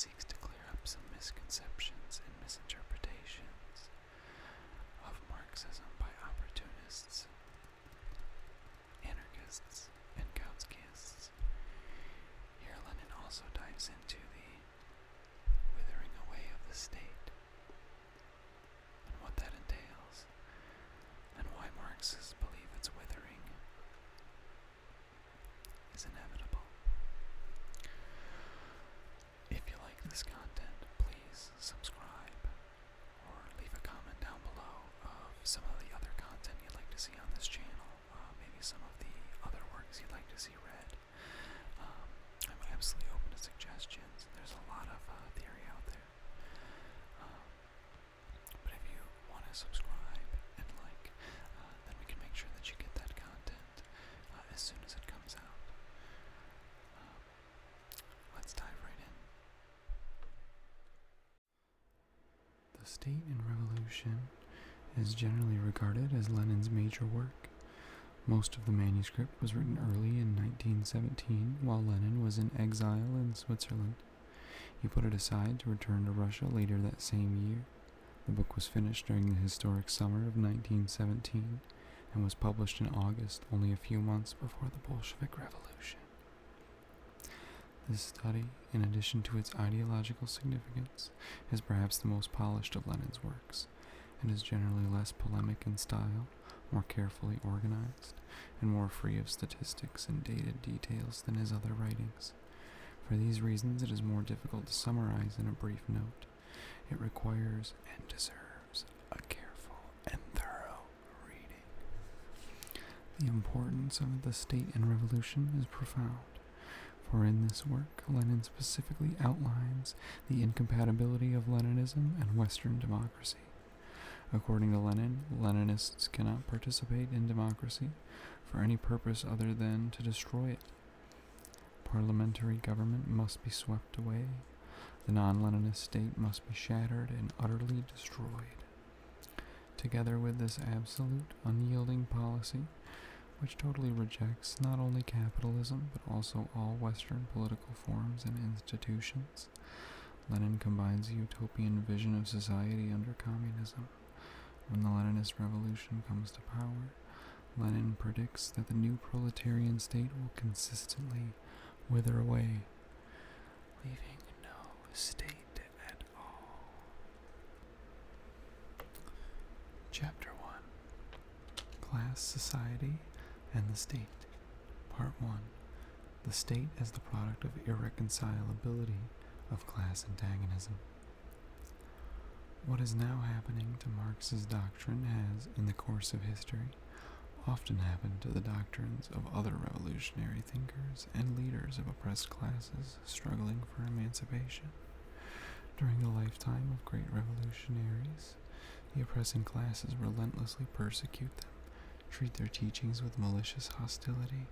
seeks to clear up some misconceptions and misinterpretations of Marxism by opportunists, anarchists, and Kautskyists. Here Lenin also dives into the withering away of the state and what that entails, and why Marxists believe its withering is inevitable. If you like this content, please subscribe or leave a comment down below of some of the other content you'd like to see on this channel, maybe some of the other works you'd like to see read. I'm absolutely open to suggestions. There's a lot of theory out there. But if you want to subscribe and like, then we can make sure that you get that content as soon as it comes out. Let's dive right in. The State and Revolution is generally regarded as Lenin's major work. Most of the manuscript was written early in 1917 while Lenin was in exile in Switzerland. He put it aside to return to Russia later that same year. The book was finished during the historic summer of 1917 and was published in August, only a few months before the Bolshevik Revolution. This study, in addition to its ideological significance, is perhaps the most polished of Lenin's works, and is generally less polemic in style, more carefully organized, and more free of statistics and dated details than his other writings. For these reasons, it is more difficult to summarize in a brief note. It requires and deserves a careful and thorough reading. The importance of the State and Revolution is profound. For in this work, Lenin specifically outlines the incompatibility of Leninism and Western democracy. According to Lenin, Leninists cannot participate in democracy for any purpose other than to destroy it. Parliamentary government must be swept away. The non-Leninist state must be shattered and utterly destroyed. Together with this absolute, unyielding policy, which totally rejects not only capitalism but also all Western political forms and institutions, Lenin combines a utopian vision of society under communism. When the Leninist revolution comes to power, Lenin predicts that the new proletarian state will consistently wither away, leaving no state at all. Chapter 1: Class, Society, and the State. Part 1: The State as the product of irreconcilability of class antagonism. What is now happening to Marx's doctrine has, in the course of history, often happened to the doctrines of other revolutionary thinkers and leaders of oppressed classes struggling for emancipation. During the lifetime of great revolutionaries, the oppressing classes relentlessly persecute them, treat their teachings with malicious hostility,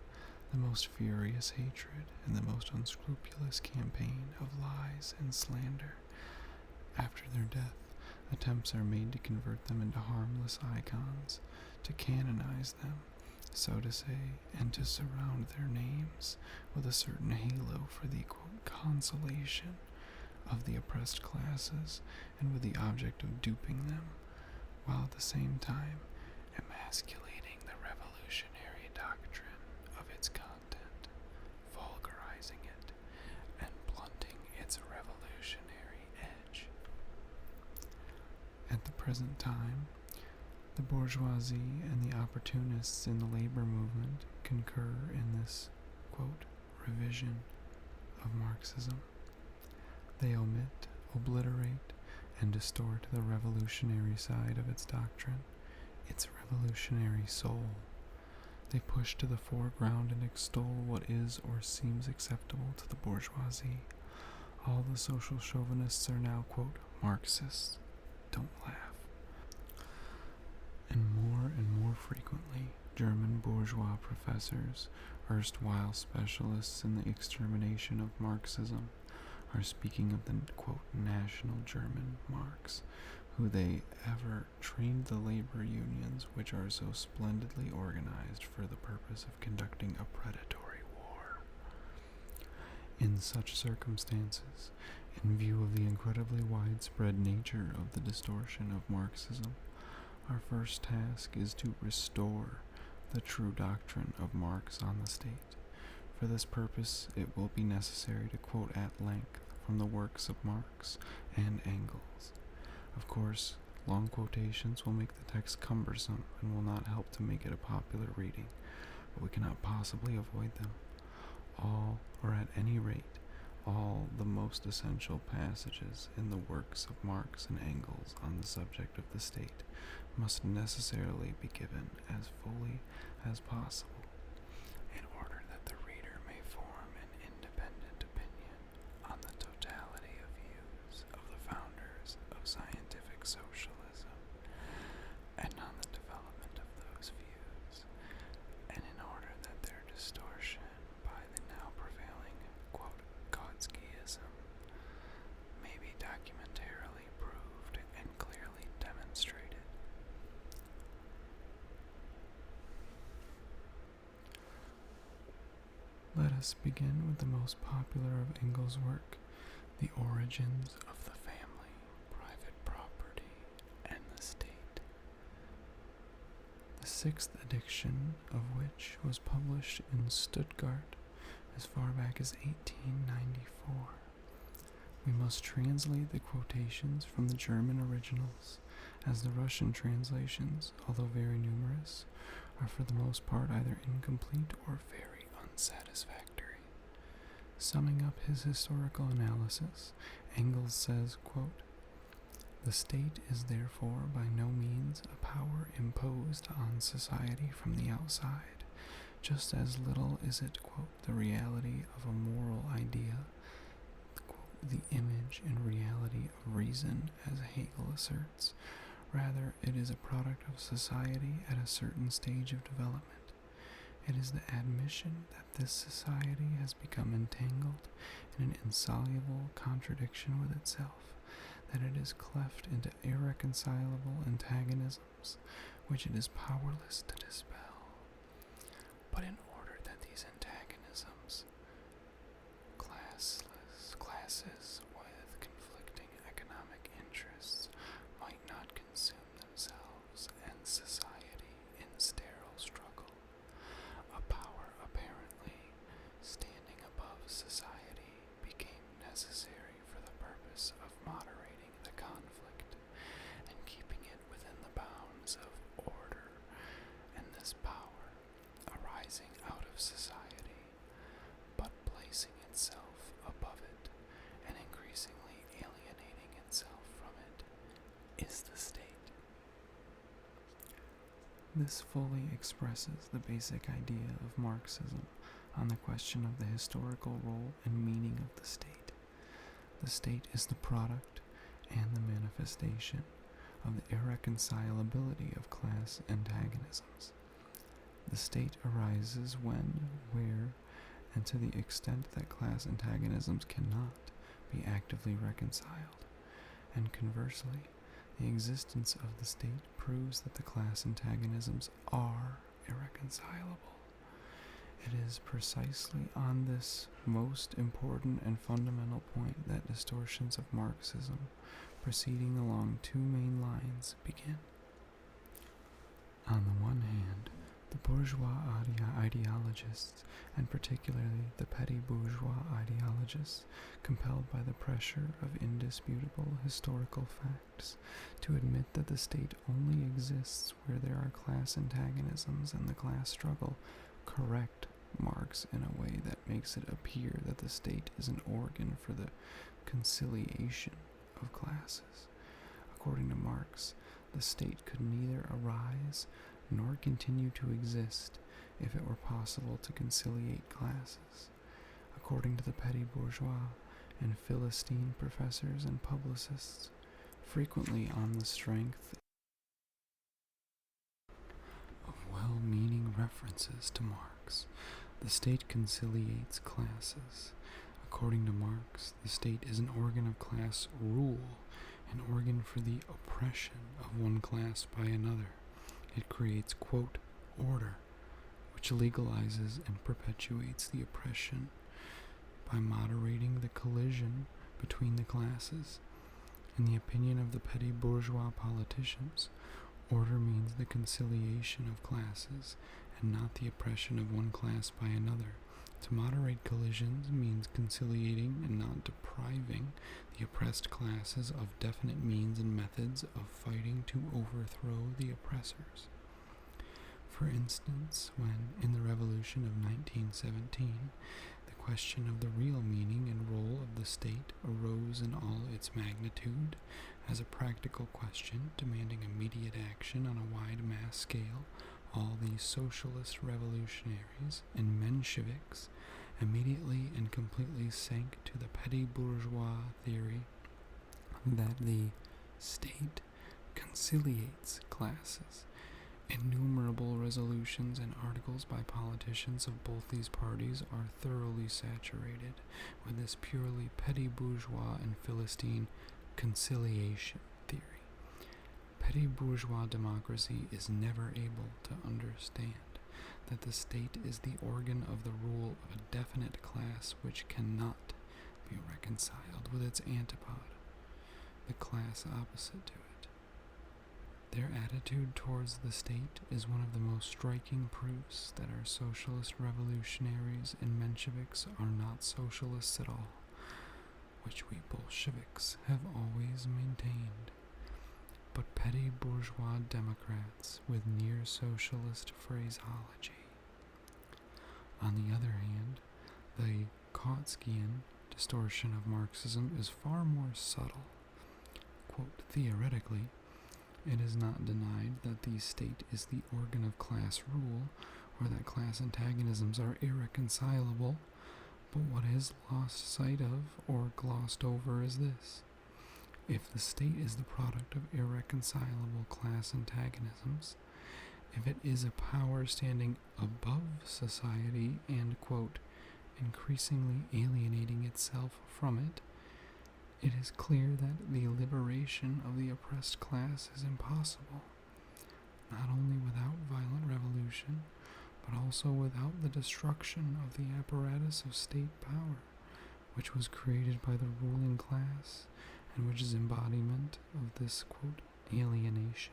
the most furious hatred, and the most unscrupulous campaign of lies and slander. After their death, attempts are made to convert them into harmless icons, to canonize them, so to say, and to surround their names with a certain halo for the, quote, consolation of the oppressed classes, and with the object of duping them, while at the same time emasculating the revolutionary doctrine of its content, vulgarizing it, and blunting its revolutionary edge. At the present time, the bourgeoisie and the opportunists in the labor movement concur in this, quote, revision of Marxism. They omit, obliterate, and distort the revolutionary side of its doctrine, its revolutionary soul. They push to the foreground and extol what is or seems acceptable to the bourgeoisie. All the social chauvinists are now, quote, Marxists. Don't laugh. And more frequently, German bourgeois professors, erstwhile specialists in the extermination of Marxism, are speaking of the, quote, national German Marx, who they ever trained the labor unions which are so splendidly organized for the purpose of conducting a predatory war. In such circumstances, In view of the incredibly widespread nature of the distortion of Marxism, our first task is to restore the true doctrine of Marx on the state. For this purpose, it will be necessary to quote at length from the works of Marx and Engels. Of course, long quotations will make the text cumbersome and will not help to make it a popular reading, but we cannot possibly avoid them. All, or at any rate, all the most essential passages in the works of Marx and Engels on the subject of the state must necessarily be given as fully as possible, in order that the reader may form an independent opinion on the totality of views of the founders of scientific socialism, and on the development of those views, and in order that their distortion by the now prevailing, quote, Trotskyism may be documentarily proved and clearly demonstrated. Let us begin with the most popular of Engels' work, The Origins of the Family, Private Property, and the State, the sixth edition of which was published in Stuttgart as far back as 1894. We must translate the quotations from the German originals, as the Russian translations, although very numerous, are for the most part either incomplete or very unsatisfactory. Summing up his historical analysis, Engels says, quote, "The state is therefore by no means a power imposed on society from the outside, just as little is it, quote, the reality of a moral idea, quote, the image and reality of reason, as Hegel asserts. Rather, it is a product of society at a certain stage of development. It is the admission that this society has become entangled in an insoluble contradiction with itself, that it is cleft into irreconcilable antagonisms, which it is powerless to dispel. But in order that these antagonisms, classes with conflicting economic interests, might not consume themselves and society in sterile struggle, a power apparently standing above society became necessary for the purpose of moderating the conflict and keeping it within the bounds of order, and this power, arising out of society, but placing itself above it and increasingly alienating itself from it, is the state." This fully expresses the basic idea of Marxism on the question of the historical role and meaning of the state. The state is the product and the manifestation of the irreconcilability of class antagonisms. The state arises when, where, and to the extent that class antagonisms cannot be actively reconciled, and conversely, the existence of the state proves that the class antagonisms are irreconcilable. It is precisely on this most important and fundamental point that distortions of Marxism, proceeding along two main lines, begin. On the one hand, the bourgeois ideologists, and particularly the petty bourgeois ideologists, compelled by the pressure of indisputable historical facts to admit that the state only exists where there are class antagonisms and the class struggle, correct Marx in a way that makes it appear that the state is an organ for the conciliation of classes. According to Marx, the state could neither arise nor continue to exist if it were possible to conciliate classes. According to the petty bourgeois and Philistine professors and publicists, frequently on the strength of well-meaning references to Marx, the state conciliates classes. According to Marx, the state is an organ of class rule, an organ for the oppression of one class by another. It creates, quote, order, which legalizes and perpetuates the oppression by moderating the collision between the classes. In the opinion of the petty bourgeois politicians, order means the conciliation of classes, and not the oppression of one class by another. To moderate collisions means conciliating and not depriving the oppressed classes of definite means and methods of fighting to overthrow the oppressors. For instance, when, in the Revolution of 1917, the question of the real meaning and role of the state arose in all its magnitude, as a practical question demanding immediate action on a wide mass scale, all these socialist revolutionaries and Mensheviks immediately and completely sank to the petty bourgeois theory that the state conciliates classes. Innumerable resolutions and articles by politicians of both these parties are thoroughly saturated with this purely petty bourgeois and Philistine conciliation theory. Petty bourgeois democracy is never able to understand that the state is the organ of the rule of a definite class which cannot be reconciled with its antipode, the class opposite to it. Their attitude towards the state is one of the most striking proofs that our socialist revolutionaries and Mensheviks are not socialists at all, which we Bolsheviks have always maintained, but petty bourgeois democrats with near-socialist phraseology. On the other hand, the Kautskian distortion of Marxism is far more subtle. Quote, theoretically, it is not denied that the state is the organ of class rule, or that class antagonisms are irreconcilable, but what is lost sight of or glossed over is this. If the state is the product of irreconcilable class antagonisms, if it is a power standing above society and, quote, increasingly alienating itself from it, it is clear that the liberation of the oppressed class is impossible, not only without violent revolution, but also without the destruction of the apparatus of state power, which was created by the ruling class, and which is embodiment of this, quote, alienation.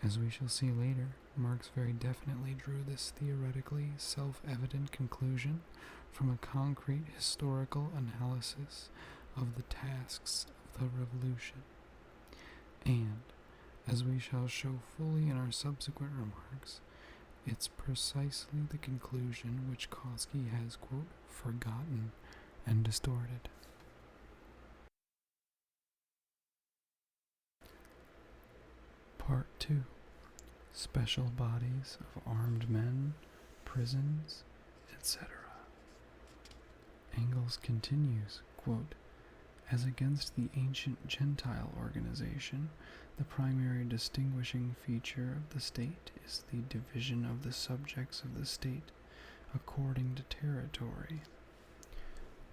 As we shall see later, Marx very definitely drew this theoretically self-evident conclusion from a concrete historical analysis of the tasks of the revolution. And, as we shall show fully in our subsequent remarks, it's precisely the conclusion which Kautsky has, quote, forgotten and distorted. Part 2. Special bodies of armed men, prisons, etc. Engels continues, quote, as against the ancient Gentile organization, the primary distinguishing feature of the state is the division of the subjects of the state according to territory.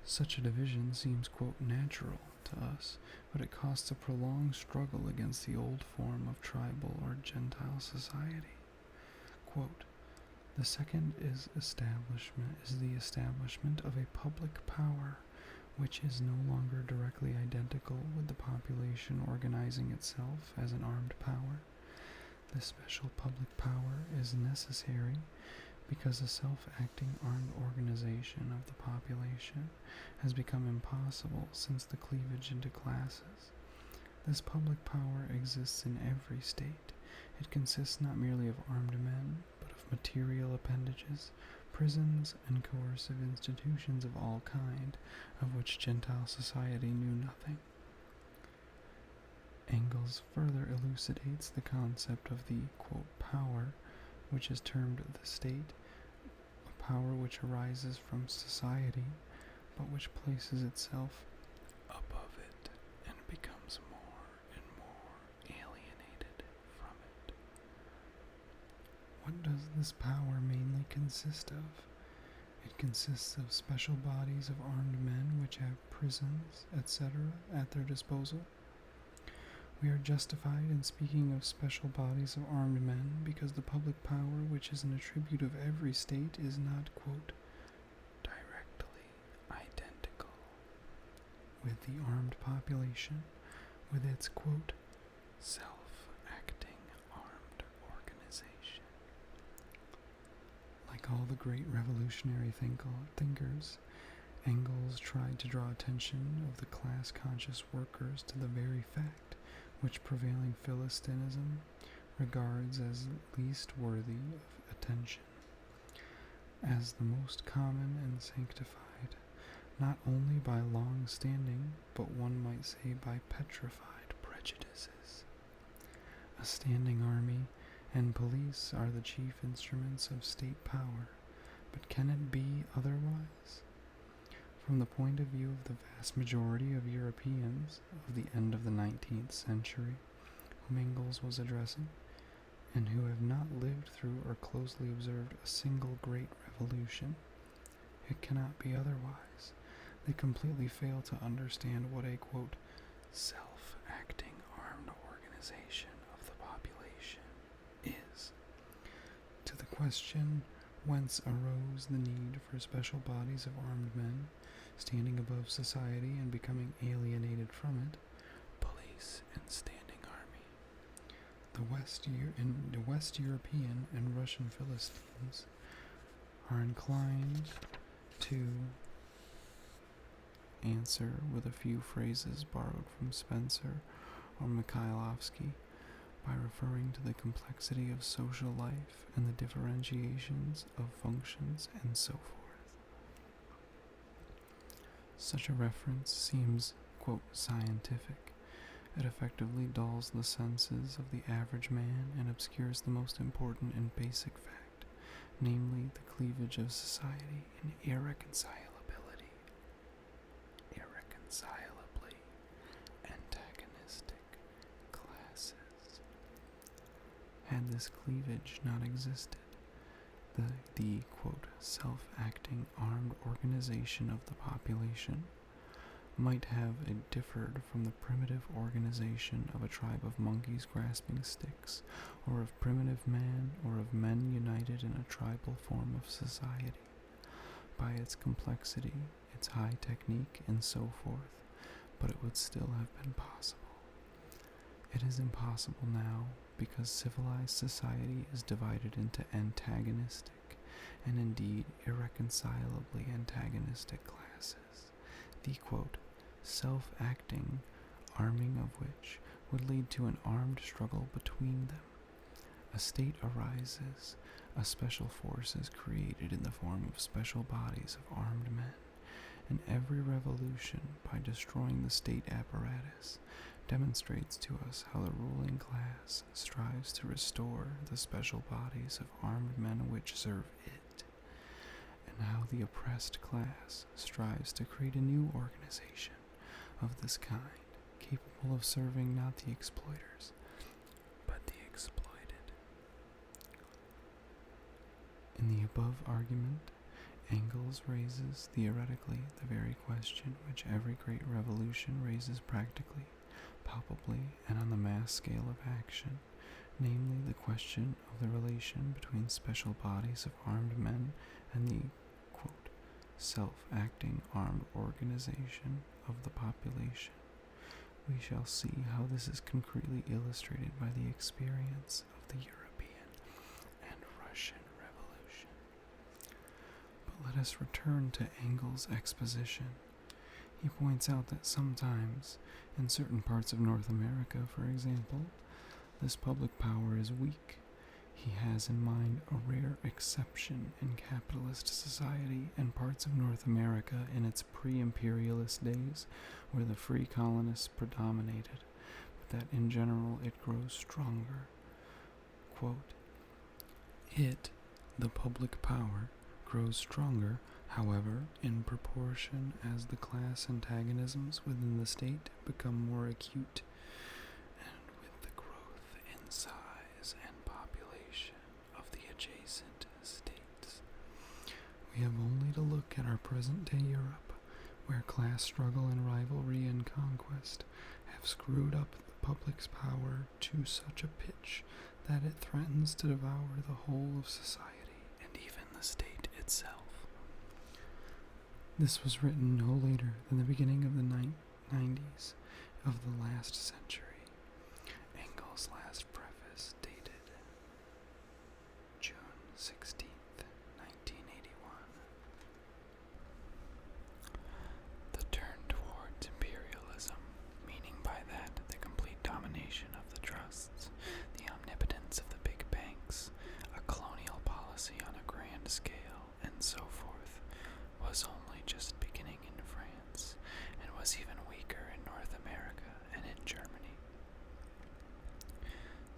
Such a division seems, quote, natural to us, but it costs a prolonged struggle against the old form of tribal or Gentile society. Quote, the second is the establishment of a public power, which is no longer directly identical with the population organizing itself as an armed power. This special public power is necessary because the self-acting armed organization of the population has become impossible since the cleavage into classes. This public power exists in every state. It consists not merely of armed men, but of material appendages, prisons, and coercive institutions of all kind, of which Gentile society knew nothing. Engels further elucidates the concept of the, quote, power, which is termed the state, a power which arises from society, but which places itself above it and becomes more and more alienated from it. What does this power mainly consist of? It consists of special bodies of armed men which have prisons, etc., at their disposal. We are justified in speaking of special bodies of armed men because the public power, which is an attribute of every state, is not, quote, directly identical with the armed population, with its, quote, self-acting armed organization. Like all the great revolutionary thinkers, Engels tried to draw attention of the class-conscious workers to the very fact which prevailing Philistinism regards as least worthy of attention, as the most common and sanctified, not only by long-standing, but one might say by petrified prejudices. A standing army and police are the chief instruments of state power, but can it be otherwise? From the point of view of the vast majority of Europeans of the end of the 19th century, whom Engels was addressing, and who have not lived through or closely observed a single great revolution, it cannot be otherwise. They completely fail to understand what a, quote, self-acting armed organization of the population is. To the question whence arose the need for special bodies of armed men, standing above society and becoming alienated from it, police and standing army. The West European and Russian Philistines are inclined to answer with a few phrases borrowed from Spencer or Mikhailovsky by referring to the complexity of social life and the differentiations of functions and so forth. Such a reference seems, quote, scientific. It effectively dulls the senses of the average man and obscures the most important and basic fact, namely the cleavage of society in irreconcilably antagonistic classes. Had this cleavage not existed, the quote, self-acting armed organization of the population might have differed from the primitive organization of a tribe of monkeys grasping sticks, or of primitive man, or of men united in a tribal form of society. By its complexity, its high technique, and so forth, but it would still have been possible. It is impossible now, because civilized society is divided into antagonistic, and indeed irreconcilably antagonistic classes, the, quote, self-acting arming of which would lead to an armed struggle between them. A state arises, a special force is created in the form of special bodies of armed men, and every revolution, by destroying the state apparatus, demonstrates to us how the ruling class strives to restore the special bodies of armed men which serve it, and how the oppressed class strives to create a new organization of this kind, capable of serving not the exploiters, but the exploited. In the above argument, Engels raises theoretically the very question which every great revolution raises practically, palpably, and on the mass scale of action, namely the question of the relation between special bodies of armed men and the, quote, self-acting armed organization of the population. We shall see how this is concretely illustrated by the experience of the European and Russian Revolution. But let us return to Engels' exposition. He points out that sometimes, in certain parts of North America, for example, this public power is weak. He has in mind a rare exception in capitalist society and parts of North America in its pre-imperialist days, where the free colonists predominated, but that in general it grows stronger. Quote, it, the public power, grows stronger, however, in proportion as the class antagonisms within the state become more acute, and with the growth in size and population of the adjacent states. We have only to look at our present-day Europe, where class struggle and rivalry and conquest have screwed up the public's power to such a pitch that it threatens to devour the whole of society and even the state itself. This was written no later than the beginning of the 90s of the last century. Engels' last preface, dated June 16th, 1981. The turn towards imperialism, meaning by that the complete domination of the trusts, the omnipotence of the big banks, a colonial policy on a grand scale, and so forth, was only just beginning in France, and was even weaker in North America and in Germany.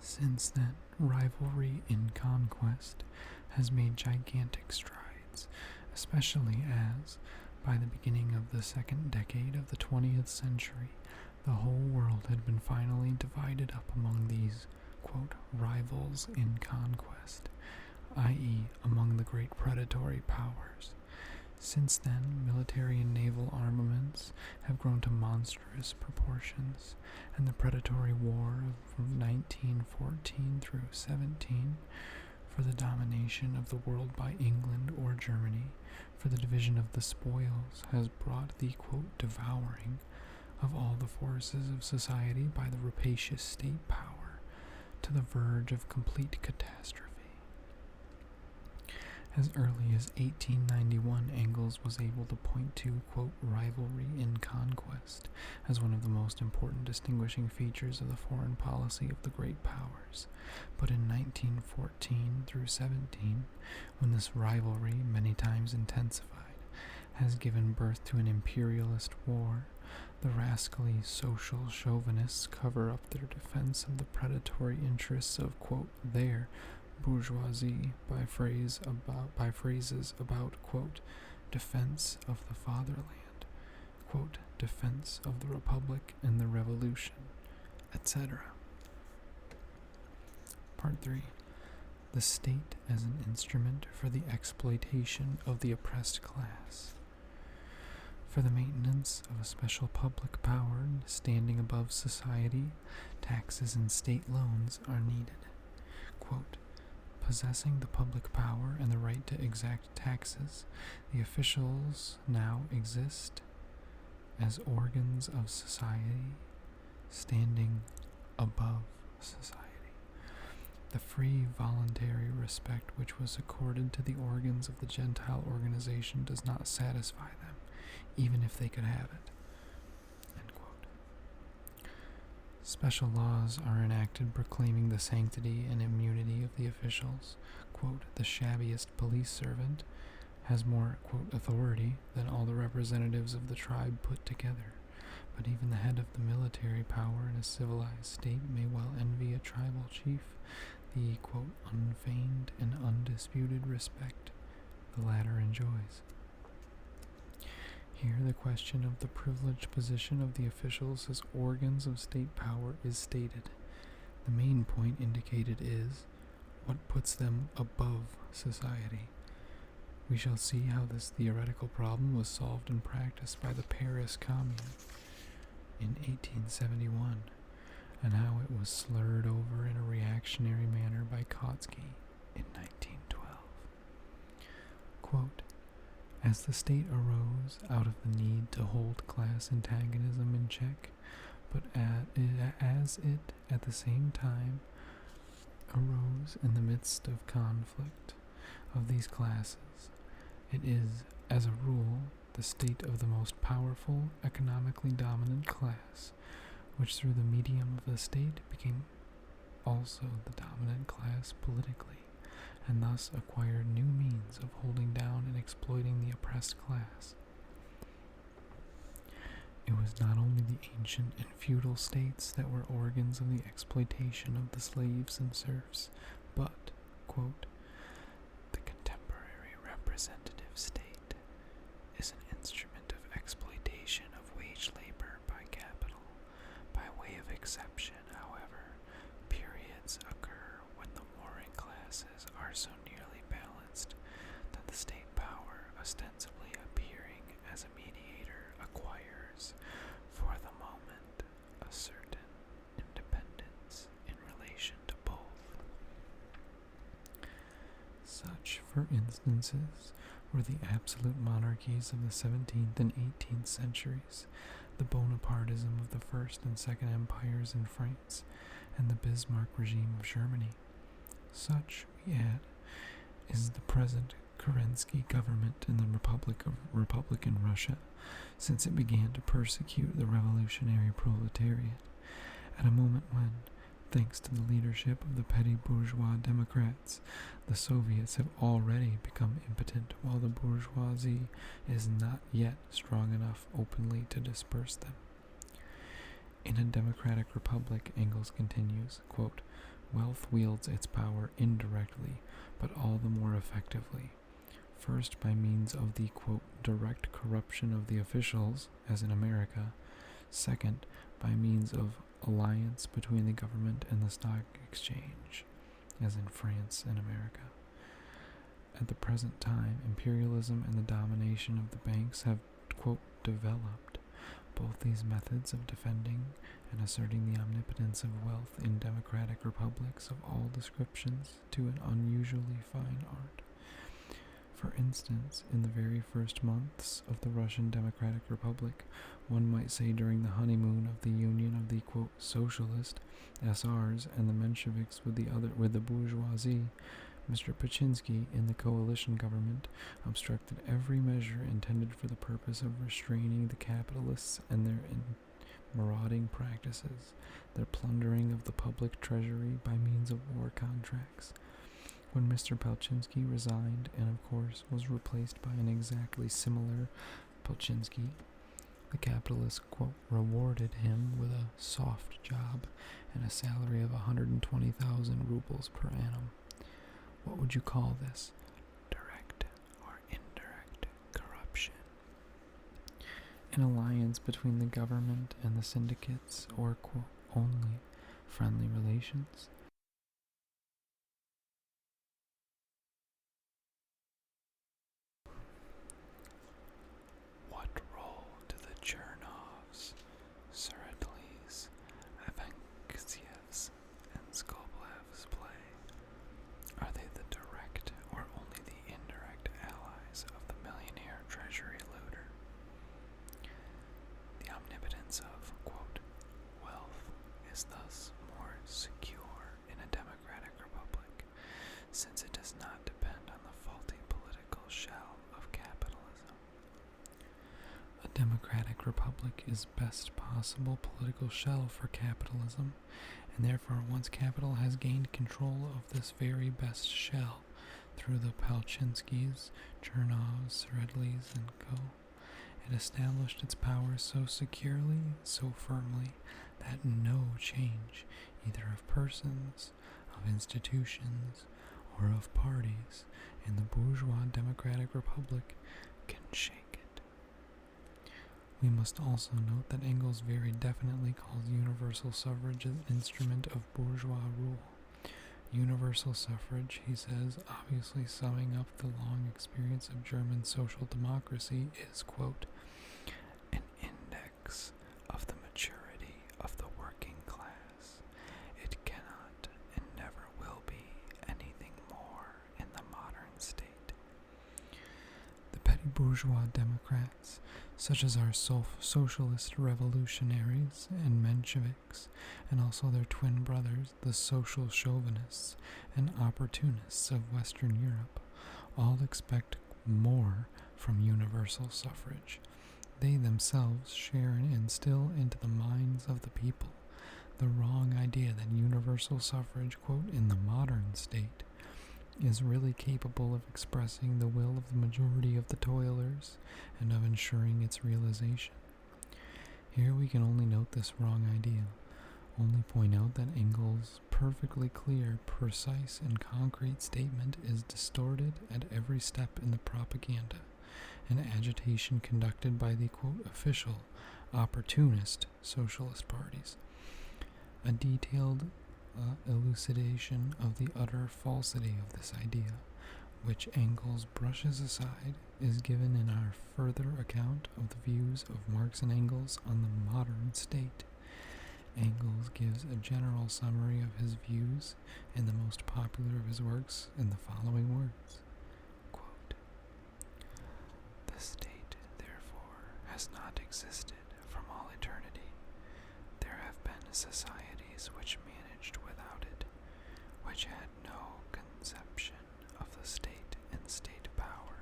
Since then, rivalry in conquest has made gigantic strides, especially as, by the beginning of the second decade of the 20th century, the whole world had been finally divided up among these, quote, rivals in conquest, i.e., among the great predatory powers. Since then, military and naval armaments have grown to monstrous proportions, and the predatory war from 1914 through 17 for the domination of the world by England or Germany, for the division of the spoils, has brought the, quote, devouring of all the forces of society by the rapacious state power to the verge of complete catastrophe. As early as 1891, Engels was able to point to, quote, rivalry in conquest as one of the most important distinguishing features of the foreign policy of the great powers. But in 1914 through 17, when this rivalry, many times intensified, has given birth to an imperialist war, the rascally social chauvinists cover up their defense of the predatory interests of, quote, their bourgeoisie by phrases about, quote, defense of the fatherland, quote, defense of the republic and the revolution, etc. Part 3. The state as an instrument for the exploitation of the oppressed class. For the maintenance of a special public power standing above society, taxes and state loans are needed. Quote, possessing the public power and the right to exact taxes, the officials now exist as organs of society, standing above society. The free, voluntary respect which was accorded to the organs of the Gentile organization does not satisfy them, even if they could have it. End quote. Special laws are enacted proclaiming the sanctity and immunity of the officials. Quote, the shabbiest police servant has more, quote, authority than all the representatives of the tribe put together. But even the head of the military power in a civilized state may well envy a tribal chief the, quote, unfeigned and undisputed respect the latter enjoys. Here the question of the privileged position of the officials as organs of state power is stated. The main point indicated is what puts them above society. We shall see how this theoretical problem was solved in practice by the Paris Commune in 1871, and how it was slurred over in a reactionary manner by Kautsky in 1912. Quote, as the state arose out of the need to hold class antagonism in check, but as it at the same time arose in the midst of conflict of these classes, it is, as a rule, the state of the most powerful, economically dominant class, which through the medium of the state became also the dominant class politically, and thus acquired new means of holding down and exploiting the oppressed class. It was not only the ancient and feudal states that were organs of the exploitation of the slaves and serfs, but, quote, the contemporary representative state is an instrument of exploitation of wage labor by capital. By way of exception, however, periods occur when the warring classes are so nearly balanced that the state power, ostensibly appearing as a mediator, acquires, for the moment, a certain independence in relation to both. Such, for instances, were the absolute monarchies of the 17th and 18th centuries, the Bonapartism of the First and Second Empires in France, and the Bismarck regime of Germany. Such, we add, is the present Kerensky government in the Republican Russia, since it began to persecute the revolutionary proletariat, at a moment when, thanks to the leadership of the petty bourgeois Democrats, the Soviets have already become impotent, while the bourgeoisie is not yet strong enough openly to disperse them. In a democratic republic, Engels continues, quote, wealth wields its power indirectly, but all the more effectively. First, by means of the, quote, direct corruption of the officials, as in America. Second, by means of alliance between the government and the stock exchange, as in France and America. At the present time, imperialism and the domination of the banks have, quote, developed. Both these methods of defending and asserting the omnipotence of wealth in democratic republics of all descriptions to an unusually fine art. For instance, in the very first months of the Russian Democratic Republic, one might say during the honeymoon of the union of the, quote, socialist SRs and the Mensheviks with the bourgeoisie, Mr. Pachinsky, in the coalition government, obstructed every measure intended for the purpose of restraining the capitalists and their marauding practices, their plundering of the public treasury by means of war contracts. When Mr. Pachinsky resigned and, of course, was replaced by an exactly similar Pachinsky, the capitalists, quote, rewarded him with a soft job and a salary of 120,000 rubles per annum. What would you call this? Direct or indirect corruption? An alliance between the government and the syndicates, or, quote, only friendly relations? What role do the Chernovs, Seredlis, Afanksievs, and Skoblevs play? Are they the direct or only the indirect allies of the millionaire treasury looter? The omnipotence of, quote, wealth is thus more secure in a democratic republic, since it does not depend on the faulty political shell of capitalism. A democratic republic is best possible political shell for capitalism, and therefore once capital has gained control of this very best shell through the Palchinskys, Chernovs, Seredlis, and co., it established its power so securely, so firmly, that no change, either of persons, of institutions, or of parties in the bourgeois democratic republic can shake it. We must also note that Engels very definitely calls universal suffrage an instrument of bourgeois rule. Universal suffrage, he says, obviously summing up the long experience of German social democracy, is, quote, an index of the maturity of the working class. It cannot and never will be anything more in the modern state. The petty bourgeois Democrats, such as our socialist revolutionaries and Mensheviks, and also their twin brothers, the social chauvinists and opportunists of Western Europe, all expect more from universal suffrage. They themselves share and instill into the minds of the people the wrong idea that universal suffrage, quote, in the modern state, is really capable of expressing the will of the majority of the toilers and of ensuring its realization. Here we can only note this wrong idea, only point out that Engels' perfectly clear, precise, and concrete statement is distorted at every step in the propaganda and agitation conducted by the, quote, official, opportunist socialist parties. A detailed elucidation of the utter falsity of this idea, which Engels brushes aside, is given in our further account of the views of Marx and Engels on the modern state. Engels gives a general summary of his views in the most popular of his works in the following words, quote, the state, therefore, has not existed from all societies which managed without it, which had no conception of the state and state power.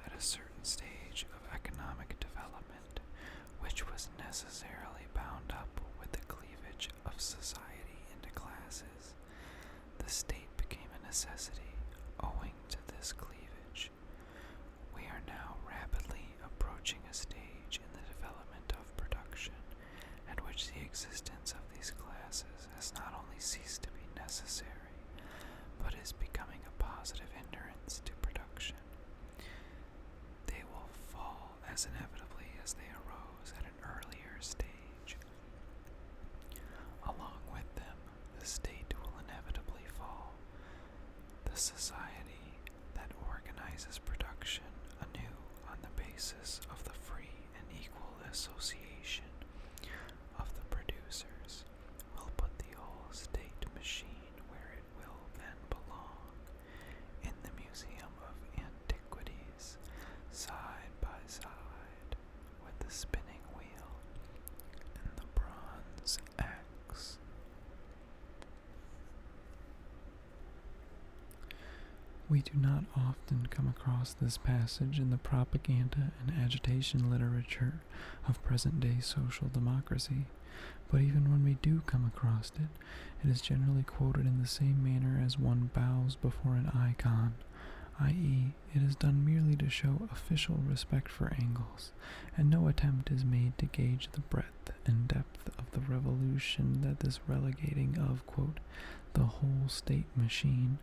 At a certain stage of economic development, which was necessarily bound up with the cleavage of society into classes, the state became a necessity owing to this cleavage. We are now rapidly approaching a stage in the development of production at which the existence of these classes has not only ceased to be necessary, but is becoming a positive hindrance to production. They will fall as inevitably as they arose at an earlier stage. Along with them, the state will inevitably fall. The society that organizes production anew on the basis of the free and equal association of the producers will put the whole state machine where it will then belong, in the Museum of Antiquities, side by side with the spinning wheel and the bronze axe. We do not often come across this passage in the propaganda and agitation literature of present-day social democracy, but even when we do come across it, it is generally quoted in the same manner as one bows before an icon, i.e., it is done merely to show official respect for Engels, and no attempt is made to gauge the breadth and depth of the revolution that this relegating of, quote, the whole state machine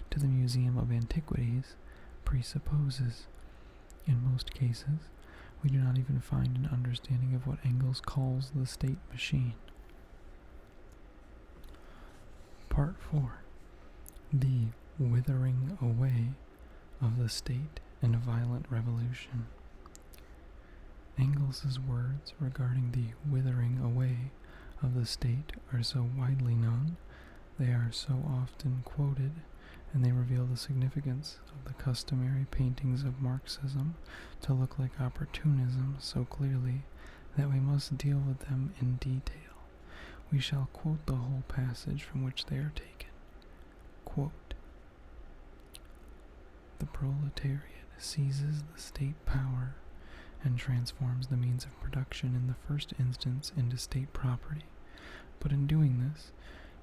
to the Museum of Antiquities presupposes. In most cases, we do not even find an understanding of what Engels calls the state machine. Part 4. The withering away of the state in a violent revolution. Engels's words regarding the withering away of the state are so widely known, they are so often quoted, and they reveal the significance of the customary paintings of Marxism to look like opportunism so clearly that we must deal with them in detail. We shall quote the whole passage from which they are taken. Quote, "The proletariat seizes the state power and transforms the means of production in the first instance into state property, but in doing this,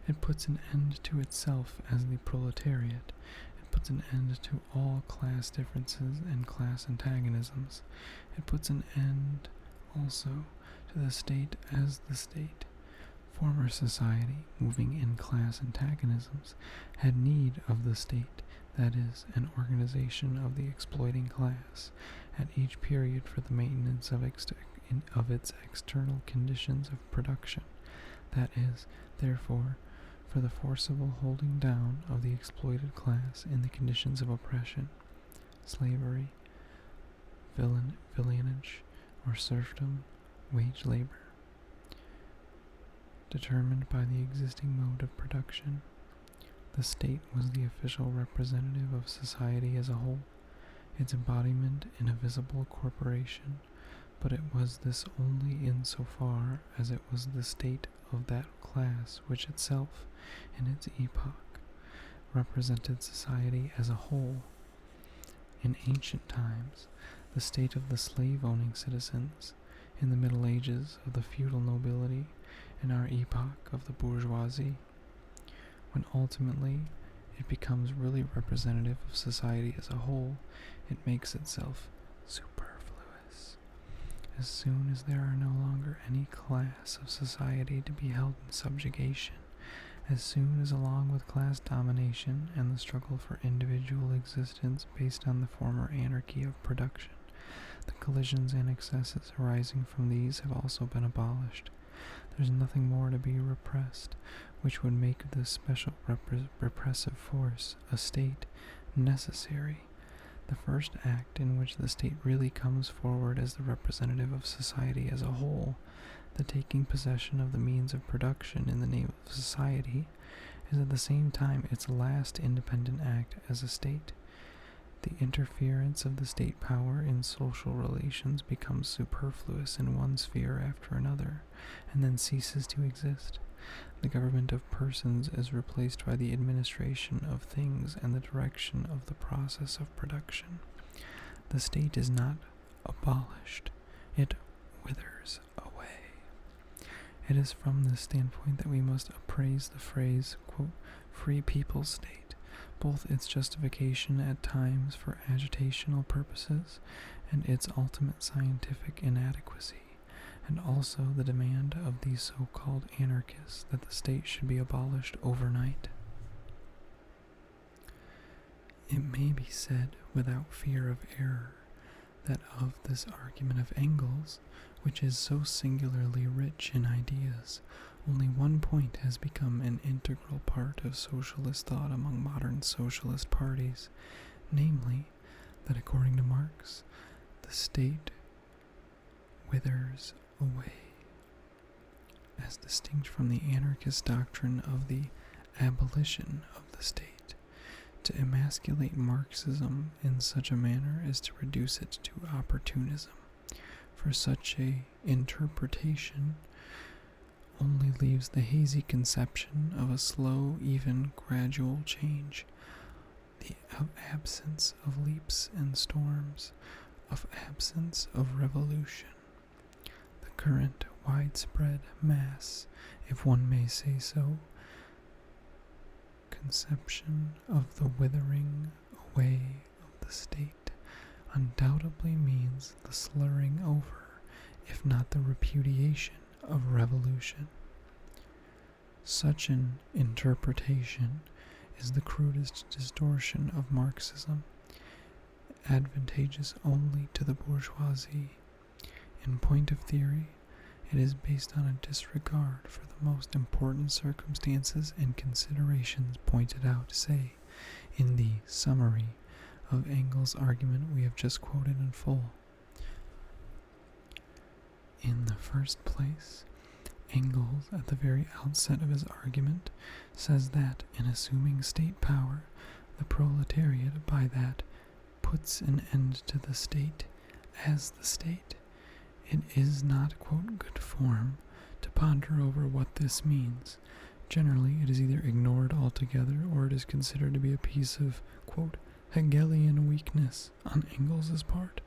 it puts an end to itself as the proletariat. It puts an end to all class differences and class antagonisms. It puts an end also to the state as the state. Former society, moving in class antagonisms, had need of the state, that is, an organization of the exploiting class, at each period for the maintenance of its external conditions of production, that is, therefore, for the forcible holding down of the exploited class in the conditions of oppression, slavery, villeinage, or serfdom, wage labor, determined by the existing mode of production. The state was the official representative of society as a whole, its embodiment in a visible corporation, but it was this only in so far as it was the state of that class which itself, in its epoch, represented society as a whole. In ancient times, the state of the slave-owning citizens, in the Middle Ages of the feudal nobility, in our epoch of the bourgeoisie, when ultimately it becomes really representative of society as a whole, it makes itself superfluous. As soon as there are no longer any class of society to be held in subjugation, as soon as along with class domination and the struggle for individual existence based on the former anarchy of production, the collisions and excesses arising from these have also been abolished, there is nothing more to be repressed, which would make this special repressive force, a state, necessary. The first act in which the state really comes forward as the representative of society as a whole, the taking possession of the means of production in the name of society, is at the same time its last independent act as a state. The interference of the state power in social relations becomes superfluous in one sphere after another, and then ceases to exist. The government of persons is replaced by the administration of things and the direction of the process of production. The state is not abolished, it withers away. It is from this standpoint that we must appraise the phrase, quote, free people's state, both its justification at times for agitational purposes and its ultimate scientific inadequacy, and also the demand of these so-called anarchists that the state should be abolished overnight. It may be said without fear of error that of this argument of Engels, which is so singularly rich in ideas, only one point has become an integral part of socialist thought among modern socialist parties, namely, that according to Marx, the state withers away, as distinct from the anarchist doctrine of the abolition of the state. To emasculate Marxism in such a manner is to reduce it to opportunism, for such a interpretation only leaves the hazy conception of a slow, even, gradual change, the absence of leaps and storms, of absence of revolution. The current widespread mass, if one may say so, conception of the withering away of the state undoubtedly means the slurring over, if not the repudiation, of revolution. Such an interpretation is the crudest distortion of Marxism, advantageous only to the bourgeoisie. In point of theory, it is based on a disregard for the most important circumstances and considerations pointed out, say, in the summary of Engels' argument we have just quoted in full. In the first place, Engels, at the very outset of his argument, says that, in assuming state power, the proletariat by that puts an end to the state as the state. It is not, quote, good form to ponder over what this means. Generally, it is either ignored altogether or it is considered to be a piece of, quote, Hegelian weakness on Engels' part.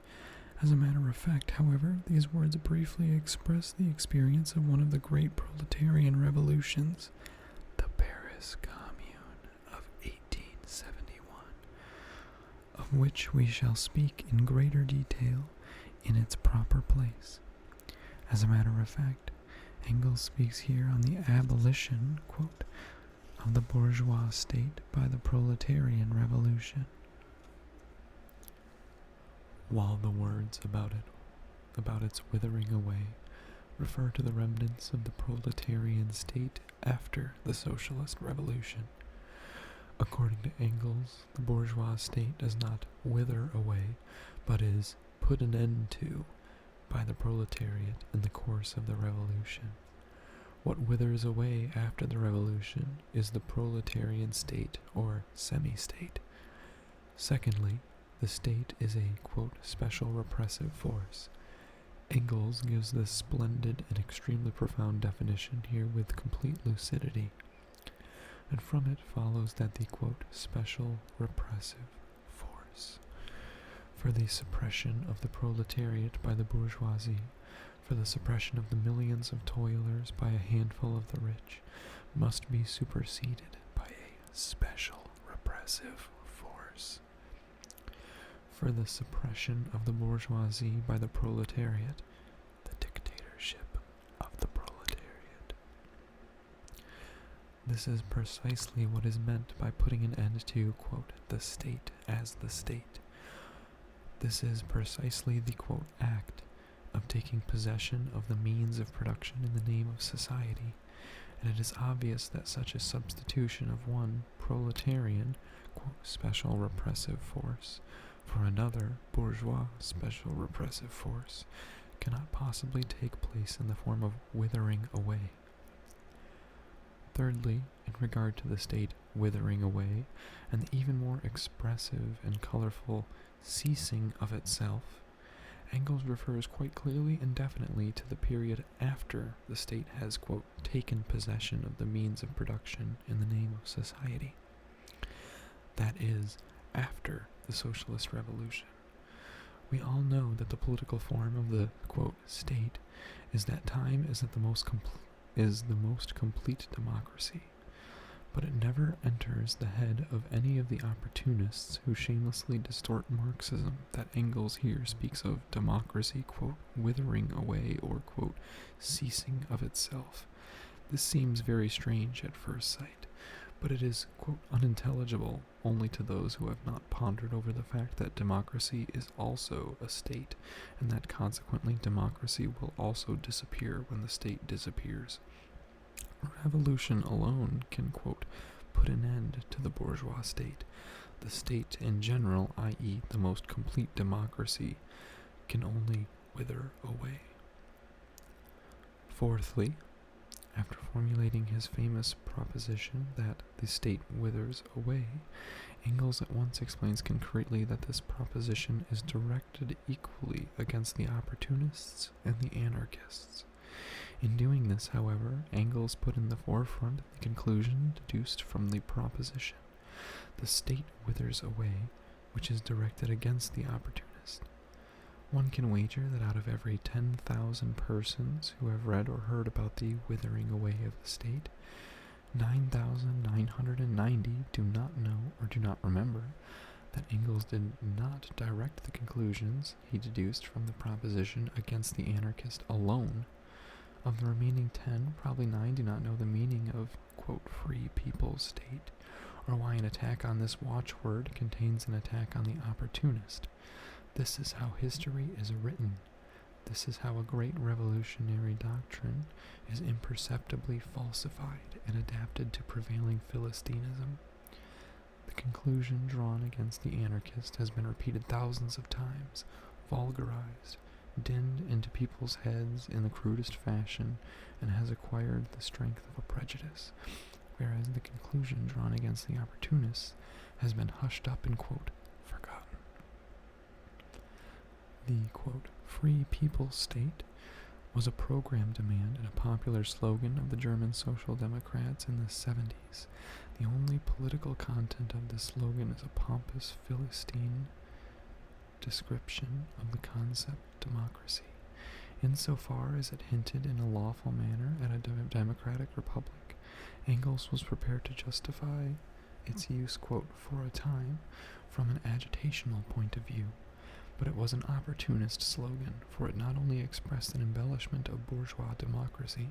As a matter of fact, however, these words briefly express the experience of one of the great proletarian revolutions, the Paris Commune of 1871, of which we shall speak in greater detail in its proper place. As a matter of fact, Engels speaks here on the abolition, quote, of the bourgeois state by the proletarian revolution. While the words about its withering away, refer to the remnants of the proletarian state after the socialist revolution. According to Engels, the bourgeois state does not wither away, but is put an end to by the proletariat in the course of the revolution. What withers away after the revolution is the proletarian state or semi-state. Secondly, the state is a, quote, special repressive force. Engels gives this splendid and extremely profound definition here with complete lucidity, and from it follows that the, quote, special repressive force for the suppression of the proletariat by the bourgeoisie, for the suppression of the millions of toilers by a handful of the rich, must be superseded by a special repressive force. For the suppression of the bourgeoisie by the proletariat, the dictatorship of the proletariat. This is precisely what is meant by putting an end to, quote, the state as the state. This is precisely the, quote, act of taking possession of the means of production in the name of society, and it is obvious that such a substitution of one proletarian, quote, special repressive force for another bourgeois special repressive force cannot possibly take place in the form of withering away. Thirdly, in regard to the state withering away, and the even more expressive and colorful ceasing of itself, Engels refers quite clearly and definitely to the period after the state has, quote, taken possession of the means of production in the name of society. That is, after the socialist revolution. We all know that the political form of the, quote, state is that time is the most complete democracy, but it never enters the head of any of the opportunists who shamelessly distort Marxism that Engels here speaks of democracy, quote, withering away or, quote, ceasing of itself. This seems very strange at first sight, but it is, quote, unintelligible only to those who have not pondered over the fact that democracy is also a state, and that consequently democracy will also disappear when the state disappears. Revolution alone can, quote, put an end to the bourgeois state. The state in general, i.e. the most complete democracy, can only wither away. Fourthly, after formulating his famous proposition that the state withers away, Engels at once explains concretely that this proposition is directed equally against the opportunists and the anarchists. In doing this, however, Engels put in the forefront the conclusion deduced from the proposition. The state withers away, which is directed against the opportunist. One can wager that out of every 10,000 persons who have read or heard about the withering away of the state, 9,990 do not know or do not remember that Engels did not direct the conclusions he deduced from the proposition against the anarchist alone. Of the remaining 10, probably 9 do not know the meaning of, quote, free people's state, or why an attack on this watchword contains an attack on the opportunist. This is how history is written. This is how a great revolutionary doctrine is imperceptibly falsified and adapted to prevailing Philistinism. The conclusion drawn against the anarchist has been repeated thousands of times, vulgarized, dinned into people's heads in the crudest fashion, and has acquired the strength of a prejudice, whereas the conclusion drawn against the opportunists has been hushed up and, quote, forgotten. The, quote, free people's state was a program demand and a popular slogan of the German Social Democrats in the 70s. The only political content of this slogan is a pompous Philistine description of the concept democracy, insofar as it hinted in a lawful manner at a democratic republic. Engels was prepared to justify its use, quote, for a time, from an agitational point of view, but it was an opportunist slogan, for it not only expressed an embellishment of bourgeois democracy,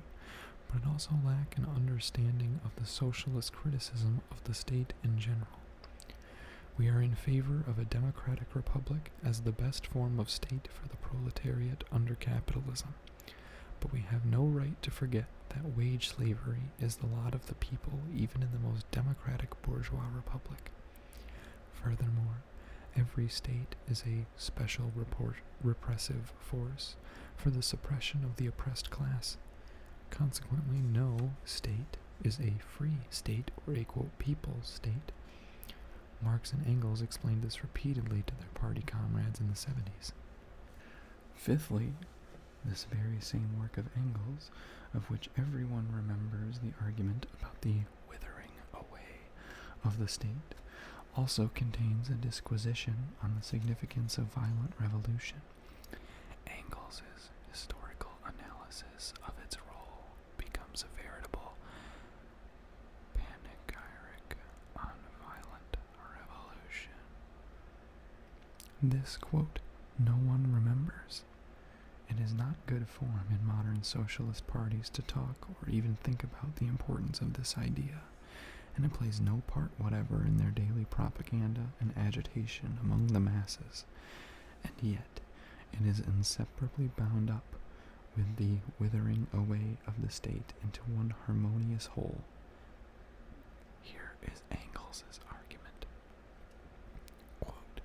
but it also lacked an understanding of the socialist criticism of the state in general. We are in favor of a democratic republic as the best form of state for the proletariat under capitalism, but we have no right to forget that wage slavery is the lot of the people even in the most democratic bourgeois republic. Furthermore, every state is a special repressive force for the suppression of the oppressed class. Consequently, no state is a free state or a, quote, people's state. Marx and Engels explained this repeatedly to their party comrades in the 70s. Fifthly, this very same work of Engels, of which everyone remembers the argument about the withering away of the state, also contains a disquisition on the significance of violent revolution. Engels' historical analysis of its role becomes a veritable panegyric on violent revolution. This, quote, no one remembers. It is not good form in modern socialist parties to talk or even think about the importance of this idea, and it plays no part whatever in their daily propaganda and agitation among the masses, and yet it is inseparably bound up with the withering away of the state into one harmonious whole. Here is Engels' argument. Quote,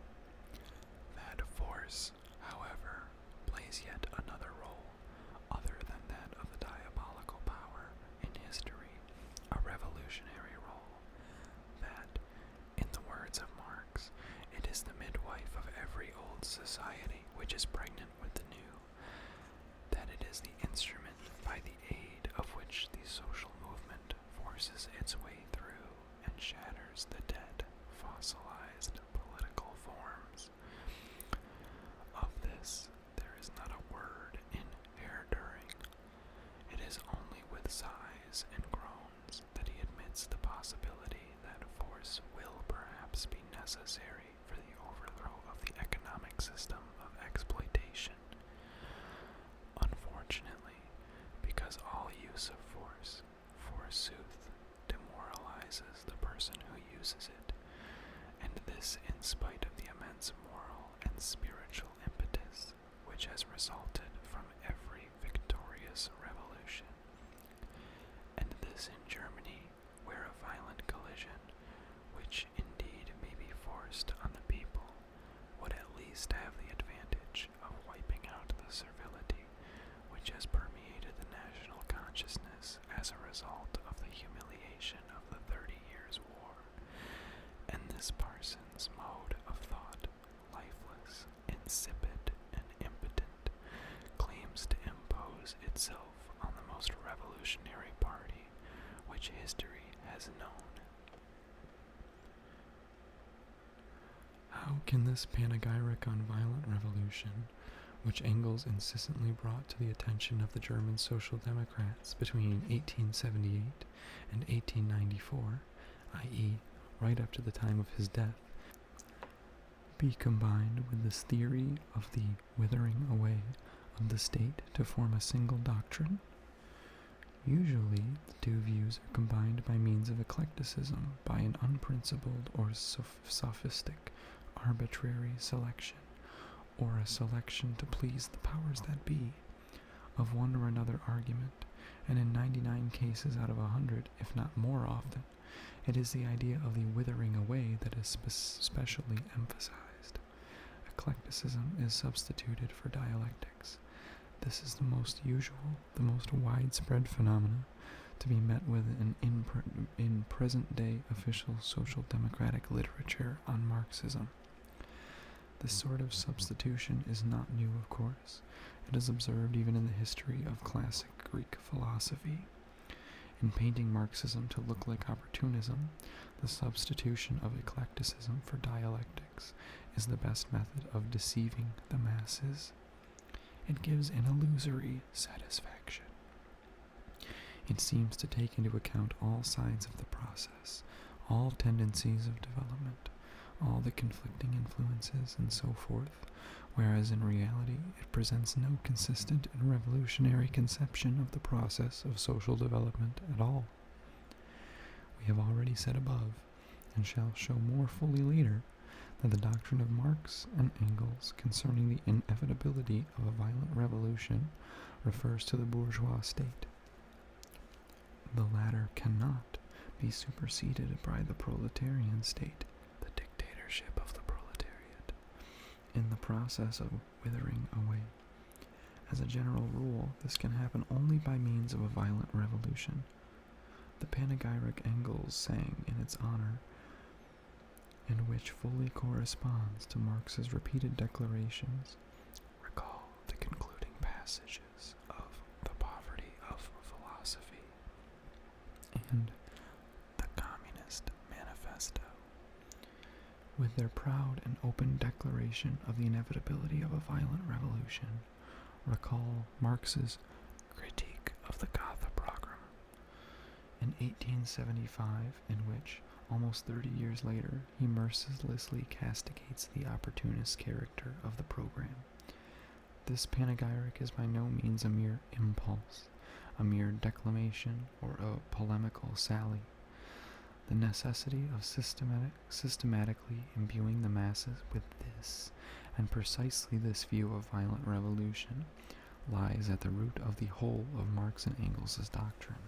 that force, however, plays yet another role, other than that of the diabolical power in history, a society which is pregnant with the new, that it is the instrument by the aid of which the social movement forces its way through and shatters the dead, fossilized political forms. Of this there is not a word in Herr Düring. It is only with sighs and groans that he admits the possibility that force will perhaps be necessary for the overthrow of the economic system of exploitation. Unfortunately, because all use of force, forsooth, demoralizes the person who uses it, and this in spite of the immense moral and spiritual impetus which has resulted from every victorious revolution, and this in Germany, where a violent collision, which indeed may be forced on the people, would at least have the advantage of wiping out the servility which has permeated the national consciousness as a result of the humiliation of the 30 Years' War, and this Parson's mode of thought, lifeless, insipid, and impotent, claims to impose itself on the most revolutionary party which history has known. How can this panegyric on violent revolution, which Engels insistently brought to the attention of the German Social Democrats between 1878 and 1894, i.e., right up to the time of his death, be combined with this theory of the withering away of the state to form a single doctrine? Usually, the two views are combined by means of eclecticism, by an unprincipled or sophistic, arbitrary selection, or a selection to please the powers that be, of one or another argument, and in 99 cases out of 100, if not more often, it is the idea of the withering away that is specially emphasized. Eclecticism is substituted for dialectics. This is the most usual, the most widespread phenomena to be met with in present-day official social democratic literature on Marxism. This sort of substitution is not new, of course. It is observed even in the history of classic Greek philosophy. In painting Marxism to look like opportunism, the substitution of eclecticism for dialectics is the best method of deceiving the masses. It gives an illusory satisfaction. It seems to take into account all sides of the process, all tendencies of development, all the conflicting influences, and so forth, whereas in reality it presents no consistent and revolutionary conception of the process of social development at all. We have already said above, and shall show more fully later, that the doctrine of Marx and Engels concerning the inevitability of a violent revolution refers to the bourgeois state. The latter cannot be superseded by the proletarian state, the dictatorship of the proletariat, in the process of withering away. As a general rule, this can happen only by means of a violent revolution. The panegyric Engels sang in its honor, and which fully corresponds to Marx's repeated declarations, recall the concluding passages of The Poverty of Philosophy and the Communist Manifesto. With their proud and open declaration of the inevitability of a violent revolution, recall Marx's critique of the Gotha program in 1875, in which, almost 30 years later, he mercilessly castigates the opportunist character of the program. This panegyric is by no means a mere impulse, a mere declamation, or a polemical sally. The necessity of systematically imbuing the masses with this, and precisely this view of violent revolution, lies at the root of the whole of Marx and Engels' doctrine.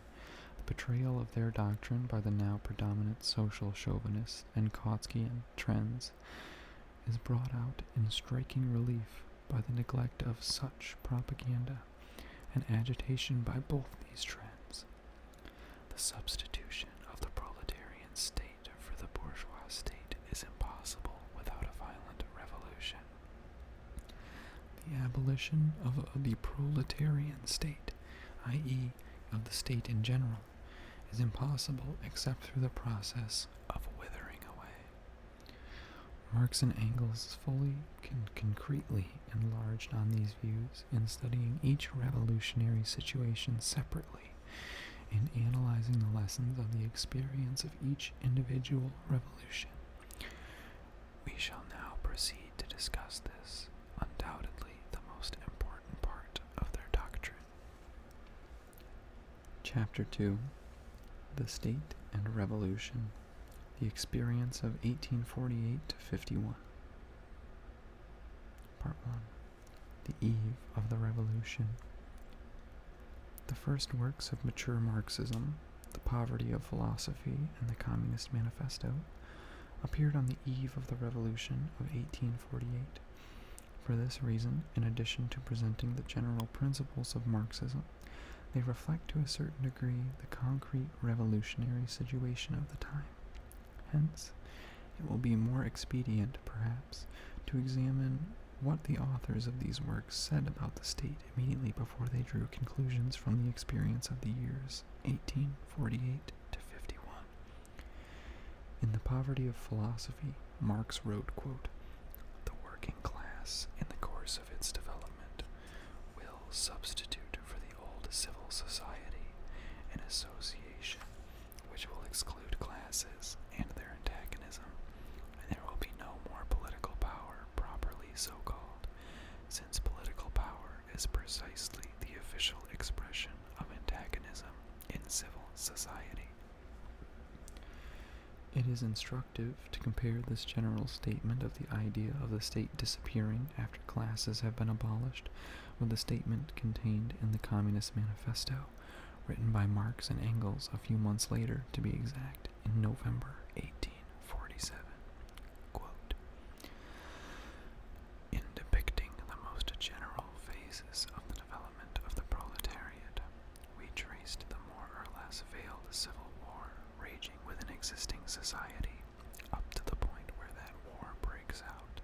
The betrayal of their doctrine by the now predominant social chauvinist and Kautskian trends is brought out in striking relief by the neglect of such propaganda and agitation by both these trends. The substitution of the proletarian state for the bourgeois state is impossible without a violent revolution. the abolition of the proletarian state, i.e., of the state in general, is impossible except through the process of withering away. Marx and Engels fully concretely enlarged on these views in studying each revolutionary situation separately, in analyzing the lessons of the experience of each individual revolution. We shall now proceed to discuss this, undoubtedly the most important part of their doctrine. Chapter 2. The State and Revolution. The Experience of 1848 to 51. Part 1. The Eve of the Revolution. The first works of mature Marxism, The Poverty of Philosophy and the Communist Manifesto, appeared on the eve of the Revolution of 1848. For this reason, in addition to presenting the general principles of Marxism, they reflect to a certain degree the concrete revolutionary situation of the time. Hence, it will be more expedient, perhaps, to examine what the authors of these works said about the state immediately before they drew conclusions from the experience of the years 1848 to 51. In The Poverty of Philosophy, Marx wrote, quote, "The working class, in the course of its development, will substitute for the old civil society an association which will exclude classes and their antagonism, and there will be no more political power properly so called, since political power is precisely the official expression of antagonism in civil society." It is instructive to compare this general statement of the idea of the state disappearing after classes have been abolished with the statement contained in the Communist Manifesto, written by Marx and Engels a few months later, to be exact, in November 1847. Quote, "In depicting the most general phases of the development of the proletariat, we traced the more or less veiled civil war raging within existing society up to the point where that war breaks out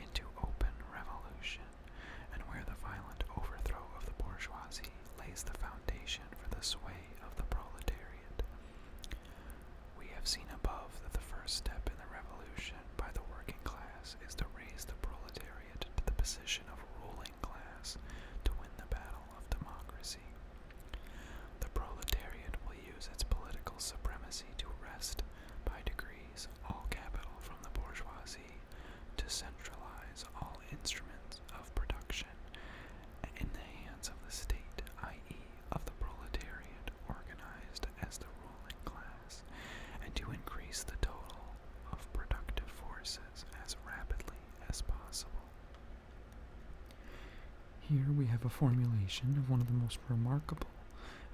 into open revolution, and where the violent overthrow of the bourgeoisie lays the foundation for the sway of the proletariat. We have seen above that the first step in the revolution by the working class is to raise the proletariat to the position of ruling class to win the battle of democracy. The proletariat will use its political supremacy to wrest, by degrees, all capital from the bourgeoisie, to centralize all instruments of production in the hands of the state, i.e., of the proletariat organized as the ruling class, and to increase the total of productive forces as rapidly as possible." Here we have a formulation of one of the most remarkable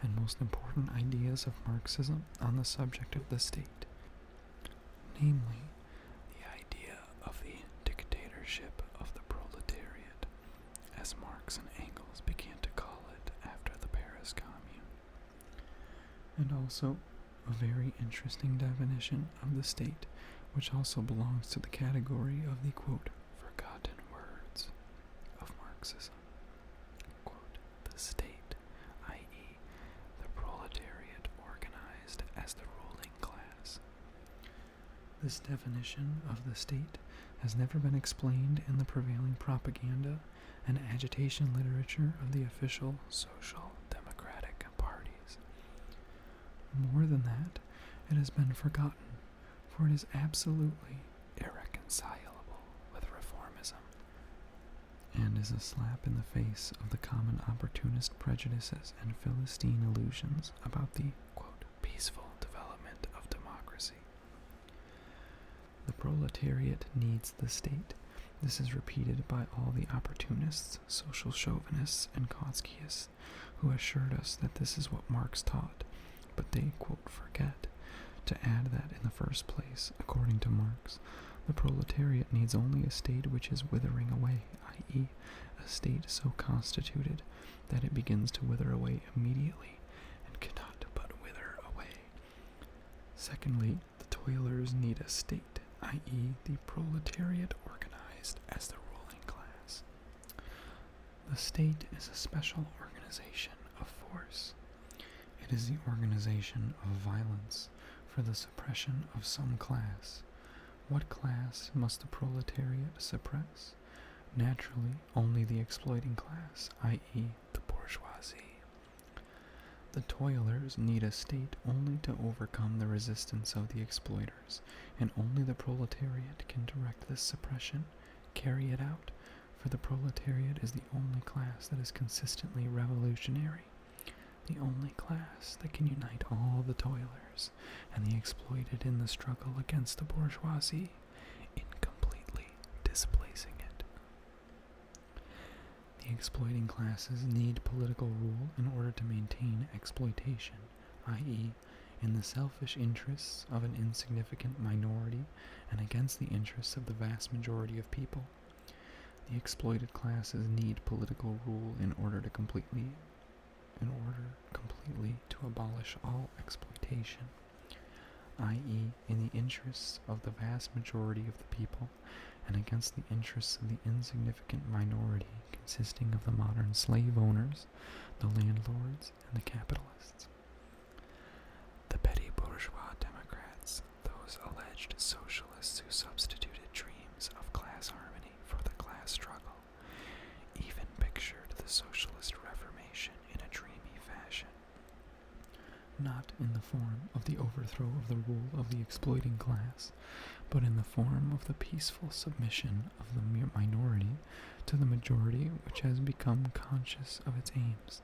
and most important ideas of Marxism on the subject of the state, namely, the idea of the dictatorship of the proletariat, as Marx and Engels began to call it after the Paris Commune, and also a very interesting definition of the state, which also belongs to the category of the, quote, "forgotten words" of Marxism. Quote, "The state, i.e., the proletariat organized as the ruling class." This definition of the state has never been explained in the prevailing propaganda and agitation literature of the official social democratic parties. More than that, it has been forgotten, for it is absolutely irreconcilable with reformism, and is a slap in the face of the common opportunist prejudices and Philistine illusions about the, quote, "peaceful development of democracy." The proletariat needs the state. This is repeated by all the opportunists, social chauvinists, and Kautskyis, who assured us that this is what Marx taught, but they, quote, "forget" to add that in the first place, according to Marx, the proletariat needs only a state which is withering away, i.e., a state so constituted that it begins to wither away immediately and cannot but wither away. Secondly, the toilers need a state, i.e., the proletariat organized as the ruling class. The state is a special organization of force. It is the organization of violence for the suppression of some class. What class must the proletariat suppress? Naturally, only the exploiting class, i.e., the bourgeoisie. The toilers need a state only to overcome the resistance of the exploiters, and only the proletariat can direct this suppression, carry it out, for the proletariat is the only class that is consistently revolutionary, the only class that can unite all the toilers and the exploited in the struggle against the bourgeoisie, in completely displacing it. The exploiting classes need political rule in order to maintain exploitation, i.e., in the selfish interests of an insignificant minority and against the interests of the vast majority of people. The exploited classes need political rule in order completely to abolish all exploitation, i.e., in the interests of the vast majority of the people and against the interests of the insignificant minority consisting of the modern slave owners, the landlords, and the capitalists. The petty bourgeois Democrats, those alleged socialists who substituted dreams of class harmony for the class struggle, even pictured the socialist Reformation in a dreamy fashion, not in the form of the overthrow of the rule of the exploiting class, but in the form of the peaceful submission of the minority to the majority which has become conscious of its aims.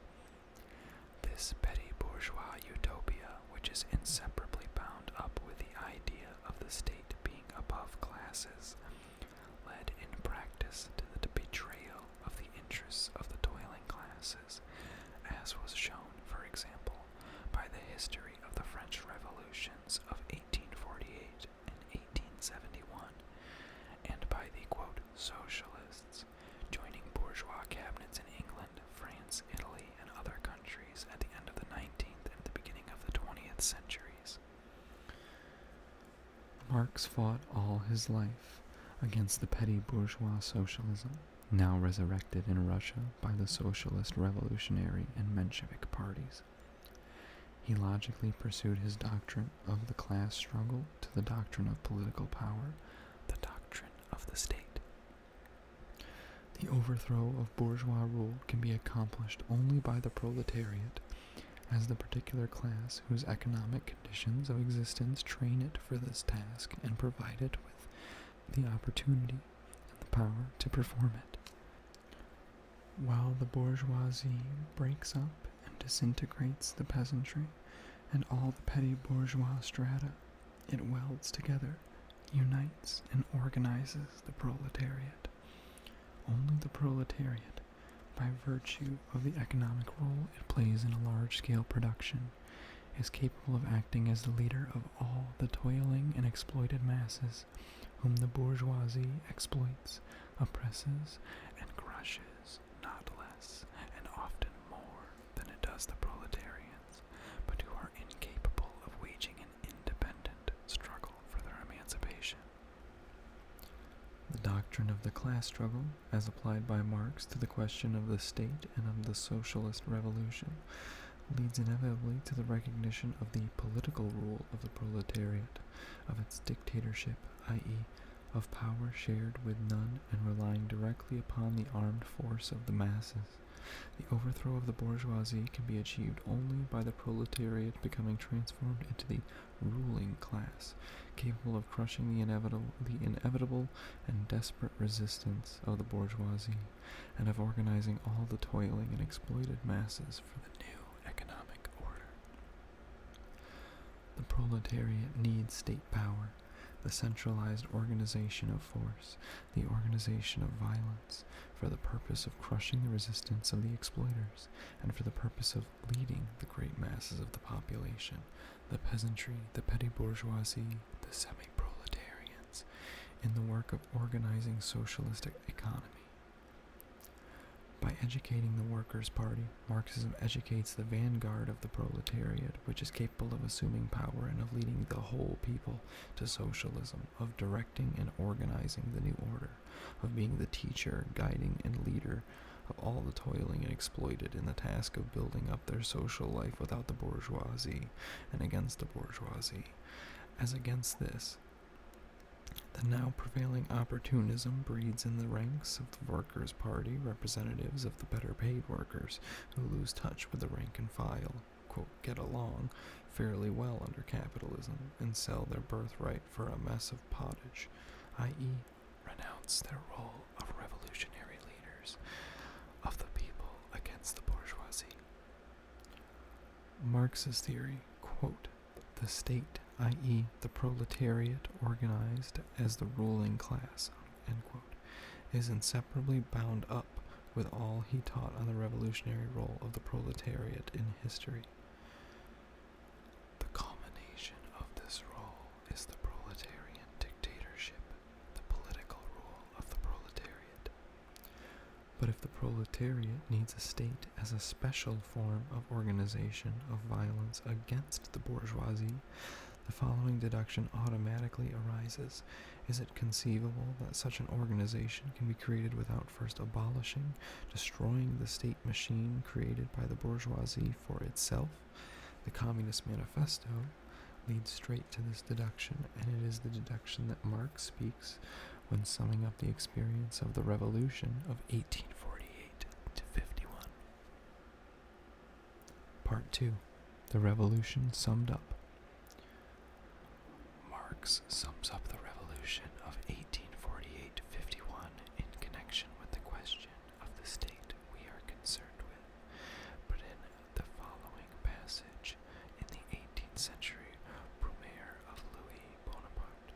This petty bourgeois utopia, which is inseparably bound up with the idea of the state being above classes, led in practice to the betrayal of the interests of the toiling classes, as was shown, for example, by the history of the French revolutions of 1848 and 1871, and by the, quote, socialists joining bourgeois cabinets in England, France, Italy, and other countries at the end of the 19th and the beginning of the 20th centuries. Marx fought all his life against the petty bourgeois socialism, now resurrected in Russia by the socialist revolutionary and Menshevik parties. He logically pursued his doctrine of the class struggle to the doctrine of political power, the doctrine of the state. The overthrow of bourgeois rule can be accomplished only by the proletariat, as the particular class whose economic conditions of existence train it for this task and provide it with the opportunity and the power to perform it. While the bourgeoisie breaks up and disintegrates the peasantry and all the petty bourgeois strata, it welds together, unites, and organizes the proletariat. Only the proletariat, by virtue of the economic role it plays in a large-scale production, is capable of acting as the leader of all the toiling and exploited masses, whom the bourgeoisie exploits, oppresses, and crushes, not less, and often more than it does the proletarians, but who are incapable of waging an independent struggle for their emancipation. The doctrine of the class struggle, as applied by Marx to the question of the state and of the socialist revolution, leads inevitably to the recognition of the political rule of the proletariat, of its dictatorship, i.e., of power shared with none and relying directly upon the armed force of the masses. The overthrow of the bourgeoisie can be achieved only by the proletariat becoming transformed into the ruling class, capable of crushing the inevitable and desperate resistance of the bourgeoisie, and of organizing all the toiling and exploited masses for the new economic order. The proletariat needs state power, the centralized organization of force, the organization of violence, for the purpose of crushing the resistance of the exploiters, and for the purpose of leading the great masses of the population, the peasantry, the petty bourgeoisie, the semi-proletarians, in the work of organizing socialist economy. By educating the Workers' Party, Marxism educates the vanguard of the proletariat, which is capable of assuming power and of leading the whole people to socialism, of directing and organizing the new order, of being the teacher, guiding, and leader of all the toiling and exploited in the task of building up their social life without the bourgeoisie and against the bourgeoisie. As against this, the now prevailing opportunism breeds in the ranks of the Workers' Party representatives of the better paid workers who lose touch with the rank and file, quote, get along fairly well under capitalism and sell their birthright for a mess of pottage, i.e., renounce their role of revolutionary leaders of the people against the bourgeoisie. Marx's theory, quote, the state, i.e., the proletariat organized as the ruling class, end quote, is inseparably bound up with all he taught on the revolutionary role of the proletariat in history. The culmination of this role is the proletarian dictatorship, the political rule of the proletariat. But if the proletariat needs a state as a special form of organization of violence against the bourgeoisie, the following deduction automatically arises. Is it conceivable that such an organization can be created without first abolishing, destroying the state machine created by the bourgeoisie for itself? The Communist Manifesto leads straight to this deduction, and it is the deduction that Marx speaks when summing up the experience of the revolution of 1848 to 51. Part 2. The Revolution Summed Up. Marx sums up the revolution of 1848 to 51 in connection with the question of the state we are concerned with, but in the following passage in the 18th century Brumaire of Louis Bonaparte.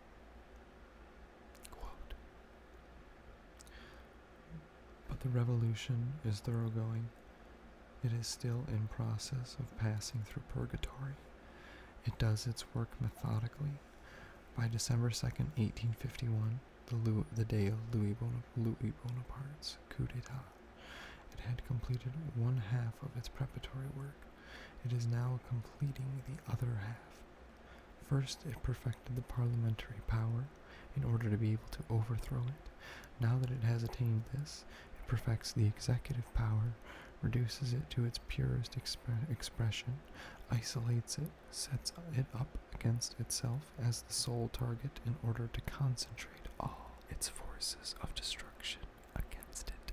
Quote, but the revolution is thoroughgoing. It is still in process of passing through purgatory. It does its work methodically. By December 2nd, 1851, the day of Louis Bonaparte's coup d'etat, it had completed one half of its preparatory work. It is now completing the other half. First, it perfected the parliamentary power in order to be able to overthrow it. Now that it has attained this, it perfects the executive power, reduces it to its purest expression, isolates it, sets it up against itself as the sole target in order to concentrate all its forces of destruction against it.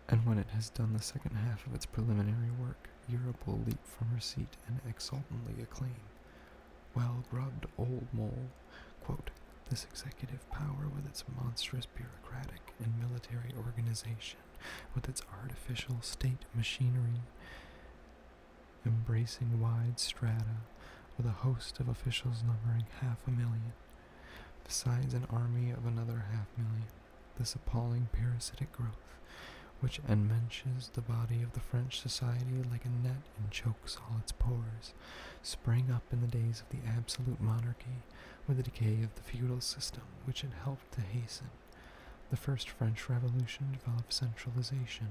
And when it has done the second half of its preliminary work, Europe will leap from her seat and exultantly acclaim, well grubbed old mole, quote, this executive power with its monstrous bureaucratic and military organization, with its artificial state machinery, embracing wide strata, with a host of officials numbering 500,000, besides an army of another 500,000, this appalling parasitic growth, which enmeshes the body of the French society like a net and chokes all its pores, sprang up in the days of the absolute monarchy, with the decay of the feudal system which it helped to hasten. The first French Revolution developed centralization,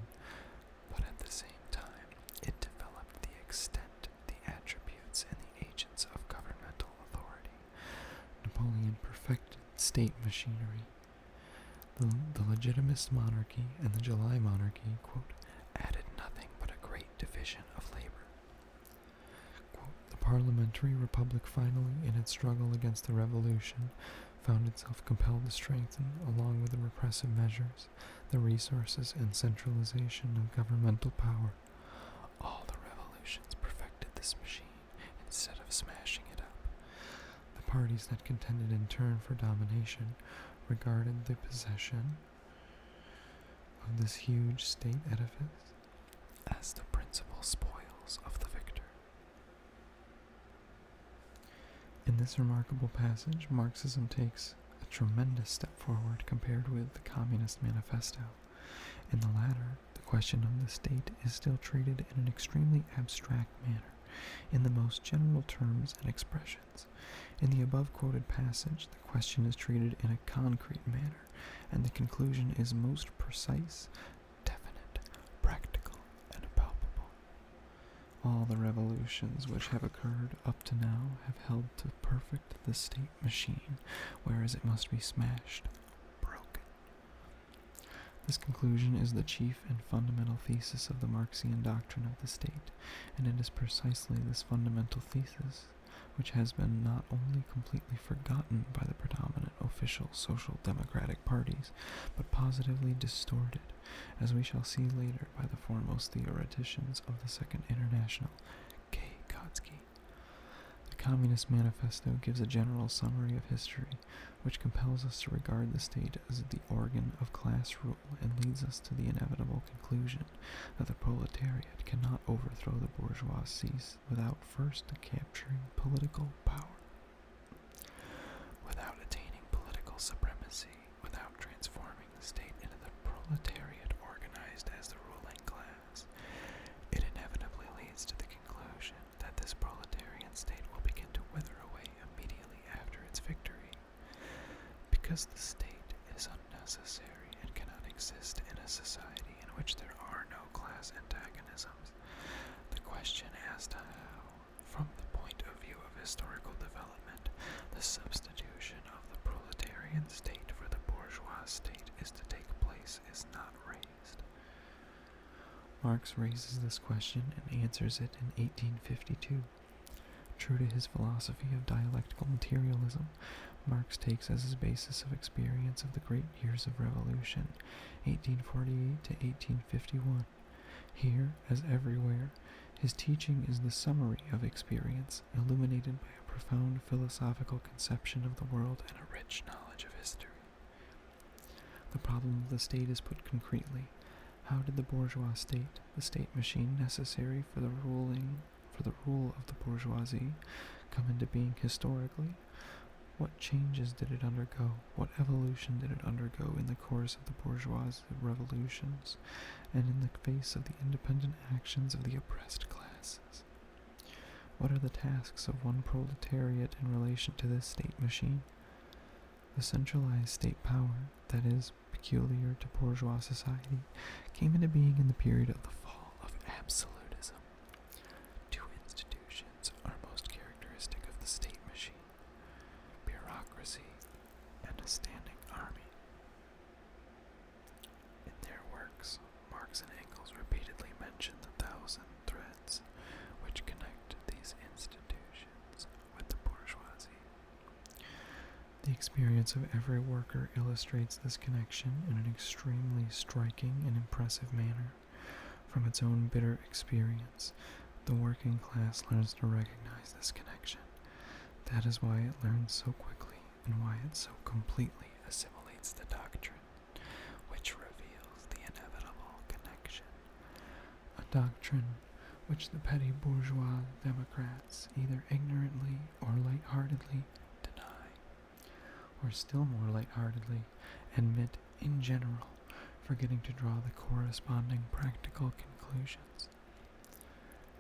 but at the same time it developed the extent, the attributes, and the agents of governmental authority. Napoleon perfected state machinery. The legitimist monarchy and the July monarchy, quote, added nothing but a great division of labor. Quote, the parliamentary republic finally, in its struggle against the revolution, found itself compelled to strengthen, along with the repressive measures, the resources and centralization of governmental power. All the revolutions perfected this machine instead of smashing it up. The parties that contended in turn for domination regarded the possession of this huge state edifice as the principal spoils of the victor. In this remarkable passage, Marxism takes a tremendous step forward compared with the Communist Manifesto. In the latter, the question of the state is still treated in an extremely abstract manner, in the most general terms and expressions. In the above-quoted passage, the question is treated in a concrete manner, and the conclusion is most precise, definite, practical, and palpable. All the revolutions which have occurred up to now have helped to perfect the state machine, whereas it must be smashed, broken. This conclusion is the chief and fundamental thesis of the Marxian doctrine of the state, and it is precisely this fundamental thesis which has been not only completely forgotten by the predominant official social democratic parties, but positively distorted, as we shall see later by the foremost theoreticians of the Second International, K. Kautsky. The Communist Manifesto gives a general summary of history, which compels us to regard the state as the organ of class rule and leads us to the inevitable conclusion that the proletariat cannot overthrow the bourgeoisie without first capturing political power. Without attaining political supremacy, without transforming the state into the proletariat organized as the ruling class, it inevitably leads to the conclusion that this proletarian state will begin to wither away immediately after its victory. Because the state is unnecessary and cannot exist in a society in which there are no class antagonisms, the question as to how, from the point of view of historical development, the substitution of the proletarian state for the bourgeois state is to take place is not raised. Marx raises this question and answers it in 1852. True to his philosophy of dialectical materialism, Marx takes as his basis of experience of the great years of revolution, 1848 to 1851. Here, as everywhere, his teaching is the summary of experience, illuminated by a profound philosophical conception of the world and a rich knowledge of history. The problem of the state is put concretely. How did the bourgeois state, the state machine necessary for the rule of the bourgeoisie, come into being historically? What changes did it undergo? What evolution did it undergo in the course of the bourgeois revolutions, and in the face of the independent actions of the oppressed classes? What are the tasks of one proletariat in relation to this state machine? The centralized state power, that is, peculiar to bourgeois society, came into being in the period of the fall of absolutism. Two institutions are most characteristic of the state machine: bureaucracy and a standing army. In their works, Marx and Engels repeatedly mention the 1,000 threads which connect these institutions with the bourgeoisie. The experience of every worker illustrates this connection in an extremely striking and impressive manner. From its own bitter experience, the working class learns to recognize this connection. That is why it learns so quickly and why it so completely assimilates the doctrine, which reveals the inevitable connection. A doctrine which the petty bourgeois democrats either ignorantly or lightheartedly deny, or still more lightheartedly admit in general, forgetting to draw the corresponding practical conclusions.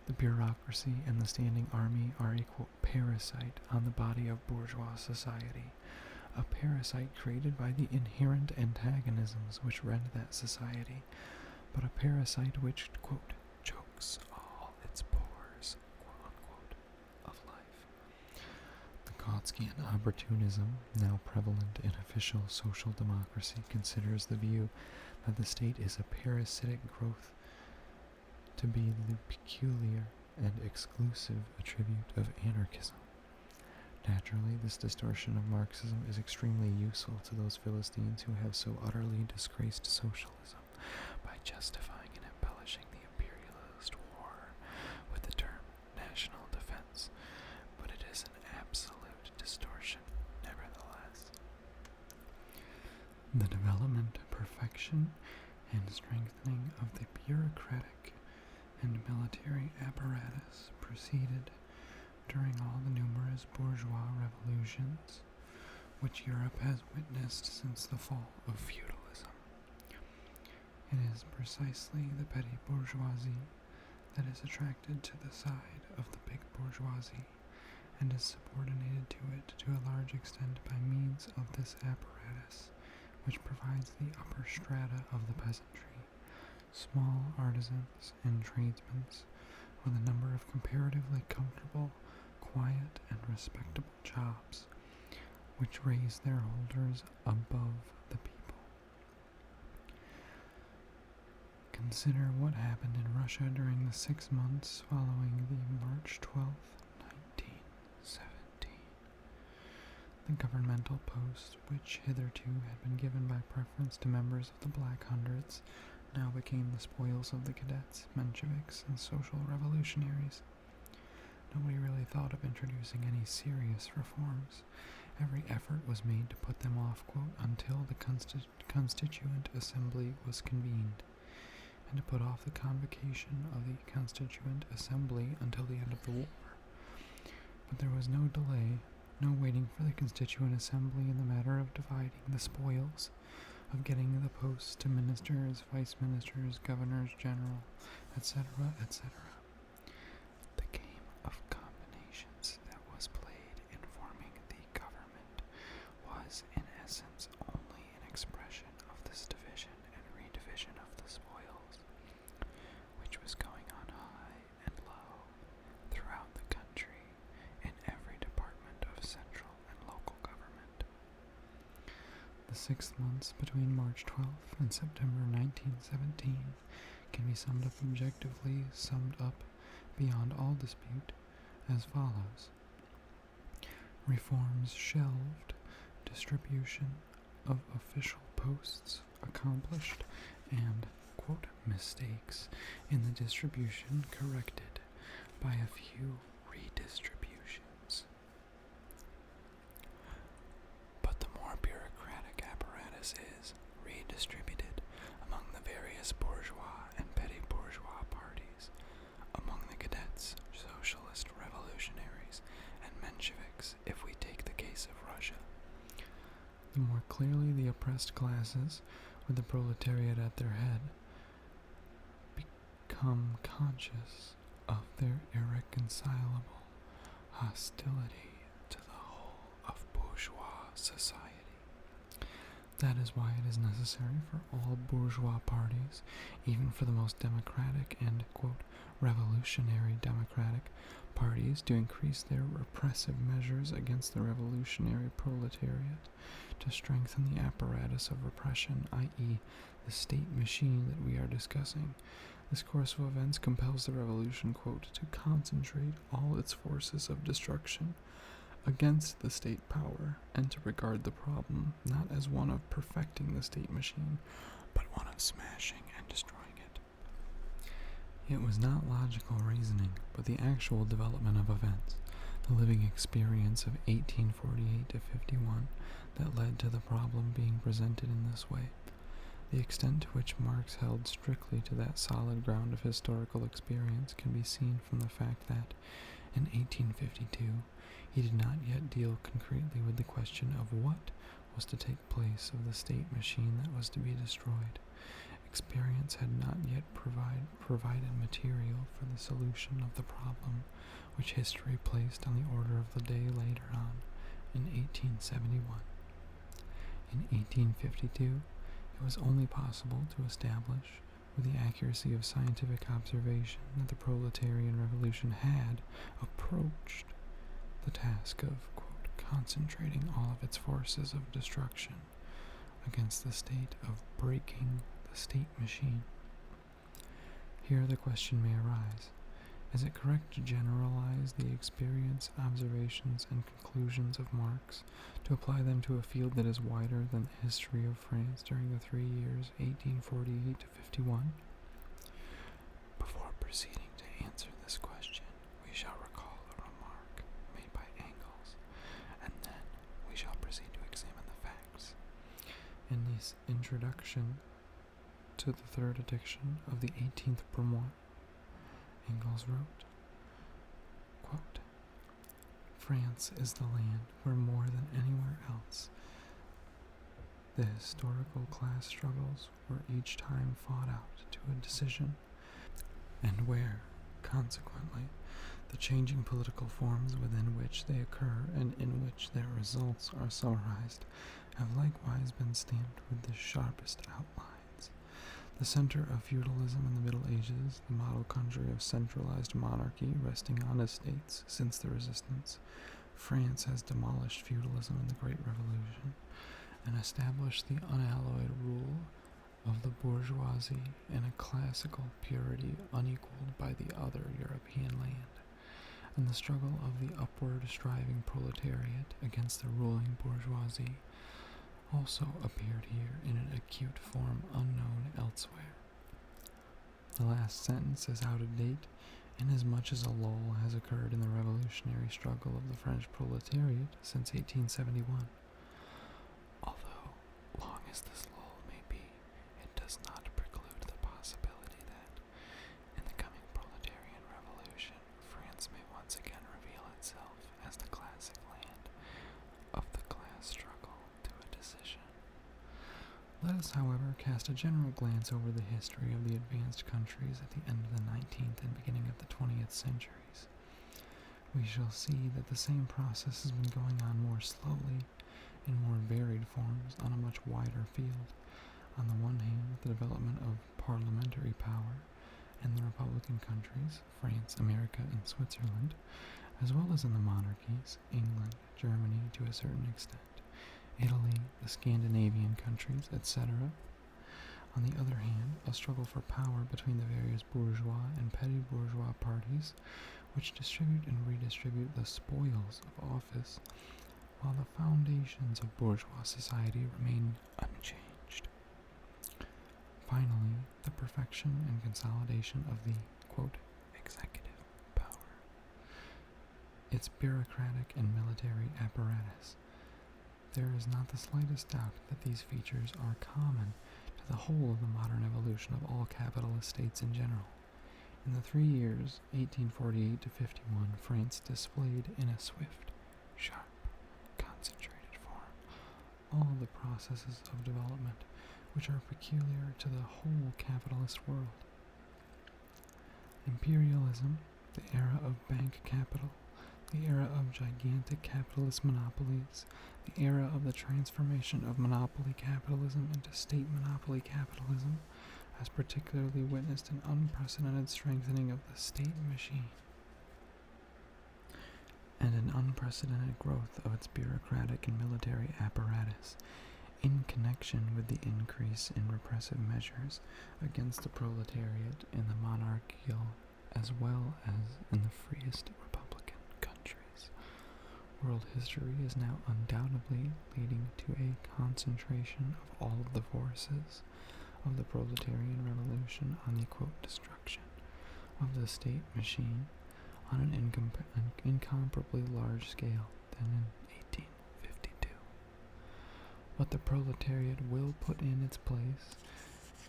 The bureaucracy and the standing army are a, quote, parasite on the body of bourgeois society, a parasite created by the inherent antagonisms which rend that society, but a parasite which, quote, chokes all its pores, quote unquote, of life. The Kautskian opportunism, now prevalent in official social democracy, considers the view that the state is a parasitic growth to be the peculiar and exclusive attribute of anarchism. Naturally, this distortion of Marxism is extremely useful to those Philistines who have so utterly disgraced socialism by justifying and embellishing the imperialist war with the term national defense, but it is an absolute distortion nevertheless. The development, perfection, and strengthening of the bureaucratic and military apparatus proceeded during all the numerous bourgeois revolutions which Europe has witnessed since the fall of feudalism. It is precisely the petty bourgeoisie that is attracted to the side of the big bourgeoisie and is subordinated to it to a large extent by means of this apparatus, which provides the upper strata of the peasantry, small artisans and tradesmen, with a number of comparatively comfortable, quiet, and respectable jobs, which raise their holders above the people. consider what happened in Russia during the 6 months following the March 12th, 1917. The governmental post, which hitherto had been given by preference to members of the Black Hundreds, now became the spoils of the cadets, Mensheviks, and social revolutionaries. Nobody really thought of introducing any serious reforms. Every effort was made to put them off, quote, until the Constituent Assembly was convened, and to put off the convocation of the Constituent Assembly until the end of the war. But there was no delay, no waiting for the Constituent Assembly in the matter of dividing the spoils, of getting the posts to ministers, vice ministers, governors general, etc., etc. The game of combinations that was played in forming the government was, in essence, only an expression of this division and redivision of the spoils, which was going on high and low throughout the country in every department of central and local government. The 6 months between March 12th and September 1917 can be summed up beyond all dispute as follows. Reforms shelved, distribution of official posts accomplished, and, quote, mistakes in the distribution corrected by a few redistributions. But the more bureaucratic apparatus is redistributed among the various bourgeois and petty bourgeois parties, among the cadets, socialist revolutionaries, and Mensheviks, if we take the case of Russia. The more clearly the oppressed classes, with the proletariat at their head, become conscious of their irreconcilable hostility to the whole of bourgeois society. That is why it is necessary for all bourgeois parties, even for the most democratic and, quote, revolutionary democratic parties, to increase their repressive measures against the revolutionary proletariat, to strengthen the apparatus of repression, i.e., the state machine that we are discussing. This course of events compels the revolution, quote, to concentrate all its forces of destruction against the state power, and to regard the problem not as one of perfecting the state machine, but one of smashing and destroying it. It was not logical reasoning, but the actual development of events, the living experience of 1848 to 51, that led to the problem being presented in this way. The extent to which Marx held strictly to that solid ground of historical experience can be seen from the fact that, in 1852, he did not yet deal concretely with the question of what was to take place of the state machine that was to be destroyed. Experience had not yet provided material for the solution of the problem, which history placed on the order of the day later on, in 1871. In 1852, it was only possible to establish, with the accuracy of scientific observation, that the proletarian revolution had approached the task of, quote, concentrating all of its forces of destruction against the state, of breaking the state machine. Here the question may arise: is it correct to generalize the experience, observations, and conclusions of Marx, to apply them to a field that is wider than the history of France during the 3 years 1848 to 51? Before proceeding to answer this question, we shall recall a remark made by Engels, and then we shall proceed to examine the facts. In this introduction to the third edition of the 18th Brumaire, Engels wrote, quote, France is the land where more than anywhere else the historical class struggles were each time fought out to a decision, and where, consequently, the changing political forms within which they occur and in which their results are summarized have likewise been stamped with the sharpest outlines. The center of feudalism in the Middle Ages, the model country of centralized monarchy resting on estates since the Resistance, France has demolished feudalism in the Great Revolution and established the unalloyed rule of the bourgeoisie in a classical purity unequaled by the other European land, and the struggle of the upward-striving proletariat against the ruling bourgeoisie also appeared here in an acute form unknown elsewhere. The last sentence is out of date, inasmuch as a lull has occurred in the revolutionary struggle of the French proletariat since 1871. Although, long as this lull may be, it does not preclude the possibility that, in the coming proletarian revolution, France may once again reveal itself as the classic land of the class struggle to a decision. Let us, however, cast a general glance over the history of the advanced countries at the end of the 19th and beginning of the 20th centuries. We shall see that the same process has been going on more slowly, in more varied forms, on a much wider field. On the one hand, the development of parliamentary power in the Republican countries, France, America, and Switzerland, as well as in the monarchies, England, Germany to a certain extent, Italy, the Scandinavian countries, etc. On the other hand, a struggle for power between the various bourgeois and petty bourgeois parties, which distribute and redistribute the spoils of office, while the foundations of bourgeois society remain unchanged. Finally, the perfection and consolidation of the, quote, executive power, its bureaucratic and military apparatus. There is not the slightest doubt that these features are common to the whole of the modern evolution of all capitalist states in general. In the 3 years, 1848 to 51, France displayed in a swift, sharp, concentrated form all the processes of development which are peculiar to the whole capitalist world. Imperialism, the era of bank capital, the era of gigantic capitalist monopolies, the era of the transformation of monopoly capitalism into state monopoly capitalism, has particularly witnessed an unprecedented strengthening of the state machine and an unprecedented growth of its bureaucratic and military apparatus, in connection with the increase in repressive measures against the proletariat in the monarchical as well as in the freest republican countries. World history is now undoubtedly leading to a concentration of all of the forces of the proletarian revolution on the, quote, destruction of the state machine on an incomparably large scale than in 1852. What the proletariat will put in its place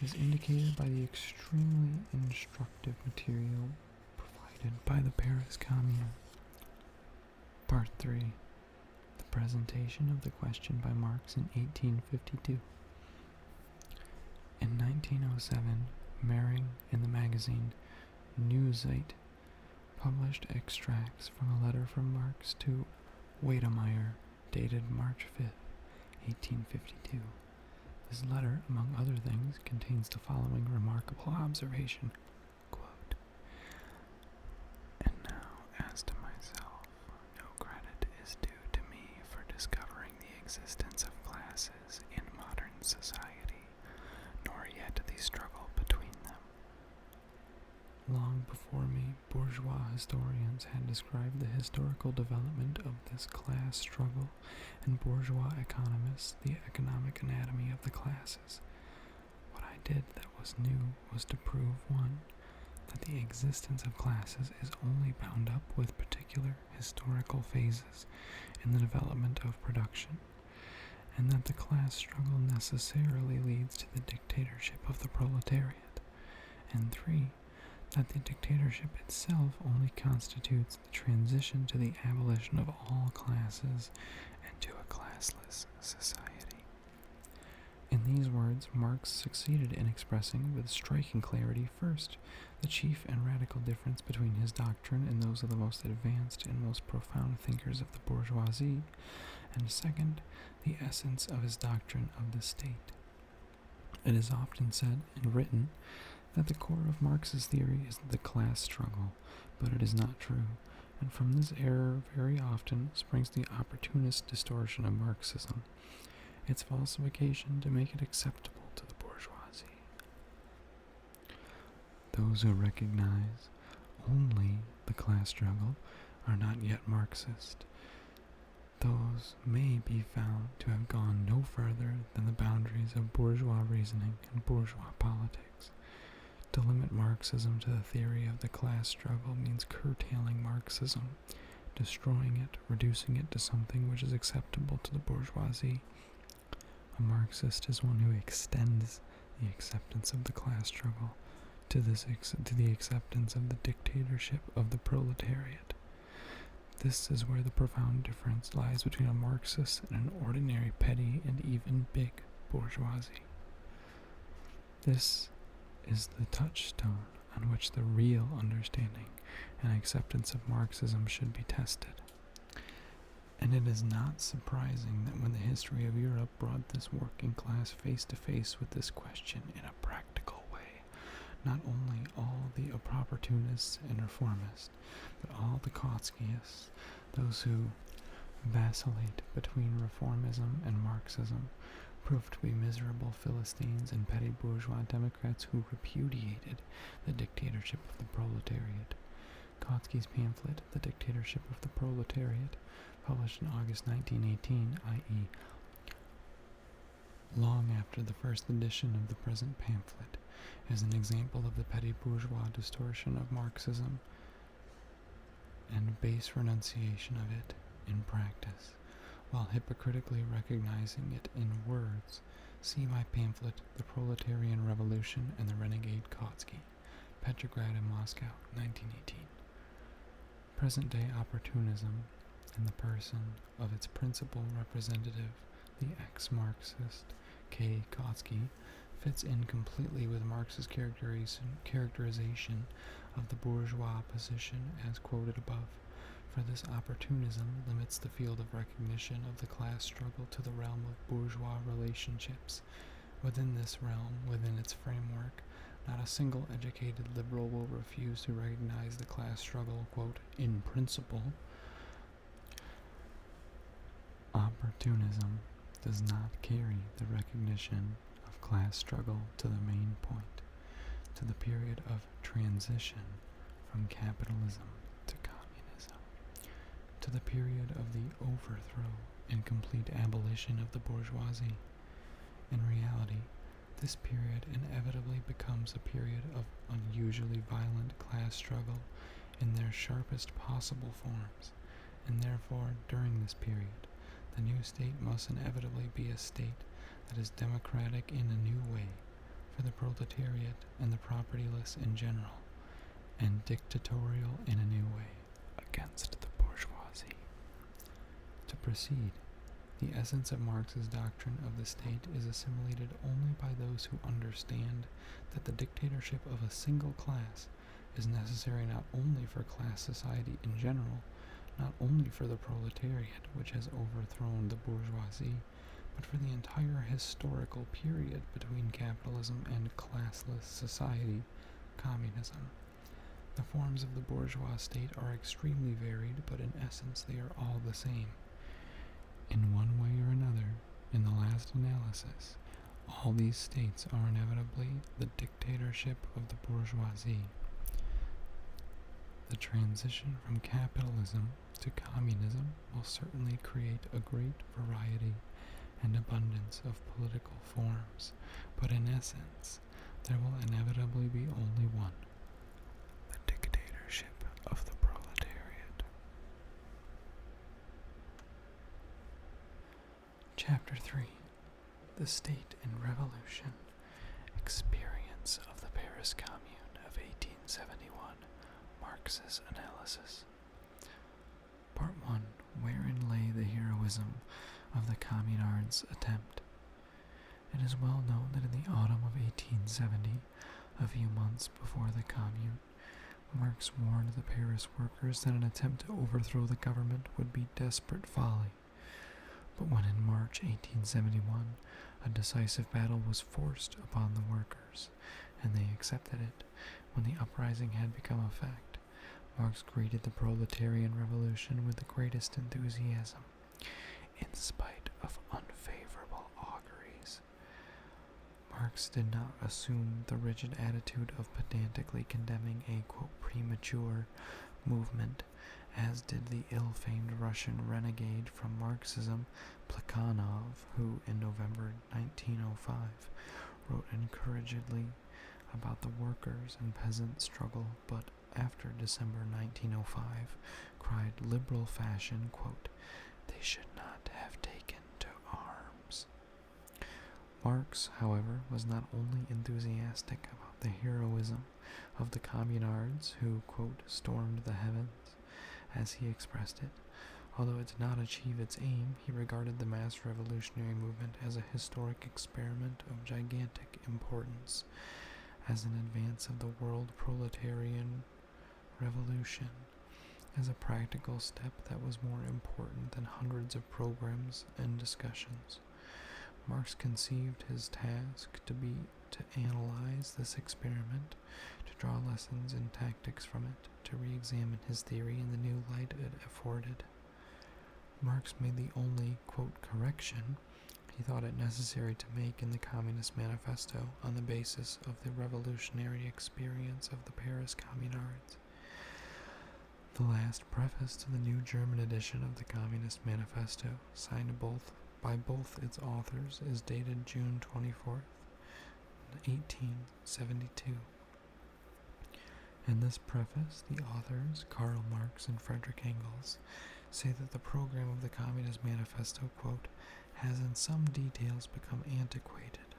is indicated by the extremely instructive material provided by the Paris Commune. Part 3. The presentation of the question by Marx in 1852. In 1907, Mering, in the magazine Neuzeit, published extracts from a letter from Marx to Wedemeyer, dated March 5th, 1852. This letter, among other things, contains the following remarkable observation, quote, "And now, as to myself, no credit is due to me for discovering the existence of classes in modern society, nor yet the struggle between them. Long before me, bourgeois historians had described the historical development of this class struggle, and bourgeois economists the economic anatomy of the classes. What I did that was new was to prove, one, that the existence of classes is only bound up with particular historical phases in the development of production, and that the class struggle necessarily leads to the dictatorship of the proletariat, and three, that the dictatorship itself only constitutes the transition to the abolition of all classes and to a classless society." In these words, Marx succeeded in expressing with striking clarity, first, the chief and radical difference between his doctrine and those of the most advanced and most profound thinkers of the bourgeoisie, and second, the essence of his doctrine of the state. It is often said and written that the core of Marx's theory is the class struggle, but it is not true, and from this error very often springs the opportunist distortion of Marxism, its falsification to make it acceptable to the bourgeoisie. Those who recognize only the class struggle are not yet Marxist. Those may be found to have gone no further than the boundaries of bourgeois reasoning and bourgeois politics. To limit Marxism to the theory of the class struggle means curtailing Marxism, destroying it, reducing it to something which is acceptable to the bourgeoisie. A Marxist is one who extends the acceptance of the class struggle to the acceptance of the dictatorship of the proletariat. This is where the profound difference lies between a Marxist and an ordinary petty and even big bourgeoisie. This is the touchstone on which the real understanding and acceptance of Marxism should be tested. And it is not surprising that when the history of Europe brought this working class face to face with this question in a practical way, not only all the opportunists and reformists, but all the Trotskyists, those who vacillate between reformism and Marxism, proved to be miserable Philistines and petty bourgeois Democrats who repudiated the dictatorship of the proletariat. Kautsky's pamphlet, The Dictatorship of the Proletariat, published in August 1918, i.e., long after the first edition of the present pamphlet, is an example of the petty bourgeois distortion of Marxism and base renunciation of it in practice, while hypocritically recognizing it in words. See my pamphlet, The Proletarian Revolution and the Renegade Kautsky, Petrograd and Moscow, 1918. Present-day opportunism, in the person of its principal representative, the ex-Marxist K. Kautsky, fits in completely with Marx's characterization of the bourgeois position as quoted above, for this opportunism limits the field of recognition of the class struggle to the realm of bourgeois relationships. Within this realm, within its framework, not a single educated liberal will refuse to recognize the class struggle, quote, in principle. Opportunism does not carry the recognition of class struggle to the main point, to the period of transition from capitalism to communism, to the period of the overthrow and complete abolition of the bourgeoisie. In reality, this period inevitably becomes a period of unusually violent class struggle in their sharpest possible forms, and therefore, during this period, the new state must inevitably be a state that is democratic in a new way for the proletariat and the propertyless in general, and dictatorial in a new way against the bourgeoisie. To proceed, the essence of Marx's doctrine of the state is assimilated only by those who understand that the dictatorship of a single class is necessary not only for class society in general, not only for the proletariat, which has overthrown the bourgeoisie, but for the entire historical period between capitalism and classless society, communism. The forms of the bourgeois state are extremely varied, but in essence they are all the same. In one way or another, in the last analysis, all these states are inevitably the dictatorship of the bourgeoisie. The transition from capitalism to communism will certainly create a great variety and abundance of political forms, but in essence, there will inevitably be only one, the dictatorship of the proletariat. Chapter 3. The State and Revolution. Experience of the Paris Commune of 1871. Marx's analysis. Part 1. Wherein lay the heroism of the communards' attempt? It is well known that in the autumn of 1870, a few months before the Commune, Marx warned the Paris workers that an attempt to overthrow the government would be desperate folly. But when in March 1871, a decisive battle was forced upon the workers, and they accepted it, when the uprising had become a fact, Marx greeted the proletarian revolution with the greatest enthusiasm, in spite of unfavorable auguries. Marx did not assume the rigid attitude of pedantically condemning a, quote, premature movement, as did the ill-famed Russian renegade from Marxism, Plekhanov, who in November 1905 wrote encouragedly about the workers' and peasant struggle, but after December 1905 cried liberal fashion, quote, "They should not have taken to arms." Marx, however, was not only enthusiastic about the heroism of the communards who, quote, "stormed the heavens," as he expressed it. Although it did not achieve its aim, he regarded the mass revolutionary movement as a historic experiment of gigantic importance, as an advance of the world proletarian revolution, as a practical step that was more important than hundreds of programs and discussions. Marx conceived his task to be to analyze this experiment, to draw lessons and tactics from it, to re-examine his theory in the new light it afforded. Marx made the only, quote, correction he thought it necessary to make in the Communist Manifesto on the basis of the revolutionary experience of the Paris Communards. The last preface to the new German edition of the Communist Manifesto, signed by both its authors, is dated June 24th, 1872. In this preface, the authors, Karl Marx and Friedrich Engels, say that the program of the Communist Manifesto, quote, has in some details become antiquated.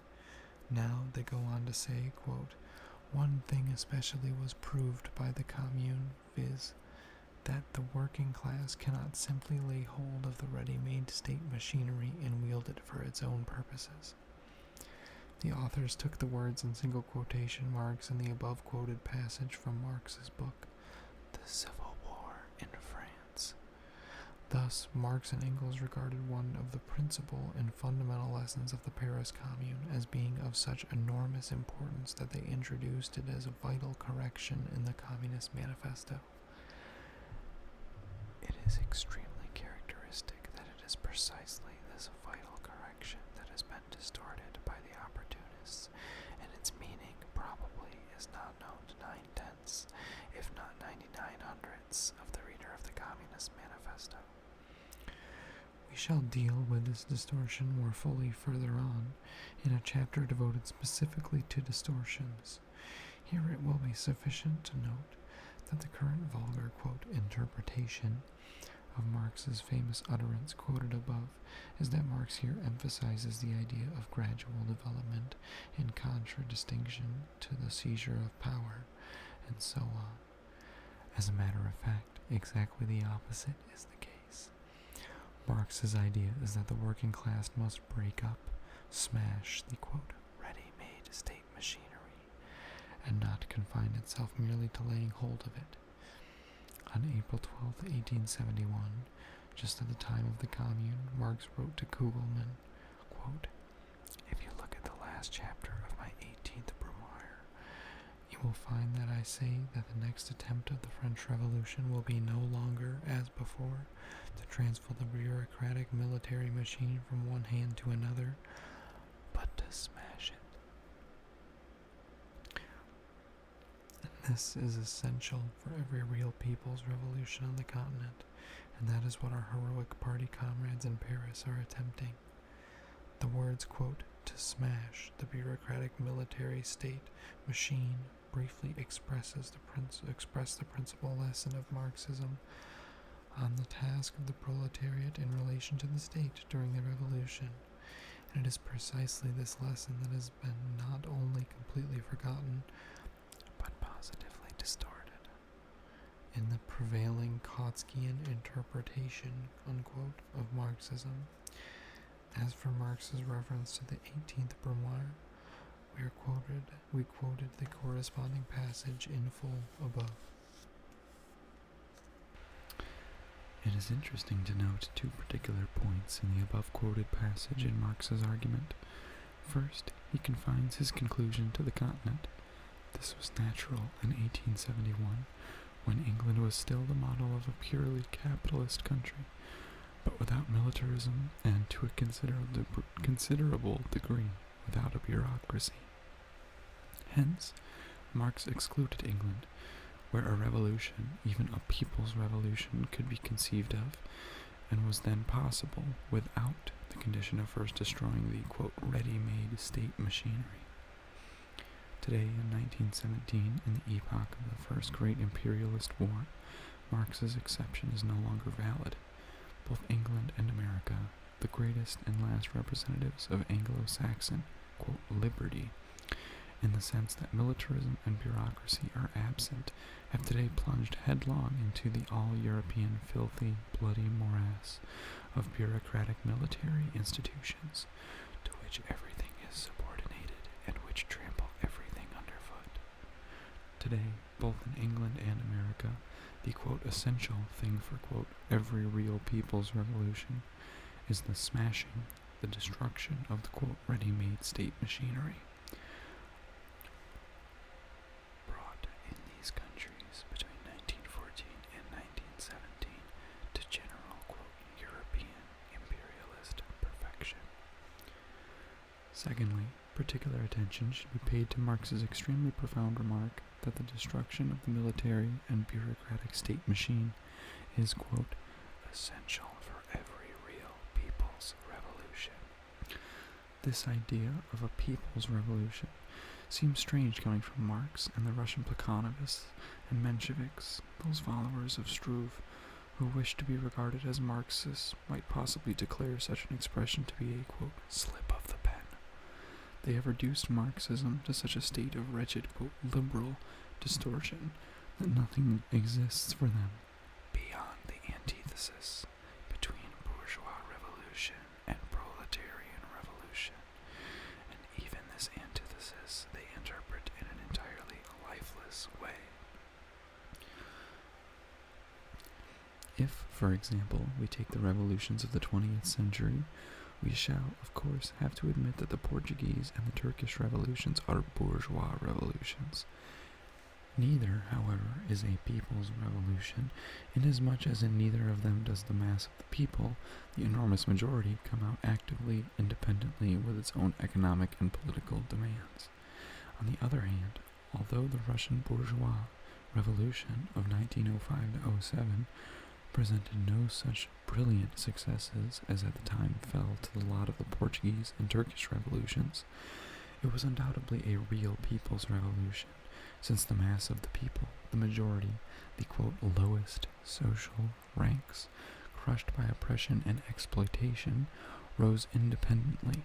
Now they go on to say, quote, one thing especially was proved by the Commune, viz., that the working class cannot simply lay hold of the ready-made state machinery and wield it for its own purposes. The authors took the words in single quotation marks in the above-quoted passage from Marx's book, The Civil War in France. Thus, Marx and Engels regarded one of the principal and fundamental lessons of the Paris Commune as being of such enormous importance that they introduced it as a vital correction in the Communist Manifesto. It is extremely characteristic that it is precisely this vital correction that has been distorted by the opportunists, and its meaning probably is not known to 9/10, if not 99/100 of the reader of the Communist Manifesto. We shall deal with this distortion more fully further on, in a chapter devoted specifically to distortions. Here it will be sufficient to note that the current vulgar, quote, interpretation of Marx's famous utterance quoted above is that Marx here emphasizes the idea of gradual development in contradistinction to the seizure of power, and so on. As a matter of fact, exactly the opposite is the case. Marx's idea is that the working class must break up, smash the, quote, ready-made state machinery, and not confine itself merely to laying hold of it. On April 12, 1871, just at the time of the Commune, Marx wrote to Kugelmann, quote, if you look at the last chapter of my 18th Brumaire, you will find that I say that the next attempt of the French Revolution will be no longer, as before, to transfer the bureaucratic military machine from one hand to another, but to smash it. This is essential for every real people's revolution on the continent, and that is what our heroic party comrades in Paris are attempting. The words, quote, to smash the bureaucratic military state machine briefly express the principal lesson of Marxism on the task of the proletariat in relation to the state during the revolution. And it is precisely this lesson that has been not only completely forgotten, but positively distorted in the prevailing Kautskyan interpretation, unquote, of Marxism. As for Marx's reference to the 18th Brumaire, we quoted the corresponding passage in full above. It is interesting to note two particular points in the above-quoted passage in Marx's argument. First, he confines his conclusion to the continent. This was natural in 1871, when England was still the model of a purely capitalist country, but without militarism and to a considerable degree without a bureaucracy. Hence, Marx excluded England, where a revolution, even a people's revolution, could be conceived of, and was then possible without the condition of first destroying the, quote, ready-made state machinery. Today, in 1917, in the epoch of the First Great Imperialist War, Marx's exception is no longer valid. Both England and America, the greatest and last representatives of Anglo-Saxon, quote, liberty, in the sense that militarism and bureaucracy are absent, have today plunged headlong into the all-European filthy, bloody morass of bureaucratic military institutions, to which everything is subordinated and which trample everything underfoot. Today, both in England and America, the, quote, essential thing for, quote, every real people's revolution is the smashing, the destruction of the, quote, ready-made state machinery. Brought in these countries between 1914 and 1917 to general, quote, European imperialist perfection. Secondly, particular attention should be paid to Marx's extremely profound remark that the destruction of the military and bureaucratic state machine is, quote, essential for every real people's revolution. This idea of a people's revolution seems strange coming from Marx and the Russian Platonovists and Mensheviks, those followers of Struve, who wish to be regarded as Marxists, might possibly declare such an expression to be a, quote, slip of the pen. They have reduced Marxism to such a state of wretched, quote, liberal distortion that nothing exists for them beyond the antithesis between bourgeois revolution and proletarian revolution, and even this antithesis they interpret in an entirely lifeless way. If, for example, we take the revolutions of the 20th century, we shall, of course, have to admit that the Portuguese and the Turkish revolutions are bourgeois revolutions. Neither, however, is a people's revolution, inasmuch as in neither of them does the mass of the people, the enormous majority, come out actively, independently, with its own economic and political demands. On the other hand, although the Russian bourgeois revolution of 1905-07 presented no such brilliant successes as at the time fell to the lot of the Portuguese and Turkish revolutions, it was undoubtedly a real people's revolution, since the mass of the people, the majority, the, quote, lowest social ranks, crushed by oppression and exploitation, rose independently,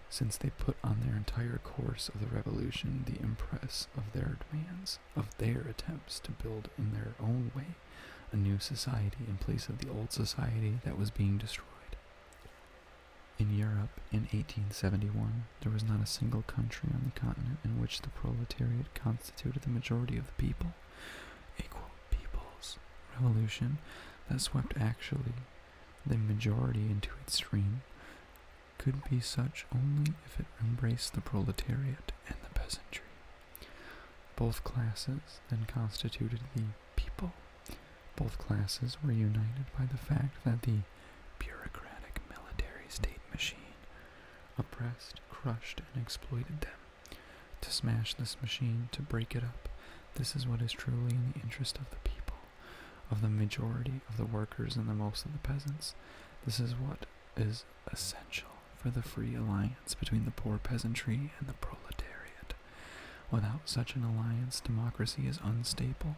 since they put on their entire course of the revolution the impress of their demands, of their attempts to build in their own way a new society in place of the old society that was being destroyed. In Europe, in 1871, there was not a single country on the continent in which the proletariat constituted the majority of the people. A, quote, people's revolution that swept actually the majority into its stream could be such only if it embraced the proletariat and the peasantry. Both classes then constituted the people. Both classes were united by the fact that the bureaucratic military state machine oppressed, crushed, and exploited them. To smash this machine, to break it up, this is what is truly in the interest of the people, of the majority of the workers and the most of the peasants. This is what is essential for the free alliance between the poor peasantry and the proletariat. Without such an alliance, democracy is unstable,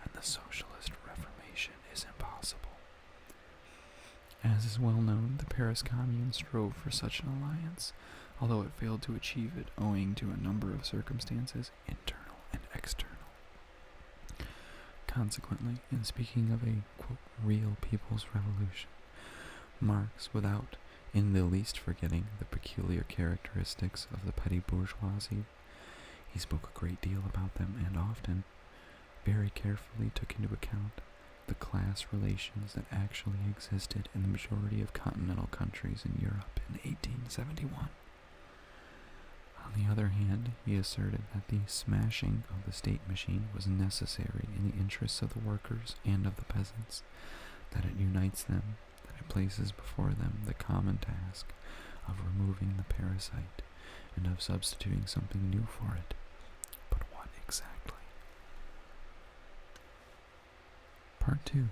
and the socialist reformation is impossible. As is well known, the Paris Commune strove for such an alliance, although it failed to achieve it owing to a number of circumstances, internal and external. Consequently, in speaking of a, quote, real people's revolution, Marx, without in the least forgetting the peculiar characteristics of the petty bourgeoisie, he spoke a great deal about them and often, very carefully took into account the class relations that actually existed in the majority of continental countries in Europe in 1871. On the other hand, he asserted that the smashing of the state machine was necessary in the interests of the workers and of the peasants, that it unites them, that it places before them the common task of removing the parasite and of substituting something new for it. But what exactly? Part 2.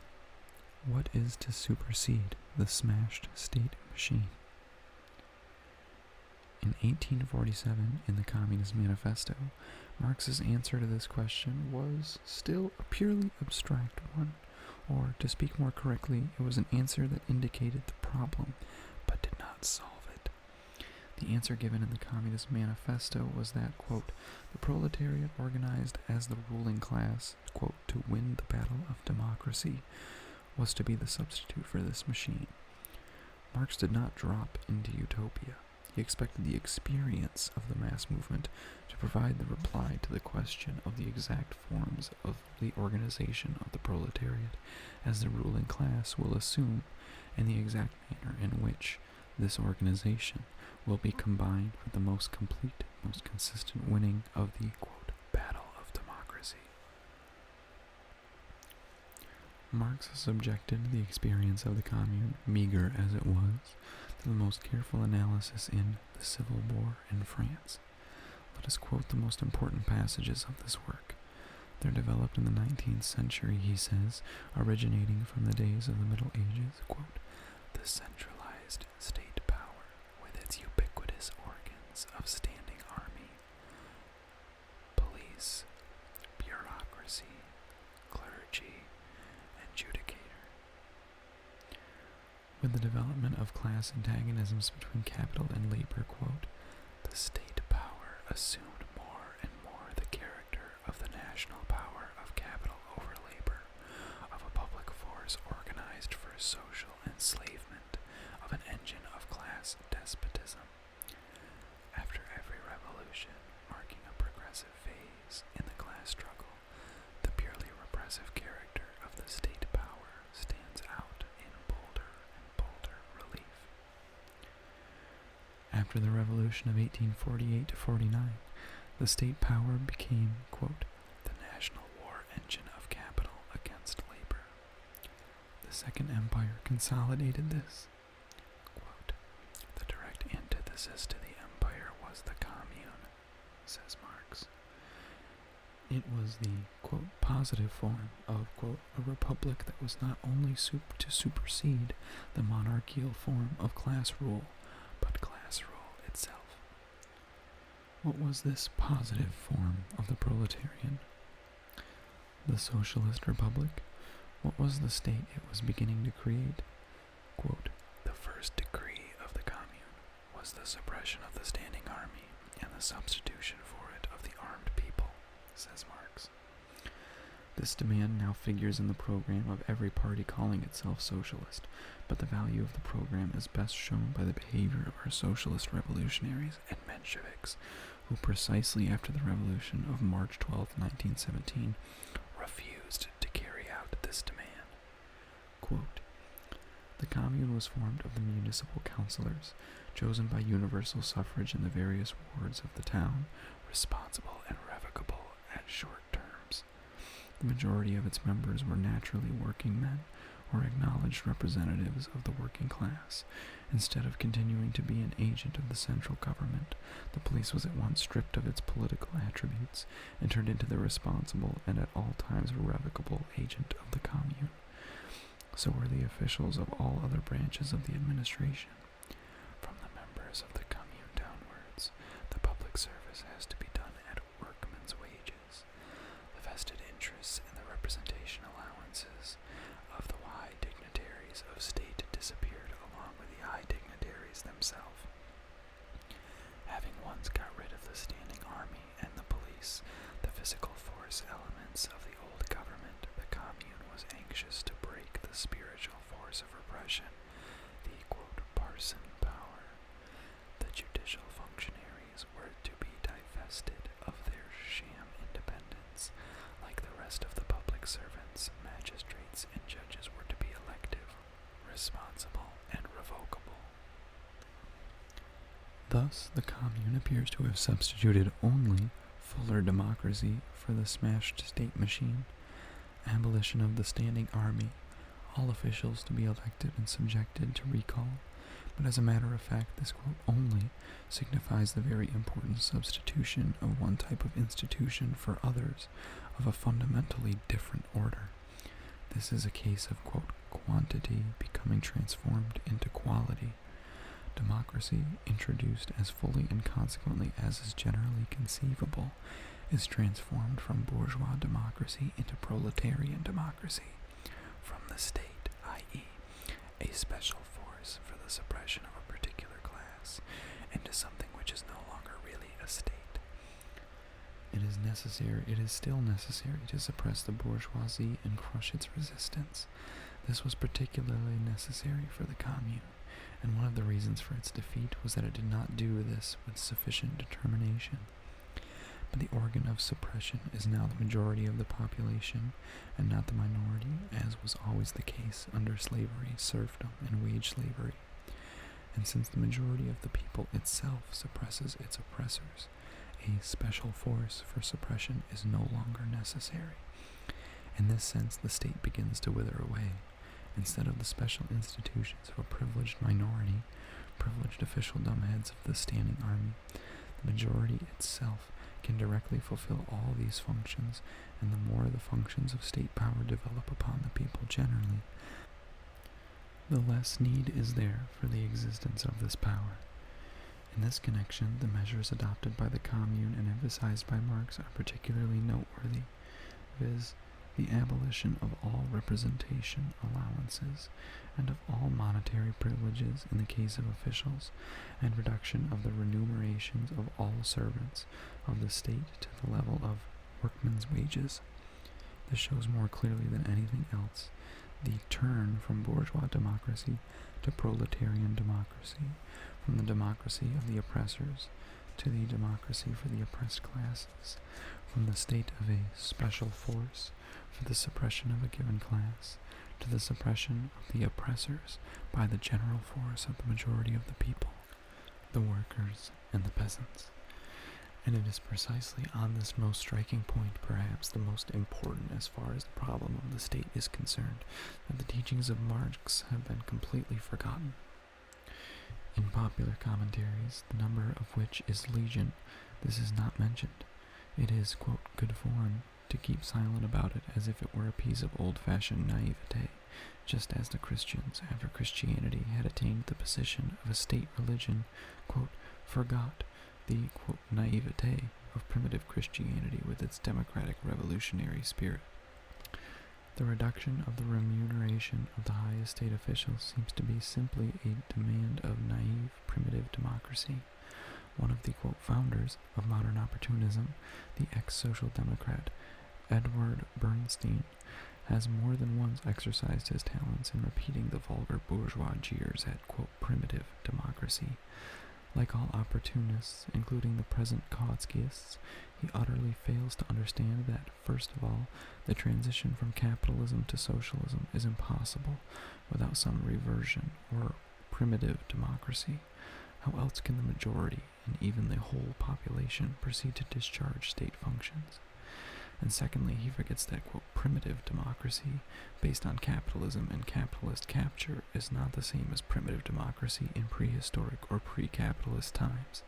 What is to supersede the smashed state machine? In 1847, in the Communist Manifesto, Marx's answer to this question was still a purely abstract one, or, to speak more correctly, it was an answer that indicated the problem, but did not solve it. The answer given in the Communist Manifesto was that, quote, the proletariat organized as the ruling class, quote, to win the battle of democracy, was to be the substitute for this machine. Marx did not drop into utopia. He expected the experience of the mass movement to provide the reply to the question of the exact forms of the organization of the proletariat as the ruling class will assume, and the exact manner in which this organization will be combined with the most complete, most consistent winning of the, quote, battle of democracy. Marx subjected the experience of the Commune, meager as it was, to the most careful analysis in The Civil War in France. Let us quote the most important passages of this work. They're developed in the 19th century, he says, originating from the days of the Middle Ages, quote, the centralized state power, with its ubiquitous organs of standing army, police, bureaucracy, clergy, and judicature. With the development of class antagonisms between capital and labor, quote, the state power assumed more and more the character of the national power of capital over labor, of a public force organized for social enslavement, of an engine of class despotism. After every revolution, marking a progressive phase in the class struggle, the purely repressive character of the state power stands out in bolder and bolder relief. After the revolution of 1848 to 49, the state power became, quote, the national war engine of capital against labor. The Second Empire consolidated this. Quote, the direct antithesis to the empire was the commune, says Marx. It was the, quote, positive form of, quote, a republic that was not only to supersede the monarchical form of class rule, but class rule itself. What was this positive form of the proletarian? The socialist republic? What was the state it was beginning to create? Quote, the first decree of the commune was the suppression of the standing army and the substitution for it of the armed people, says Marx. This demand now figures in the program of every party calling itself socialist, but the value of the program is best shown by the behavior of our socialist revolutionaries and Mensheviks, who precisely after the revolution of March 12, 1917, refused to carry out this demand. Quote, the commune was formed of the municipal councillors, chosen by universal suffrage in the various wards of the town, responsible and revocable at short terms. The majority of its members were naturally working men, or acknowledged representatives of the working class. Instead of continuing to be an agent of the central government, the police was at once stripped of its political attributes and turned into the responsible and at all times irrevocable agent of the commune. So were the officials of all other branches of the administration. From the members of the commune downwards, the public service has to be done at workmen's wages. The vested interests and the representation allowances of the high dignitaries of state disappeared along with the high dignitaries themselves. Having once got rid of the standing army and the police, the physical force elements of the old government, the commune was anxious to break the spiritual force of repression, the, quote, parson power. The judicial functionaries were to be divested of their sham independence. Like the rest of the public servants, magistrates and judges were to be elective, responsible, and revocable. Thus, the commune appears to have substituted only fuller democracy for the smashed state machine, abolition of the standing army, all officials to be elected and subjected to recall, But as a matter of fact, this quote only signifies the very important substitution of one type of institution for others of a fundamentally different order. This is a case of, quote, quantity becoming transformed into quality. Democracy, introduced as fully and consequently as is generally conceivable, is transformed from bourgeois democracy into proletarian democracy, from the state, i.e., a special force for the suppression of a particular class, into something which is no longer really a state. It is still necessary to suppress the bourgeoisie and crush its resistance. This was particularly necessary for the Commune, and one of the reasons for its defeat was that it did not do this with sufficient determination. But the organ of suppression is now the majority of the population, and not the minority, as was always the case under slavery, serfdom, and wage slavery. And since the majority of the people itself suppresses its oppressors, a special force for suppression is no longer necessary. In this sense, the state begins to wither away. Instead of the special institutions of a privileged minority, privileged official dumbheads of the standing army, the majority itself can directly fulfill all these functions, and the more the functions of state power develop upon the people generally, the less need is there for the existence of this power. In this connection, the measures adopted by the Commune and emphasized by Marx are particularly noteworthy, viz., the abolition of all representation allowances and of all monetary privileges in the case of officials, and reduction of the remunerations of all servants of the state to the level of workmen's wages. This shows more clearly than anything else the turn from bourgeois democracy to proletarian democracy, from the democracy of the oppressors to the democracy for the oppressed classes, from the state of a special force for the suppression of a given class to the suppression of the oppressors by the general force of the majority of the people, the workers and the peasants. And it is precisely on this most striking point, perhaps the most important as far as the problem of the state is concerned, that the teachings of Marx have been completely forgotten. In popular commentaries, the number of which is legion, this is not mentioned. It is, quote, good form to keep silent about it as if it were a piece of old-fashioned naivete, just as the Christians, after Christianity had attained the position of a state religion, quote, forgot the, quote, naivete of primitive Christianity with its democratic revolutionary spirit. The reduction of the remuneration of the highest state officials seems to be simply a demand of naive primitive democracy. One of the, quote, founders of modern opportunism, the ex-social democrat Edward Bernstein, has more than once exercised his talents in repeating the vulgar bourgeois jeers at, quote, primitive democracy. Like all opportunists, including the present Kautskyists, he utterly fails to understand that, first of all, the transition from capitalism to socialism is impossible without some reversion or primitive democracy. How else can the majority and even the whole population proceed to discharge state functions? And secondly, he forgets that, quote, primitive democracy based on capitalism and capitalist capture is not the same as primitive democracy in prehistoric or pre-capitalist times.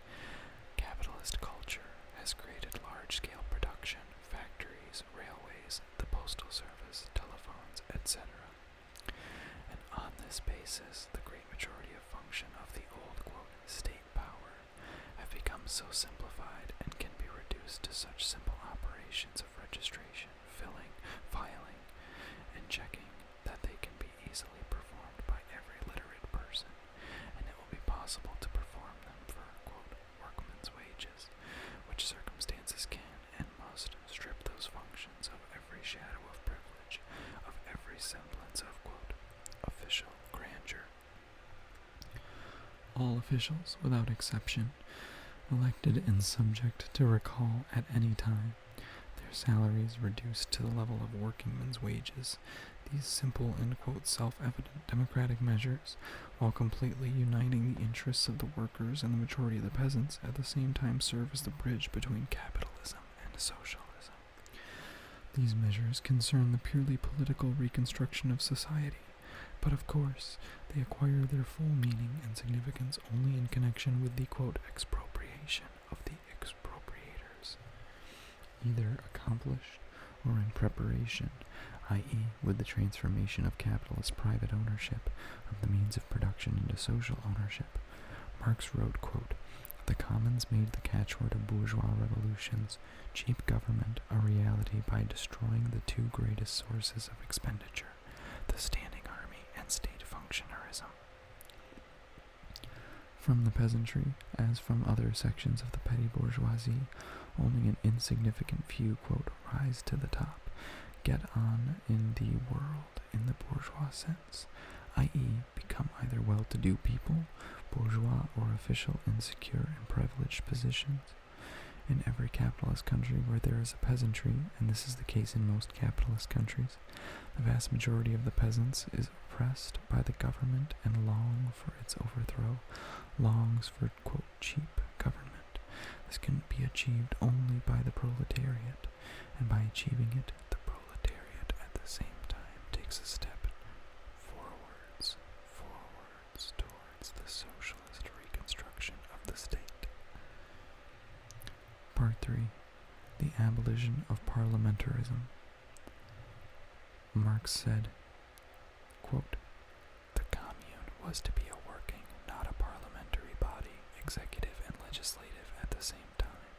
Capitalist culture has created large-scale production, factories, railways, the postal service, telephones, etc. And on this basis, the great majority of function of the old, quote, state power have become so simplified and can be reduced to such simple operations of registration, filling, filing, and checking that they can be easily performed by every literate person, and it will be possible to perform them for, quote, workmen's wages, which circumstances can and must strip those functions of every shadow of privilege, of every semblance of, quote, official grandeur. All officials, without exception, elected and subject to recall at any time, their salaries reduced to the level of workingmen's wages. These simple and, quote, self-evident democratic measures, while completely uniting the interests of the workers and the majority of the peasants, at the same time serve as the bridge between capitalism and socialism. These measures concern the purely political reconstruction of society, But of course, they acquire their full meaning and significance only in connection with the, quote, expropriation of the expropriators, either accomplished or in preparation, i.e., with the transformation of capitalist private ownership of the means of production into social ownership. Marx wrote, quote, "The commons made the catchword of bourgeois revolutions, cheap government, a reality by destroying the two greatest sources of expenditure, the standing army and state functionarism." From the peasantry, as from other sections of the petty bourgeoisie, only an insignificant few, quote, rise to the top, get on in the world in the bourgeois sense, i.e., become either well-to-do people, bourgeois or official in secure and privileged positions. In every capitalist country where there is a peasantry, and this is the case in most capitalist countries, the vast majority of the peasants is oppressed by the government and long for its overthrow, longs for, quote, cheap government. This can be achieved only by the proletariat, and by achieving it, the proletariat at the same time takes a step forwards towards the socialist reconstruction of the state. Part 3. The abolition of parliamentarism. Marx said, quote, "The commune was to be a working, not a parliamentary body, executive and legislative at the same time.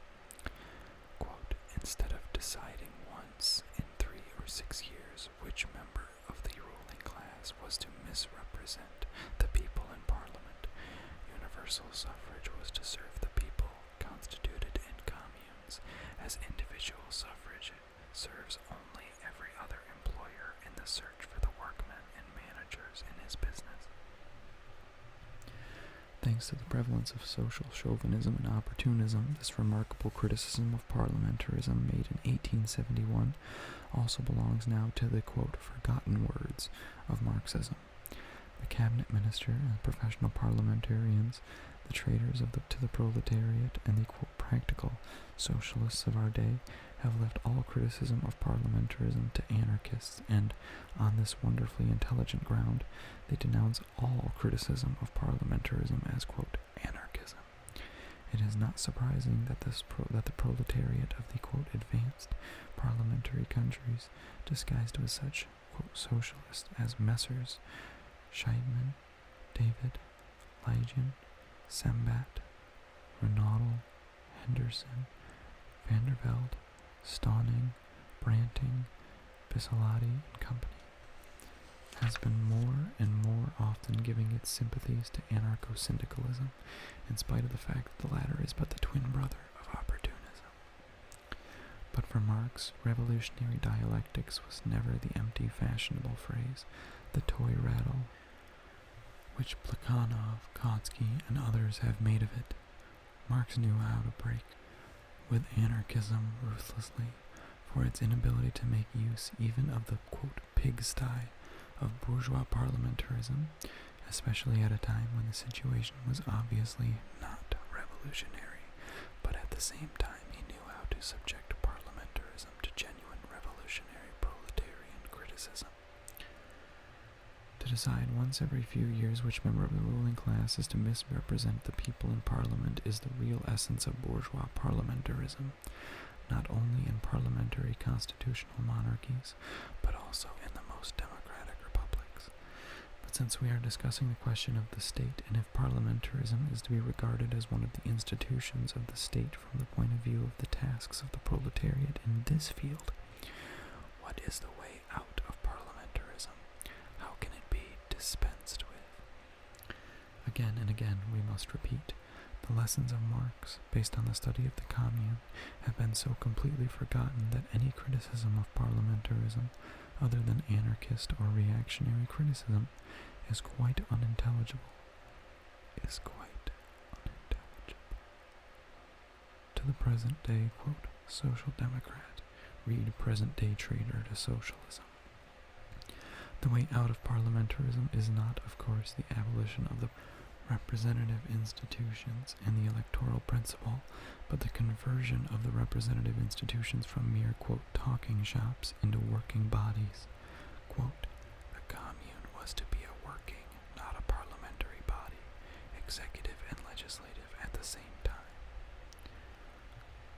Quote, instead of deciding once in 3 or 6 years which member of the ruling class was to misrepresent the people in Parliament, universal suffrage was to serve the people constituted in communes, as individual suffrage serves only every other employer in the search for the workmen and managers in his business." Thanks to the prevalence of social chauvinism and opportunism, this remarkable criticism of parliamentarism made in 1871 also belongs now to the, quote, forgotten words of Marxism. The cabinet minister and professional parliamentarians, the traitors to the proletariat, and the, quote, practical socialists of our day have left all criticism of parliamentarism to anarchists, and, on this wonderfully intelligent ground, they denounce all criticism of parliamentarism as, quote, anarchism. It is not surprising that the proletariat of the, quote, advanced parliamentary countries, disguised with such, quote, socialists as Messrs. Scheidman, David, Legion, Sembat, Renaudel, Henderson, Vandervelde, Stauning, Branting, Bisalati, and Company, has been more and more often giving its sympathies to anarcho-syndicalism, in spite of the fact that the latter is but the twin brother of opportunism. But for Marx, revolutionary dialectics was never the empty fashionable phrase, the toy rattle, which Plekhanov, Kautsky, and others have made of it. Marx knew how to break with anarchism ruthlessly, for its inability to make use even of the, quote, pigsty of bourgeois parliamentarism, especially at a time when the situation was obviously not revolutionary, but at the same time he knew how to subject parliamentarism to genuine revolutionary proletarian criticism. To decide once every few years which member of the ruling class is to misrepresent the people in Parliament is the real essence of bourgeois parliamentarism, not only in parliamentary constitutional monarchies, but also in the most democratic republics. But since we are discussing the question of the state, and if parliamentarism is to be regarded as one of the institutions of the state from the point of view of the tasks of the proletariat in this field, what is the way out of parliamentarism? How can it be dispensed with? Again and again we must repeat, the lessons of Marx, based on the study of the Commune, have been so completely forgotten that any criticism of parliamentarism, other than anarchist or reactionary criticism, is quite unintelligible. To the present day, quote, social democrat, read present day traitor to socialism. The way out of parliamentarism is not, of course, the abolition of the representative institutions and the electoral principle, but the conversion of the representative institutions from mere, quote, talking shops into working bodies. Quote, the commune was to be a executive and legislative at the same time.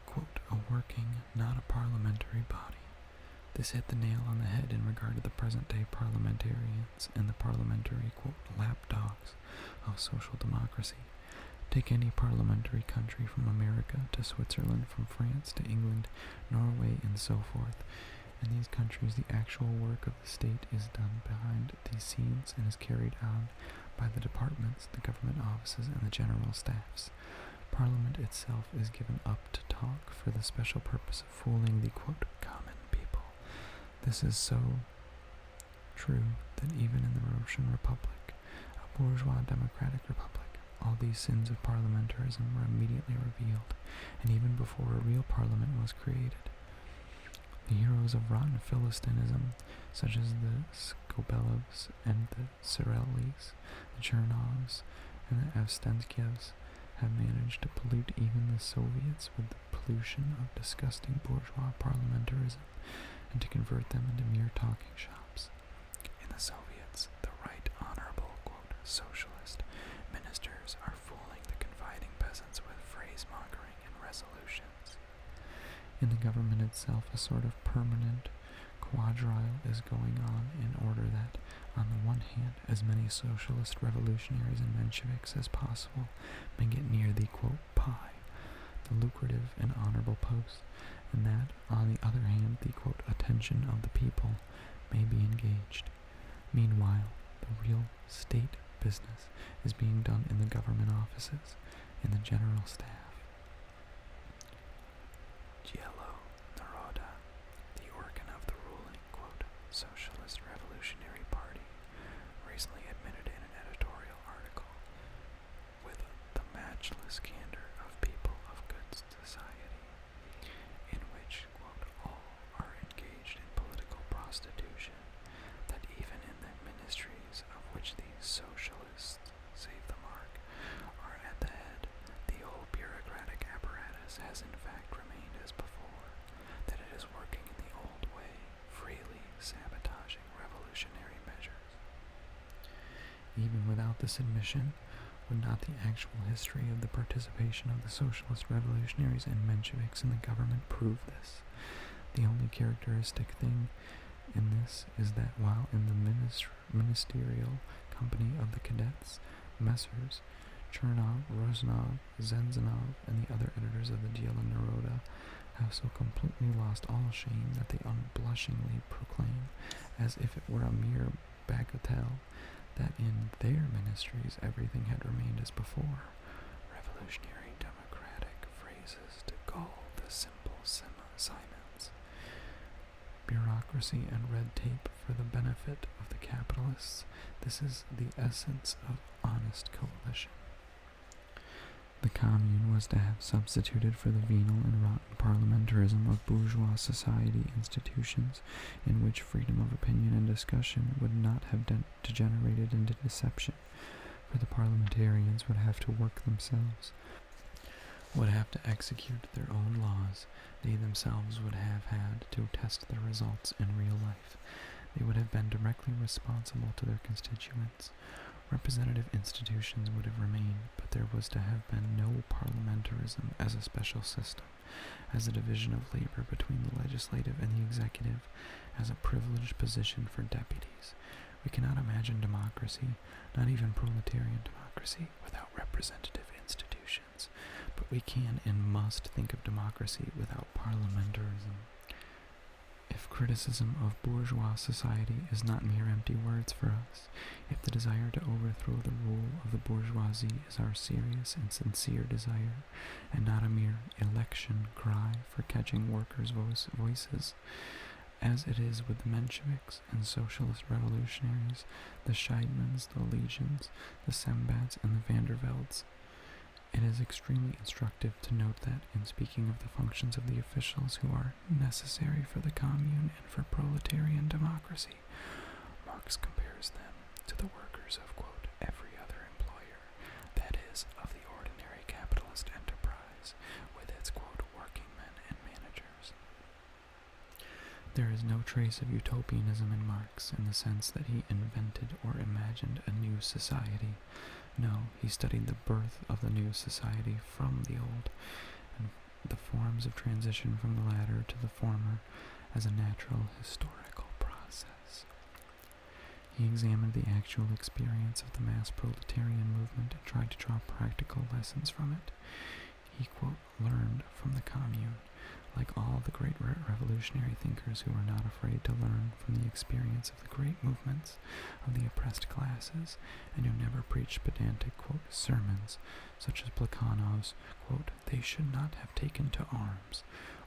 Quote, a working, not a parliamentary body. This hit the nail on the head in regard to the present-day parliamentarians and the parliamentary, quote, lapdogs of social democracy. Take any parliamentary country from America to Switzerland, from France to England, Norway, and so forth. In these countries, the actual work of the state is done behind these scenes and is carried on by the departments, the government offices, and the general staffs. Parliament itself is given up to talk for the special purpose of fooling the, quote, common people. This is so true that even in the Russian Republic, a bourgeois democratic republic, all these sins of parliamentarism were immediately revealed, and even before a real parliament was created. The heroes of rotten Philistinism, such as the Skobelovs and the Cyreles, the Chernovs and the Avstenskievs, have managed to pollute even the Soviets with the pollution of disgusting bourgeois parliamentarism, and to convert them into mere talking shops. In the Soviets, the right honorable, quote, socialist ministers are fooling the confiding peasants with phrase-mongering and resolutions. In the government itself, a sort of permanent quadrille is going on in order that, on the one hand, as many socialist revolutionaries and Mensheviks as possible may get near the, quote, pie, the lucrative and honorable post, and that, on the other hand, the, quote, attention of the people may be engaged. Meanwhile, the real state business is being done in the government offices, in the general staff. Dzielo Naroda, the organ of the ruling, quote, Socialist Revolutionary Party, recently admitted in an editorial article, with the matchless candor of people of good society, in which, quote, all are engaged in political prostitution, that even in the ministries of which these socialists, save the mark, are at the head, the old bureaucratic apparatus has in fact remained as before, that it is working in the old way, freely sabotaging revolutionary measures. Even without this admission, would not the actual history of the participation of the socialist revolutionaries and Mensheviks in the government prove this? The only characteristic thing in this is that while in the ministerial company of the cadets, Messrs. Chernov, Rosanov, Zenzanov, and the other editors of the Dzielo Naroda have so completely lost all shame that they unblushingly proclaim, as if it were a mere bagatelle, that in their ministries everything had remained as before. Revolutionary democratic phrases to gull the simple Simons. Bureaucracy and red tape for the benefit of the capitalists. This is the essence of honest coalition. The commune was to have substituted for the venal and rotten parliamentarism of bourgeois society institutions, in which freedom of opinion and discussion would not have degenerated into deception, for the parliamentarians would have to work themselves, would have to execute their own laws. They themselves would have had to test their results in real life. They would have been directly responsible to their constituents. Representative institutions would have remained, but there was to have been no parliamentarism as a special system, as a division of labor between the legislative and the executive, as a privileged position for deputies. We cannot imagine democracy, not even proletarian democracy, without representative institutions, but we can and must think of democracy without parliamentarism. If criticism of bourgeois society is not mere empty words for us, if the desire to overthrow the rule of the bourgeoisie is our serious and sincere desire, and not a mere election cry for catching workers' voices, as it is with the Mensheviks and socialist revolutionaries, the Scheidmans, the Legions, the Sembats, and the Vandervelds, it is extremely instructive to note that, in speaking of the functions of the officials who are necessary for the commune and for proletarian democracy, Marx compares them to the workers of, quote, every other employer, that is, of the ordinary capitalist enterprise, with its, quote, working men and managers. There is no trace of utopianism in Marx in the sense that he invented or imagined a new society, No, he studied the birth of the new society from the old, and the forms of transition from the latter to the former as a natural historical process. He examined the actual experience of the mass proletarian movement and tried to draw practical lessons from it. He, quote, learned from the commune, like all the great revolutionary thinkers who were not afraid to learn from the experience of the great movements of the oppressed classes, and who never preached pedantic, quote, sermons, such as Plekhanov's, quote, they should not have taken to arms,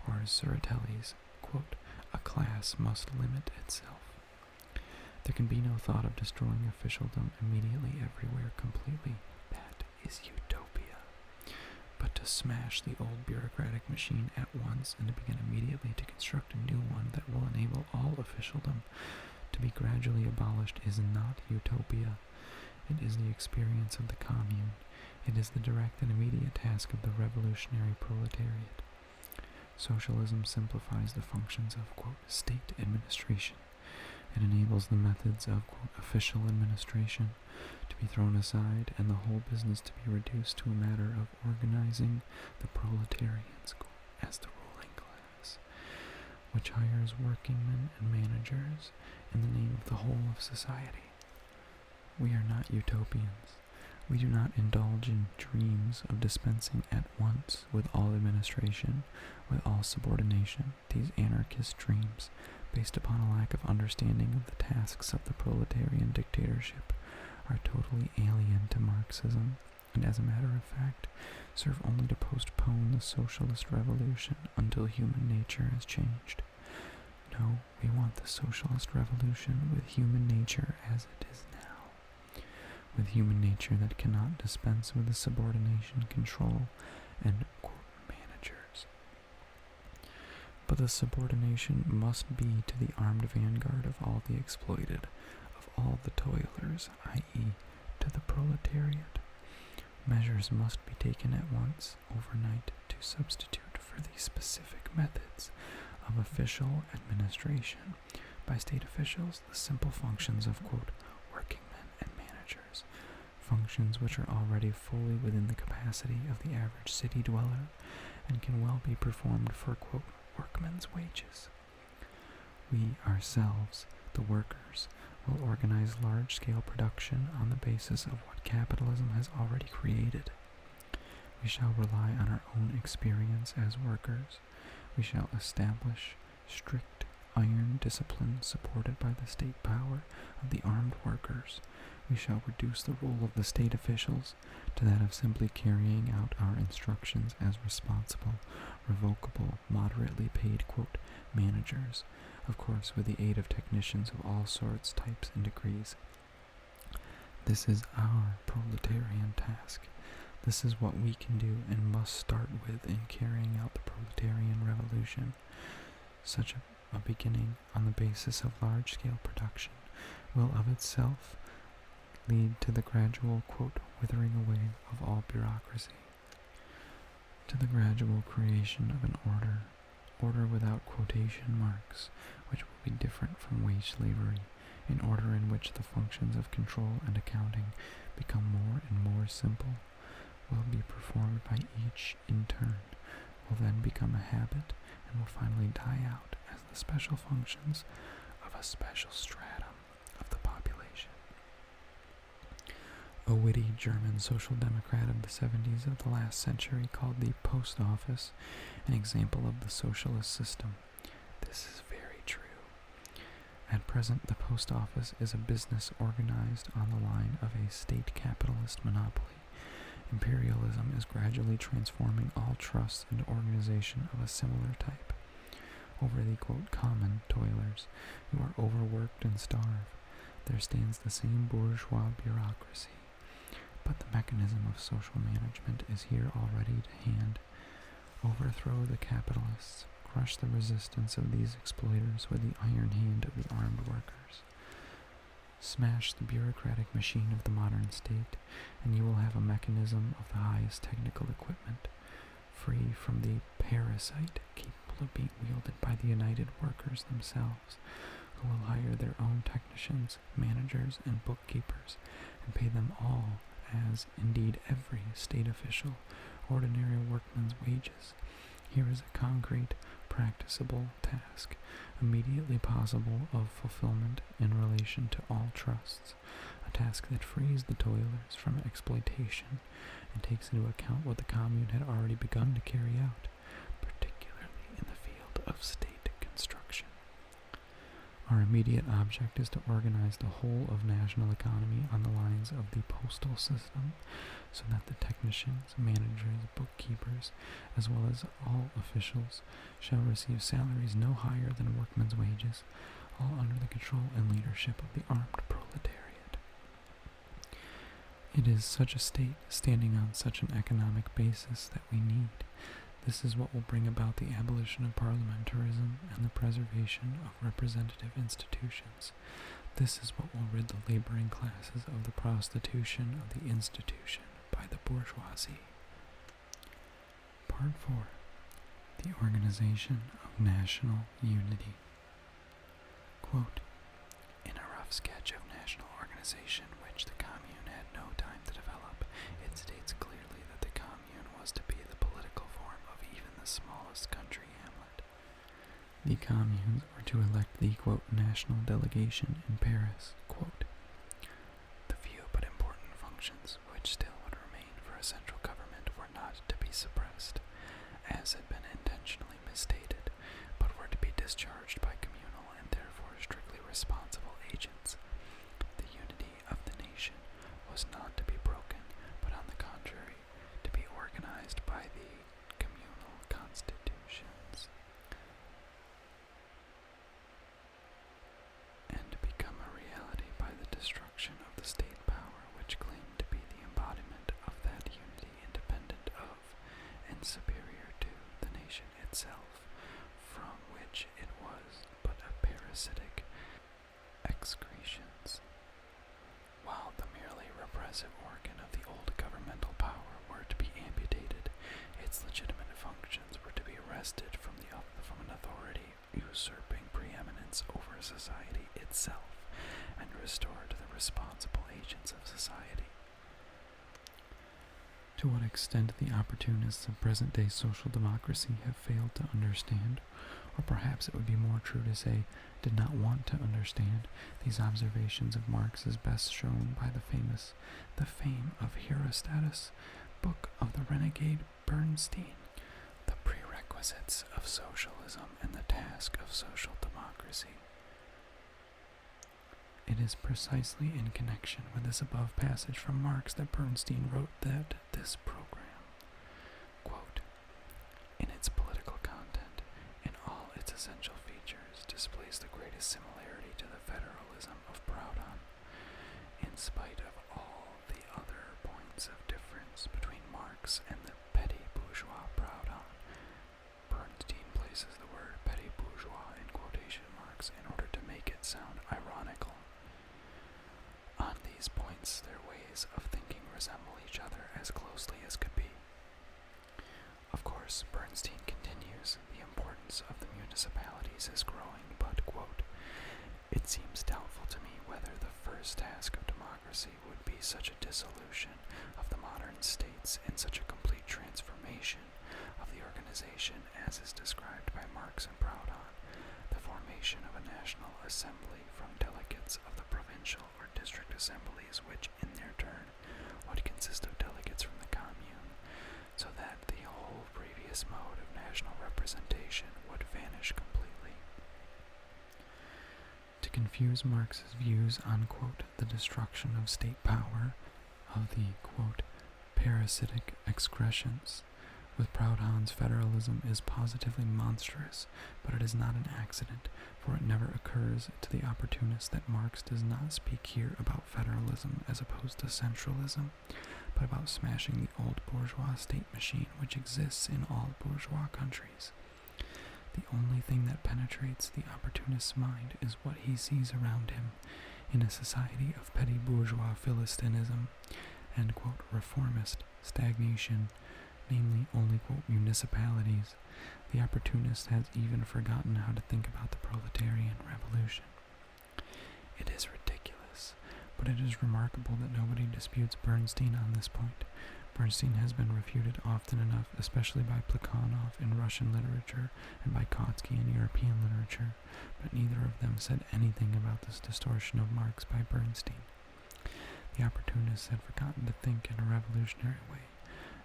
or Tseretelli's, quote, a class must limit itself. There can be no thought of destroying officialdom immediately everywhere completely. That is utopia. But to smash the old bureaucratic machine at once and to begin immediately to construct a new one that will enable all officialdom to be gradually abolished is not utopia. It is the experience of the commune. It is the direct and immediate task of the revolutionary proletariat. Socialism simplifies the functions of, quote, state administration. It enables the methods of, quote, official administration to be thrown aside and the whole business to be reduced to a matter of organizing the proletarians, quote, as the ruling class, which hires workingmen and managers in the name of the whole of society. We are not utopians. We do not indulge in dreams of dispensing at once with all administration, with all subordination. These anarchist dreams, based upon a lack of understanding of the tasks of the proletarian dictatorship, are totally alien to Marxism, and as a matter of fact, serve only to postpone the socialist revolution until human nature has changed. No, we want the socialist revolution with human nature as it is now, with human nature that cannot dispense with the subordination, control, and, quote, managers. But the subordination must be to the armed vanguard of all the exploited, of all the toilers, i.e., to the proletariat. Measures must be taken at once, overnight, to substitute for these specific methods of official administration by state officials the simple functions of, quote, workingmen and managers, functions which are already fully within the capacity of the average city dweller and can well be performed for, quote, workmen's wages. We ourselves, the workers, will organize large-scale production on the basis of what capitalism has already created. We shall rely on our own experience as workers. We shall establish strict iron discipline supported by the state power of the armed workers. We shall reduce the role of the state officials to that of simply carrying out our instructions as responsible, revocable, moderately paid, quote, managers, of course with the aid of technicians of all sorts, types, and degrees. This is our proletarian task. This is what we can do and must start with in carrying out the proletarian revolution. Such a beginning on the basis of large-scale production will of itself lead to the gradual, quote, withering away of all bureaucracy, to the gradual creation of an order without quotation marks, which will be different from wage slavery, an order in which the functions of control and accounting become more and more simple, will be performed by each in turn, will then become a habit, and will finally die out as the special functions of a special stratum of the population. A witty German social democrat of the 70s of the last century called the post office an example of the socialist system. This is very true. At present, the post office is a business organized on the line of a state capitalist monopoly. Imperialism is gradually transforming all trusts into organization of a similar type. Over the, quote, common toilers who are overworked and starve, there stands the same bourgeois bureaucracy. But the mechanism of social management is here already to hand. Overthrow the capitalists, crush the resistance of these exploiters with the iron hand of the armed workers. Smash the bureaucratic machine of the modern state, and you will have a mechanism of the highest technical equipment, free from the parasite capable of being wielded by the united workers themselves, who will hire their own technicians, managers, and bookkeepers, and pay them all as, indeed, every state official, ordinary workman's wages. Here is a concrete, practicable task, immediately possible of fulfillment in relation to all trusts, a task that frees the toilers from exploitation and takes into account what the commune had already begun to carry out, particularly in the field of state construction. Our immediate object is to organize the whole of national economy on the lines of the postal system, so that the technicians, managers, bookkeepers, as well as all officials, shall receive salaries no higher than workmen's wages, all under the control and leadership of the armed proletariat. It is such a state, standing on such an economic basis, that we need. This is what will bring about the abolition of parliamentarism and the preservation of representative institutions. This is what will rid the laboring classes of the prostitution of the institution by the bourgeoisie. Part 4. The Organization of National Unity. Quote, in a rough sketch of national organization which the commune had no time to develop, it states clearly that the commune was to be the political form of even the smallest country hamlet. The communes were to elect the, quote, national delegation in Paris, quote, the few but important functions which still would remain for a central government were not to be suppressed, as had been intentionally misstated, but were to be discharged by communal and therefore strictly responsible agents. The unity of the nation was not to be broken, but on the contrary, to be organized by the communal constitutions, and to become a reality by the destruction of the state power which claimed to be the embodiment of that unity, independent of and superior to the nation itself, from which it was but a parasitic excretions, while the merely repressive organ of the old governmental power were to be amputated, its legitimate functions were to be wrested from an authority usurping preeminence over society itself, and restored to the responsible agents of society. To what extent the opportunists of present-day social democracy have failed to understand, or perhaps it would be more true to say, did not want to understand, these observations of Marx is best shown by the fame of Herostratus' book of the renegade Bernstein, The Prerequisites of Socialism and the Task of Social Democracy. It is precisely in connection with this above passage from Marx that Bernstein wrote that this program, quote, in its political content, in all its essential features, displays the greatest similarity to the federalism of Proudhon, in spite of all the other points of difference between Marx and the petty bourgeois Proudhon. Bernstein places the word petty bourgeois in quotation marks in order to make it sound ironical. On these points, their ways of thinking resemble each other as closely as could be. Of course, Bernstein continues, the importance of the municipalities is growing, but, quote, it seems doubtful to me whether the first task of democracy would be such a dissolution of the modern states and such a complete transformation of the organization as is described by Marx and Proudhon, the formation of a national assembly from delegates of the provincial or district assemblies, which, in their turn, would consist of delegates from the commune, so that the whole previous mode of national representation would vanish completely. To confuse Marx's views on, quote, the destruction of state power, of the, quote, parasitic excretions, with Proudhon's federalism is positively monstrous, but it is not an accident, for it never occurs to the opportunist that Marx does not speak here about federalism as opposed to centralism, but about smashing the old bourgeois state machine which exists in all bourgeois countries. The only thing that penetrates the opportunist's mind is what he sees around him in a society of petty bourgeois philistinism and, quote, reformist stagnation, namely only, quote, municipalities. The opportunist has even forgotten how to think about the proletarian revolution. It is ridiculous, But it is remarkable that nobody disputes Bernstein on this point. Bernstein has been refuted often enough, especially by Plekhanov in Russian literature and by Kautsky in European literature, but neither of them said anything about this distortion of Marx by Bernstein. The opportunists had forgotten to think in a revolutionary way,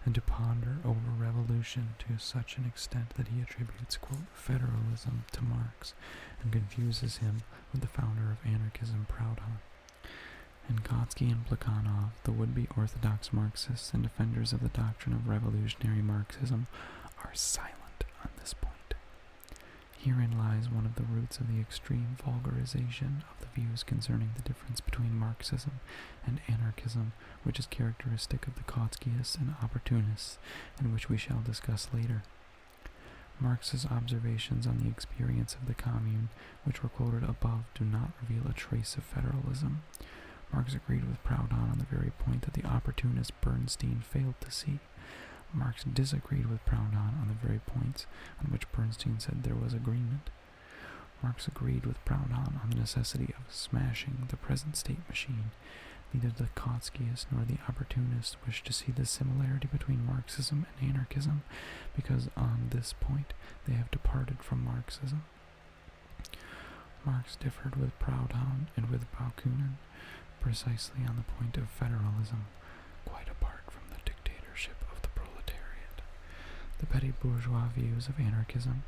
and to ponder over revolution to such an extent that he attributes, quote, federalism to Marx, and confuses him with the founder of anarchism, Proudhon. And Kautsky and Plekhanov, the would-be orthodox Marxists and defenders of the doctrine of revolutionary Marxism, are silent on this point. Herein lies one of the roots of the extreme vulgarization of the views concerning the difference between Marxism and anarchism, which is characteristic of the Kautskyists and opportunists, and which we shall discuss later. Marx's observations on the experience of the Commune, which were quoted above, do not reveal a trace of federalism. Marx agreed with Proudhon on the very point that the opportunist Bernstein failed to see. Marx disagreed with Proudhon on the very points on which Bernstein said there was agreement. Marx agreed with Proudhon on the necessity of smashing the present state machine. Neither the Kautskyists nor the opportunists wished to see the similarity between Marxism and anarchism, because on this point they have departed from Marxism. Marx differed with Proudhon and with Bakunin precisely on the point of federalism, quite apart from the dictatorship of the proletariat. The petty bourgeois views of anarchism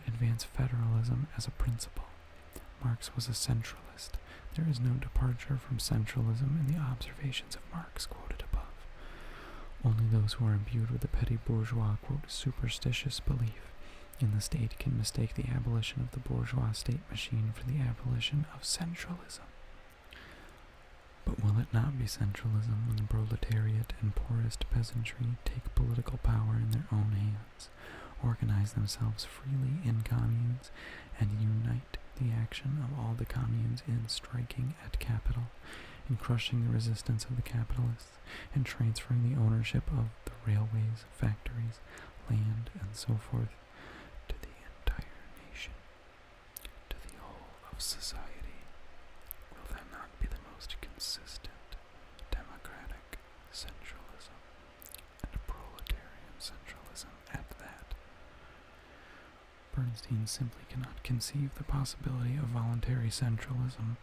advance federalism as a principle. Marx was a centralist. There is no departure from centralism in the observations of Marx quoted above. Only those who are imbued with the petty bourgeois, quote, superstitious belief in the state can mistake the abolition of the bourgeois state machine for the abolition of centralism. But will it not be centralism when the proletariat and poorest peasantry take political power in their own hands, organize themselves freely in communes, and unite the action of all the communes in striking at capital, in crushing the resistance of the capitalists, and transferring the ownership of the railways, factories, land, and so forth to the entire nation, to the whole of society? Will that not be the most consistent democratic centralism, and proletarian centralism at that? Bernstein simply cannot conceive the possibility of voluntary centralism,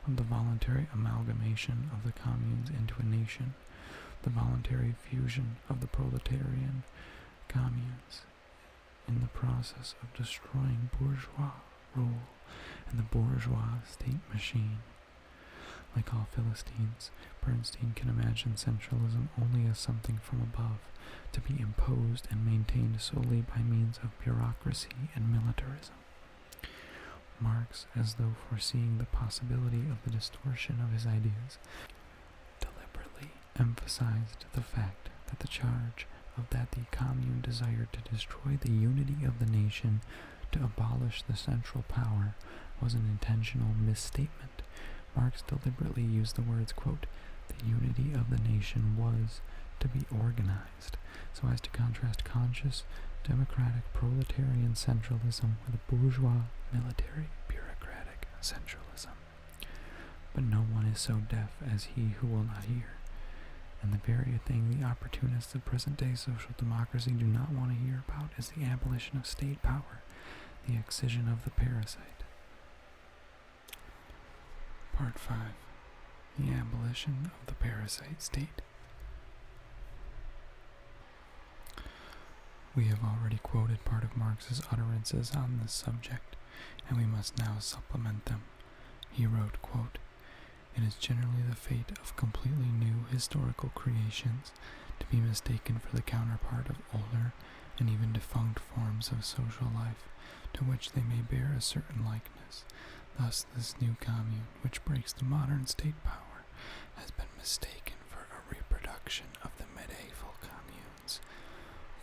of the voluntary amalgamation of the communes into a nation, the voluntary fusion of the proletarian communes in the process of destroying bourgeois rule and the bourgeois state machine. Like all Philistines, Bernstein can imagine centralism only as something from above, to be imposed and maintained solely by means of bureaucracy and militarism. Marx, as though foreseeing the possibility of the distortion of his ideas, deliberately emphasized the fact that the charge of that the commune desired to destroy the unity of the nation, to abolish the central power, was an intentional misstatement. Marx deliberately used the words, quote, the unity of the nation was to be organized, so as to contrast conscious, democratic, proletarian centralism with a bourgeois, military, bureaucratic centralism. But no one is so deaf as he who will not hear, and the very thing the opportunists of present-day social democracy do not want to hear about is the abolition of state power, the excision of the parasite. Part 5. The abolition of the parasite state. We have already quoted part of Marx's utterances on this subject, and we must now supplement them. He wrote, quote, it is generally the fate of completely new historical creations to be mistaken for the counterpart of older and even defunct forms of social life, to which they may bear a certain likeness. Thus this new commune, which breaks the modern state power, has been mistaken for a reproduction of the medieval communes,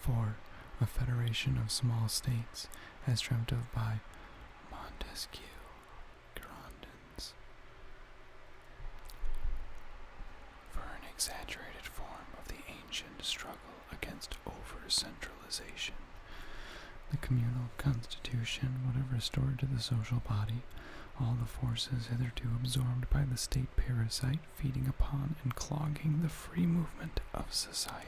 for a federation of small states, as dreamt of by Montesquieu, Girondins, for an exaggerated form of the ancient struggle against over-centralization. The communal constitution would have restored to the social body all the forces hitherto absorbed by the state parasite feeding upon and clogging the free movement of society.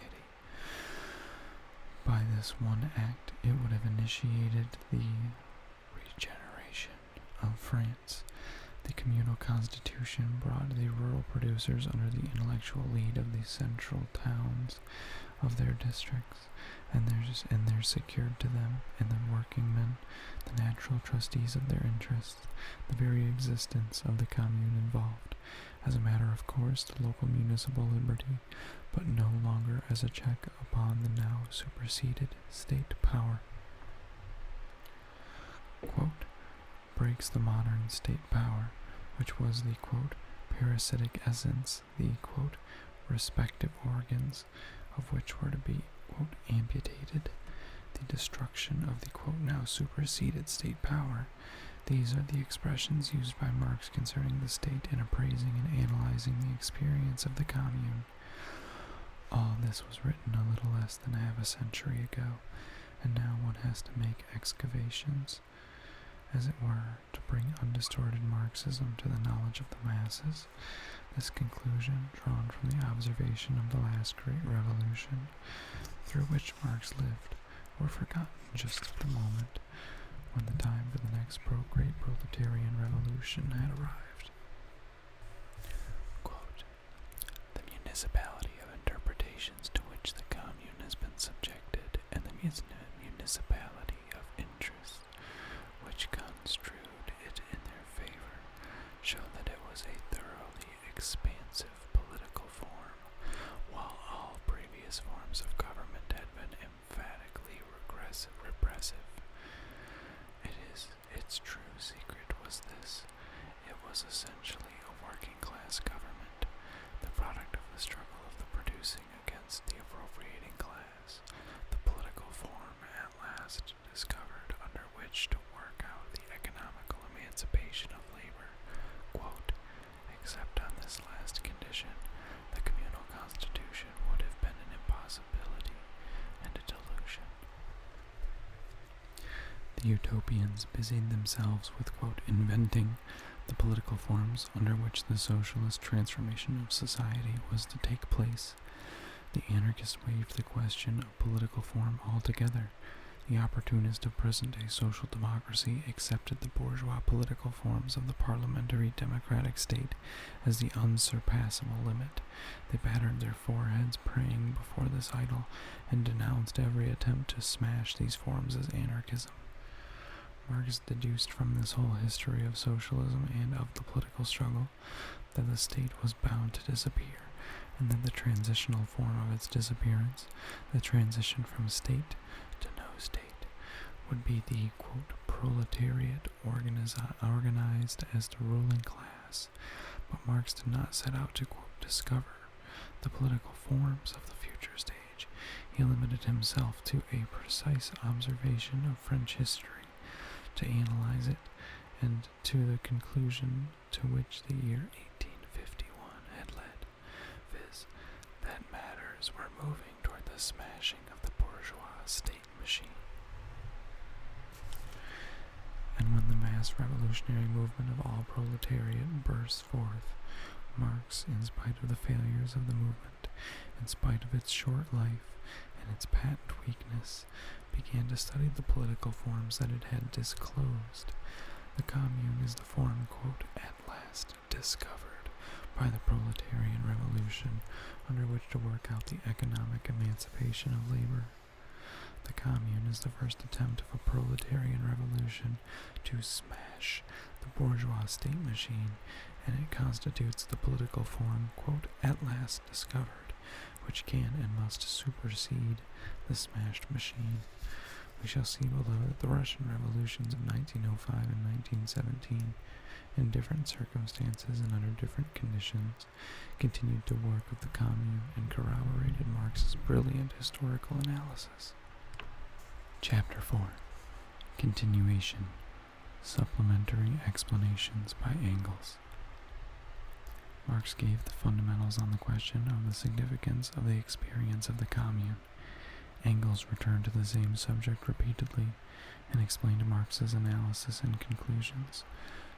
By this one act, it would have initiated the regeneration of France. The communal constitution brought the rural producers under the intellectual lead of the central towns of their districts, and there secured to them and the working men, the natural trustees of their interests, the very existence of the commune involved, as a matter of course, the local municipal liberty, but no longer as a check upon the now superseded state power. Quote, breaks the modern state power, which was the, quote, parasitic essence, the, quote, respective organs of which were to be, quote, amputated, the destruction of the, quote, now superseded state power. These are the expressions used by Marx concerning the state in appraising and analyzing the experience of the commune. All this was written a little less than half a century ago, and now one has to make excavations, as it were, to bring undistorted Marxism to the knowledge of the masses. This conclusion, drawn from the observation of the last great revolution through which Marx lived, were forgotten just at the moment when the time for the next great proletarian revolution had arrived. Quote, the municipality of interpretations to which the commune has been subjected, and the municipality of interests which construed it in their favor, show that it was a thoroughly expansive political form, while all previous forms of government had been emphatically repressive. Its true secret was this: it was essentially a working-class government, the product of the struggle of the producing against the appropriating class, the political form at last discovered under which to work out the economical emancipation of labor. Quote, except on this last condition, the communal constitution would have been an impossibility and a delusion. The utopians busied themselves with, quote, inventing the political forms under which the socialist transformation of society was to take place. The anarchist waived the question of political form altogether. The opportunist of present-day social democracy accepted the bourgeois political forms of the parliamentary democratic state as the unsurpassable limit. They battered their foreheads praying before this idol, and denounced every attempt to smash these forms as anarchism. Marx deduced from this whole history of socialism and of the political struggle that the state was bound to disappear, and that the transitional form of its disappearance, the transition from state to no state, would be the, quote, proletariat organized as the ruling class. But Marx did not set out to, quote, discover the political forms of the future stage. He limited himself to a precise observation of French history, to analyze it, and to the conclusion to which the year 1851 had led, viz., that matters were moving toward the smashing of the bourgeois state machine. And when the mass revolutionary movement of all proletariat burst forth, Marx, in spite of the failures of the movement, in spite of its short life and its patent weakness, began to study the political forms that it had disclosed. The commune is the form, quote, at last discovered by the proletarian revolution under which to work out the economic emancipation of labor. The commune is the first attempt of a proletarian revolution to smash the bourgeois state machine, and it constitutes the political form, quote, at last discovered, which can and must supersede the smashed machine. We shall see below that the Russian revolutions of 1905 and 1917, in different circumstances and under different conditions, continued the work of the commune and corroborated Marx's brilliant historical analysis. Chapter 4. Continuation. Supplementary explanations by Engels. Marx gave the fundamentals on the question of the significance of the experience of the commune. Engels returned to the same subject repeatedly and explained Marx's analysis and conclusions.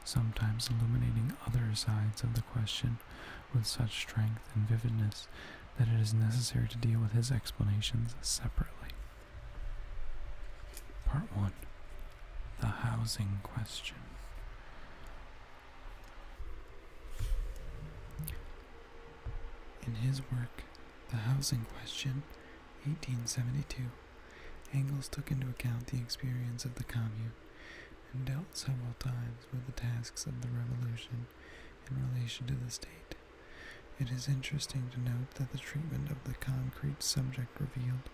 sometimes illuminating other sides of the question with such strength and vividness that it is necessary to deal with his explanations separately. Part 1. The housing question. In his work, The Housing Question, 1872, Engels took into account the experience of the Commune and dealt several times with the tasks of the Revolution in relation to the state. It is interesting to note that the treatment of the concrete subject revealed,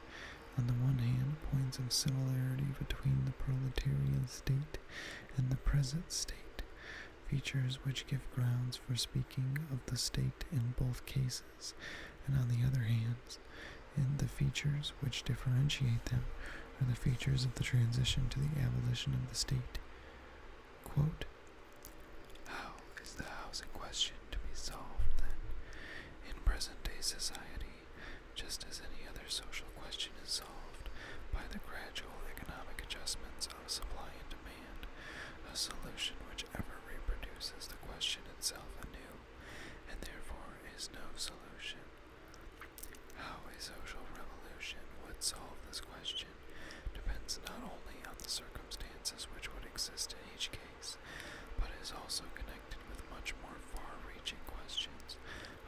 on the one hand, points of similarity between the proletarian state and the present state, features which give grounds for speaking of the state in both cases, and on the other hand, in the features which differentiate them are the features of the transition to the abolition of the state. Quote, how is the housing question to be solved, then, in present-day society, just as any other social question is solved by the gradual economic adjustments of supply and demand, a solution which ever reproduces the question itself anew, and therefore is no solution? How a social revolution would solve this question depends not only on the circumstances which would exist in each case, but is also connected with much more far-reaching questions,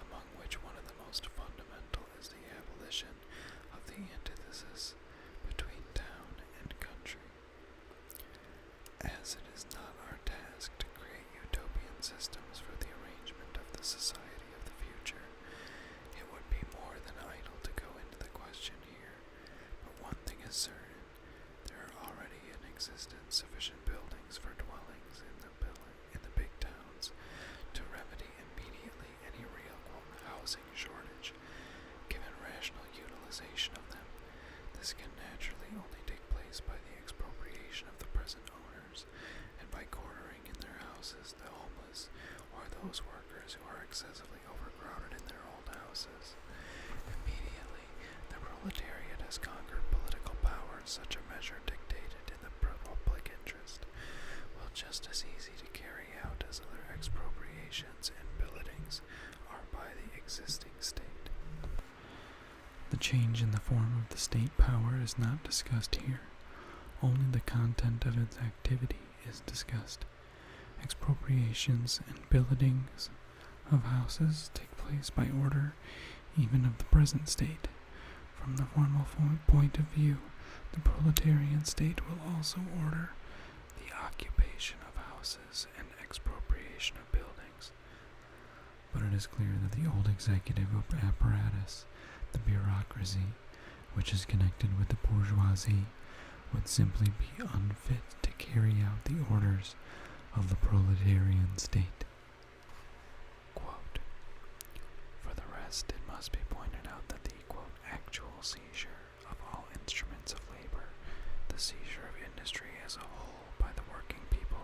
among which one of the most fundamental is the abolition of the antithesis between town and country. As it is not our task to create utopian systems for the arrangement of the society of the future, it would be more than idle to go into the question here, but one thing is certain: there are already in existence sufficient buildings for dwellings in the big towns to remedy immediately any real housing shortage, given rational utilization of them. This can naturally only take place by the expropriation of the present owners, and by quartering in their houses the homeless or those workers who are excessively overcrowded in their old houses. Immediately, the proletariat has conquered political power. Such a measure, dictated in the public interest, will just as easy to carry out as other expropriations and billettings are by the existing state. The change in the form of the state power is not discussed here. Only the content of its activity is discussed. Expropriations and billetings of houses take place by order even of the present state. From the formal point of view, the proletarian state will also order the occupation of houses and expropriation of buildings. But it is clear that the old executive apparatus, the bureaucracy, which is connected with the bourgeoisie, would simply be unfit to carry out the orders of the proletarian state. Quote, for the rest, it must be pointed out that the, quote, actual seizure of all instruments of labor, the seizure of industry as a whole by the working people,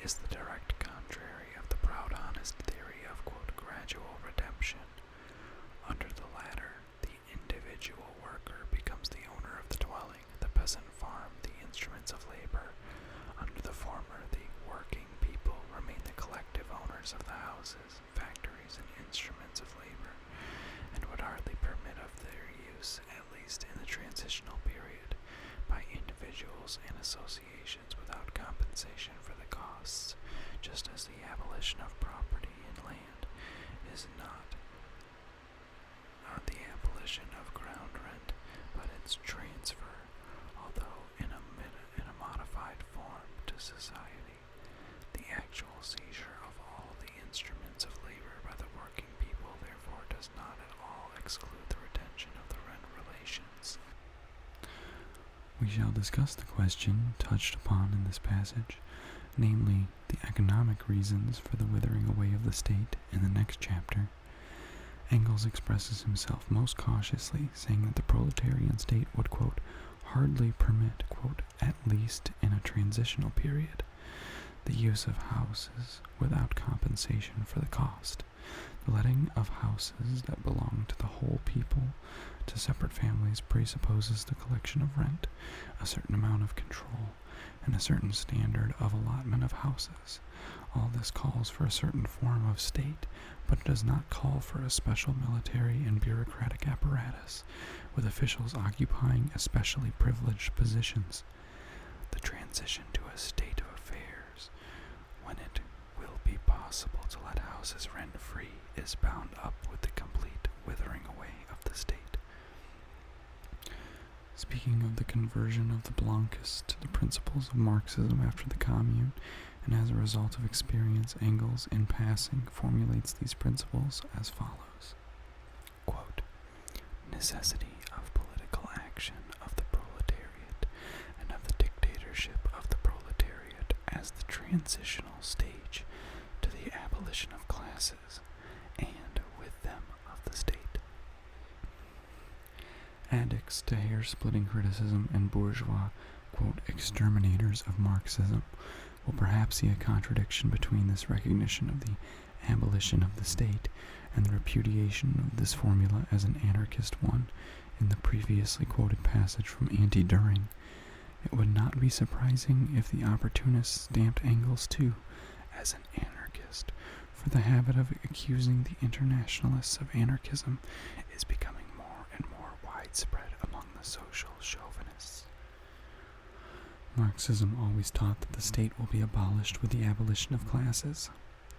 is the direct contrary of the proud honest theory of, quote, gradual redemption. Under the latter, the individual worker becomes the owner of the dwelling, the peasant farm the instruments of labor. Under the former, the working people remain the collective owners of the houses, factories, and instruments of labor, and would hardly permit of their use, at least in the transitional period, by individuals and associations without compensation for the costs, just as the abolition of property in land is not the abolition of ground rent, but its transfer, although in a modified form, to society. The actual seizure of all the instruments of labor by the working people, therefore, does not at all exclude the retention of the rent relations. We shall discuss the question touched upon in this passage, namely, the economic reasons for the withering away of the state, in the next chapter. Engels expresses himself most cautiously, saying that the proletarian state would, quote, hardly permit, quote, at least in a transitional period, the use of houses without compensation for the cost. The letting of houses that belong to the whole people to separate families presupposes the collection of rent, a certain amount of control, and a certain standard of allotment of houses. All this calls for a certain form of state, but it does not call for a special military and bureaucratic apparatus, with officials occupying especially privileged positions. The transition to a state of affairs, when it will be possible to let houses rent free, is bound up with the complete withering away of the state. Speaking of the conversion of the Blanquists to the principles of Marxism after the Commune, and as a result of experience, Engels, in passing, formulates these principles as follows. Quote, necessity of political action of the proletariat and of the dictatorship of the proletariat as the transitional stage to the abolition of classes, and with them of the state. Addicts to hair-splitting criticism and bourgeois, quote, exterminators of Marxism will perhaps see a contradiction between this recognition of the abolition of the state and the repudiation of this formula as an anarchist one in the previously quoted passage from Anti-Düring. It would not be surprising if the opportunists stamped Engels too as an anarchist, for the habit of accusing the internationalists of anarchism is becoming more and more widespread among the social chauvinists. Marxism always taught that the state will be abolished with the abolition of classes.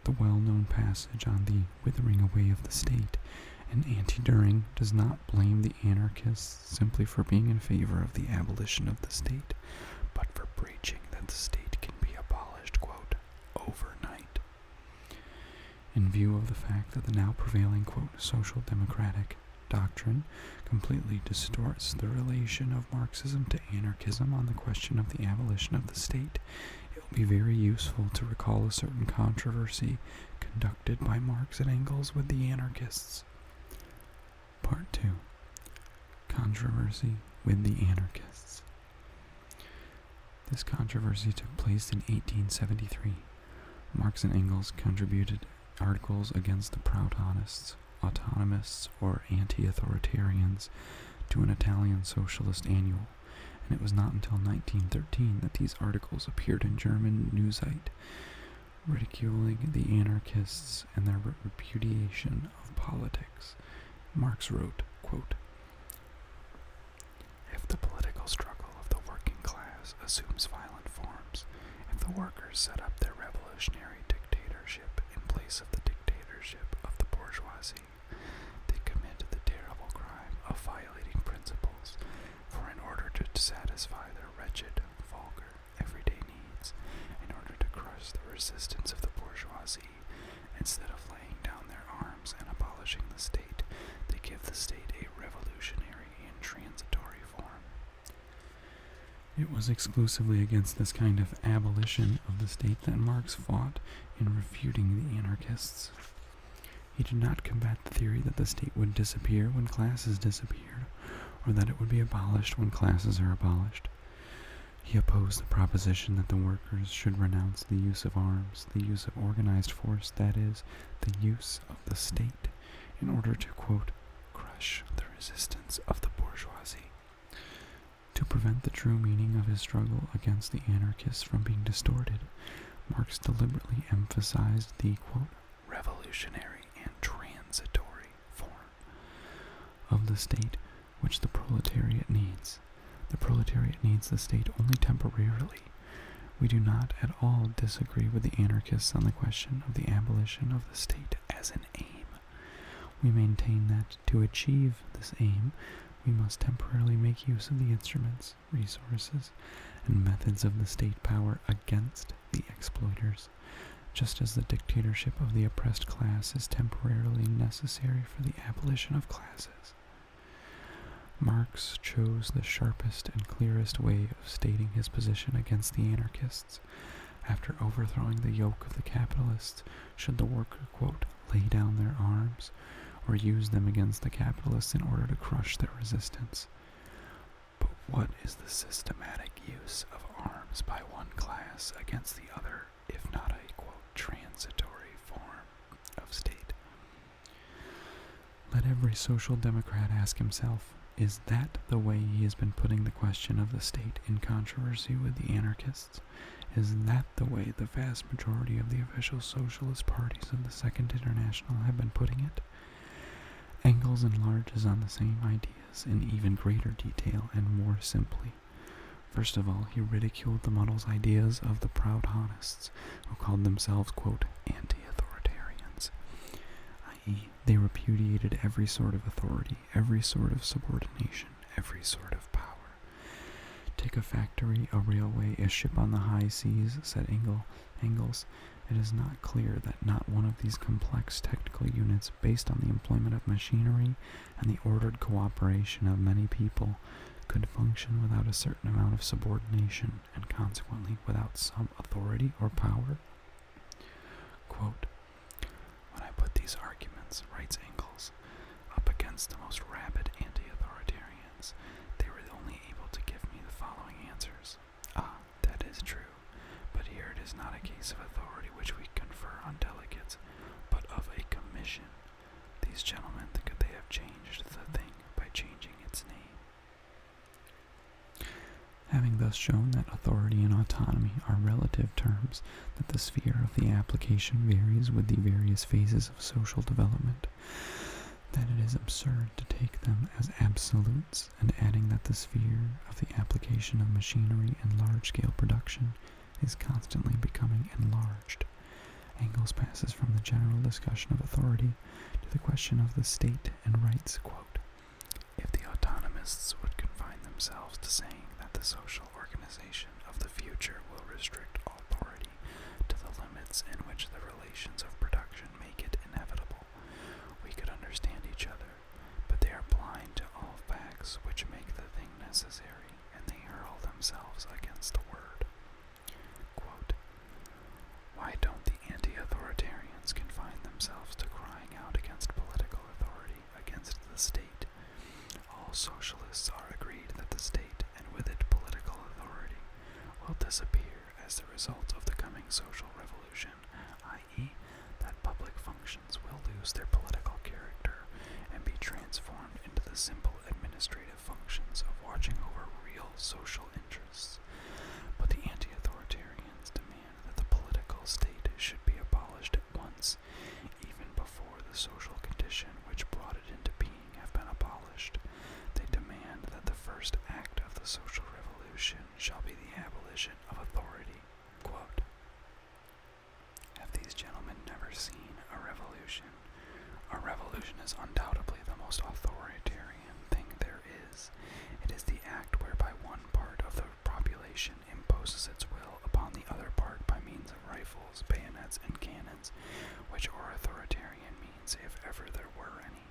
The well-known passage on the withering away of the state in Anti-Düring does not blame the anarchists simply for being in favor of the abolition of the state, but for preaching that the state can be abolished, quote, overnight. In view of the fact that the now prevailing, quote, social democratic doctrine completely distorts the relation of Marxism to anarchism on the question of the abolition of the state, it will be very useful to recall a certain controversy conducted by Marx and Engels with the anarchists. Part 2. Controversy with the anarchists. This controversy took place in 1873. Marx and Engels contributed articles against the Proudhonists, autonomists, or anti-authoritarians to an Italian socialist annual, and it was not until 1913 that these articles appeared in German Newszeit, ridiculing the anarchists and their repudiation of politics. Marx wrote, quote, if the political struggle of the working class assumes violent forms, if the workers set up their revolutionary dictatorship in place of the dictatorship of the bourgeoisie, they commit the terrible crime of violating principles, for in order to satisfy their wretched, vulgar, everyday needs, in order to crush the resistance of the bourgeoisie, instead of laying down their arms and abolishing the state, they give the state a revolutionary and transitory form. It was exclusively against this kind of abolition of the state that Marx fought in refuting the anarchists. He did not combat the theory that the state would disappear when classes disappeared, or that it would be abolished when classes are abolished. He opposed the proposition that the workers should renounce the use of arms, the use of organized force, that is, the use of the state, in order to, quote, crush the resistance of the bourgeoisie. To prevent the true meaning of his struggle against the anarchists from being distorted, Marx deliberately emphasized the, quote, revolutionary and transitory form of the state which the proletariat needs. The proletariat needs the state only temporarily. We do not at all disagree with the anarchists on the question of the abolition of the state as an aim. We maintain that to achieve this aim, we must temporarily make use of the instruments, resources, and methods of the state power against the exploiters, just as the dictatorship of the oppressed class is temporarily necessary for the abolition of classes. Marx chose the sharpest and clearest way of stating his position against the anarchists. After overthrowing the yoke of the capitalists, should the worker, quote, lay down their arms, or use them against the capitalists in order to crush their resistance? But what is the systematic use of arms by one class against the other, if not a, quote, transitory form of state? Let every social democrat ask himself, Is that the way he has been putting the question of the state in controversy with the anarchists? Is that the way the vast majority of the official socialist parties of the Second International have been putting it? Engels enlarges on the same ideas in even greater detail and more simply. First of all, he ridiculed the muddle's ideas of the proud Honists, who called themselves, quote, anti-authoritarians, i.e., they repudiated every sort of authority, every sort of subordination, every sort of power. Take a factory, a railway, a ship on the high seas, said Engels. It is not clear that not one of these complex technical units, based on the employment of machinery and the ordered cooperation of many people, could function without a certain amount of subordination and consequently without some authority or power. Quote, when I put these arguments, writes Engels, up against the most rabid anti-authoritarians, they were only able to give me the following answers. Ah, that is true, but here it is not a case of authority which we confer on delegates, but of a commission. These gentlemen think that they have changed the thing by changing its name. Having thus shown that authority and autonomy are relative terms, that the sphere of the application varies with the various phases of social development, that it is absurd to take them as absolutes, and adding that the sphere of the application of machinery and large-scale production is constantly becoming enlarged, Engels passes from the general discussion of authority to the question of the state and writes, quote, if the autonomists would confine themselves to saying that the social organization of the future will restrict authority to the limits in which the relations of production make it inevitable, we could understand each other, but they are blind to all facts which make the thing necessary, and they hurl themselves against the word. Quote, why don't the anti-authoritarians confine themselves to crying out against political authority, against the state? All socialists are agreed that the state, and with it political authority, will disappear as the result of the coming social revolution, i.e., that public functions will lose their political character and be transformed into the simple administrative functions of watching over real social interests. But the anti-authoritarians demand that the political state should be abolished at once, even before the social condition which brought it into being have been abolished. They demand that the first act of the social revolution shall be the abolition of authority. Quote, have these gentlemen never seen a revolution? A revolution is undoubtedly the most authoritarian thing there is. It is the act whereby one part of the population imposes its will upon the other part by means of rifles, bayonets, and cannons, which are authoritarian means if ever there were any,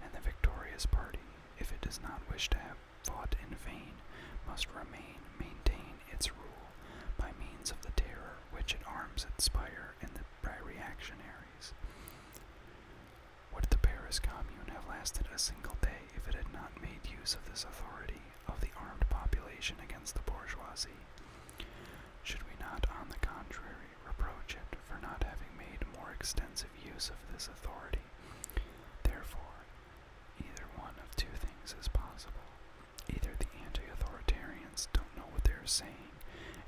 and the victorious party, if it does not wish to have fought in vain, must maintain its rule by means of the terror which it arms inspire in the reactionaries. Would the Paris Commune have lasted a single day if it had not made use of this authority of the armed population against the bourgeoisie? Should we not, on the contrary, reproach it for not having made more extensive use of this authority? Therefore, either one of two things is possible. Either the anti-authoritarians don't know what they're saying,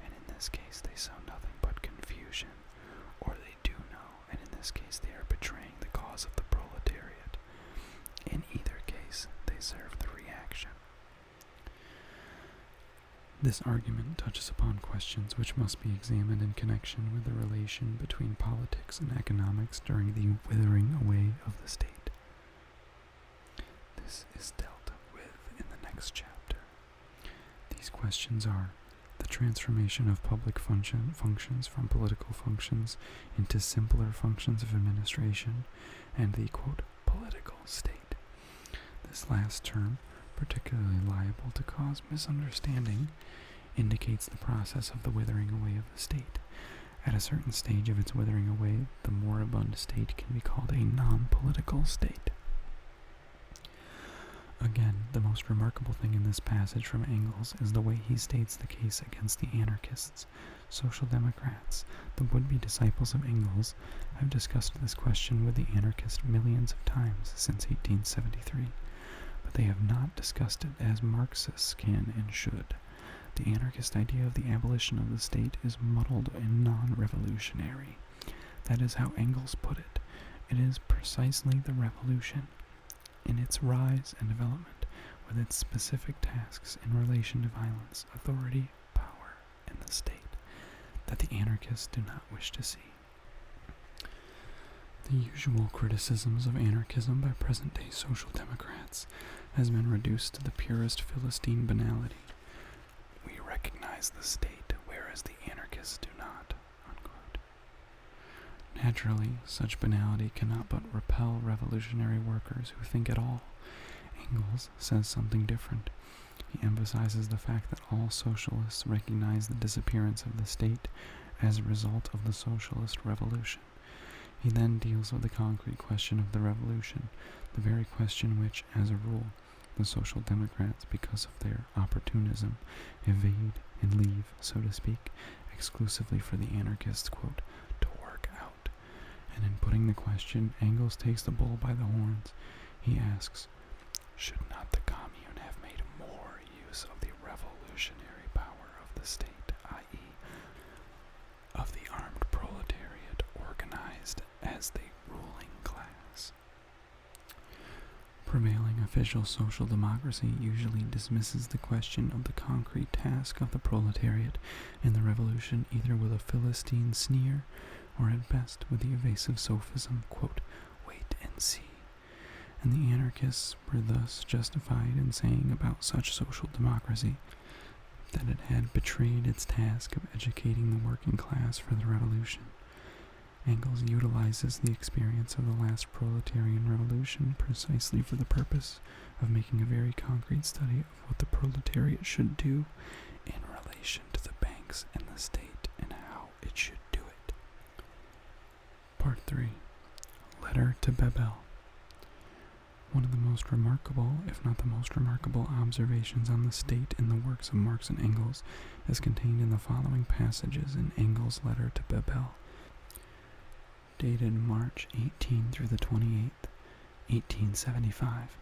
and in this case they sow nothing but confusion, or they do know, and in this case they are betraying the cause of the proletariat. In either case, they serve the reaction. This argument touches upon questions which must be examined in connection with the relation between politics and economics during the withering away of the state. This is dealt with in the next chapter. These questions are the transformation of public functions from political functions into simpler functions of administration, and the, quote, political state. This last term, particularly liable to cause misunderstanding, indicates the process of the withering away of the state. At a certain stage of its withering away, the moribund state can be called a non-political state. Again, the most remarkable thing in this passage from Engels is the way he states the case against the anarchists. Social democrats, the would-be disciples of Engels, have discussed this question with the anarchist millions of times since 1873. but they have not discussed it as Marxists can and should. The anarchist idea of the abolition of the state is muddled and non-revolutionary. That is how Engels put it. It is precisely the revolution, in its rise and development, with its specific tasks in relation to violence, authority, power, and the state, that the anarchists do not wish to see. The usual criticisms of anarchism by present-day social democrats has been reduced to the purest Philistine banality. We recognize the state, whereas the anarchists do not. Unquote. Naturally, such banality cannot but repel revolutionary workers who think at all. Engels says something different. He emphasizes the fact that all socialists recognize the disappearance of the state as a result of the socialist revolution. He then deals with the concrete question of the revolution, the very question which, as a rule, the social democrats, because of their opportunism, evade and leave, so to speak, exclusively for the anarchists, quote, to work out. And in putting the question, Engels takes the bull by the horns. He asks, should not the commune have made more use of the revolutionary power of the state, i.e., of the armed proletariat organized as the ruling class? Prevailing official social democracy usually dismisses the question of the concrete task of the proletariat in the revolution either with a Philistine sneer or at best with the evasive sophism, quote, wait and see. And the anarchists were thus justified in saying about such social democracy that it had betrayed its task of educating the working class for the revolution. Engels utilizes the experience of the last proletarian revolution precisely for the purpose of making a very concrete study of what the proletariat should do in relation to the banks and the state and how it should do it. Part 3. Letter to Bebel. One of the most remarkable, if not the most remarkable, observations on the state in the works of Marx and Engels is contained in the following passages in Engels' letter to Bebel, dated March 18 through the 28th, 1875.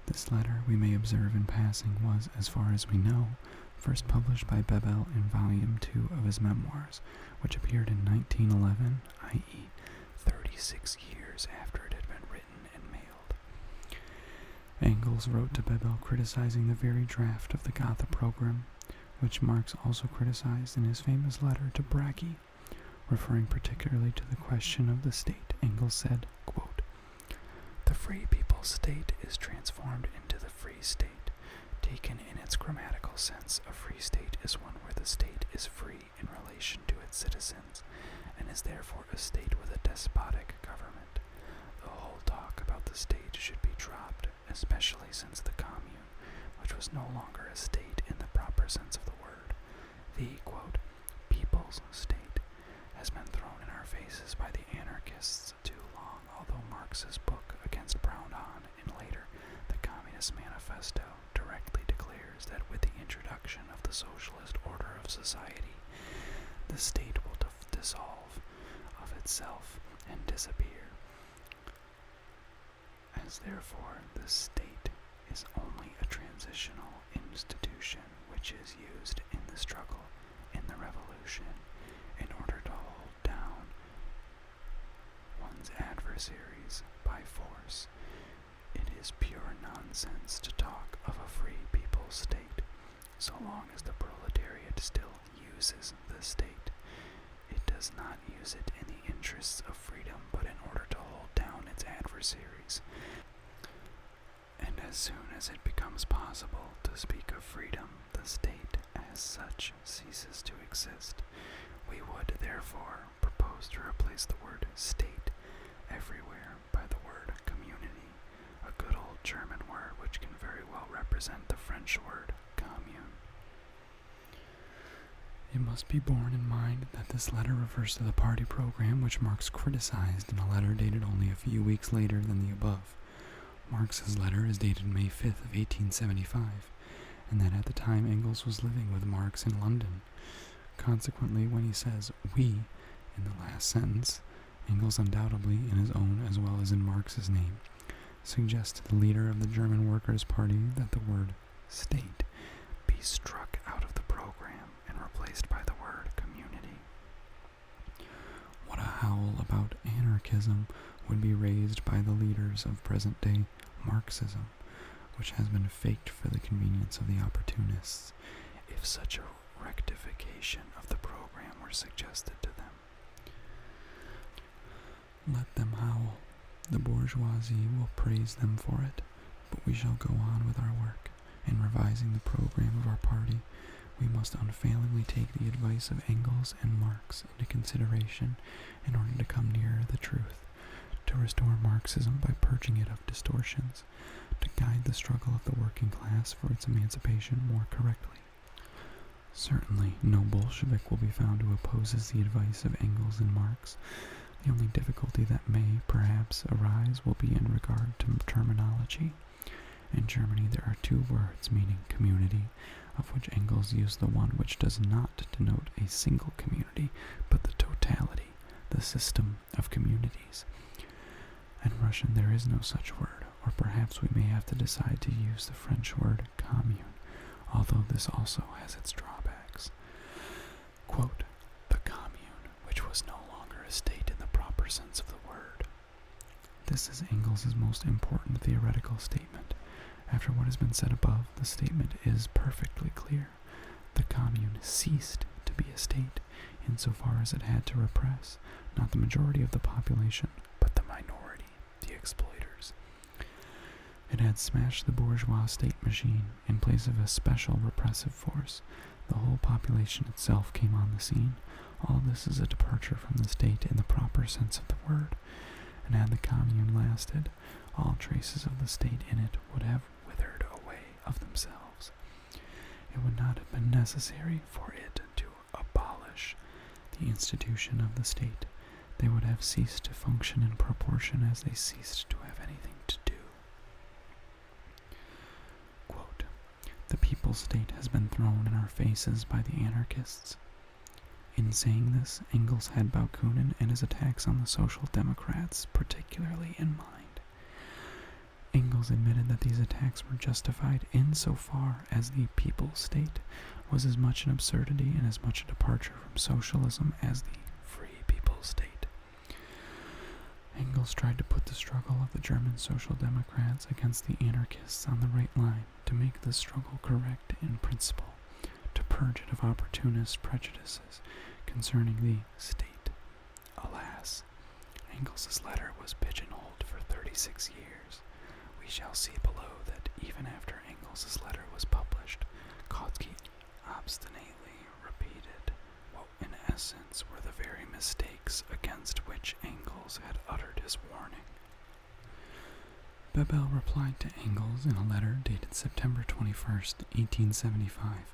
This letter, we may observe in passing, was, as far as we know, first published by Bebel in Volume 2 of his memoirs, which appeared in 1911, i.e., 36 years after it had been written and mailed. Engels wrote to Bebel criticizing the very draft of the Gotha program, which Marx also criticized in his famous letter to Bracky. Referring particularly to the question of the state, Engels said, quote, the free people's state is transformed into the free state. Taken in its grammatical sense, a free state is one where the state is free in relation to its citizens, and is therefore a state with a despotic government. The whole talk about the state should be dropped, especially since the commune, which was no longer a state in the proper sense of the word, the, quote, people's state, has been thrown in our faces by the anarchists too long, although Marx's book Against Proudhon and later the Communist Manifesto directly declares that with the introduction of the socialist order of society, the state will dissolve of itself and disappear. As therefore the state is only a transitional institution which is used in the struggle in the revolution in order to hold down one's adversaries by force, it is pure nonsense to talk of a free people's state, so long as the proletariat still uses the state. It does not use it in the interests of freedom, but in order to hold down its adversaries. And as soon as it becomes possible to speak of freedom, the state as such ceases to exist. We would, therefore, propose to replace the word state everywhere by the word community, a good old German word which can very well represent the French word commune. It must be borne in mind that this letter refers to the party program which Marx criticized in a letter dated only a few weeks later than the above. Marx's letter is dated May 5th of 1875, and that at the time Engels was living with Marx in London. Consequently, when he says "we" in the last sentence, Engels undoubtedly, in his own as well as in Marx's name, suggests to the leader of the German Workers' Party that the word state be struck out of the program and replaced by the word community. What a howl about anarchism would be raised by the leaders of present-day Marxism, which has been faked for the convenience of the opportunists, if such a rectification of the program were suggested to them. Let them howl. The bourgeoisie will praise them for it, but we shall go on with our work. In revising the program of our party, we must unfailingly take the advice of Engels and Marx into consideration in order to come nearer the truth, to restore Marxism by purging it of distortions, to guide the struggle of the working class for its emancipation more correctly. Certainly, no Bolshevik will be found who opposes the advice of Engels and Marx. The only difficulty that may, perhaps, arise will be in regard to terminology. In Germany there are two words meaning community, of which Engels used the one which does not denote a single community, but the totality, the system of communities. In Russian there is no such word, or perhaps we may have to decide to use the French word commune, although this also has its drawbacks. Quote, the commune, which was no longer a state in the proper sense of the word. This is Engels' most important theoretical statement. After what has been said above, the statement is perfectly clear. The commune ceased to be a state, insofar as it had to repress, not the majority of the population, but the minority, the exploiters. It had smashed the bourgeois state machine in place of a special repressive force. The whole population itself came on the scene. All this is a departure from the state in the proper sense of the word. And had the commune lasted, all traces of the state in it would have withered away of themselves. It would not have been necessary for it to abolish the institution of the state. They would have ceased to function in proportion as they ceased to have anything to do. Quote, the people's state has been thrown in our faces by the anarchists. In saying this, Engels had Bakunin and his attacks on the Social Democrats particularly in mind. Engels admitted that these attacks were justified insofar as the people's state was as much an absurdity and as much a departure from socialism as the free people's state. Engels tried to put the struggle of the German Social Democrats against the anarchists on the right line, to make the struggle correct in principle, to purge it of opportunist prejudices concerning the state. Alas, Engels' letter was pigeonholed for 36 years. We shall see below that even after Engels' letter was published, Kautsky obstinately repeated what in essence were the very mistakes against which Engels had uttered his warning. Bebel replied to Engels in a letter dated September 21st, 1875,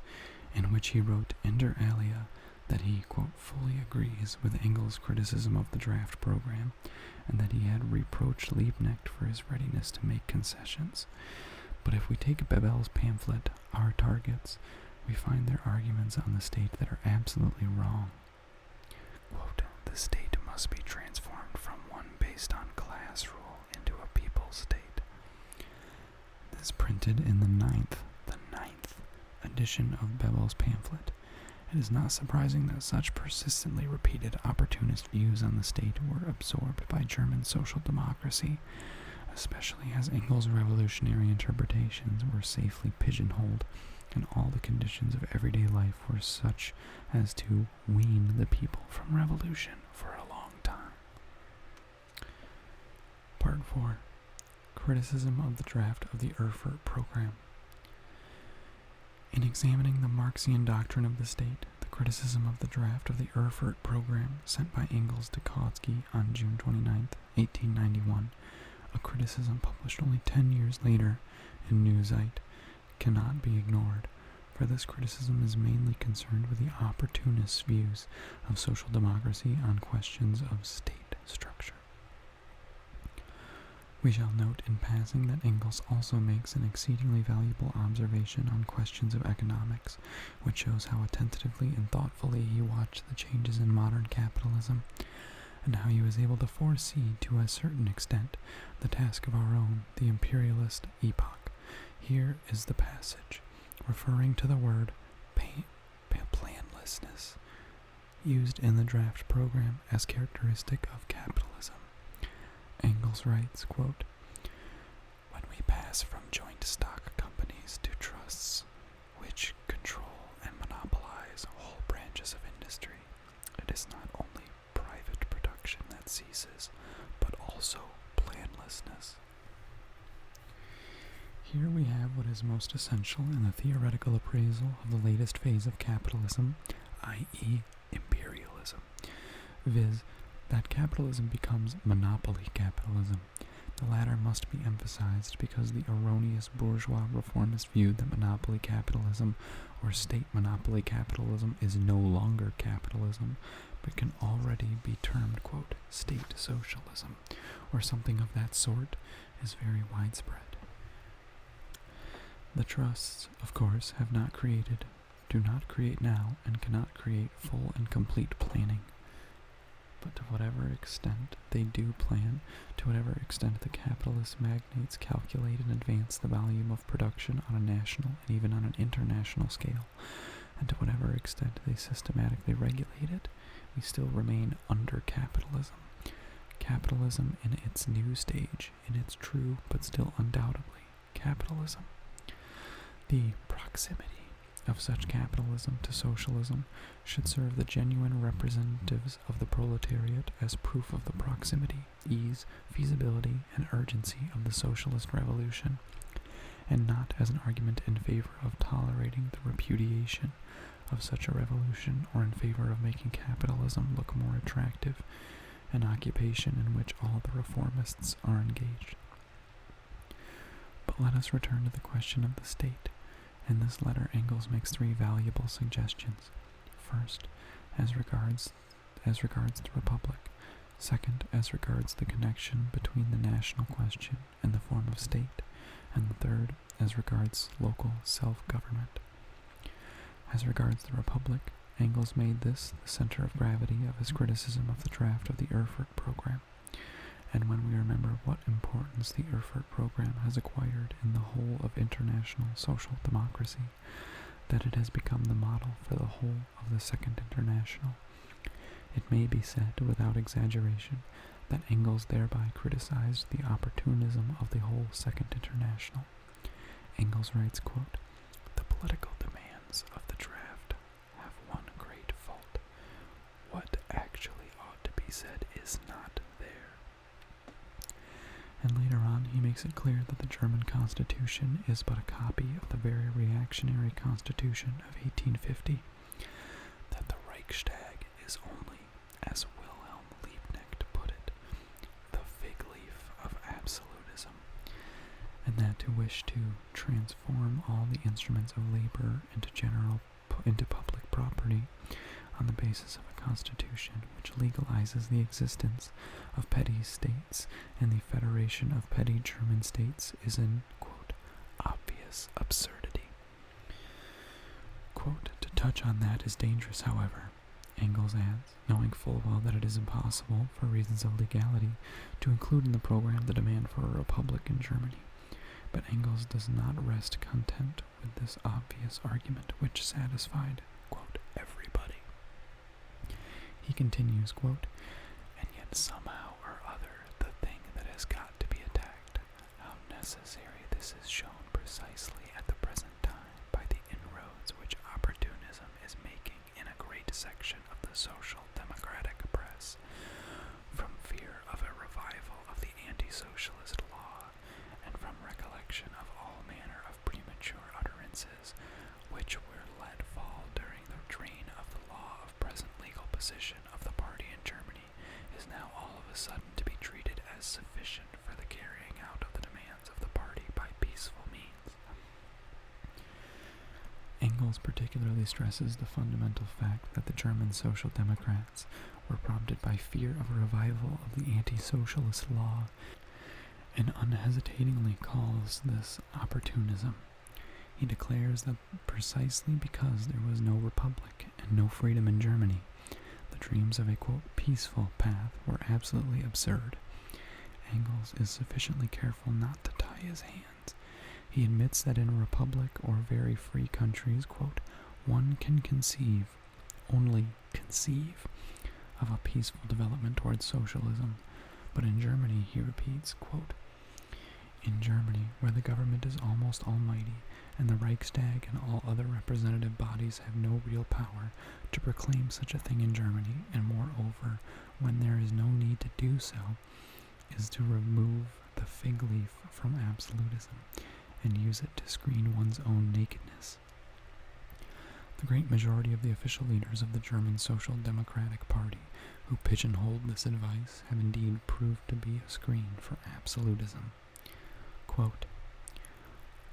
in which he wrote inter alia that he, quote, fully agrees with Engels' criticism of the draft program, and that he had reproached Liebknecht for his readiness to make concessions. But if we take Bebel's pamphlet, Our Targets, we find their arguments on the state that are absolutely wrong. Quote, the state must be transformed from one based on class rule into a people's state. This printed in the ninth edition of Bebel's pamphlet. It is not surprising that such persistently repeated opportunist views on the state were absorbed by German social democracy, especially as Engels' revolutionary interpretations were safely pigeonholed, and all the conditions of everyday life were such as to wean the people from revolution for a long time. Part 4. Criticism of the draft of the Erfurt Program. In examining the Marxian doctrine of the state, the criticism of the draft of the Erfurt Program sent by Engels to Kautsky on June 29, 1891, a criticism published only 10 years later in Neue Zeit, cannot be ignored, for this criticism is mainly concerned with the opportunist views of social democracy on questions of state structure. We shall note in passing that Engels also makes an exceedingly valuable observation on questions of economics, which shows how attentively and thoughtfully he watched the changes in modern capitalism, and how he was able to foresee to a certain extent the task of our own, the imperialist epoch. Here is the passage, referring to the word planlessness, used in the draft program as characteristic of capitalism. Engels writes, quote, "When we pass from joint stock companies to trusts, which control and monopolize whole branches of industry, it is not only private production that ceases, but also planlessness." Here we have what is most essential in the theoretical appraisal of the latest phase of capitalism, i.e., imperialism, viz., that capitalism becomes monopoly capitalism. The latter must be emphasized because the erroneous bourgeois reformist view that monopoly capitalism or state monopoly capitalism is no longer capitalism, but can already be termed, quote, state socialism, or something of that sort, is very widespread. The trusts, of course, do not create now, and cannot create full and complete planning. But to whatever extent they do plan, to whatever extent the capitalist magnates calculate in advance the volume of production on a national and even on an international scale, and to whatever extent they systematically regulate it, we still remain under capitalism. Capitalism in its new stage, in its true but still undoubtedly capitalism. The proximity of such capitalism to socialism should serve the genuine representatives of the proletariat as proof of the proximity, ease, feasibility, and urgency of the socialist revolution, and not as an argument in favor of tolerating the repudiation of such a revolution or in favor of making capitalism look more attractive, an occupation in which all the reformists are engaged. But let us return to the question of the state. In this letter, Engels makes three valuable suggestions. First, as regards the Republic. Second, as regards the connection between the national question and the form of state. And the third, as regards local self-government. As regards the Republic, Engels made this the center of gravity of his criticism of the draft of the Erfurt program. And when we remember what importance the Erfurt program has acquired in the whole of international social democracy, that it has become the model for the whole of the Second International, it may be said without exaggeration that Engels thereby criticized the opportunism of the whole Second International. Engels writes, quote, "The political demands of the draft have one great fault. What actually ought to be said is not there." And later on, he makes it clear that the German Constitution is but a copy of the very reactionary Constitution of 1850, that the Reichstag is only, as Wilhelm Liebknecht put it, the fig leaf of absolutism, and that to wish to transform all the instruments of labor into public property on the basis of a constitution which legalizes the existence of petty states and the federation of petty German states is an, quote, obvious absurdity. Quote, "To touch on that is dangerous, however," Engels adds, knowing full well that it is impossible, for reasons of legality, to include in the program the demand for a republic in Germany. But Engels does not rest content with this obvious argument, which satisfied, quote, everybody. He continues, quote, "And yet somehow or other the thing that has got to be attacked, how necessary this is shown precisely at the present time by the inroads which opportunism is making in a great section of the social democratic press, from fear of a revival of the anti-socialist law, and from recollection of all manner of premature utterances which were let fall during the reign of the law of present legal position of the party in Germany, is now all of a sudden to be treated as sufficient for the carrying out of the demands of the party by peaceful means." Engels particularly stresses the fundamental fact that the German Social Democrats were prompted by fear of a revival of the anti-socialist law, and unhesitatingly calls this opportunism. He declares that precisely because there was no republic and no freedom in Germany, the dreams of a, quote, peaceful path were absolutely absurd. Engels is sufficiently careful not to tie his hands. He admits that in a republic or very free countries, quote, one can only conceive, of a peaceful development towards socialism. But in Germany, he repeats, quote, in Germany, where the government is almost almighty, and the Reichstag and all other representative bodies have no real power to proclaim such a thing in Germany, and moreover, when there is no need to do so, is to remove the fig leaf from absolutism, and use it to screen one's own nakedness. The great majority of the official leaders of the German Social Democratic Party who pigeonholed this advice have indeed proved to be a screen for absolutism. Quote,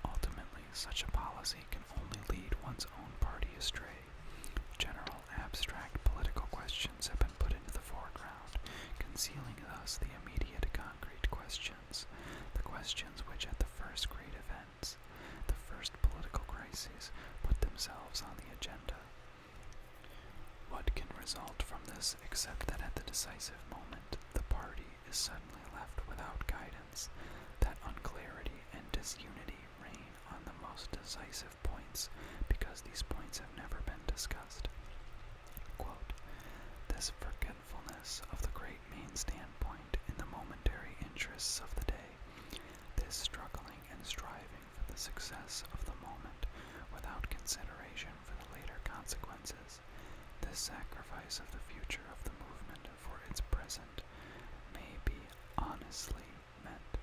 ultimately, such a policy can only lead one's own party astray. General abstract political questions have been put into the foreground, concealing thus the immediate concrete questions, the questions which at the first great events, the first political crises, put themselves on the agenda. What can result from this except that at the decisive moment the party is suddenly left without guidance, that unclarity and disunity reign on the most decisive points because these points have never been discussed. Quote, this forgetfulness of the great main standpoint in the momentary interests of the day, this struggling and striving for the success of the moment without consideration for the later consequences, this sacrifice of the future of the movement for its present may be honestly meant,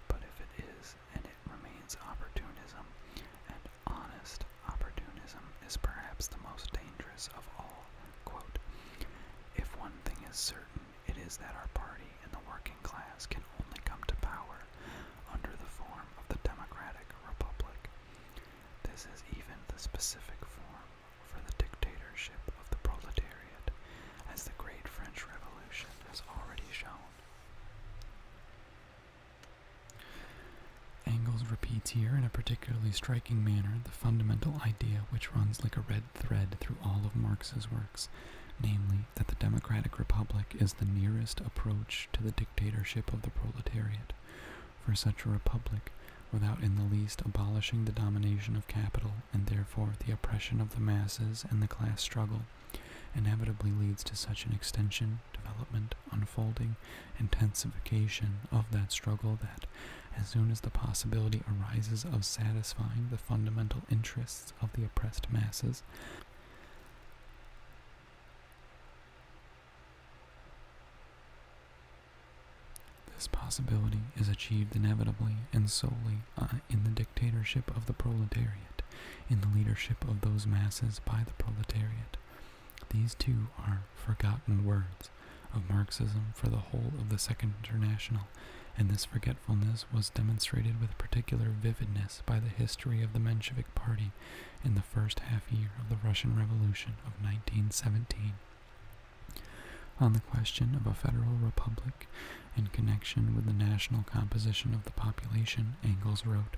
but if it is and it remains opportunism, and honest opportunism is perhaps the most dangerous of all. Quote, if one thing is certain, it is that our party and the working class can only come to power under the form of the democratic republic. This is even the specific form for the dictatorship of the proletariat, as the great French Revolution has already shown. Engels repeats here in a particularly striking manner the fundamental idea which runs like a red thread through all of Marx's works, namely that the democratic republic is the nearest approach to the dictatorship of the proletariat. For such a republic, without in the least abolishing the domination of capital and therefore the oppression of the masses and the class struggle, inevitably leads to such an extension, development, unfolding, intensification of that struggle that, as soon as the possibility arises of satisfying the fundamental interests of the oppressed masses, this possibility is achieved inevitably and solely in the dictatorship of the proletariat, in the leadership of those masses by the proletariat. These two are forgotten words of Marxism for the whole of the Second International, and this forgetfulness was demonstrated with particular vividness by the history of the Menshevik Party in the first half year of the Russian Revolution of 1917. On the question of a federal republic in connection with the national composition of the population, Engels wrote,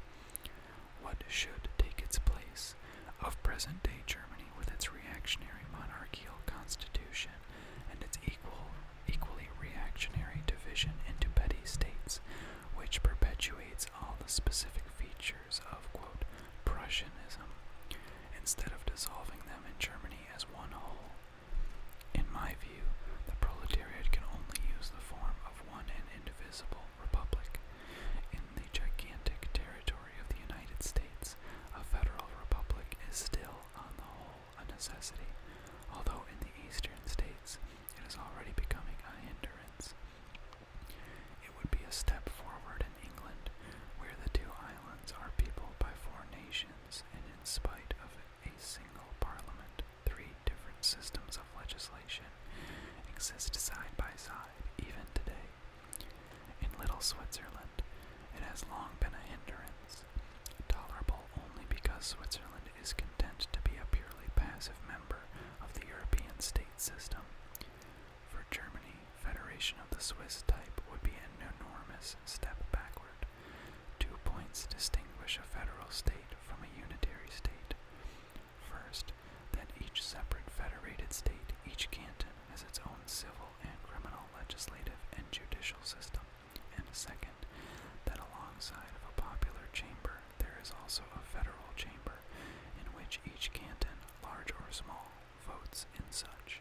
what should take its place of present-day Germany with its reactionary monarchical constitution and its equally reactionary division into petty states, which perpetuates all the specific features of, quote, Prussianism, instead of dissolving them in Germany as one whole. In my view, the proletariat can only use the form of one and indivisible republic. In the gigantic territory of the United States, a federal republic is still, on the whole, a necessity, although in the eastern states it is already becoming a hindrance. It would be a step forward in England, where the two islands are peopled by four nations, and in spite of a single parliament, three different systems of legislation exist side by side even today. In Little Switzerland, it has long been a hindrance, tolerable only because Switzerland is content to be a purely passive member of the European state system. For Germany, federation of the Swiss type would be an enormous step backward. 2 points distinguish a federal state from a unitary state. First, that each separate federated state, each canton, has its which each canton, large or small, votes in such.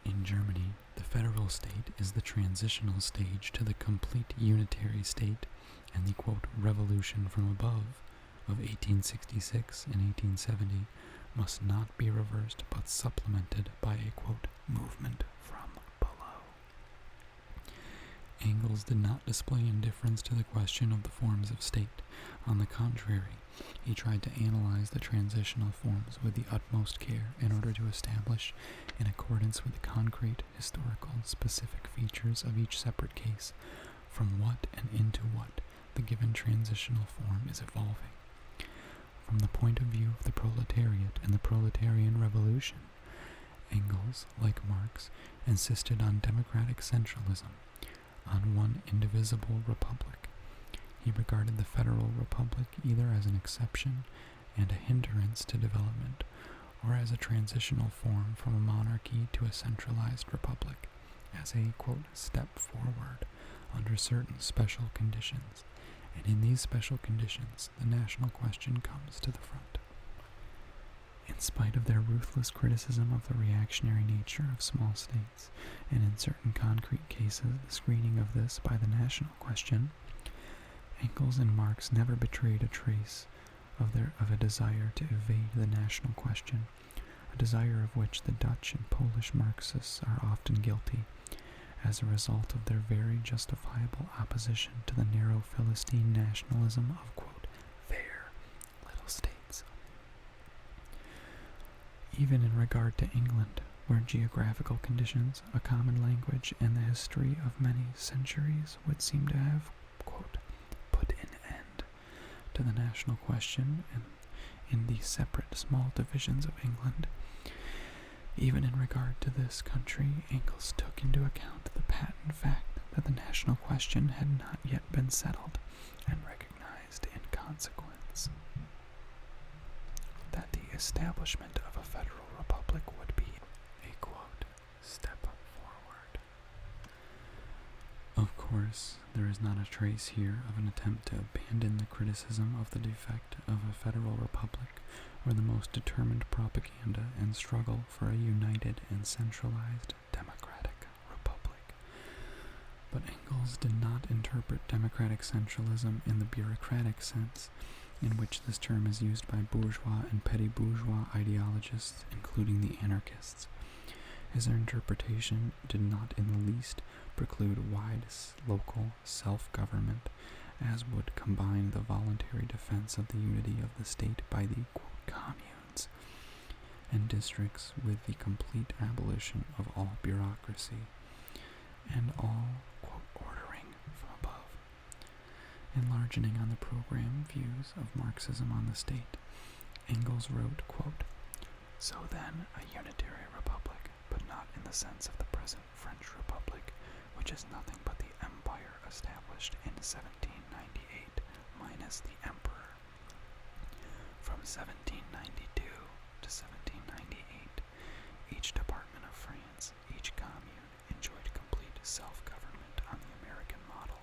In Germany, the federal state is the transitional stage to the complete unitary state, and the, quote, revolution from above of 1866 and 1870 must not be reversed but supplemented by a, quote, movement from below. Engels did not display indifference to the question of the forms of state. On the contrary, he tried to analyze the transitional forms with the utmost care in order to establish, in accordance with the concrete, historical, specific features of each separate case, from what and into what the given transitional form is evolving. From the point of view of the proletariat and the proletarian revolution, Engels, like Marx, insisted on democratic centralism, on one indivisible republic. He regarded the federal republic either as an exception and a hindrance to development, or as a transitional form from a monarchy to a centralized republic, as a, quote, step forward under certain special conditions, and in these special conditions the national question comes to the front. In spite of their ruthless criticism of the reactionary nature of small states, and in certain concrete cases the screening of this by the national question, Engels and Marx never betrayed a trace of a desire to evade the national question, a desire of which the Dutch and Polish Marxists are often guilty, as a result of their very justifiable opposition to the narrow Philistine nationalism of, quote, their little states. Even in regard to England, where geographical conditions, a common language, and the history of many centuries would seem to have, quote, put an end to the national question and in the separate small divisions of England, even in regard to this country, Engels took into account the patent fact that the national question had not yet been settled, and recognized in consequence that the establishment of a federal republic would be a, quote, step forward. Of course, there is not a trace here of an attempt to abandon the criticism of the defect of a federal republic, or the most determined propaganda and struggle for a united and centralized democratic republic. But Engels did not interpret democratic centralism in the bureaucratic sense, in which this term is used by bourgeois and petty bourgeois ideologists, including the anarchists. His interpretation did not in the least preclude wide local self-government, as would combine the voluntary defense of the unity of the state by the, quote, communes and districts with the complete abolition of all bureaucracy and all, quote, ordering from above. Enlarging on the program views of Marxism on the state, Engels wrote, quote, so then a unitary republic, but not in the sense of the present French Republic, which is nothing but the empire established in 1798 minus the emperor. From 1792 to 1798, each department of France, each commune, enjoyed complete self-government on the American model,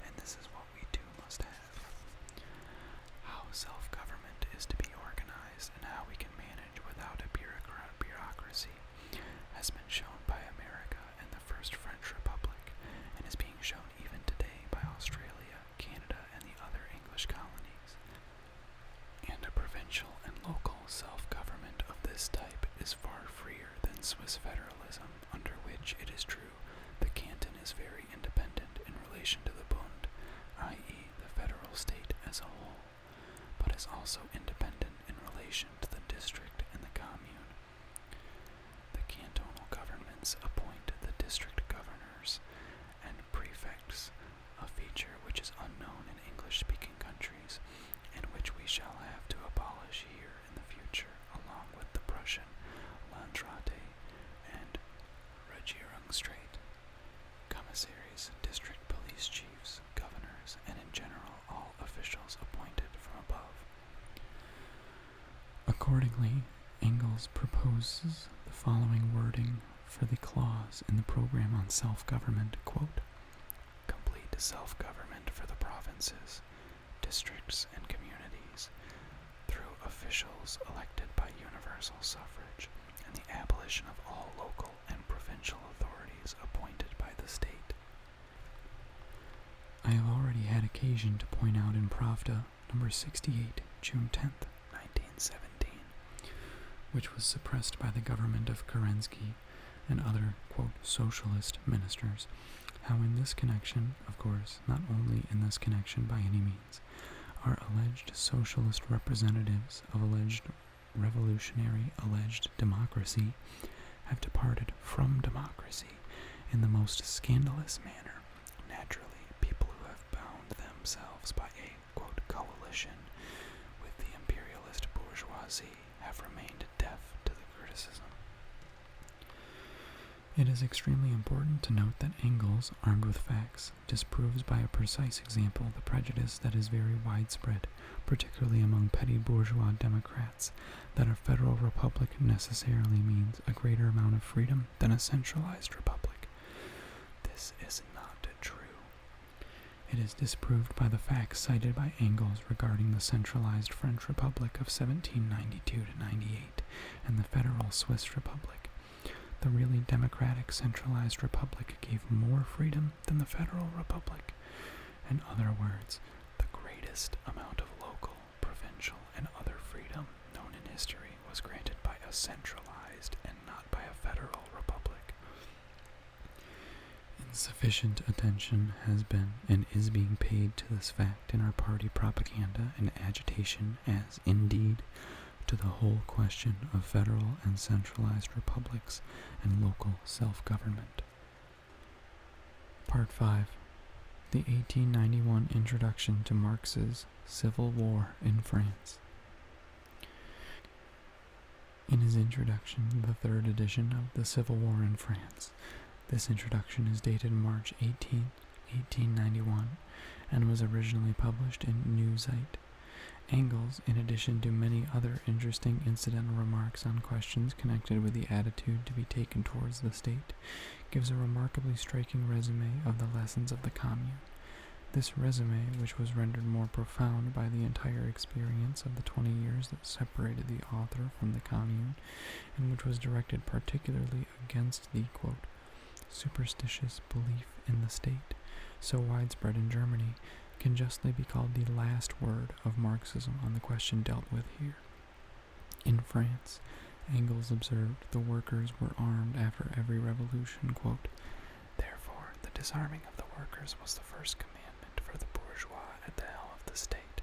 and this is what we too must have. How self-government is to be organized and how we can manage without a bureaucracy has been shown by America and the First French Republic, and is being shown even today by Australia, Canada, and the other English colonies. And a provincial and local self-government of this type is far freer than Swiss federalism, under which, it is true, the canton is very independent in relation to the Bund, i.e. the federal state as a whole, but is also independent in relation to the district and the commune. The cantonal governments appoint the district governors and prefects, a feature which is unknown in English-speaking countries, and which we shall have to abolish here in the future, along with the Prussian Landrate and Regierungsrat, commissaries, district police chiefs, governors, and in general all officials appointed from above. Accordingly, Engels proposes the following wording for the clause in the program on self-government, quote, complete self-government for the provinces, districts, and communities through a officials elected by universal suffrage, and the abolition of all local and provincial authorities appointed by the state. I have already had occasion to point out in Pravda, number 68, June 10th, 1917, which was suppressed by the government of Kerensky and other, quote, socialist ministers, how in this connection, of course, not only in this connection by any means, are alleged socialist representatives of alleged revolutionary alleged democracy have departed from democracy in the most scandalous manner. Naturally, people who have bound themselves by a, quote, coalition with the imperialist bourgeoisie have remained deaf to the criticism. It is extremely important to note that Engels, armed with facts, disproves by a precise example the prejudice that is very widespread, particularly among petty bourgeois Democrats, that a federal republic necessarily means a greater amount of freedom than a centralized republic. This is not true. It is disproved by the facts cited by Engels regarding the centralized French Republic of 1792-98 and the federal Swiss Republic. The really democratic centralized republic gave more freedom than the federal republic. In other words, the greatest amount of local, provincial, and other freedom known in history was granted by a centralized and not by a federal republic. Insufficient attention has been and is being paid to this fact in our party propaganda and agitation as, indeed, to the whole question of federal and centralized republics and local self-government. Part 5. The 1891 Introduction to Marx's Civil War in France. In his introduction, the third edition of The Civil War in France, this introduction is dated March 18, 1891, and was originally published in New Zeit. Engels, in addition to many other interesting incidental remarks on questions connected with the attitude to be taken towards the state, gives a remarkably striking resume of the lessons of the Commune. This resume, which was rendered more profound by the entire experience of the 20 years that separated the author from the Commune, and which was directed particularly against the, quote, superstitious belief in the state, so widespread in Germany, can justly be called the last word of Marxism on the question dealt with here. In France, Engels observed the workers were armed after every revolution, quote, therefore the disarming of the workers was the first commandment for the bourgeois at the helm of the state.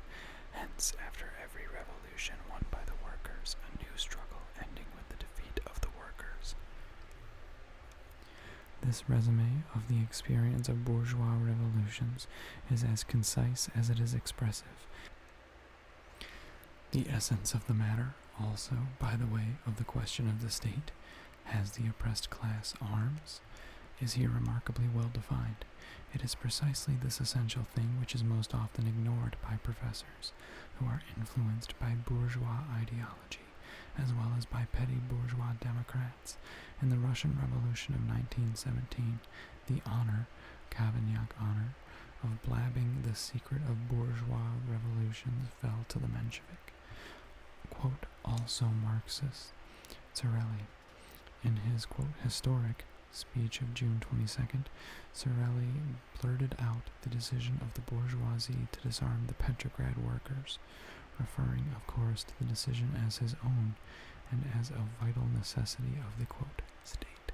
Hence, after every revolution won by the workers, a new struggle ending with the defeat of the workers. This resume of the experience of bourgeois revolutions is as concise as it is expressive. The essence of the matter, also, by the way, of the question of the state, has the oppressed class arms, is here remarkably well defined. It is precisely this essential thing which is most often ignored by professors, who are influenced by bourgeois ideology, as well as by petty bourgeois Democrats. In the Russian Revolution of 1917, the honor, Cavaignac honor, of blabbing the secret of bourgeois revolutions fell to the Menshevik. Quote, also Marxist, Sorelli, in his, quote, historic speech of June 22nd, Sorelli blurted out the decision of the bourgeoisie to disarm the Petrograd workers, referring, of course, to the decision as his own and as a vital necessity of the, quote, state.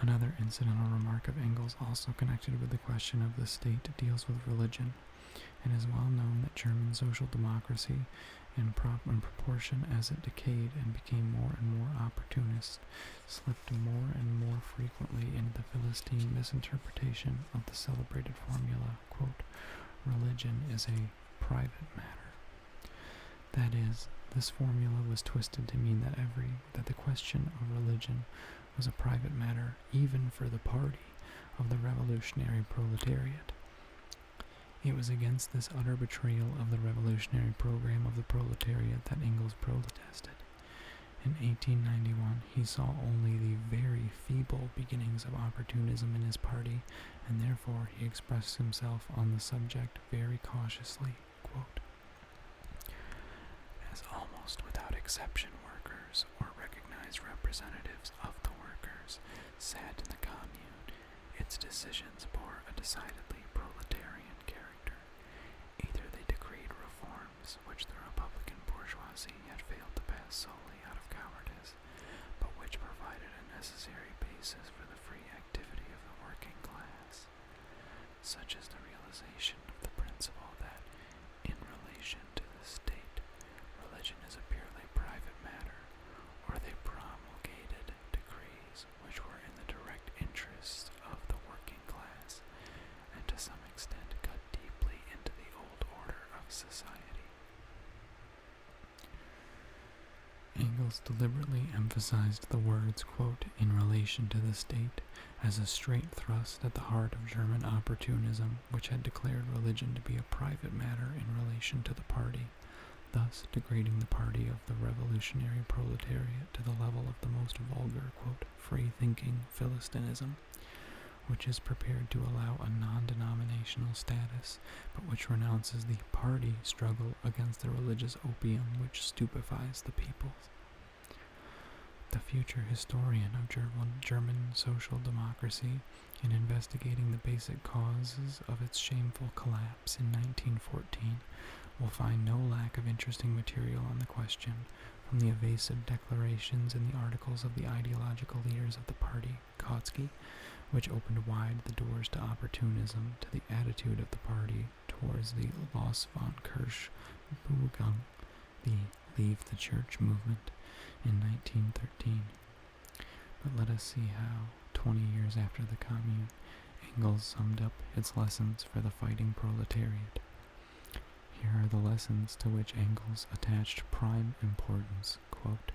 Another incidental remark of Engels, also connected with the question of the state, deals with religion. It is well known that German social democracy, in proportion as it decayed and became more and more opportunist, slipped more and more frequently into the Philistine misinterpretation of the celebrated formula, quote, religion is a private matter. That is, this formula was twisted to mean that the question of religion was a private matter even for the party of the revolutionary proletariat. It was against this utter betrayal of the revolutionary program of the proletariat that Engels protested. In 1891, he saw only the very feeble beginnings of opportunism in his party, and therefore he expressed himself on the subject very cautiously. Quote, as almost without exception workers or recognized representatives of the workers sat in the commune, its decisions bore a decidedly proletarian character. Either they decreed reforms which the Republican bourgeoisie had failed to pass solely out of cowardice, but which provided a necessary basis for the free activity of the working class, such as the realization of the principle that, in relation to the state, religion is a purely private matter, or they promulgated decrees which were in the direct interests of the working class, and to some extent cut deeply into the old order of society. Engels deliberately emphasized the words, quote, in relation to the state, as a straight thrust at the heart of German opportunism, which had declared religion to be a private matter in relation to the party, thus degrading the party of the revolutionary proletariat to the level of the most vulgar, quote, free-thinking Philistinism, which is prepared to allow a non-denominational status, but which renounces the party struggle against the religious opium which stupefies the peoples. The future historian of German social democracy, in investigating the basic causes of its shameful collapse in 1914, will find no lack of interesting material on the question, from the evasive declarations in the articles of the ideological leaders of the party, Kautsky, which opened wide the doors to opportunism, to the attitude of the party towards the Los von Kirchbewegung, the Leave the Church movement, in 1913. But let us see how, 20 years after the Commune, Engels summed up its lessons for the fighting proletariat. Here are the lessons to which Engels attached prime importance, quote,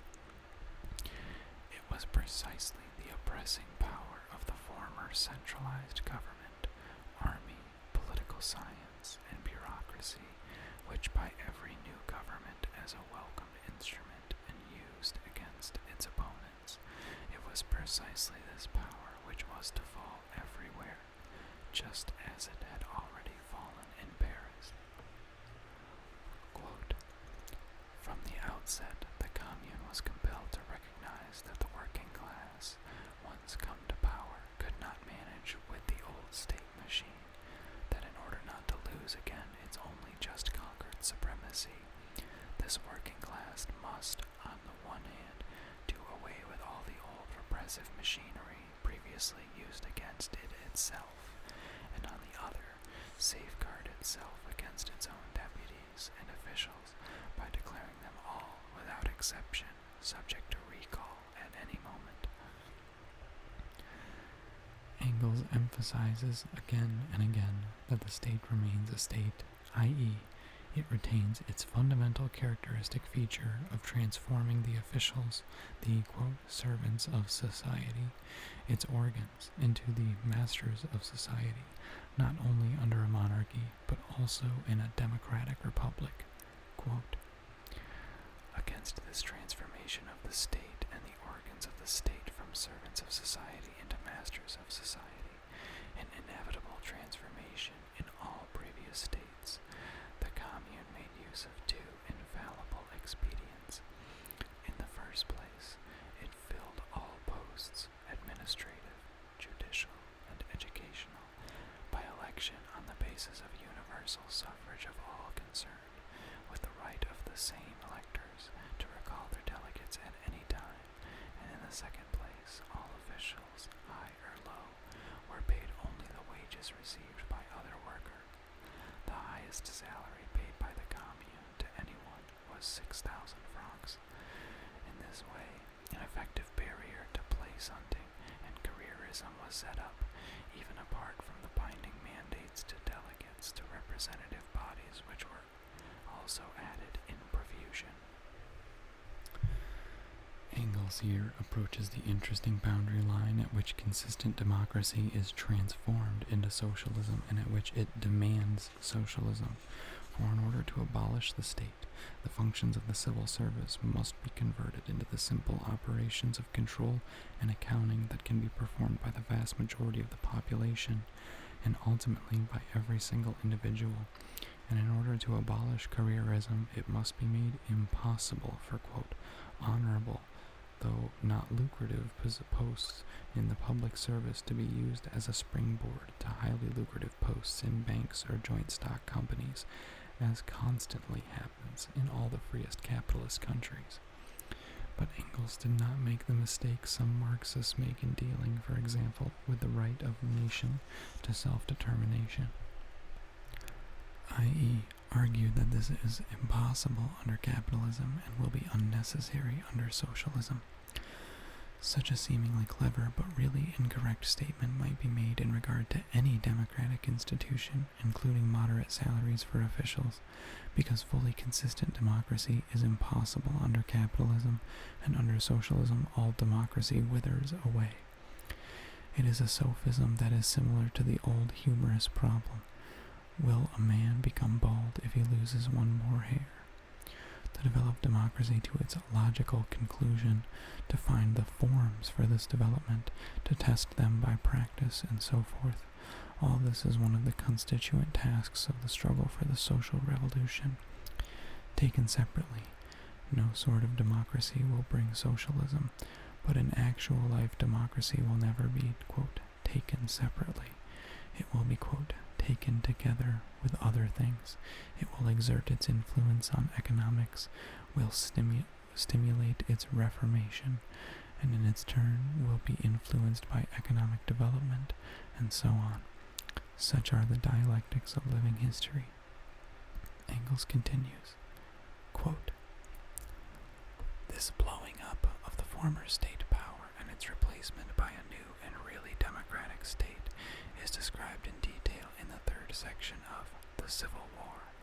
"It was precisely the oppressing power of the former centralized government, army, political science, and bureaucracy, which by every new government as a welcome instrument and used against its opponents, it was precisely this power which was to fall everywhere, just as it had already fallen in Paris." Quote, "From the outset, the Commune was compelled to recognize that the working class, once come to power, could not manage with the old state machine, that in order not to lose again its only just conquered supremacy, this working class must, on the one hand, do away with all the old repressive machinery previously used against it itself, and on the other, safeguard itself against its own deputies and officials by declaring them all, without exception, subject to recall at any moment." Engels emphasizes again and again that the state remains a state, i.e., it retains its fundamental characteristic feature of transforming the officials, the, quote, servants of society, its organs, into the masters of society, not only under a monarchy, but also in a democratic republic. Quote, "Against this transformation of the state and the organs of the state from servants of society into masters of society, an inevitable transformation in all previous states, the Commune made use of two infallible expedients. In the first place, it filled all posts, administrative, judicial, and educational, by election on the basis of universal suffrage of all concerned, with the right of the same electors to recall their delegates at any time, and in the second place, all officials, high or low, were paid only the wages received by other workers. The highest salary paid by the Commune to anyone was 6,000 francs. In this way, an effective barrier to place hunting and careerism was set up, even apart from the binding mandates to delegates to representative bodies which were also added in profusion." Engels here approaches the interesting boundary line at which consistent democracy is transformed into socialism and at which it demands socialism. For in order to abolish the state, the functions of the civil service must be converted into the simple operations of control and accounting that can be performed by the vast majority of the population, and ultimately by every single individual, and in order to abolish careerism, it must be made impossible for, quote, honorable, though not lucrative posts in the public service to be used as a springboard to highly lucrative posts in banks or joint stock companies, as constantly happens in all the freest capitalist countries. But Engels did not make the mistake some Marxists make in dealing, for example, with the right of the nation to self-determination, i.e., argued that this is impossible under capitalism and will be unnecessary under socialism. Such a seemingly clever but really incorrect statement might be made in regard to any democratic institution, including moderate salaries for officials, because fully consistent democracy is impossible under capitalism, and under socialism all democracy withers away. It is a sophism that is similar to the old humorous problem: will a man become bald if he loses one more hair? To develop democracy to its logical conclusion, to find the forms for this development, to test them by practice, and so forth. All this is one of the constituent tasks of the struggle for the social revolution. Taken separately, no sort of democracy will bring socialism, but in actual life democracy will never be, quote, taken separately. It will be, quote, taken together with other things. It will exert its influence on economics, will stimulate its reformation, and in its turn will be influenced by economic development, and so on. Such are the dialectics of living history. Engels continues, quote, this blowing up of the former state power and its replacement by a new and really democratic state is described in detail in the third section of The Civil War,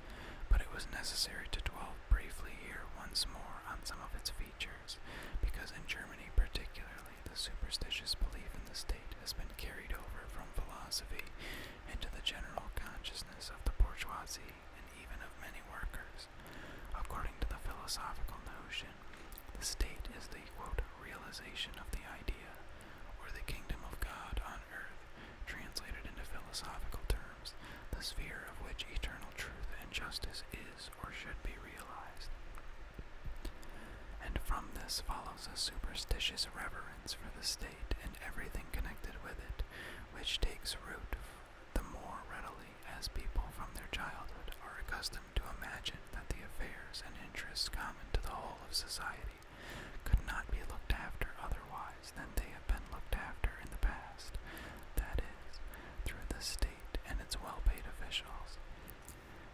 but it was necessary to dwell briefly here once more on some of its features, because in Germany particularly the superstitious belief in the state has been carried over from philosophy into the general consciousness of the bourgeoisie and even of many workers. According to the philosophical notion, the state is the, quote, realization of the idea, or the kingdom of God on earth, translated into philosophical terms, the sphere of which eternal truth and justice is or should be realized. And from this follows a superstitious reverence for the state and everything connected with it, which takes root the more readily as people from their childhood are accustomed to imagine that the affairs and interests common to the whole of society could not be looked after otherwise than they have been looked after in the past, that is, through the state and its well-paid officials.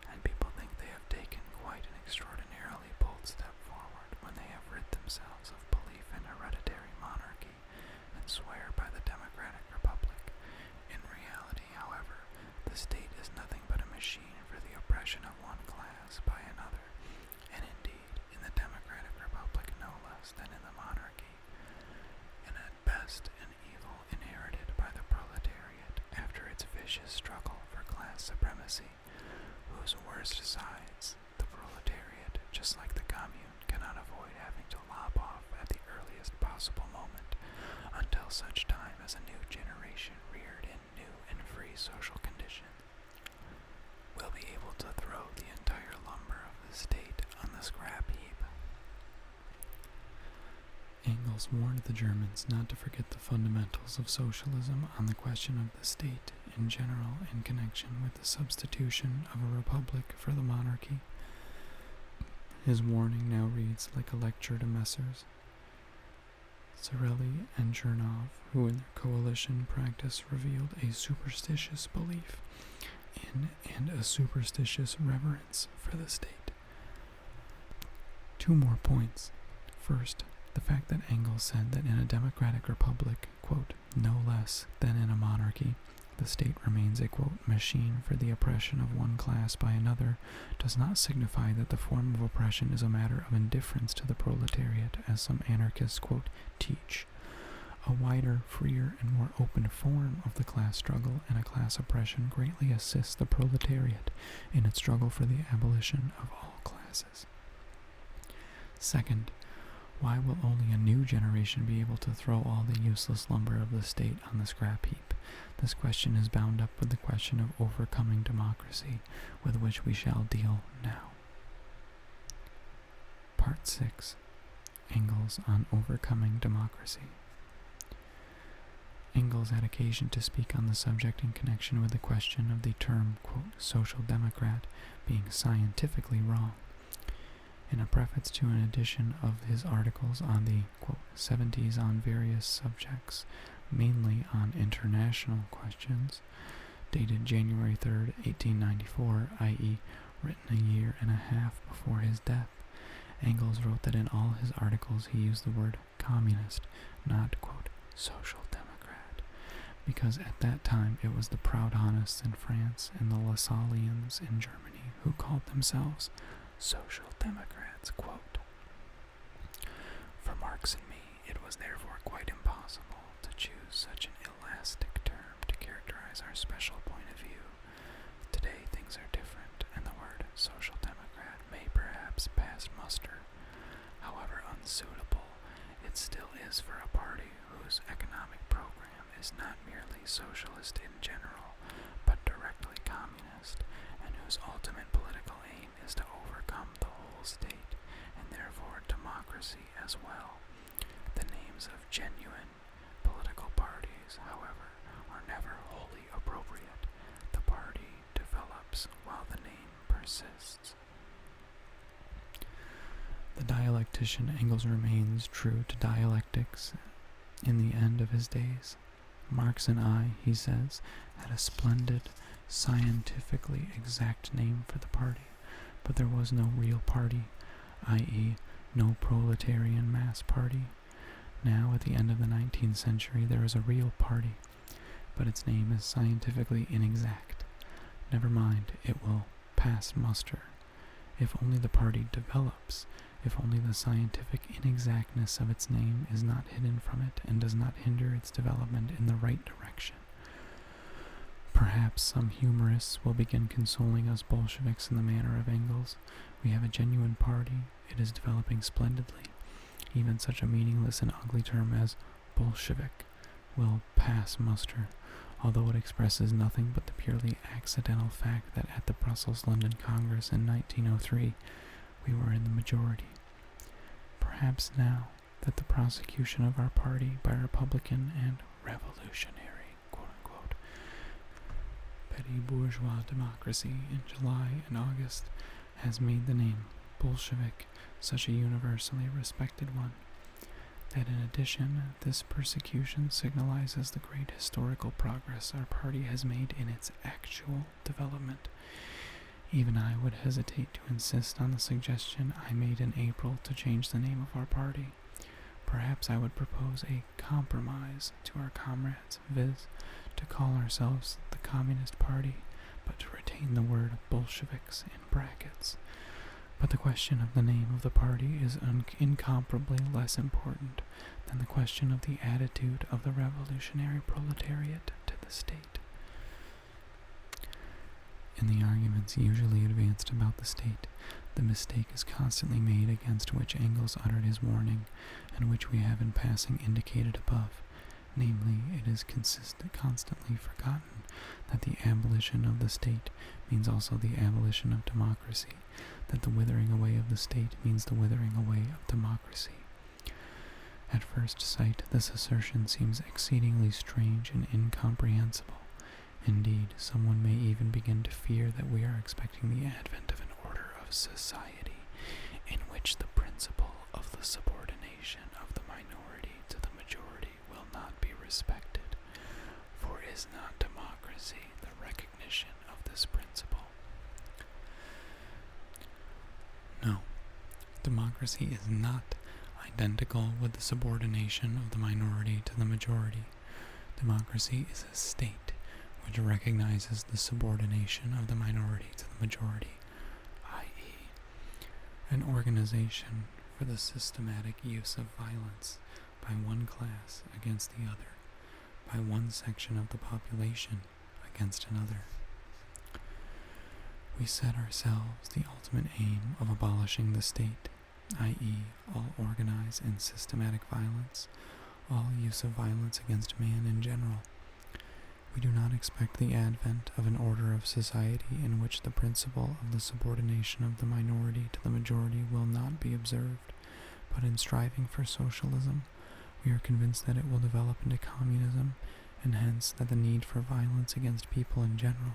And people think they have taken quite an extraordinarily bold step forward when they have rid themselves of belief in hereditary monarchy and swear by the democratic republic. In reality, however, the state is nothing but a machine for the oppression of one class by another, and indeed, in the democratic republic no less than in the monarchy, and at best an evil inherited by the proletariat after its vicious struggle for class supremacy, whose worst sides, the proletariat, just like the commune, cannot avoid having to lop off at the earliest possible moment, until such time as a new generation reared in new and free social conditions will be able to throw the entire lumber of the state on the scrap heap. Engels warned the Germans not to forget the fundamentals of socialism on the question of the state in general in connection with the substitution of a republic for the monarchy. His warning now reads like a lecture to Messrs. Sorelli and Chernov, who in their coalition practice revealed a superstitious belief in and a superstitious reverence for the state. Two more points. First, the fact that Engels said that in a democratic republic, quote, no less than in a monarchy, the state remains a, quote, machine for the oppression of one class by another, does not signify that the form of oppression is a matter of indifference to the proletariat, as some anarchists, quote, teach. A wider, freer, and more open form of the class struggle and a class oppression greatly assists the proletariat in its struggle for the abolition of all classes. Second, why will only a new generation be able to throw all the useless lumber of the state on the scrap heap? This question is bound up with the question of overcoming democracy, with which we shall deal now. Part 6. Engels on overcoming democracy. Engels had occasion to speak on the subject in connection with the question of the term, quote, social democrat being scientifically wrong. In a preface to an edition of his articles on the, quote, 70s on various subjects, mainly on international questions, dated January 3, 1894, i.e., written a year and a half before his death, Engels wrote that in all his articles he used the word communist, not, quote, social democrat, because at that time it was the Proudhonists in France and the Lassalleans in Germany who called themselves social democrats, quote. For Marx and me, it was therefore quite impossible to choose such an elastic term to characterize our special point of view. Today things are different, and the word social democrat may perhaps pass muster. However unsuitable it still is for a party whose economic program is not merely socialist in general, but directly communist, and whose ultimate political aim is to overcome the whole state, and therefore democracy as well. The names of genuine political parties, however, are never wholly appropriate. The party develops while the name persists. The dialectician Engels remains true to dialectics in the end of his days. Marx and I, he says, had a splendid, scientifically exact name for the party, but there was no real party, i.e., no proletarian mass party. Now, at the end of the 19th century, there is a real party, but its name is scientifically inexact. Never mind, it will pass muster. If only the party develops, if only the scientific inexactness of its name is not hidden from it and does not hinder its development in the right direction. Perhaps some humorists will begin consoling us Bolsheviks in the manner of Engels. We have a genuine party. It is developing splendidly. Even such a meaningless and ugly term as Bolshevik will pass muster, although it expresses nothing but the purely accidental fact that at the Brussels-London Congress in 1903 we were in the majority. Perhaps now that the prosecution of our party by Republican and revolutionary, quote-unquote, petty bourgeois democracy in July and August has made the name Bolshevik such a universally respected one, that in addition, this persecution signalizes the great historical progress our party has made in its actual development. Even I would hesitate to insist on the suggestion I made in April to change the name of our party. Perhaps I would propose a compromise to our comrades, viz., to call ourselves the Communist Party, but to retain the word Bolsheviks in brackets. But the question of the name of the party is incomparably less important than the question of the attitude of the revolutionary proletariat to the state. In the arguments usually advanced about the state, the mistake is constantly made against which Engels uttered his warning, and which we have in passing indicated above. Namely, it is constantly forgotten that the abolition of the state means also the abolition of democracy, that the withering away of the state means the withering away of democracy. At first sight, this assertion seems exceedingly strange and incomprehensible. Indeed, someone may even begin to fear that we are expecting the advent of an order of society in which the principle of the subordination of the minority to the majority will not be respected, for is not democracy the recognition of this principle? No, democracy is not identical with the subordination of the minority to the majority. Democracy is a state which recognizes the subordination of the minority to the majority, i.e., an organization for the systematic use of violence by one class against the other, by one section of the population against another. We set ourselves the ultimate aim of abolishing the state, i.e., all organized and systematic violence, all use of violence against man in general. We do not expect the advent of an order of society in which the principle of the subordination of the minority to the majority will not be observed, but in striving for socialism, we are convinced that it will develop into communism, and hence that the need for violence against people in general,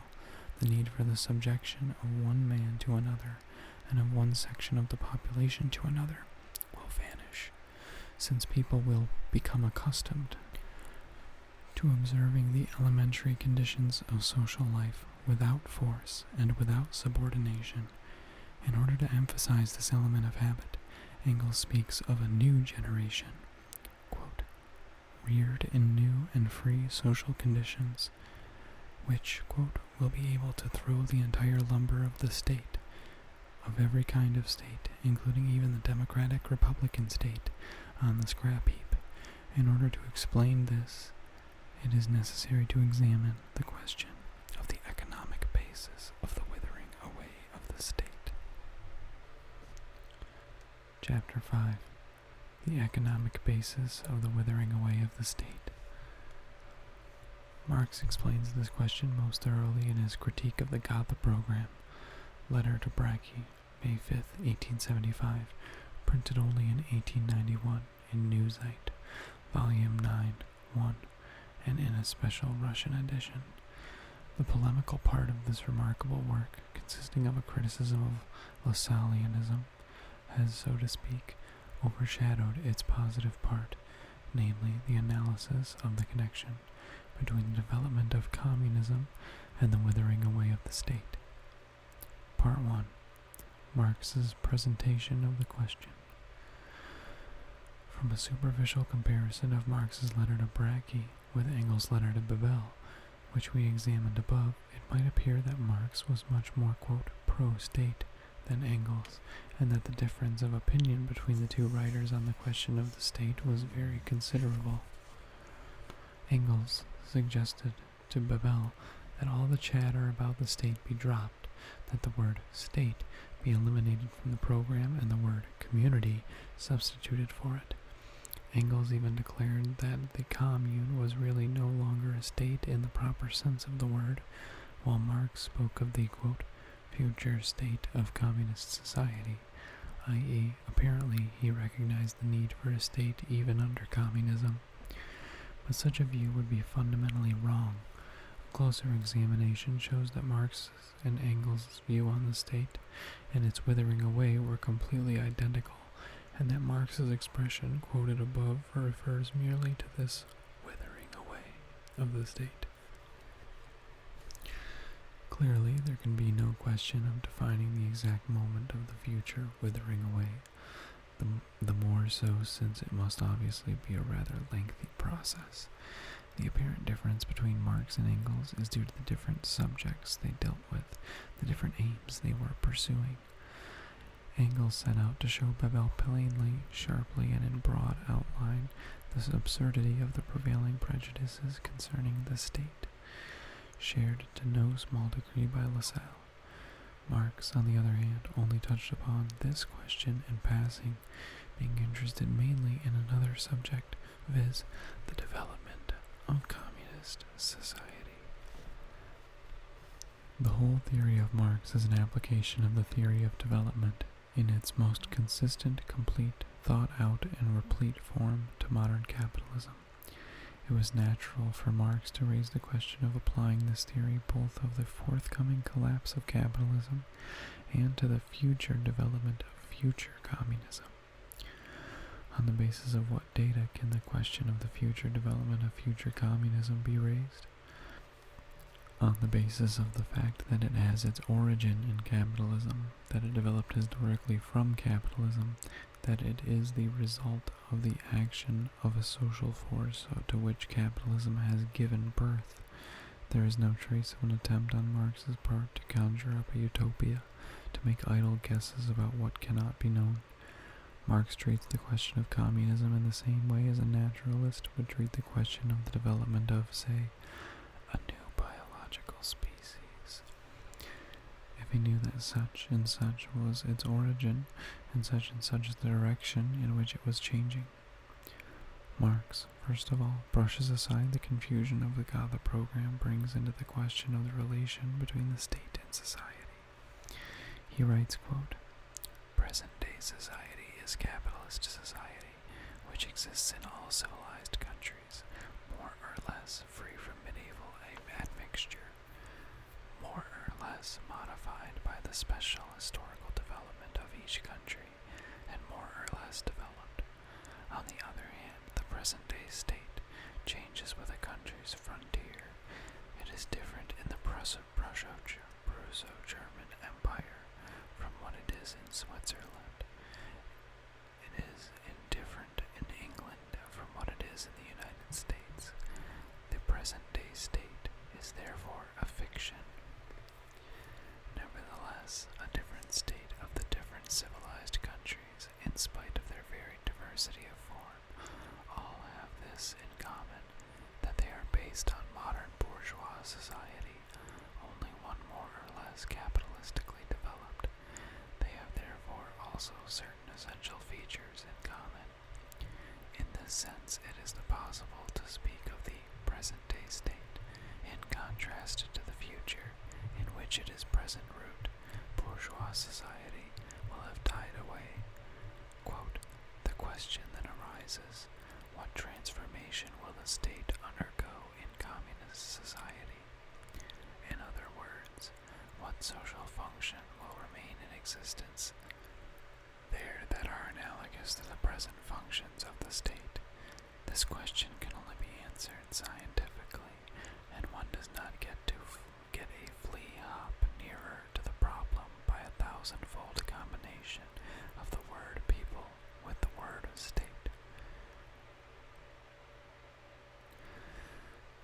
the need for the subjection of one man to another, and of one section of the population to another, will vanish, since people will become accustomed to observing the elementary conditions of social life without force and without subordination. In order to emphasize this element of habit, Engels speaks of a new generation, quote, reared in new and free social conditions, which, quote, will be able to throw the entire lumber of the state, of every kind of state, including even the democratic republican state, on the scrap heap. In order to explain this, it is necessary to examine the question of the economic basis of the withering away of the state. Chapter 5. The economic basis of the withering away of the state. Marx explains this question most thoroughly in his critique of the Gotha program, Letter to Brachy, May 5, 1875, printed only in 1891 in Newsite, Volume 9, 1, and in a special Russian edition. The polemical part of this remarkable work, consisting of a criticism of Lassalleanism, has, so to speak, overshadowed its positive part, namely the analysis of the connection between the development of communism and the withering away of the state. Part 1. Marx's presentation of the question. From a superficial comparison of Marx's letter to Brachy with Engels' letter to Bebel, which we examined above, it might appear that Marx was much more, quote, pro-state than Engels, and that the difference of opinion between the two writers on the question of the state was very considerable. Engels suggested to Bebel that all the chatter about the state be dropped, that the word state be eliminated from the program and the word community substituted for it. Engels even declared that the commune was really no longer a state in the proper sense of the word, while Marx spoke of the, quote, future state of communist society, i.e., apparently he recognized the need for a state even under communism. But such a view would be fundamentally wrong. A closer examination shows that Marx's and Engels' view on the state and its withering away were completely identical, and that Marx's expression quoted above refers merely to this withering away of the state. Clearly, there can be no question of defining the exact moment of the future withering away, the more so since it must obviously be a rather lengthy process. The apparent difference between Marx and Engels is due to the different subjects they dealt with, the different aims they were pursuing. Engels set out to show Bebel plainly, sharply, and in broad outline the absurdity of the prevailing prejudices concerning the state, shared to no small degree by Lassalle. Marx, on the other hand, only touched upon this question in passing, being interested mainly in another subject, viz., the development of communist society. The whole theory of Marx is an application of the theory of development in its most consistent, complete, thought-out, and replete form to modern capitalism. It was natural for Marx to raise the question of applying this theory both of the forthcoming collapse of capitalism and to the future development of future communism. On the basis of what data can the question of the future development of future communism be raised? On the basis of the fact that it has its origin in capitalism, that it developed historically from capitalism, that it is the result of the action of a social force to which capitalism has given birth. There is no trace of an attempt on Marx's part to conjure up a utopia, to make idle guesses about what cannot be known. Marx treats the question of communism in the same way as a naturalist would treat the question of the development of, say, a new biological species. If he knew that such and such was its origin, and such the direction in which it was changing. Marx, first of all, brushes aside the confusion of the Gotha program brings into the question of the relation between the state and society. He writes, quote, "Present-day society is capitalist society, which exists in all civilized countries, more or less free from medieval admixture, more or less modified by the special historical development of each country, and more or less developed. On the other hand, the present-day state changes with a country's frontier. It is different in the Prusso-German Empire from what it is in Switzerland. It is indifferent in England from what it is in the United States. The present-day state is therefore a fiction. Nevertheless, a different state of the different civilized countries, in spite of their varied diversity of form, all have this in common, that they are based on modern bourgeois society, only one more or less capitalistically developed. They have therefore also certain essential features in common. In this sense, it is possible to speak of the present-day state in contrast to the future, in which it is present root, bourgeois society, will have died away. Quote, "The question then arises, what transformation will the state undergo in communist society? In other words, what social function will remain in existence there that are analogous to the present functions of the state? This question can only be answered scientifically, and one does not get a flea-hop nearer to the problem by a thousand-fold combination of the word people with the word state."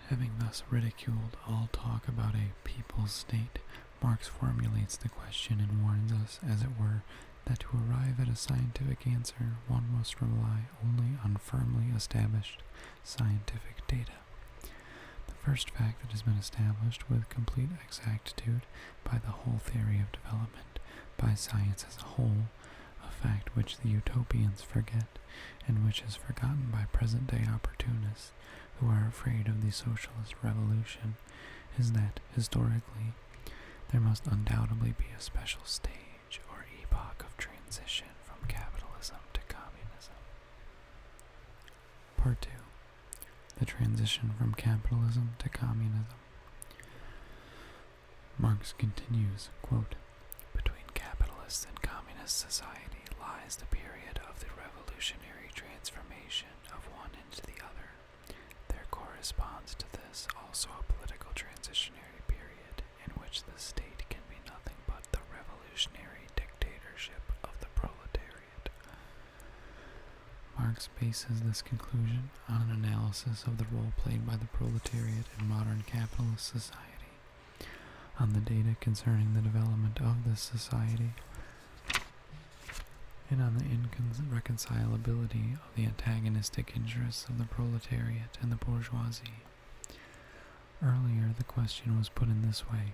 Having thus ridiculed all talk about a people's state, Marx formulates the question and warns us, as it were, that to arrive at a scientific answer, one must rely only on firmly established scientific data. The first fact that has been established with complete exactitude by the whole theory of development, by science as a whole, a fact which the utopians forget, and which is forgotten by present-day opportunists who are afraid of the socialist revolution, is that, historically, there must undoubtedly be a special stage or epoch of transition from capitalism to communism. Part 2. The transition from capitalism to communism. Marx continues, quote, "Between capitalists and communist society lies the period of the revolutionary transformation of one into the other. There corresponds to this also a political transitionary period in which the state can be nothing but the revolutionary dictatorship of the proletariat." Marx bases this conclusion on an analysis of the role played by the proletariat in modern capitalist society, on the data concerning the development of this society, and on the irreconcilability of the antagonistic interests of the proletariat and the bourgeoisie. Earlier, the question was put in this way: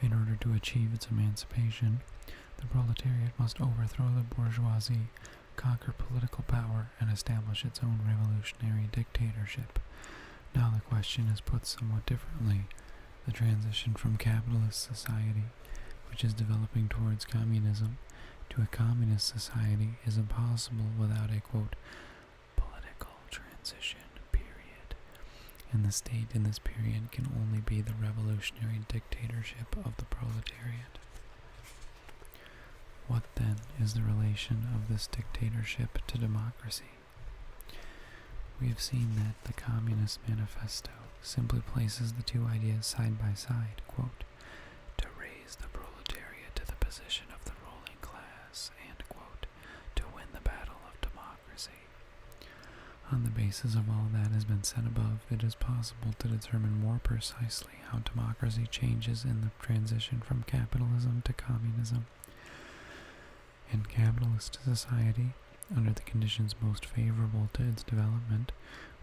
in order to achieve its emancipation, the proletariat must overthrow the bourgeoisie, conquer political power, and establish its own revolutionary dictatorship. Now the question is put somewhat differently. The transition from capitalist society, which is developing towards communism, to a communist society is impossible without a, quote, "political transition period," and the state in this period can only be the revolutionary dictatorship of the proletariat. What then is the relation of this dictatorship to democracy? We have seen that the Communist Manifesto simply places the two ideas side by side, quote, "to raise the proletariat to the position of the ruling class," and, quote, "to win the battle of democracy." On the basis of all that has been said above, it is possible to determine more precisely how democracy changes in the transition from capitalism to communism. In capitalist society, under the conditions most favorable to its development,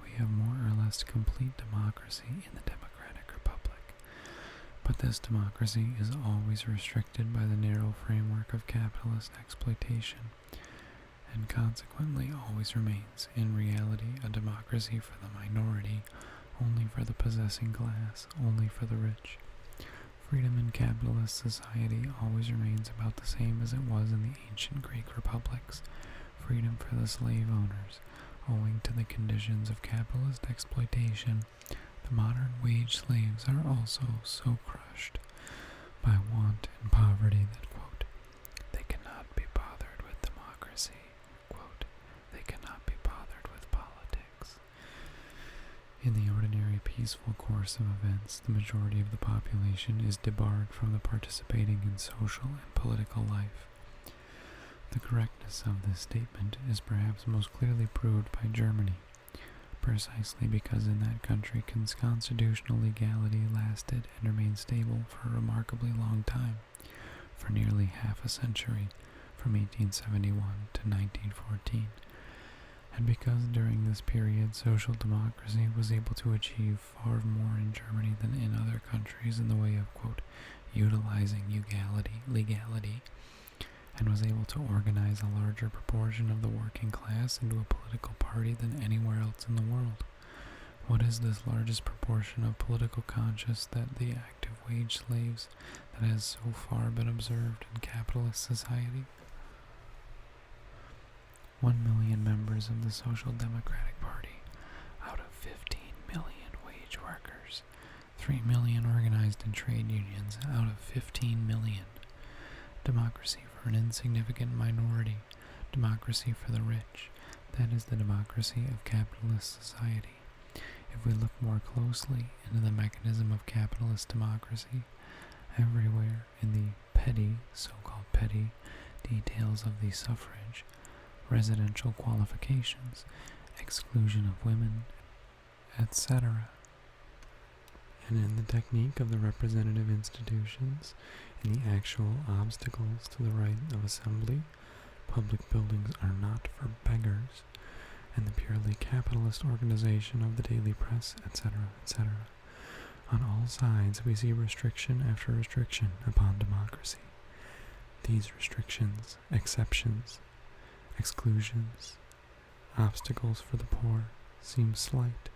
we have more or less complete democracy in the democratic republic. But this democracy is always restricted by the narrow framework of capitalist exploitation, and consequently always remains, in reality, a democracy for the minority, only for the possessing class, only for the rich. Freedom in capitalist society always remains about the same as it was in the ancient Greek republics. Freedom for the slave owners, owing to the conditions of capitalist exploitation. The modern wage slaves are also so crushed by want and poverty that, quote, they cannot be bothered with democracy, quote, they cannot be bothered with politics. In the ordinary peaceful course of events, the majority of the population is debarred from the participating in social and political life. The correctness of this statement is perhaps most clearly proved by Germany, precisely because in that country constitutional legality lasted and remained stable for a remarkably long time, for nearly half a century, from 1871 to 1914, and because during this period social democracy was able to achieve far more in Germany than in other countries in the way of, quote, utilizing legality, and was able to organize a larger proportion of the working class into a political party than anywhere else in the world. What is this largest proportion of political conscience that the active wage slaves that has so far been observed in capitalist society? 1 million members of the Social Democratic Party out of 15 million wage workers, 3 million organized in trade unions out of 15 million. Democracy for an insignificant minority, democracy for the rich, that is the democracy of capitalist society. If we look more closely into the mechanism of capitalist democracy, everywhere in the petty, so-called petty, details of the suffrage, residential qualifications, exclusion of women, etc., and in the technique of the representative institutions, in the actual obstacles to the right of assembly, public buildings are not for beggars, and the purely capitalist organization of the daily press, etc., etc. On all sides we see restriction after restriction upon democracy. These restrictions, exceptions, exclusions, obstacles for the poor seem slight,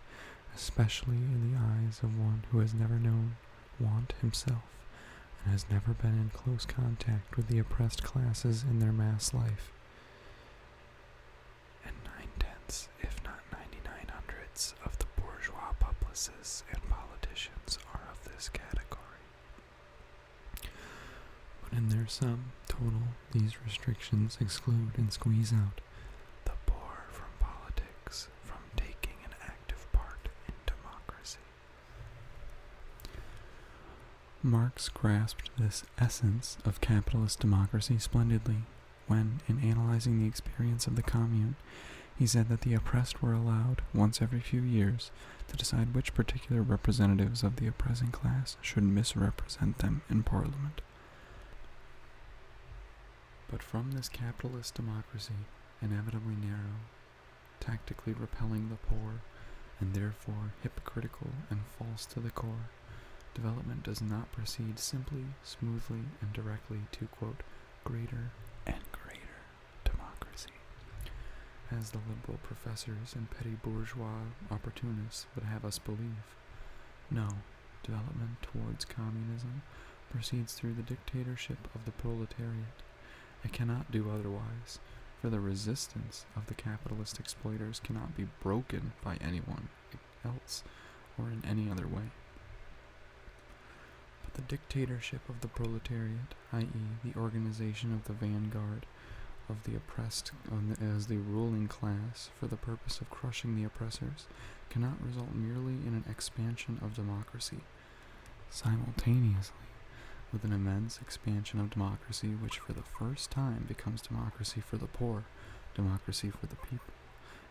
especially in the eyes of one who has never known want himself and has never been in close contact with the oppressed classes in their mass life. And 9/10, if not 99/100 of the bourgeois publicists and politicians are of this category. But in their sum total, these restrictions exclude and squeeze out the poor from politics, from taking an active part in democracy. Marx grasped this essence of capitalist democracy splendidly when, in analyzing the experience of the Commune, he said that the oppressed were allowed, once every few years, to decide which particular representatives of the oppressing class should misrepresent them in Parliament. But from this capitalist democracy, inevitably narrow, tactically repelling the poor, and therefore hypocritical and false to the core, development does not proceed simply, smoothly, and directly to, quote, greater and greater democracy, as the liberal professors and petty bourgeois opportunists would have us believe. No, development towards communism proceeds through the dictatorship of the proletariat. It cannot do otherwise, for the resistance of the capitalist exploiters cannot be broken by anyone else or in any other way. But the dictatorship of the proletariat, i.e. the organization of the vanguard of the oppressed as the ruling class for the purpose of crushing the oppressors, cannot result merely in an expansion of democracy, simultaneously with an immense expansion of democracy which for the first time becomes democracy for the poor, democracy for the people,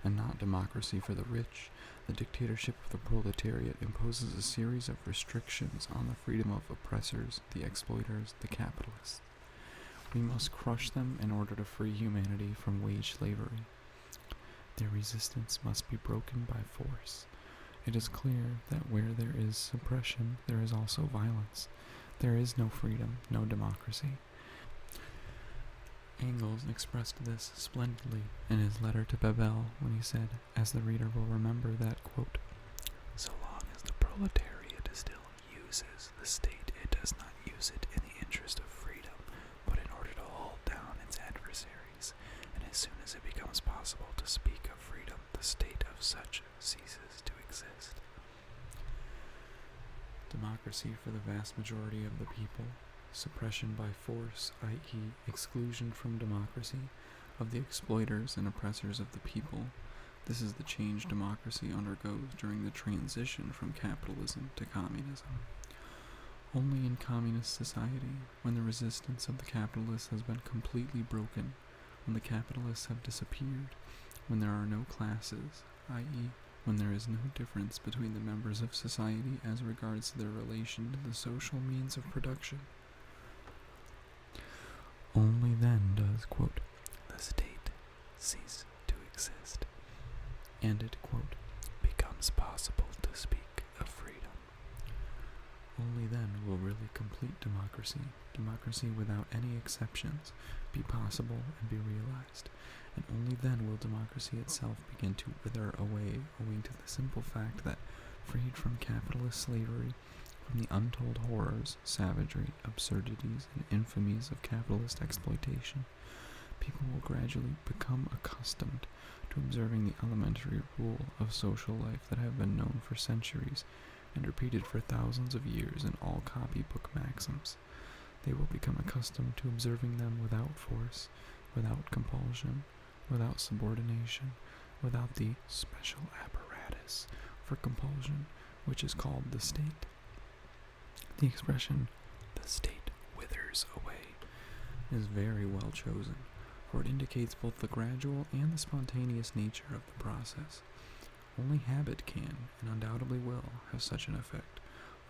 and not democracy for the rich. The dictatorship of the proletariat imposes a series of restrictions on the freedom of oppressors, the exploiters, the capitalists. We must crush them in order to free humanity from wage slavery. Their resistance must be broken by force. It is clear that where there is suppression, there is also violence. There is no freedom, no democracy. Engels expressed this splendidly in his letter to Bebel when he said, as the reader will remember, that, quote, "So long as the proletariat still uses the state, it does not use it in the interest of freedom, but in order to hold down its adversaries, and as soon as it becomes possible to speak of freedom, the state of such ceases to exist." Democracy for the vast majority of the people, suppression by force, i.e. exclusion from democracy, of the exploiters and oppressors of the people. This is the change democracy undergoes during the transition from capitalism to communism. Only in communist society, when the resistance of the capitalists has been completely broken, when the capitalists have disappeared, when there are no classes, i.e. when there is no difference between the members of society as regards their relation to the social means of production, only then does, quote, "the state cease to exist, and it, quote, becomes possible to speak of freedom." Only then will really complete democracy without any exceptions, be possible and be realized, and only then will democracy itself begin to wither away, owing to the simple fact that, freed from capitalist slavery, from the untold horrors, savagery, absurdities, and infamies of capitalist exploitation, people will gradually become accustomed to observing the elementary rule of social life that have been known for centuries and repeated for thousands of years in all copybook maxims. They will become accustomed to observing them without force, without compulsion, without subordination, without the special apparatus for compulsion, which is called the state. The expression, "the state withers away," is very well chosen, for it indicates both the gradual and the spontaneous nature of the process. Only habit can, and undoubtedly will, have such an effect,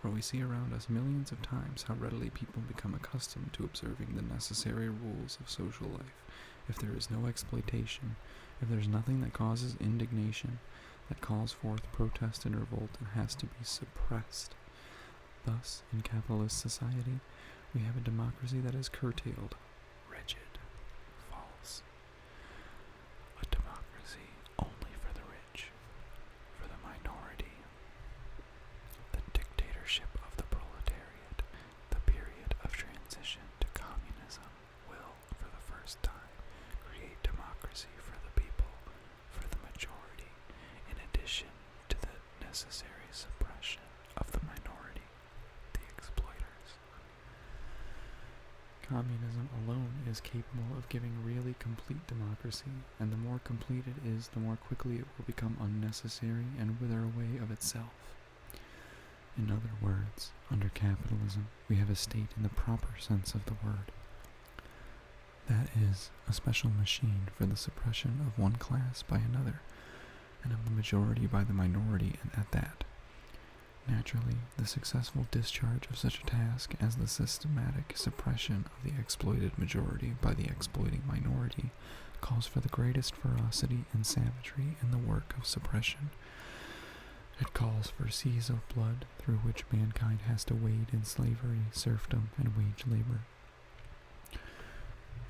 for we see around us millions of times how readily people become accustomed to observing the necessary rules of social life. If there is no exploitation, if there is nothing that causes indignation, that calls forth protest and revolt and has to be suppressed. Thus, in capitalist society, we have a democracy that is curtailed, rigid, false. A democracy only for the rich, for the minority. The dictatorship of the proletariat, the period of transition to communism, will, for the first time, create democracy for the people, for the majority, in addition to the necessary suppression of the minority, the exploiters. Communism alone is capable of giving really complete democracy, and the more complete it is, the more quickly it will become unnecessary and wither away of itself. In other words, under capitalism, we have a state in the proper sense of the word. That is, a special machine for the suppression of one class by another, and of the majority by the minority, and at that. Naturally, the successful discharge of such a task as the systematic suppression of the exploited majority by the exploiting minority calls for the greatest ferocity and savagery in the work of suppression. It calls for seas of blood through which mankind has to wade in slavery, serfdom, and wage labor.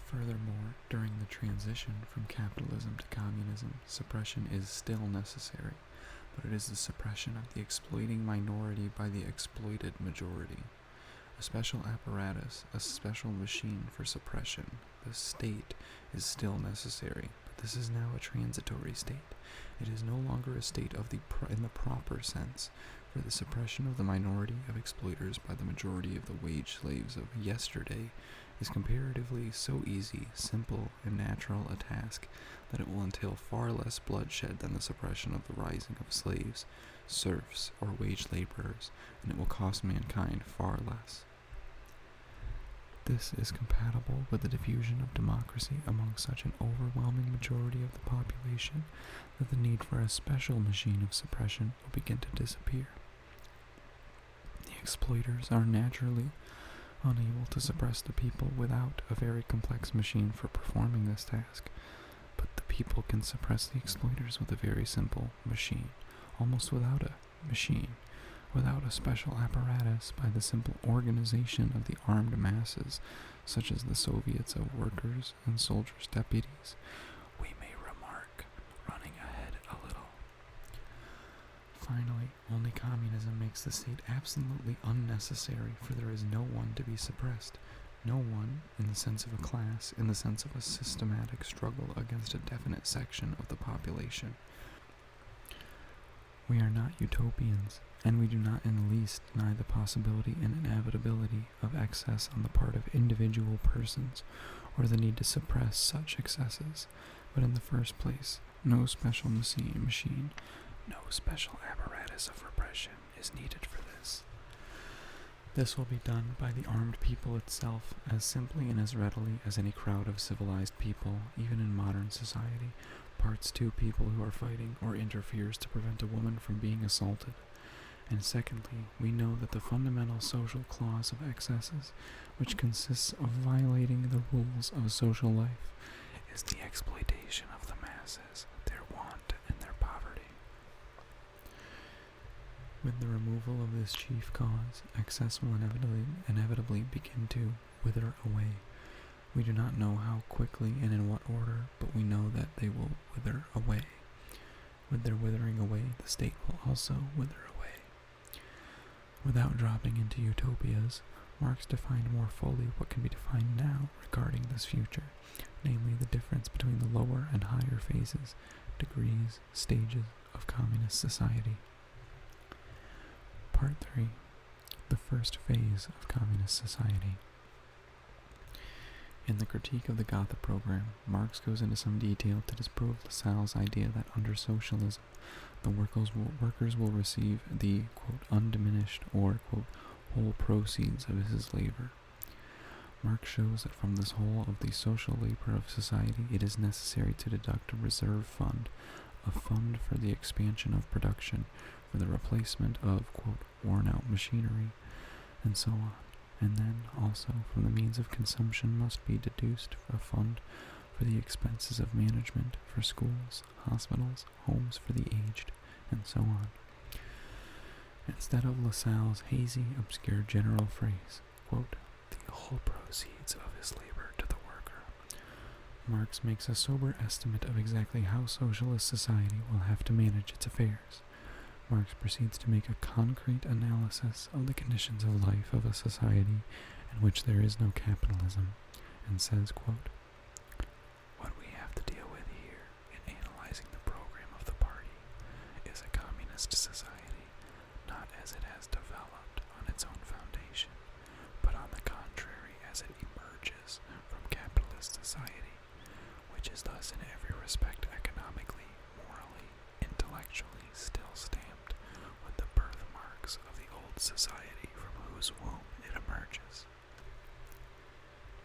Furthermore, during the transition from capitalism to communism, suppression is still necessary, but it is the suppression of the exploiting minority by the exploited majority. A special apparatus, a special machine for suppression, the state, is still necessary, but this is now a transitory state. It is no longer a state of in the proper sense, for the suppression of the minority of exploiters by the majority of the wage slaves of yesterday is comparatively so easy, simple, and natural a task that it will entail far less bloodshed than the suppression of the rising of slaves, serfs, or wage laborers, and it will cost mankind far less. This is compatible with the diffusion of democracy among such an overwhelming majority of the population that the need for a special machine of suppression will begin to disappear. The exploiters are naturally unable to suppress the people without a very complex machine for performing this task, but the people can suppress the exploiters with a very simple machine, almost without a machine, without a special apparatus by the simple organization of the armed masses, such as the Soviets of workers and soldiers' deputies, we may remark, running ahead a little. Finally, only communism makes the state absolutely unnecessary, for there is no one to be suppressed. No one, in the sense of a class, in the sense of a systematic struggle against a definite section of the population. We are not utopians, and we do not in the least deny the possibility and inevitability of excess on the part of individual persons, or the need to suppress such excesses. But in the first place, no special machine, no special apparatus of repression is needed for this. This will be done by the armed people itself as simply and as readily as any crowd of civilized people, even in modern society, parts two people who are fighting or interferes to prevent a woman from being assaulted. And secondly, we know that the fundamental social clause of excesses, which consists of violating the rules of social life, is the exploitation of the masses, their want and their poverty. With the removal of this chief cause, excess will inevitably begin to wither away. We do not know how quickly and in what order, but we know that they will wither away. With their withering away, the state will also wither away. Without dropping into utopias, Marx defined more fully what can be defined now regarding this future, namely the difference between the lower and higher phases, degrees, stages of communist society. Part 3. The first phase of communist society. In the critique of the Gotha program, Marx goes into some detail to disprove Lassalle's idea that under socialism, the workers will receive the, quote, undiminished or, quote, whole proceeds of his labor. Marx shows that from this whole of the social labor of society, it is necessary to deduct a reserve fund, a fund for the expansion of production, for the replacement of, quote, worn-out machinery, and so on. And then, also, from the means of consumption must be deduced a fund for the expenses of management, for schools, hospitals, homes for the aged, and so on. Instead of Lassalle's hazy, obscure general phrase, quote, the whole proceeds of his labor to the worker, Marx makes a sober estimate of exactly how socialist society will have to manage its affairs. Marx proceeds to make a concrete analysis of the conditions of life of a society in which there is no capitalism, and says, quote, what we have to deal with here in analyzing the program of the party is a communist society, not as it has developed on its own foundation, but on the contrary as it emerges from capitalist society, which is thus in every respect economically, morally, intellectually still stamped with the birthmarks of the old society from whose womb it emerges.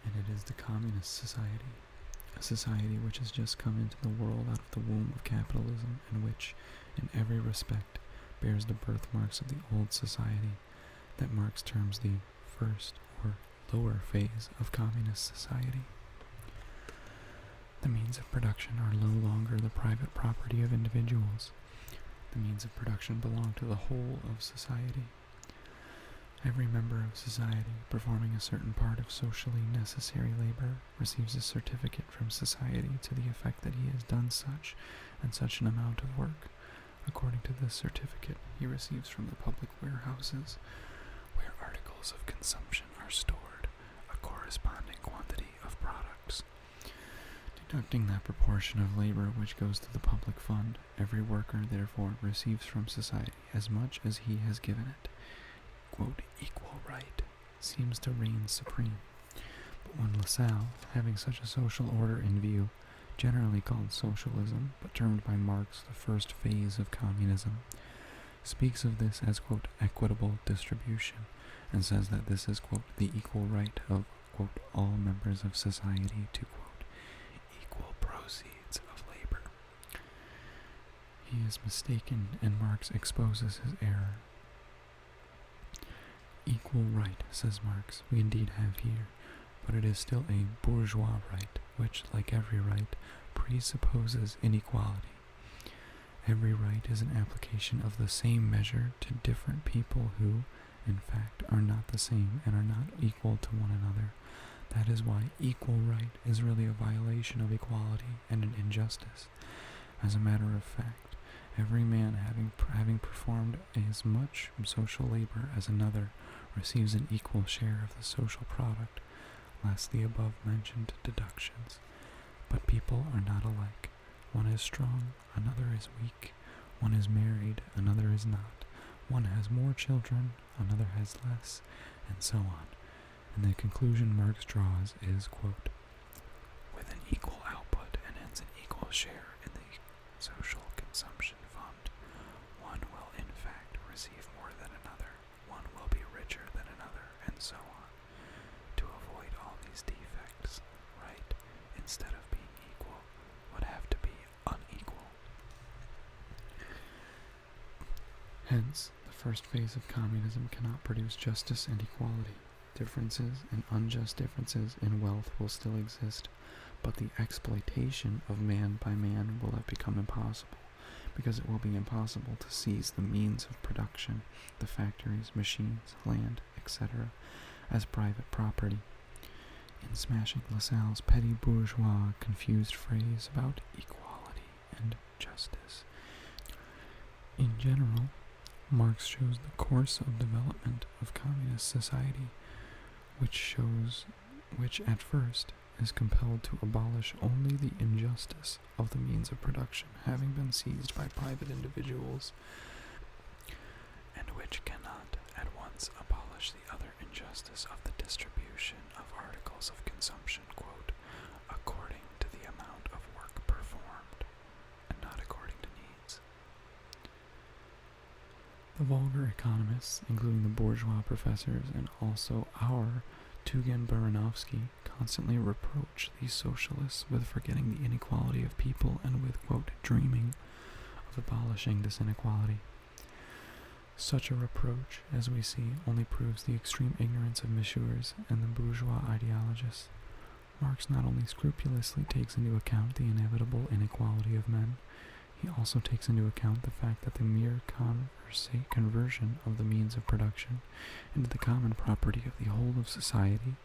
And it is the communist society, a society which has just come into the world out of the womb of capitalism, and which, in every respect, bears the birthmarks of the old society, that Marx terms the first or lower phase of communist society. The means of production are no longer the private property of individuals. The means of production belong to the whole of society. Every member of society performing a certain part of socially necessary labor receives a certificate from society to the effect that he has done such and such an amount of work. According to this certificate, he receives from the public warehouses, where articles of consumption are stored, a corresponding quantity of products. Deducting that proportion of labor which goes to the public fund, every worker, therefore, receives from society as much as he has given it. Quote, equal right seems to reign supreme. But when Lassalle, having such a social order in view, generally called socialism, but termed by Marx the first phase of communism, speaks of this as, quote, equitable distribution, and says that this is, quote, the equal right of, quote, all members of society to, quote, equal proceeds of labor. He is mistaken, and Marx exposes his error. Equal right, says Marx, we indeed have here, but it is still a bourgeois right, which, like every right, presupposes inequality. Every right is an application of the same measure to different people who, in fact, are not the same and are not equal to one another. That is why equal right is really a violation of equality and an injustice. As a matter of fact, every man having performed as much social labor as another receives an equal share of the social product, less the above-mentioned deductions. But people are not alike. One is strong, another is weak. One is married, another is not. One has more children, another has less, and so on. And the conclusion Marx draws is, quote, with an equal output and hence an equal share in the social consumption fund, one will in fact receive more than another, one will be richer than another, and so on. To avoid all these defects, right, instead of being equal, would have to be unequal. Hence, the first phase of communism cannot produce justice and equality. Differences and unjust differences in wealth will still exist, but the exploitation of man by man will have become impossible, because it will be impossible to seize the means of production, the factories, machines, land, etc., as private property. In smashing Lassalle's petty bourgeois confused phrase about equality and justice. In general, Marx shows the course of development of communist society, which at first is compelled to abolish only the injustice of the means of production having been seized by private individuals, and which cannot at once abolish the other injustice of the distribution of articles of consumption, quote, according to the amount of work performed, and not according to needs. The vulgar economists, including the bourgeois professors and also our Tugen-Baranovsky, constantly reproach these socialists with forgetting the inequality of people and with, quote, dreaming of abolishing this inequality. Such a reproach, as we see, only proves the extreme ignorance of messieurs and the bourgeois ideologists. Marx not only scrupulously takes into account the inevitable inequality of men, he also takes into account the fact that the mere conversion of the means of production into the common property of the whole of society,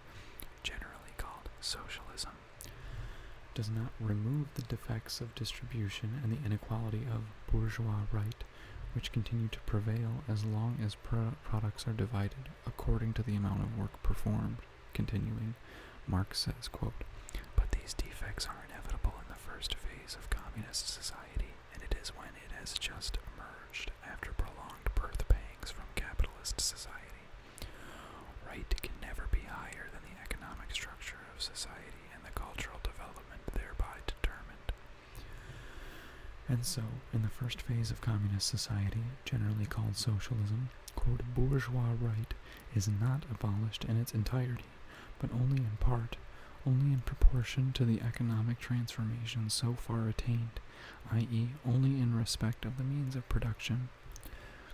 generally called socialism, does not remove the defects of distribution and the inequality of bourgeois right, which continue to prevail as long as products are divided according to the amount of work performed. Continuing, Marx says, quote, but these defects are inevitable in the first phase of communist society, and it is when it has just emerged after prolonged birth pangs from capitalist society. Right can never be higher than the economic structure of society and the cultural development thereby determined. And so, in the first phase of communist society, generally called socialism, quote, bourgeois right is not abolished in its entirety, but only in part, only in proportion to the economic transformation so far attained, i.e., only in respect of the means of production.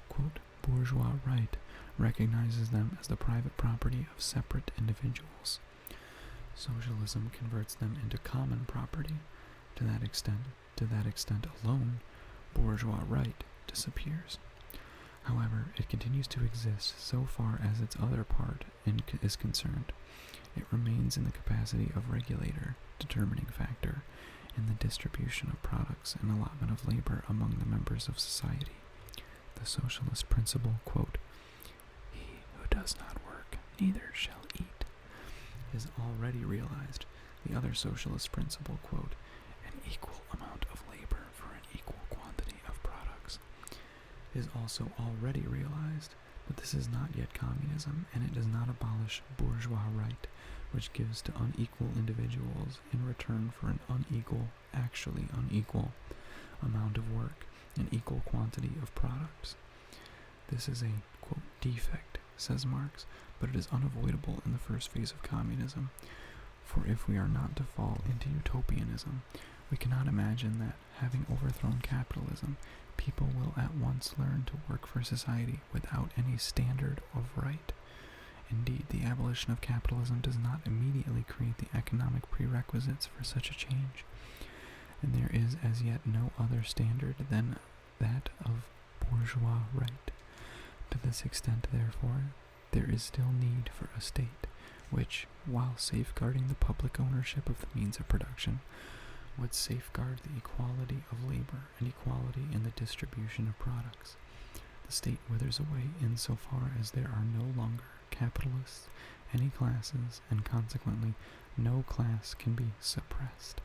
Quote, bourgeois right recognizes them as the private property of separate individuals. Socialism converts them into common property. To that extent alone, bourgeois right disappears. However, it continues to exist so far as its other part is concerned. It remains in the capacity of regulator, determining factor, in the distribution of products and allotment of labor among the members of society. The socialist principle, quote, he who does not work, neither shall eat, is already realized. The other socialist principle, quote, an equal amount of labor for an equal quantity of products, is also already realized, but this is not yet communism, and it does not abolish bourgeois right, which gives to unequal individuals in return for an actually unequal amount of work, an equal quantity of products. This is a, quote, defect, says Marx, but it is unavoidable in the first phase of communism, for if we are not to fall into utopianism, we cannot imagine that, having overthrown capitalism, people will at once learn to work for society without any standard of right. Indeed, the abolition of capitalism does not immediately create the economic prerequisites for such a change, and there is as yet no other standard than that of bourgeois right. To this extent, therefore, there is still need for a state which, while safeguarding the public ownership of the means of production, would safeguard the equality of labor and equality in the distribution of products. The state withers away insofar as there are no longer capitalists, any classes, and consequently no class can be suppressed.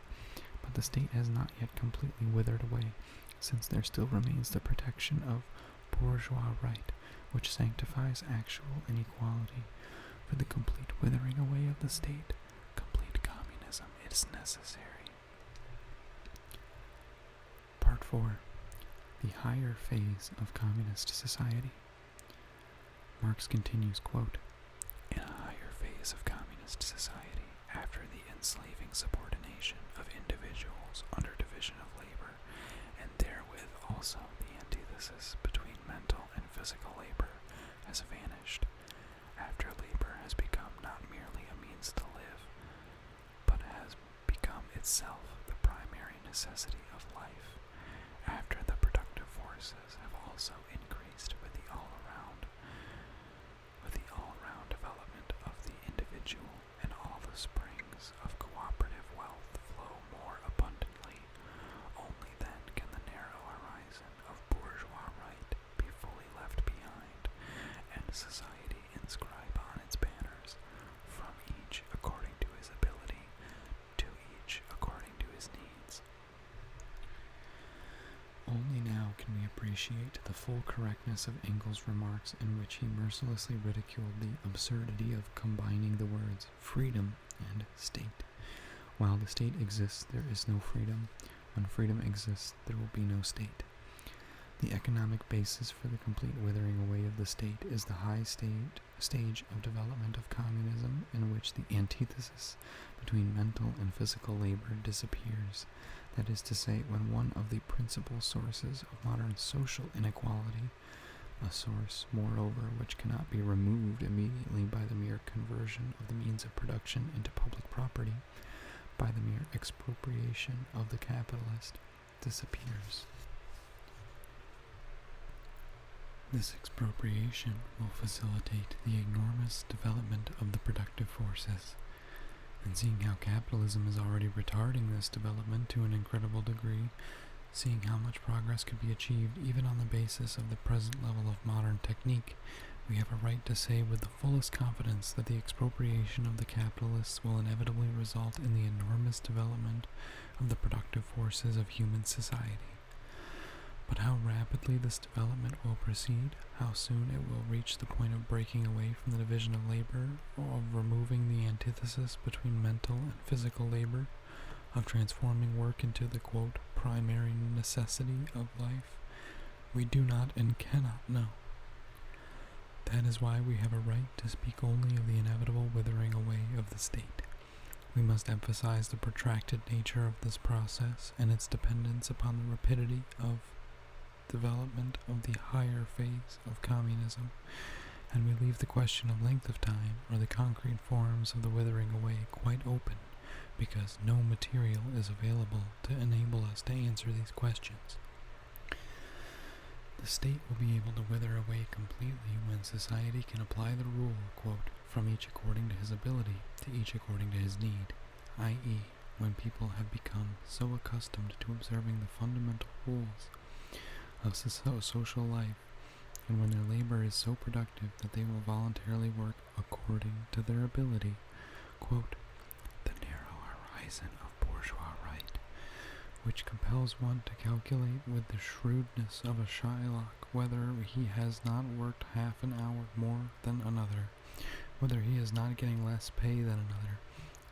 But the state has not yet completely withered away, since there still remains the protection of bourgeois right, which sanctifies actual inequality. For the complete withering away of the state, complete communism is necessary. Part 4. The higher phase of communist society. Marx continues, quote, "In a higher phase of communist society, after the enslaving subordination of individuals under division of labor, and therewith also the antithesis between mental and physical labor, has vanished, after labor has become not merely a means to live, but has become itself the primary necessity of life, after the productive forces have also increased with the all-around development of the individual, and all the springs of cooperative wealth flow more abundantly, only then can the narrow horizon of bourgeois right be fully left behind, and society inscribe on its banners, from each according to his ability, to each according to his needs." Only now can we appreciate the full correctness of Engels' remarks, in which he mercilessly ridiculed the absurdity of combining the words freedom and state. While the state exists, there is no freedom. When freedom exists, there will be no state. The economic basis for the complete withering away of the state is the high stage of development of communism, in which the antithesis between mental and physical labor disappears. That is to say, when one of the principal sources of modern social inequality, a source, moreover, which cannot be removed immediately by the mere conversion of the means of production into public property, by the mere expropriation of the capitalist, disappears. This expropriation will facilitate the enormous development of the productive forces. And seeing how capitalism is already retarding this development to an incredible degree, seeing how much progress could be achieved even on the basis of the present level of modern technique, we have a right to say with the fullest confidence that the expropriation of the capitalists will inevitably result in the enormous development of the productive forces of human society. But how rapidly this development will proceed, how soon it will reach the point of breaking away from the division of labor, or of removing the antithesis between mental and physical labor, of transforming work into the, quote, primary necessity of life, we do not and cannot know. That is why we have a right to speak only of the inevitable withering away of the state. We must emphasize the protracted nature of this process and its dependence upon the rapidity of development of the higher phase of communism, and we leave the question of length of time or the concrete forms of the withering away quite open, because no material is available to enable us to answer these questions. The state will be able to wither away completely when society can apply the rule, quote, "from each according to his ability, to each according to his need," i.e., when people have become so accustomed to observing the fundamental rules of social life, and when their labor is so productive that they will voluntarily work according to their ability, quote, "the narrow horizon of bourgeois right, which compels one to calculate with the shrewdness of a Shylock whether he has not worked half an hour more than another, whether he is not getting less pay than another.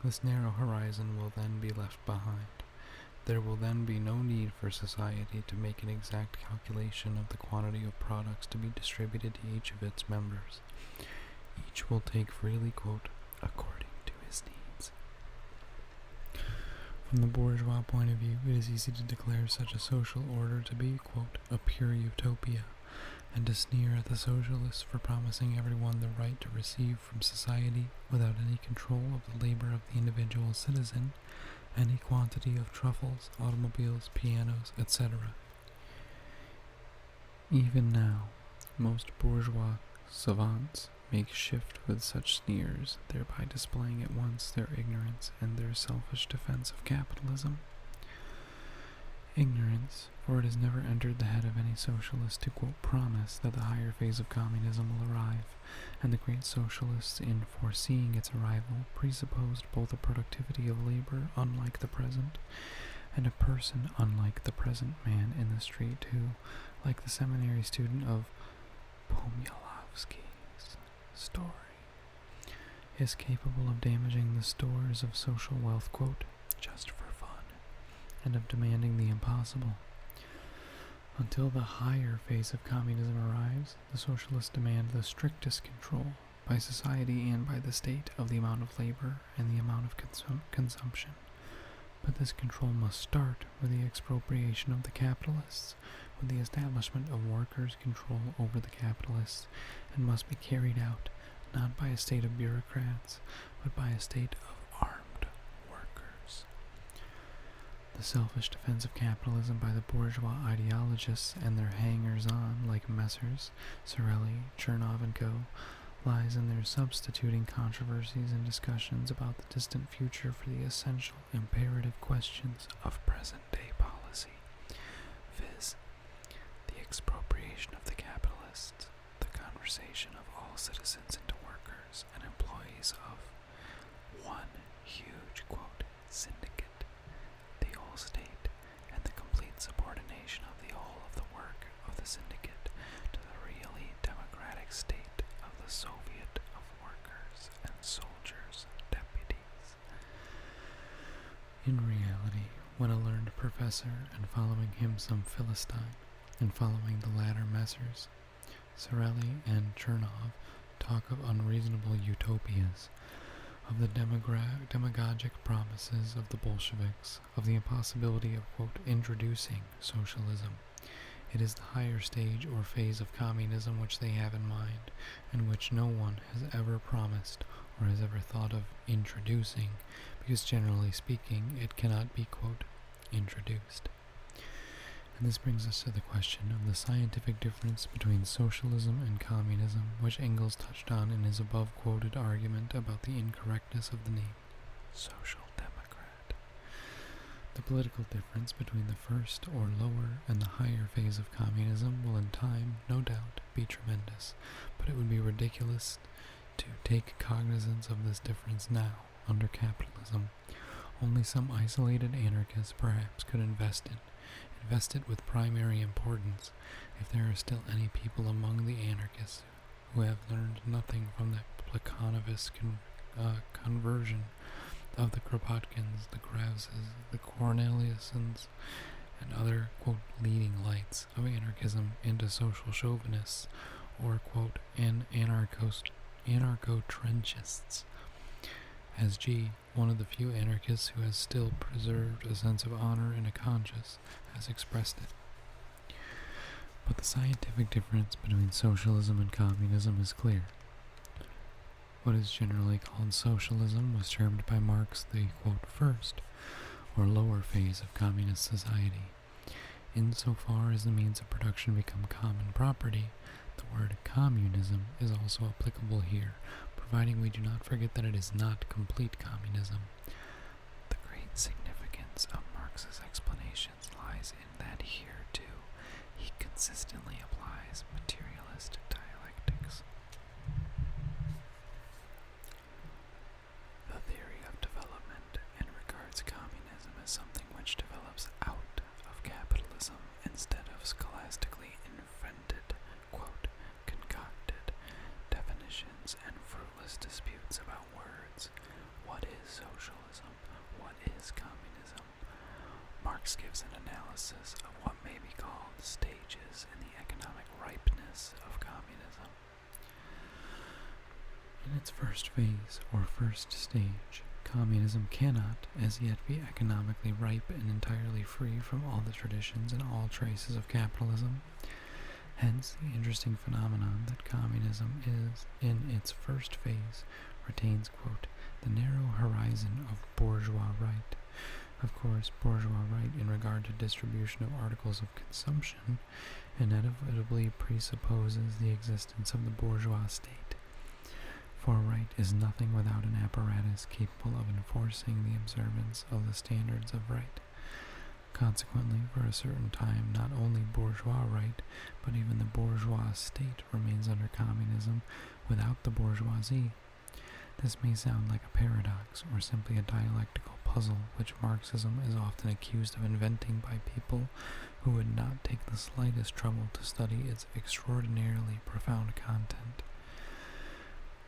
This narrow horizon will then be left behind. There will then be no need for society to make an exact calculation of the quantity of products to be distributed to each of its members. Each will take freely, quote, according to his needs." From the bourgeois point of view, it is easy to declare such a social order to be, quote, a pure utopia, and to sneer at the socialists for promising everyone the right to receive from society, without any control of the labor of the individual citizen, any quantity of truffles, automobiles, pianos, etc. Even now, most bourgeois savants make shift with such sneers, thereby displaying at once their ignorance and their selfish defense of capitalism. Ignorance, for it has never entered the head of any socialist to, quote, promise that the higher phase of communism will arrive, and the great socialists, in foreseeing its arrival, presupposed both a productivity of labor unlike the present, and a person unlike the present man in the street who, like the seminary student of Pomyalovsky's story, is capable of damaging the stores of social wealth, quote, just for fun, and of demanding the impossible. Until the higher phase of communism arrives, the socialists demand the strictest control, by society and by the state, of the amount of labor and the amount of consumption. But this control must start with the expropriation of the capitalists, with the establishment of workers' control over the capitalists, and must be carried out not by a state of bureaucrats, but by a state of armed workers. The selfish defense of capitalism by the bourgeois ideologists and their hangers-on, like Messrs. Sorelli, Chernov, and Co., lies in their substituting controversies and discussions about the distant future for the essential, imperative questions of present-day policy, viz., the expropriation of the capitalists, the conversion of all citizens into workers and employees of one huge, quote, syndicate, the whole state, and the complete subordination of the whole of the work of the syndicate to the really democratic state of the Soviet of Workers and Soldiers' Deputies. In reality, when a learned professor, and following him some Philistine, and following the latter Messrs. Sorelli and Chernov, talk of unreasonable utopias, of the demagogic promises of the Bolsheviks, of the impossibility of, quote, introducing socialism. It is the higher stage or phase of communism which they have in mind, and which no one has ever promised or has ever thought of introducing, because generally speaking it cannot be, quote, introduced. And this brings us to the question of the scientific difference between socialism and communism, which Engels touched on in his above-quoted argument about the incorrectness of the name social democrat. The political difference between the first or lower and the higher phase of communism will in time, no doubt, be tremendous, but it would be ridiculous to take cognizance of this difference now, under capitalism. Only some isolated anarchists perhaps could invest it with primary importance, if there are still any people among the anarchists who have learned nothing from the Plekhanovist conversion of the Kropotkins, the Grevses, the Corneliusens, and other, quote, leading lights of anarchism into social chauvinists, or, quote, anarcho-trenchists. As G., one of the few anarchists who has still preserved a sense of honor and a conscience, has expressed it. But the scientific difference between socialism and communism is clear. What is generally called socialism was termed by Marx the, quote, first, or lower phase of communist society. Insofar as the means of production become common property, the word communism is also applicable here, providing we do not forget that it is not complete communism. The great significance of Marx's explanations lies in that here, too, he consistently applies materialist dialectics. The theory of development and regards communism as something which develops out of capitalism instead of scholastically invented, quote, concocted definitions and fruitless disputes about words. What is socialism? What is communism? Marx gives an analysis of what may be called stages in the economic ripeness of communism. In its first phase, or first stage, communism cannot as yet be economically ripe and entirely free from all the traditions and all traces of capitalism. Hence, the interesting phenomenon that communism is, in its first phase, retains, quote, the narrow horizon of bourgeois right, Of course, bourgeois right in regard to distribution of articles of consumption inevitably presupposes the existence of the bourgeois state. For right is nothing without an apparatus capable of enforcing the observance of the standards of right. Consequently, for a certain time, not only bourgeois right, but even the bourgeois state remains under communism without the bourgeoisie. This may sound like a paradox, or simply a dialectical puzzle which Marxism is often accused of inventing by people who would not take the slightest trouble to study its extraordinarily profound content.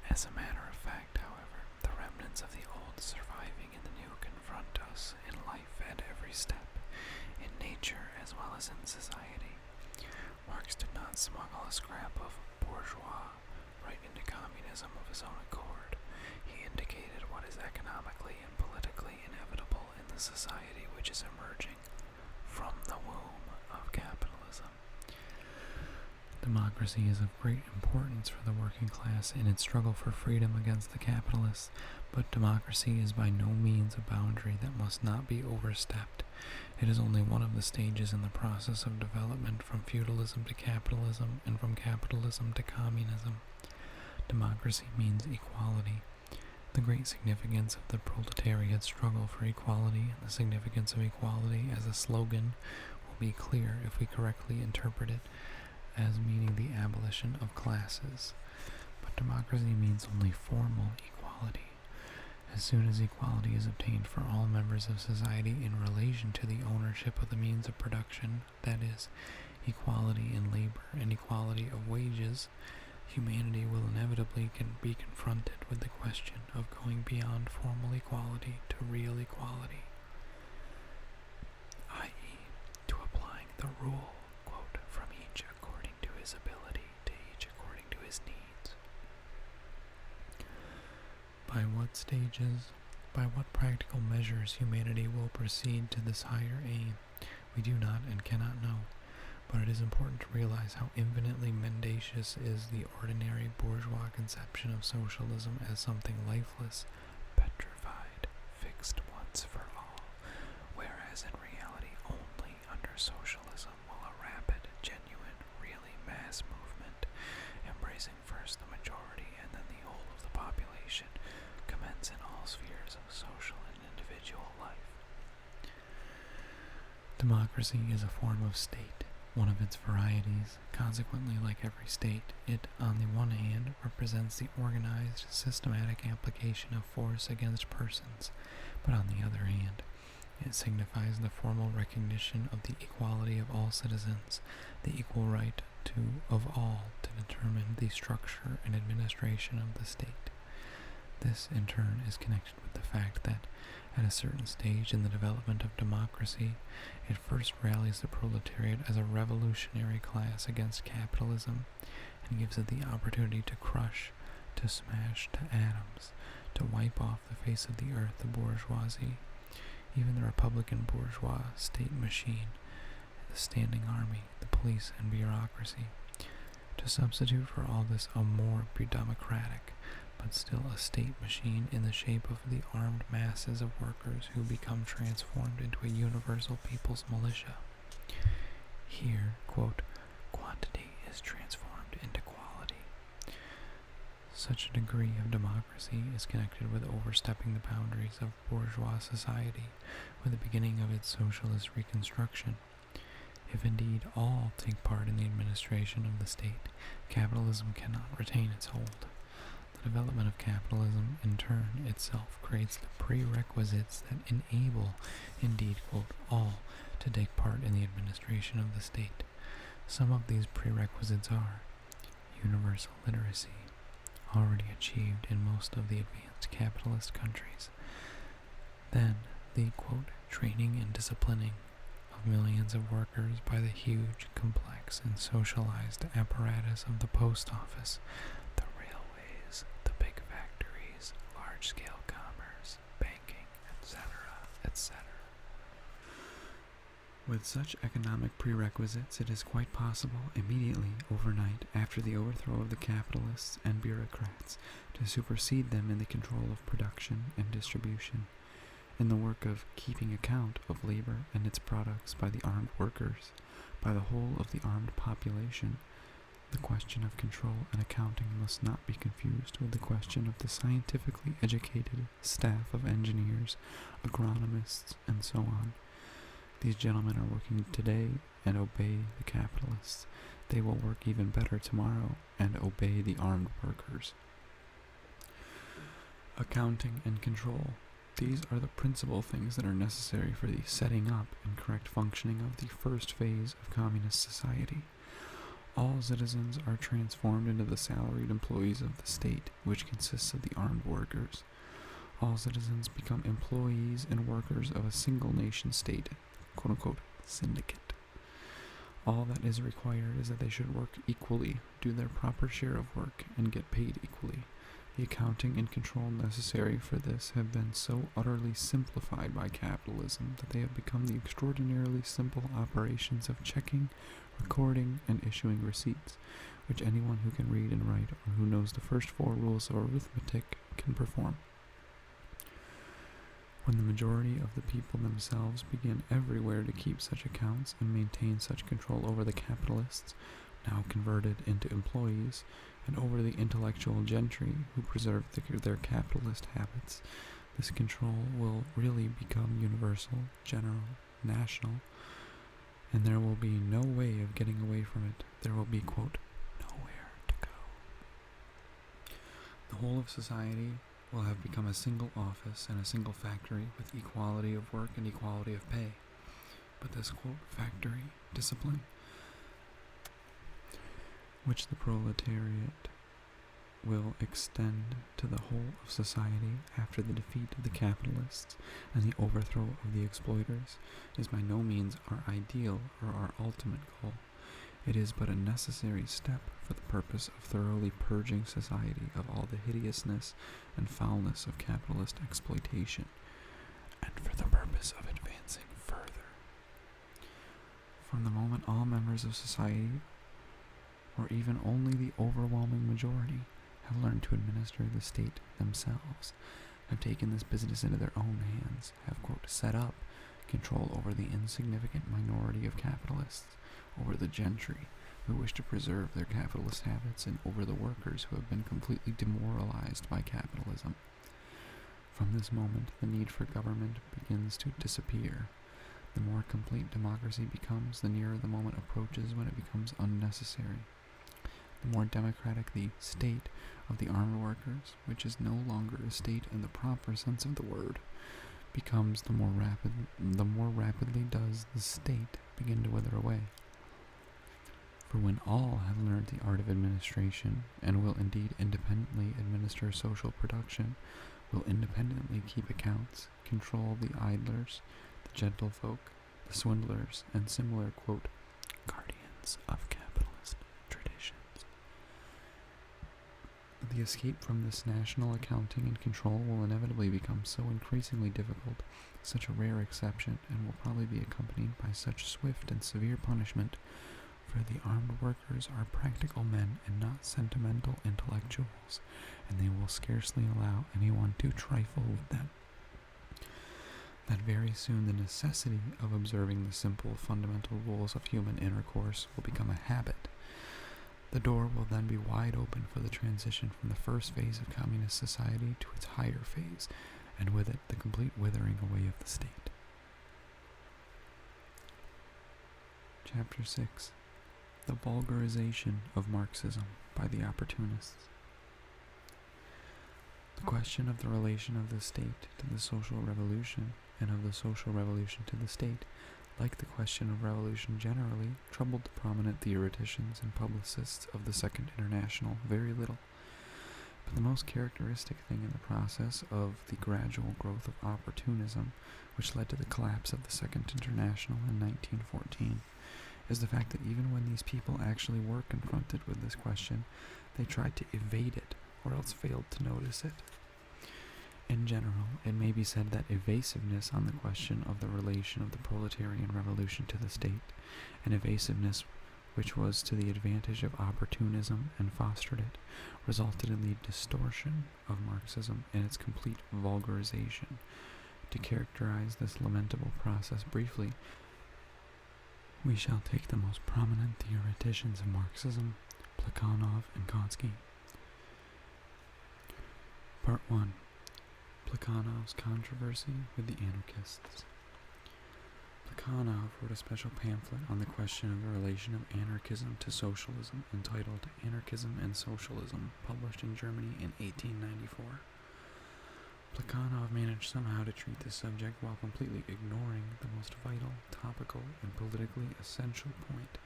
As a matter of fact, however, the remnants of the old surviving in the new confront us in life at every step, in nature as well as in society. Marx did not smuggle a scrap of bourgeois right into communism of his own accord. He indicated what is economically and politically inevitable in the society which is emerging from the womb of capitalism. Democracy is of great importance for the working class in its struggle for freedom against the capitalists, but democracy is by no means a boundary that must not be overstepped. It is only one of the stages in the process of development from feudalism to capitalism and from capitalism to communism. Democracy means equality. The great significance of the proletariat struggle for equality and the significance of equality as a slogan will be clear if we correctly interpret it as meaning the abolition of classes. But democracy means only formal equality. As soon as equality is obtained for all members of society in relation to the ownership of the means of production, that is, equality in labor and equality of wages, humanity will inevitably be confronted with the question of going beyond formal equality to real equality, i.e., to applying the rule, quote, from each according to his ability to each according to his needs. By what stages, by what practical measures humanity will proceed to this higher aim, we do not and cannot know. But it is important to realize how infinitely mendacious is the ordinary bourgeois conception of socialism as something lifeless, petrified, fixed once for all, whereas in reality only under socialism will a rapid, genuine, really mass movement, embracing first the majority and then the whole of the population, commence in all spheres of social and individual life. Democracy is a form of state, one of its varieties. Consequently, like every state, it, on the one hand, represents the organized, systematic application of force against persons, but on the other hand, it signifies the formal recognition of the equality of all citizens, the equal right of all to determine the structure and administration of the state. This, in turn, is connected with the fact that, at a certain stage in the development of democracy, it first rallies the proletariat as a revolutionary class against capitalism and gives it the opportunity to crush, to smash to atoms, to wipe off the face of the earth the bourgeoisie, even the republican bourgeois state machine, the standing army, the police, and bureaucracy, to substitute for all this a more democratic, but still a state machine in the shape of the armed masses of workers who become transformed into a universal people's militia. Here, quote, quantity is transformed into quality. Such a degree of democracy is connected with overstepping the boundaries of bourgeois society, with the beginning of its socialist reconstruction. If indeed all take part in the administration of the state, capitalism cannot retain its hold. The development of capitalism, in turn, itself creates the prerequisites that enable, indeed, quote, all to take part in the administration of the state. Some of these prerequisites are universal literacy, already achieved in most of the advanced capitalist countries. Then, the, quote, training and disciplining of millions of workers by the huge, complex, and socialized apparatus of the post office, the railways, the big factories, large-scale commerce, banking, etc., etc. With such economic prerequisites, it is quite possible, immediately, overnight, after the overthrow of the capitalists and bureaucrats, to supersede them in the control of production and distribution. in the work of keeping account of labor and its products by the armed workers, by the whole of the armed population, the question of control and accounting must not be confused with the question of the scientifically educated staff of engineers, agronomists, and so on. These gentlemen are working today and obey the capitalists. They will work even better tomorrow and obey the armed workers. Accounting and control. These are the principal things that are necessary for the setting up and correct functioning of the first phase of communist society. All citizens are transformed into the salaried employees of the state, which consists of the armed workers. All citizens become employees and workers of a single nation state, quote-unquote, syndicate. All that is required is that they should work equally, do their proper share of work, and get paid equally. The accounting and control necessary for this have been so utterly simplified by capitalism that they have become the extraordinarily simple operations of checking, recording, and issuing receipts, which anyone who can read and write or who knows the first 4 rules of arithmetic can perform. When the majority of the people themselves begin everywhere to keep such accounts and maintain such control over the capitalists, now converted into employees, and over the intellectual gentry who preserve their capitalist habits, this control will really become universal, general, national, and there will be no way of getting away from it. There will be, quote, nowhere to go. The whole of society will have become a single office and a single factory with equality of work and equality of pay. But this, quote, factory discipline, which the proletariat will extend to the whole of society after the defeat of the capitalists and the overthrow of the exploiters, is by no means our ideal or our ultimate goal. It is but a necessary step for the purpose of thoroughly purging society of all the hideousness and foulness of capitalist exploitation, and for the purpose of advancing further. From the moment all members of society, or even only the overwhelming majority, have learned to administer the state themselves, have taken this business into their own hands, have, quote, set up control over the insignificant minority of capitalists, over the gentry who wish to preserve their capitalist habits, and over the workers who have been completely demoralized by capitalism. From this moment, the need for government begins to disappear. The more complete democracy becomes, the nearer the moment approaches when it becomes unnecessary. The more democratic the state of the armed workers, which is no longer a state in the proper sense of the word, becomes, the more rapidly does the state begin to wither away. For when all have learned the art of administration, and will indeed independently administer social production, will independently keep accounts, control the idlers, the gentlefolk, the swindlers, and similar, quote, guardians of capitalist traditions. The escape from this national accounting and control will inevitably become so increasingly difficult, such a rare exception, and will probably be accompanied by such swift and severe punishment, for the armed workers are practical men and not sentimental intellectuals, and they will scarcely allow anyone to trifle with them, that very soon the necessity of observing the simple fundamental rules of human intercourse will become a habit. The door will then be wide open for the transition from the first phase of communist society to its higher phase, and with it the complete withering away of the state. Chapter 6. The vulgarization of Marxism by the opportunists. The question of the relation of the state to the social revolution, and of the social revolution to the state, like the question of revolution generally, troubled the prominent theoreticians and publicists of the Second International very little. But the most characteristic thing in the process of the gradual growth of opportunism, which led to the collapse of the Second International in 1914, is the fact that even when these people actually were confronted with this question, they tried to evade it, or else failed to notice it. In general, it may be said that evasiveness on the question of the relation of the proletarian revolution to the state, an evasiveness which was to the advantage of opportunism and fostered it, resulted in the distortion of Marxism and its complete vulgarization, To characterize this lamentable process briefly, we shall take the most prominent theoreticians of Marxism, Plekhanov and Kautsky. Part 1. Plekhanov's controversy with the anarchists. Plekhanov wrote a special pamphlet on the question of the relation of anarchism to socialism entitled Anarchism and Socialism, published in Germany in 1894. Plekhanov managed somehow to treat this subject while completely ignoring the most vital, topical, and politically essential point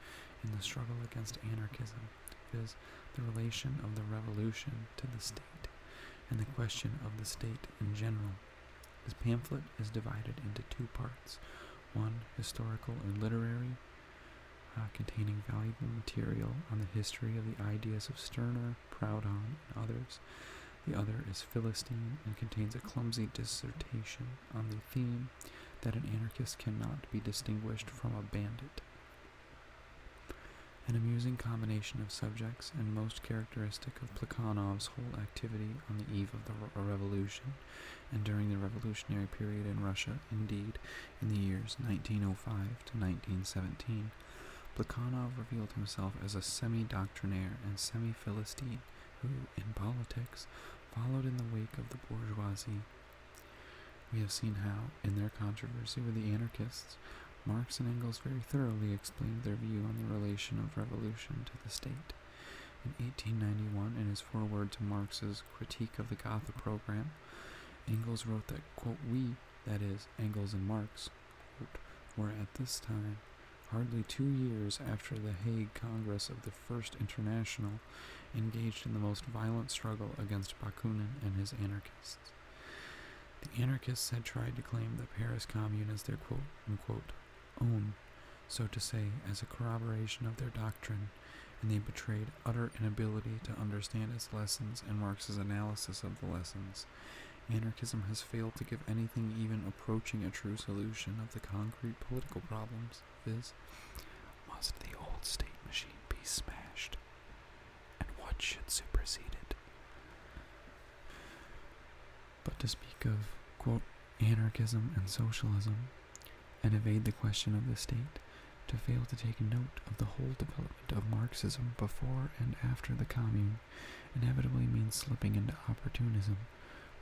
in the struggle against anarchism, viz., the relation of the revolution to the state, and the question of the state in general. His pamphlet is divided into two parts. One, historical and literary, containing valuable material on the history of the ideas of Stirner, Proudhon, and others. The other is Philistine and contains a clumsy dissertation on the theme that an anarchist cannot be distinguished from a bandit. An amusing combination of subjects and most characteristic of Plekhanov's whole activity on the eve of the revolution and during the revolutionary period in Russia, indeed, in the years 1905 to 1917, Plekhanov revealed himself as a semi-doctrinaire and semi-Philistine who, in politics, followed in the wake of the bourgeoisie. We have seen how, in their controversy with the anarchists, Marx and Engels very thoroughly explained their view on the relation of revolution to the state. In 1891, in his foreword to Marx's Critique of the Gotha Program, Engels wrote that, quote, we, that is, Engels and Marx, quote, were at this time hardly 2 years after the Hague Congress of the First International, engaged in the most violent struggle against Bakunin and his anarchists. The anarchists had tried to claim the Paris Commune as their quote-unquote own, so to say, as a corroboration of their doctrine, and they betrayed utter inability to understand its lessons and Marx's analysis of the lessons. Anarchism has failed to give anything even approaching a true solution of the concrete political problems, viz., must the old state machine be smashed, and what should supersede it? But to speak of, quote, anarchism and socialism, and evade the question of the state, to fail to take note of the whole development of Marxism before and after the Commune, inevitably means slipping into opportunism,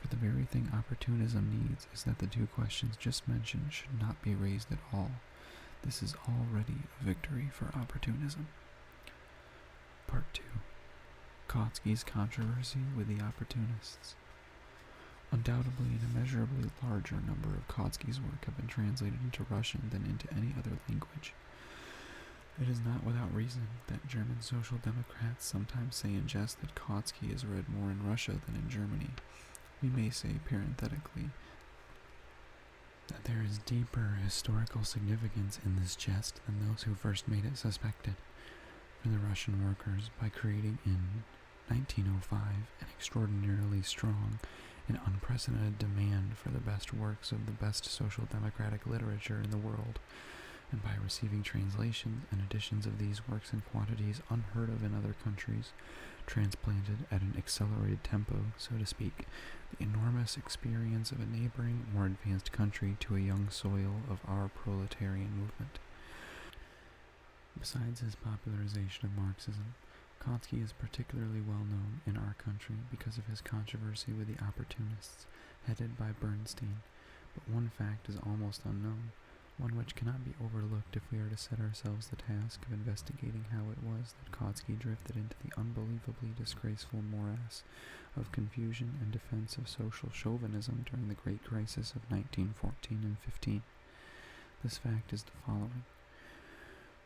for the very thing opportunism needs is that the two questions just mentioned should not be raised at all. This is already a victory for opportunism. Part 2. Kautsky's controversy with the opportunists. Undoubtedly, an immeasurably larger number of Kautsky's work have been translated into Russian than into any other language. It is not without reason that German social democrats sometimes say in jest that Kautsky is read more in Russia than in Germany. We may say parenthetically that there is deeper historical significance in this jest than those who first made it suspected. For the Russian workers, by creating in 1905 an extraordinarily strong and unprecedented demand for the best works of the best social democratic literature in the world, and by receiving translations and editions of these works in quantities unheard of in other countries, transplanted at an accelerated tempo, so to speak, the enormous experience of a neighboring, more advanced country to a young soil of our proletarian movement. Besides his popularization of Marxism, Kautsky is particularly well known in our country because of his controversy with the opportunists, headed by Bernstein. But one fact is almost unknown, one which cannot be overlooked if we are to set ourselves the task of investigating how it was that Kautsky drifted into the unbelievably disgraceful morass of confusion and defense of social chauvinism during the great crisis of 1914 and 15. This fact is the following.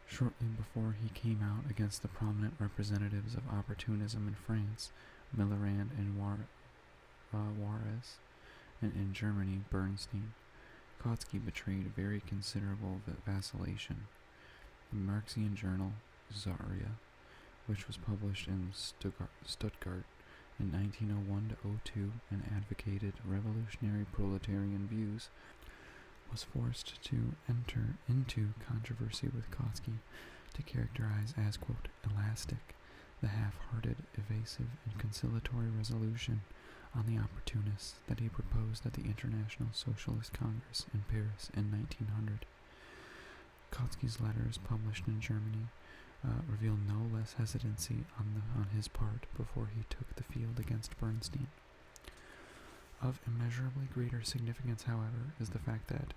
Shortly before he came out against the prominent representatives of opportunism in France, Millerand and Juarez, and in Germany, Bernstein, Kautsky betrayed very considerable vacillation. The Marxian journal, Zarya, which was published in Stuttgart in 1901-02 and advocated revolutionary proletarian views, was forced to enter into controversy with Kautsky to characterize as, quote, elastic, the half-hearted, evasive, and conciliatory resolution on the opportunists that he proposed at the International Socialist Congress in Paris in 1900. Kautsky's letters, published in Germany, reveal no less hesitancy on his part before he took the field against Bernstein. Of immeasurably greater significance, however, is the fact that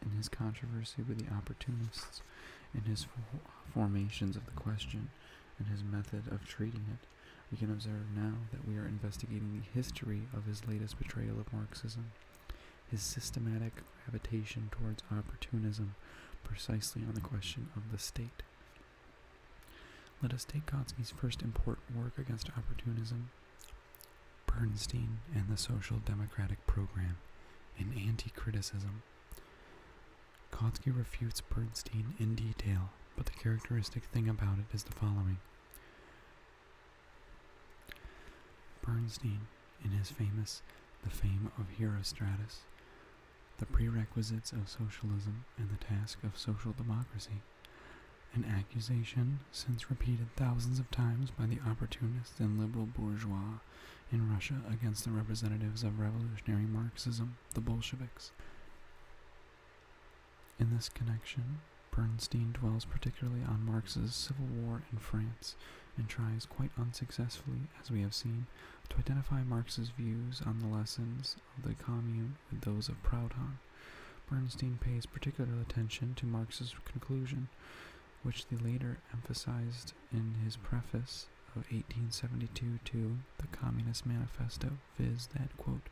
in his controversy with the opportunists, in his formations of the question, and his method of treating it, we can observe now that we are investigating the history of his latest betrayal of Marxism, his systematic gravitation towards opportunism precisely on the question of the state. Let us take Kautsky's first important work against opportunism, Bernstein and the Social Democratic Program, in Anti-Criticism. Kautsky refutes Bernstein in detail, but the characteristic thing about it is the following. Bernstein, in his famous The Fame of Herostratus, The Prerequisites of Socialism and the Task of Social Democracy, an accusation since repeated thousands of times by the opportunists and liberal bourgeois in Russia against the representatives of revolutionary Marxism, the Bolsheviks. In this connection, Bernstein dwells particularly on Marx's civil war in France and tries, quite unsuccessfully, as we have seen, to identify Marx's views on the lessons of the Commune with those of Proudhon. Bernstein pays particular attention to Marx's conclusion, which the later emphasized in his preface of 1872 to the Communist Manifesto, viz. That, quote,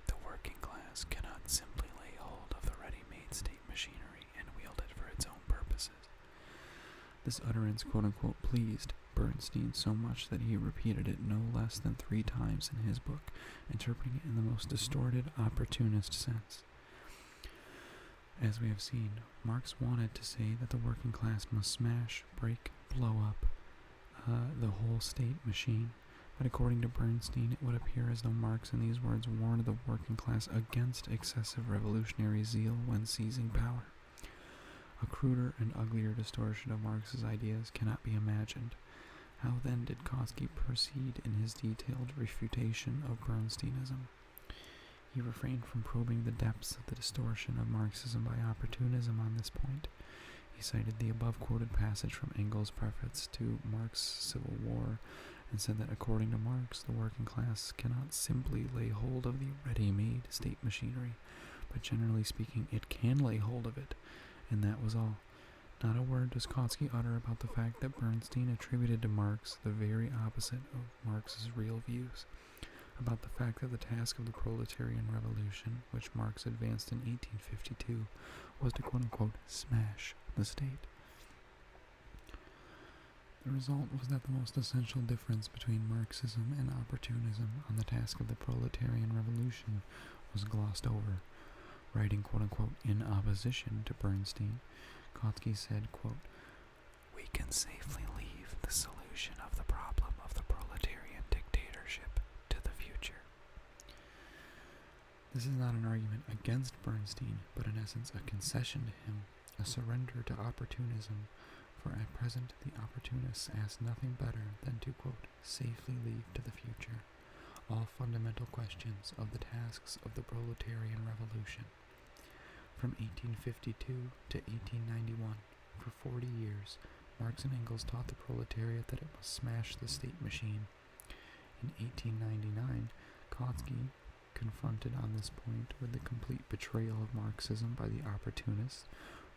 "The working class cannot simply lay hold of the ready-made state machinery and wield it for its own purposes." This utterance, quote-unquote, pleased Bernstein so much that he repeated it no less than 3 times in his book, interpreting it in the most distorted opportunist sense. As we have seen, Marx wanted to say that the working class must smash, break, blow up the whole state machine, but according to Bernstein, it would appear as though Marx in these words warned the working class against excessive revolutionary zeal when seizing power. A cruder and uglier distortion of Marx's ideas cannot be imagined. How then did Kautsky proceed in his detailed refutation of Bernsteinism? He refrained from probing the depths of the distortion of Marxism by opportunism on this point. He cited the above-quoted passage from Engels' preface to Marx's Civil War and said that according to Marx, the working class cannot simply lay hold of the ready-made state machinery, but generally speaking, it can lay hold of it, and that was all. Not a word does Kautsky utter about the fact that Bernstein attributed to Marx the very opposite of Marx's real views, about the fact that the task of the proletarian revolution, which Marx advanced in 1852, was to quote-unquote smash the state. The result was that the most essential difference between Marxism and opportunism on the task of the proletarian revolution was glossed over. Writing quote-unquote in opposition to Bernstein, Kautsky said, quote, "We can safely leave the solution of the problem of the proletarian dictatorship to the future." This is not an argument against Bernstein, but in essence a concession to him, a surrender to opportunism, for at present the opportunists ask nothing better than to, quote, "safely leave to the future all fundamental questions of the tasks of the proletarian revolution." From 1852 to 1891, for 40 years, Marx and Engels taught the proletariat that it must smash the state machine. In 1899, Kautsky, confronted on this point with the complete betrayal of Marxism by the opportunists,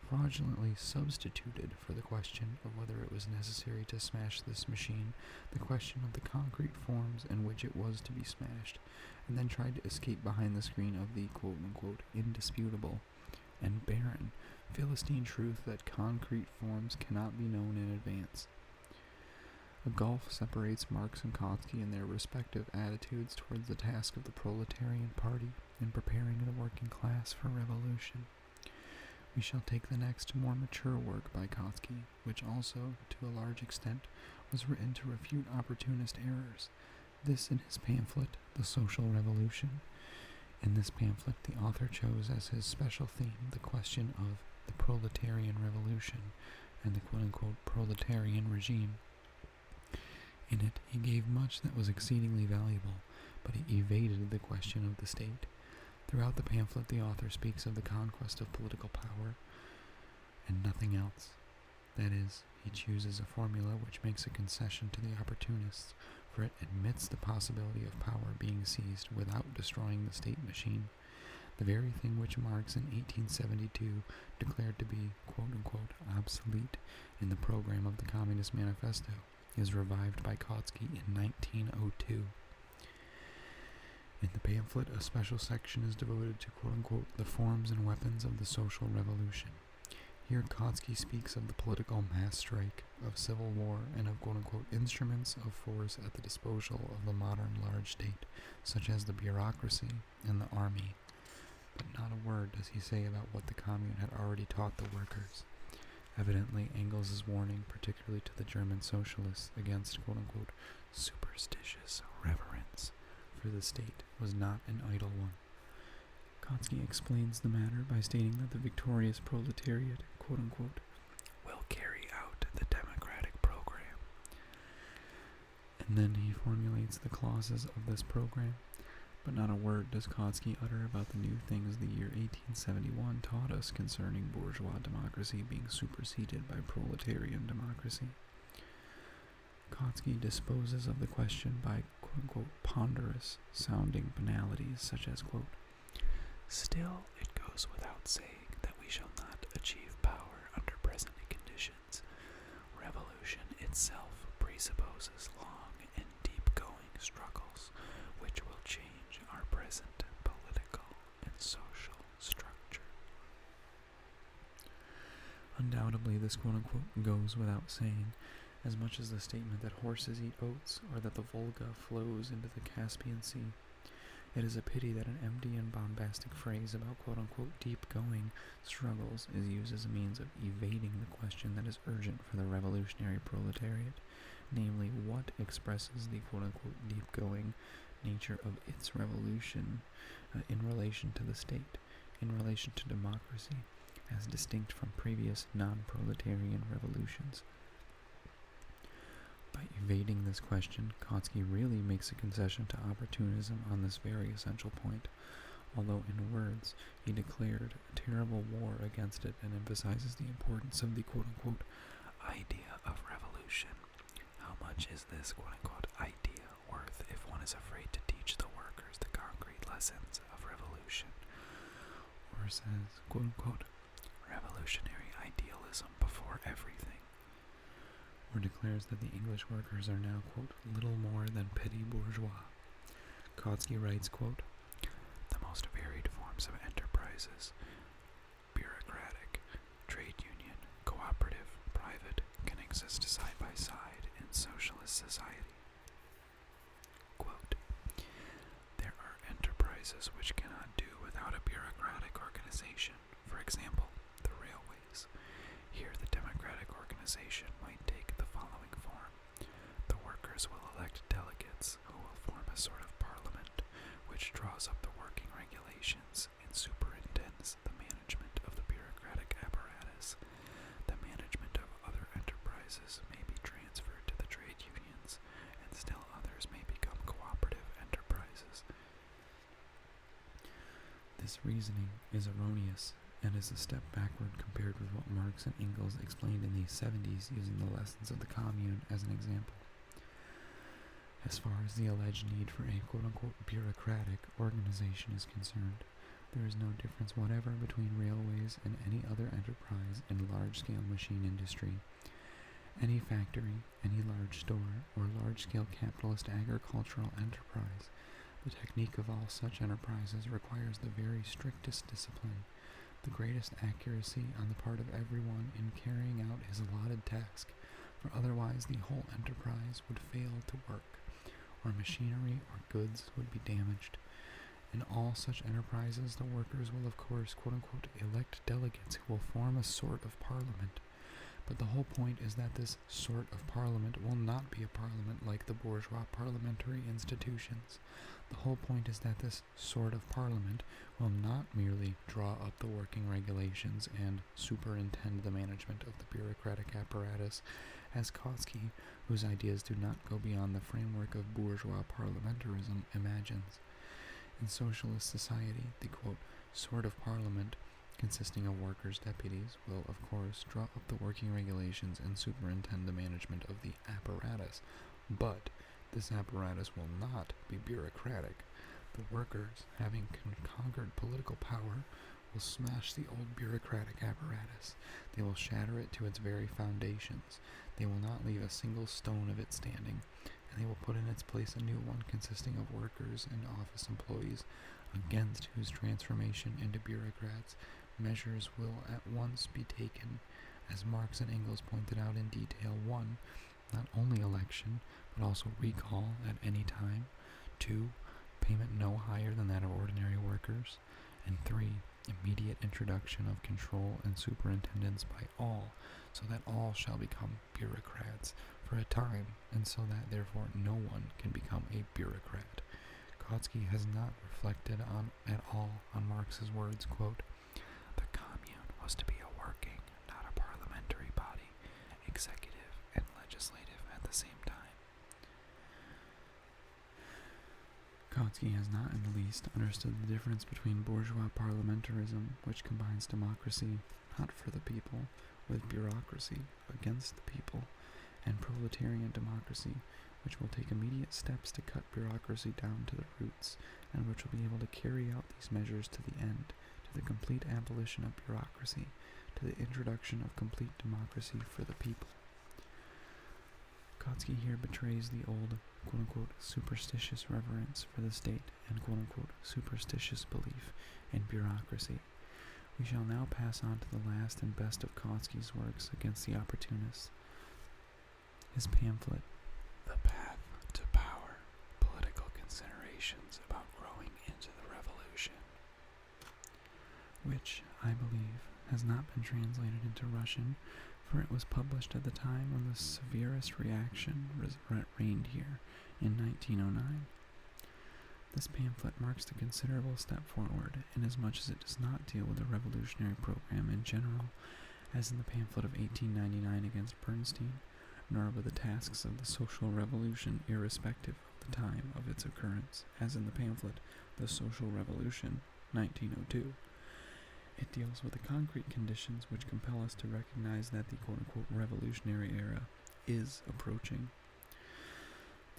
fraudulently substituted for the question of whether it was necessary to smash this machine the question of the concrete forms in which it was to be smashed, and then tried to escape behind the screen of the quote-unquote indisputable and barren Philistine truth that concrete forms cannot be known in advance. A gulf separates Marx and Kautsky in their respective attitudes towards the task of the proletarian party in preparing the working class for revolution. We shall take the next more mature work by Kautsky, which also, to a large extent, was written to refute opportunist errors, this in his pamphlet, The Social Revolution. In this pamphlet, the author chose as his special theme the question of the proletarian revolution and the quote-unquote proletarian regime. In it, he gave much that was exceedingly valuable, but he evaded the question of the state. Throughout the pamphlet, the author speaks of the conquest of political power and nothing else. That is, he chooses a formula which makes a concession to the opportunists, for it admits the possibility of power being seized without destroying the state machine. The very thing which Marx in 1872 declared to be quote-unquote obsolete in the program of the Communist Manifesto is revived by Kautsky in 1902. In the pamphlet, a special section is devoted to quote-unquote the forms and weapons of the social revolution. Here Kautsky speaks of the political mass strike, of civil war, and of quote-unquote instruments of force at the disposal of the modern large state, such as the bureaucracy and the army. But not a word does he say about what the Commune had already taught the workers. Evidently, Engels is warning, particularly to the German socialists, against quote-unquote superstitious reverence, for the state was not an idle one. Kautsky explains the matter by stating that the victorious proletariat, quote-unquote, will carry out the democratic program. And then he formulates the clauses of this program, but not a word does Kautsky utter about the new things the year 1871 taught us concerning bourgeois democracy being superseded by proletarian democracy. Kautsky disposes of the question by, quote-unquote, ponderous sounding banalities such as, quote, still it goes without saying that we shall not achieve power under present conditions. Revolution itself presupposes long and deep-going struggles which will change our present political and social structure. Undoubtedly, this quote-unquote goes without saying, as much as the statement that horses eat oats or that the Volga flows into the Caspian Sea. It is a pity that an empty and bombastic phrase about quote-unquote deep-going struggles is used as a means of evading the question that is urgent for the revolutionary proletariat, namely what expresses the quote-unquote deep-going nature of its revolution in relation to the state, in relation to democracy, as distinct from previous non-proletarian revolutions. By evading this question, Kautsky really makes a concession to opportunism on this very essential point, although in words he declared a terrible war against it and emphasizes the importance of the quote-unquote idea of revolution. How much is this quote-unquote idea worth if one is afraid to teach the workers the concrete lessons of revolution? Or says, quote-unquote, revolutionary idealism before everything. Or declares that the English workers are now, quote, little more than petty bourgeois. Kautsky writes, quote, the most varied forms of enterprises, bureaucratic, trade union, cooperative, private, can exist side by side in socialist society. Quote, there are enterprises which cannot do without a bureaucratic organization. For example, the railways. Here the democratic organization might take the following form. The workers will elect delegates who will form a sort of parliament which draws up the working regulations and superintends the management of the bureaucratic apparatus. The management of other enterprises may be transferred to the trade unions, and still others may become cooperative enterprises. This reasoning is erroneous and is a step backward compared with what Marx and Engels explained in the 70s using the lessons of the Commune as an example. As far as the alleged need for a quote-unquote bureaucratic organization is concerned, there is no difference whatever between railways and any other enterprise in large-scale machine industry. Any factory, any large store, or large-scale capitalist agricultural enterprise, the technique of all such enterprises requires the very strictest discipline, the greatest accuracy on the part of everyone in carrying out his allotted task, for otherwise the whole enterprise would fail to work, or machinery or goods would be damaged. In all such enterprises, the workers will of course, quote-unquote, elect delegates who will form a sort of parliament, But the whole point is that this sort of parliament will not be a parliament like the bourgeois parliamentary institutions. The whole point is that this sort of parliament will not merely draw up the working regulations and superintend the management of the bureaucratic apparatus, as Kautsky, whose ideas do not go beyond the framework of bourgeois parliamentarism, imagines. In socialist society, the, quote, sort of parliament consisting of workers' deputies will, of course, draw up the working regulations and superintend the management of the apparatus, but this apparatus will not be bureaucratic. The workers, having conquered political power, will smash the old bureaucratic apparatus. They will shatter it to its very foundations. They will not leave a single stone of it standing, and they will put in its place a new one consisting of workers and office employees, against whose transformation into bureaucrats measures will at once be taken, as Marx and Engels pointed out in detail. 1. Not only election, but also recall at any time. 2. Payment no higher than that of ordinary workers. And 3. Immediate introduction of control and superintendence by all, so that all shall become bureaucrats for a time, and so that therefore no one can become a bureaucrat. Kautsky has not reflected at all on Marx's words, quote, the commune was to be a working, not a parliamentary body, executive and legislative at the same time. Kautsky has not in the least understood the difference between bourgeois parliamentarism, which combines democracy, not for the people, with bureaucracy, against the people, and proletarian democracy, which will take immediate steps to cut bureaucracy down to the roots, and which will be able to carry out these measures to the end, to the complete abolition of bureaucracy, to the introduction of complete democracy for the people. Kautsky here betrays the old, quote-unquote, superstitious reverence for the state and, quote-unquote, superstitious belief in bureaucracy. We shall now pass on to the last and best of Kautsky's works against the opportunists. His pamphlet, The Path to Power, Political Considerations about Growing into the Revolution, which, I believe, has not been translated into Russian, for it was published at the time when the severest reaction reigned here in 1909. This pamphlet marks a considerable step forward, inasmuch as it does not deal with the revolutionary program in general, as in the pamphlet of 1899 against Bernstein, nor with the tasks of the social revolution irrespective of the time of its occurrence, as in the pamphlet The Social Revolution, 1902. It deals with the concrete conditions which compel us to recognize that the quote-unquote revolutionary era is approaching.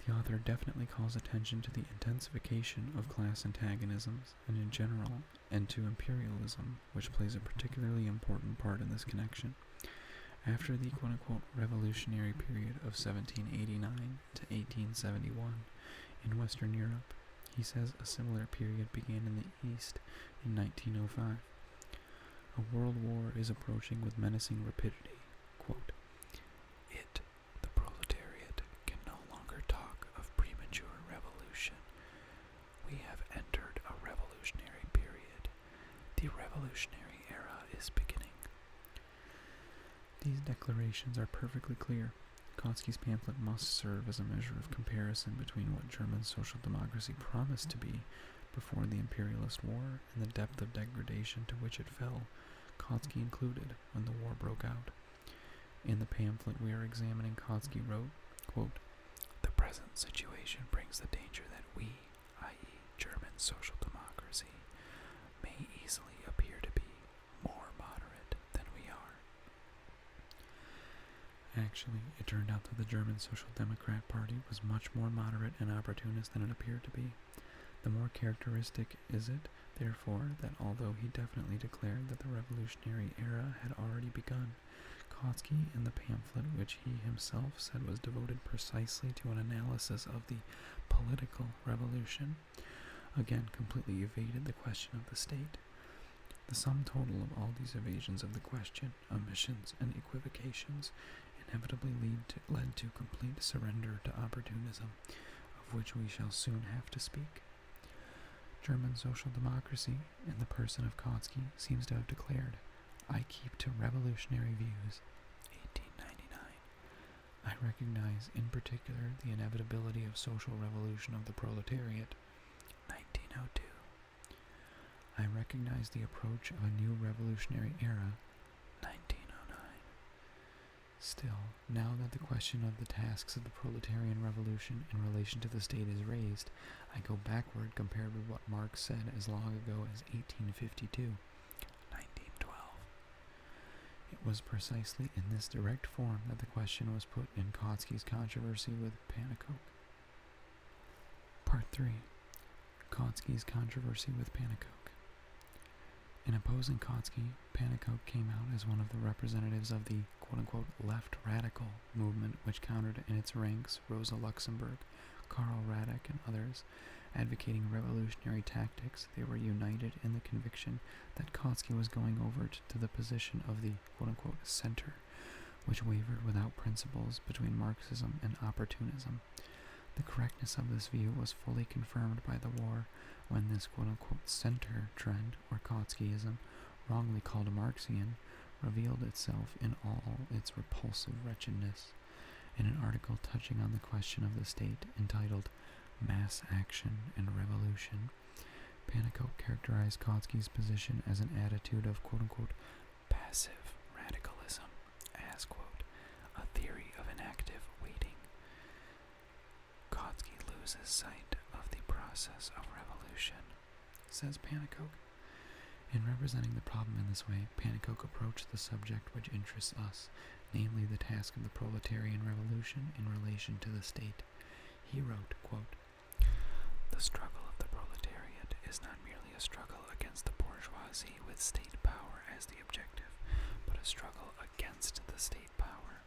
The author definitely calls attention to the intensification of class antagonisms, and in general, and to imperialism, which plays a particularly important part in this connection. After the quote-unquote revolutionary period of 1789 to 1871 in Western Europe, he says a similar period began in the East in 1905. A world war is approaching with menacing rapidity. Quote, it, the proletariat, can no longer talk of premature revolution. We have entered a revolutionary period. The revolutionary era is beginning. These declarations are perfectly clear. Kautsky's pamphlet must serve as a measure of comparison between what German social democracy promised to be before the imperialist war and the depth of degradation to which it fell, Kautsky included when the war broke out. In the pamphlet we are examining, Kautsky wrote, quote, the present situation brings the danger that we, i.e. German social democracy, may easily appear to be more moderate than we are. Actually, it turned out that the German Social Democrat Party was much more moderate and opportunist than it appeared to be. The more characteristic is it, therefore, that although he definitely declared that the revolutionary era had already begun, Kautsky, in the pamphlet which he himself said was devoted precisely to an analysis of the political revolution, again completely evaded the question of the state. The sum total of all these evasions of the question, omissions, and equivocations inevitably led to complete surrender to opportunism, of which we shall soon have to speak. German social democracy, in the person of Kautsky, seems to have declared, I keep to revolutionary views, recognize in particular the inevitability of social revolution of the proletariat. 1902. I recognize the approach of a new revolutionary era. 1909. Still, now that the question of the tasks of the proletarian revolution in relation to the state is raised, I go backward compared with what Marx said as long ago as 1852. 1912. It was precisely in this direct form that the question was put in Kautsky's controversy with Pannekoek. Part 3. Kautsky's controversy with Pannekoek. In opposing Kautsky, Pannekoek came out as one of the representatives of the quote-unquote left radical movement, which countered in its ranks Rosa Luxemburg, Karl Radek, and others. Advocating revolutionary tactics, they were united in the conviction that Kautsky was going over to the position of the quote-unquote center, which wavered without principles between Marxism and opportunism. The correctness of this view was fully confirmed by the war, when this quote-unquote center trend, or Kautskyism, wrongly called Marxian, revealed itself in all its repulsive wretchedness. In an article touching on the question of the state, entitled Mass Action and Revolution, Pannekoek characterized Kautsky's position as an attitude of quote-unquote passive radicalism, as, quote, a theory of inactive waiting. Kautsky loses sight of the process of revolution, says Pannekoek. In representing the problem in this way, Pannekoek approached the subject which interests us, namely the task of the proletarian revolution in relation to the state. He wrote, quote, "The struggle of the proletariat is not merely a struggle against the bourgeoisie with state power as the objective, but a struggle against the state power.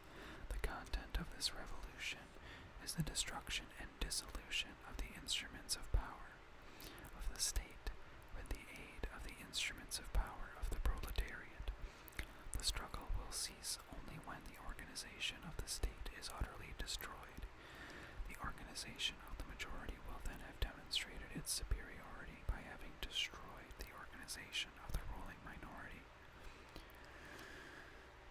The content of this revolution is the destruction and dissolution of the instruments of power of the state with the aid of the instruments of power of the proletariat. The struggle will cease only when the organization of the state is utterly destroyed. The organization of the majority will then have demonstrated its superiority by having destroyed the organization of the ruling minority."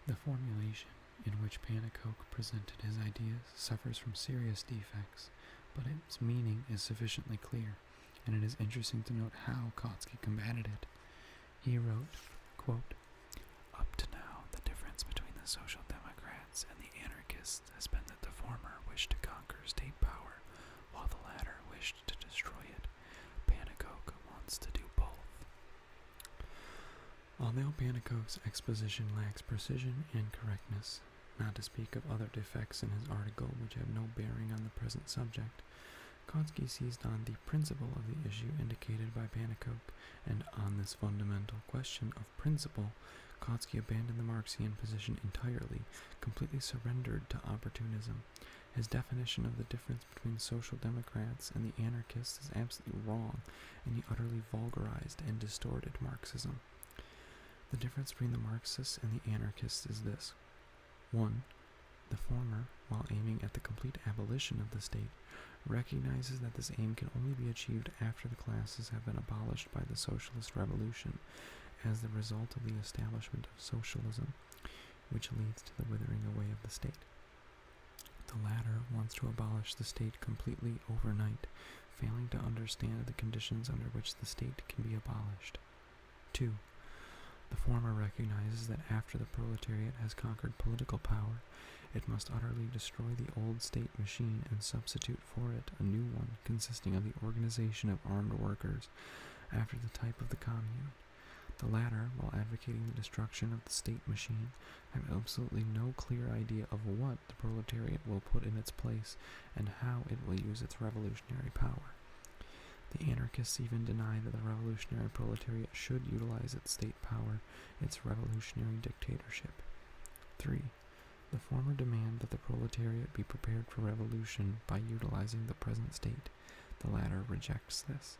The formulation in which Pannekoek presented his ideas suffers from serious defects, but its meaning is sufficiently clear, and it is interesting to note how Kautsky combated it. He wrote, quote, "Up to now, the difference between the Social Democrats and the anarchists has been that the former wished to conquer state power, while the latter wished to destroy it. Pannekoek wants to do both." Although Pannekoek's exposition lacks precision and correctness, not to speak of other defects in his article which have no bearing on the present subject, Kautsky seized on the principle of the issue indicated by Pannekoek, and on this fundamental question of principle, Kautsky abandoned the Marxian position entirely, completely surrendered to opportunism. His definition of the difference between social democrats and the anarchists is absolutely wrong, and he utterly vulgarized and distorted Marxism. The difference between the Marxists and the anarchists is this. 1. The former, while aiming at the complete abolition of the state, recognizes that this aim can only be achieved after the classes have been abolished by the socialist revolution, as the result of the establishment of socialism, which leads to the withering away of the state. The latter wants to abolish the state completely overnight, failing to understand the conditions under which the state can be abolished. 2. The former recognizes that after the proletariat has conquered political power, it must utterly destroy the old state machine and substitute for it a new one consisting of the organization of armed workers after the type of the commune. The latter, while advocating the destruction of the state machine, have absolutely no clear idea of what the proletariat will put in its place and how it will use its revolutionary power. The anarchists even deny that the revolutionary proletariat should utilize its state power, its revolutionary dictatorship. 3. The former demand that the proletariat be prepared for revolution by utilizing the present state. The latter rejects this.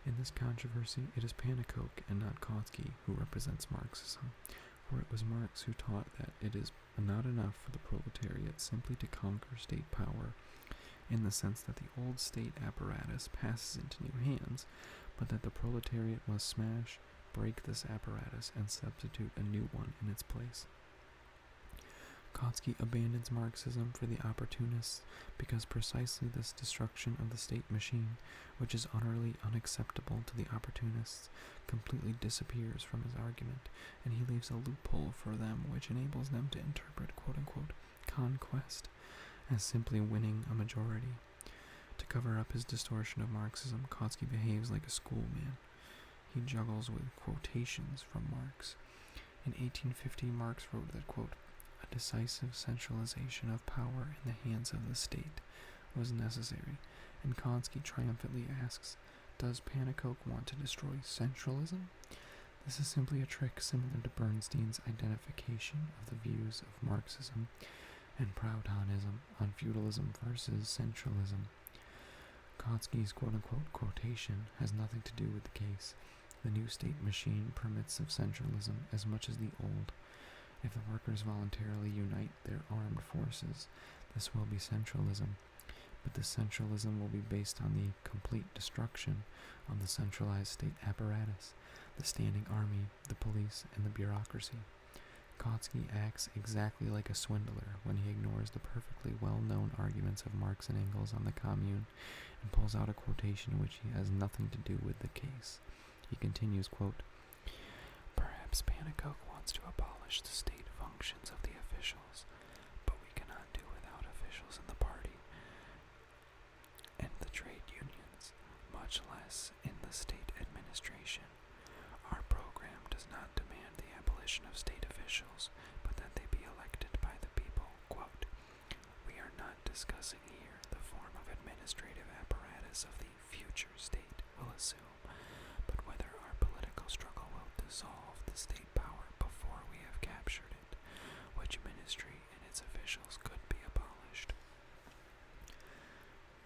In this controversy, it is Pannekoek and not Kautsky who represents Marxism, for it was Marx who taught that it is not enough for the proletariat simply to conquer state power, in the sense that the old state apparatus passes into new hands, but that the proletariat must smash, break this apparatus, and substitute a new one in its place. Kautsky abandons Marxism for the opportunists because precisely this destruction of the state machine, which is utterly unacceptable to the opportunists, completely disappears from his argument, and he leaves a loophole for them which enables them to interpret quote-unquote conquest as simply winning a majority. To cover up his distortion of Marxism, Kautsky behaves like a schoolman. He juggles with quotations from Marx. In 1850, Marx wrote that, quote, a decisive centralization of power in the hands of the state was necessary, and Kautsky triumphantly asks, does Pannekoek want to destroy centralism? This is simply a trick similar to Bernstein's identification of the views of Marxism and Proudhonism on feudalism versus centralism. Kautsky's quote-unquote quotation has nothing to do with the case. The new state machine permits of centralism as much as the old. If the workers voluntarily unite their armed forces, this will be centralism, but this centralism will be based on the complete destruction of the centralized state apparatus, the standing army, the police, and the bureaucracy. Kautsky acts exactly like a swindler when he ignores the perfectly well-known arguments of Marx and Engels on the Commune and pulls out a quotation which has nothing to do with the case. He continues, quote, perhaps Pannekoek wants to abolish the state functions of the officials, but we cannot do without officials in the party and the trade unions, much less in the state administration. Our program does not demand the abolition of state officials, but that they be elected by the people. Quote, we are not discussing here the form of administrative apparatus of the future state will assume, but whether our political struggle will dissolve the state power before we have captured it, which ministry and its officials could be abolished.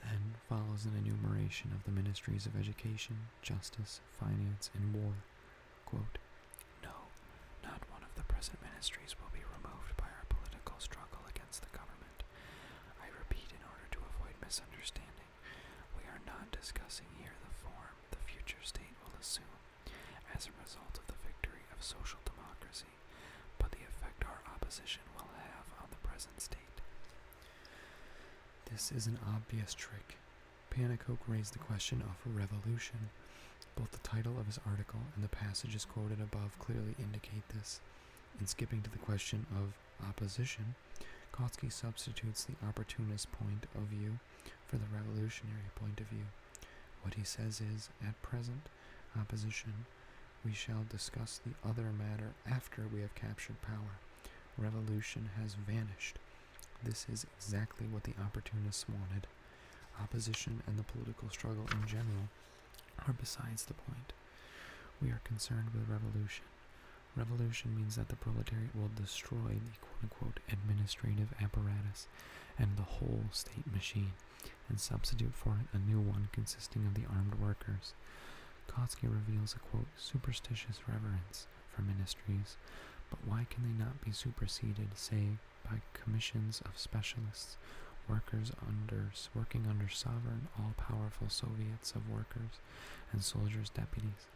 Then follows an enumeration of the ministries of education, justice, finance, and war. Quote, no, not one of the present ministries will be removed by our political struggle against the government. I repeat, in order to avoid misunderstanding, we are not discussing here the form the future state will assume as a result of the victory of social democracy, but the effect our opposition will have on the present state. This is an obvious trick. Pannekoek raised the question of revolution. Both the title of his article and the passages quoted above clearly indicate this. In skipping to the question of opposition, Kautsky substitutes the opportunist point of view for the revolutionary point of view. What he says is, at present, opposition, we shall discuss the other matter after we have captured power. Revolution has vanished. This is exactly what the opportunists wanted. Opposition and the political struggle in general are besides the point. We are concerned with revolution. Revolution means that the proletariat will destroy the quote-unquote administrative apparatus and the whole state machine, and substitute for it a new one consisting of the armed workers. Kautsky reveals a quote superstitious reverence for ministries, but why can they not be superseded, say, by commissions of specialists, working under sovereign, all-powerful Soviets of workers and soldiers' deputies?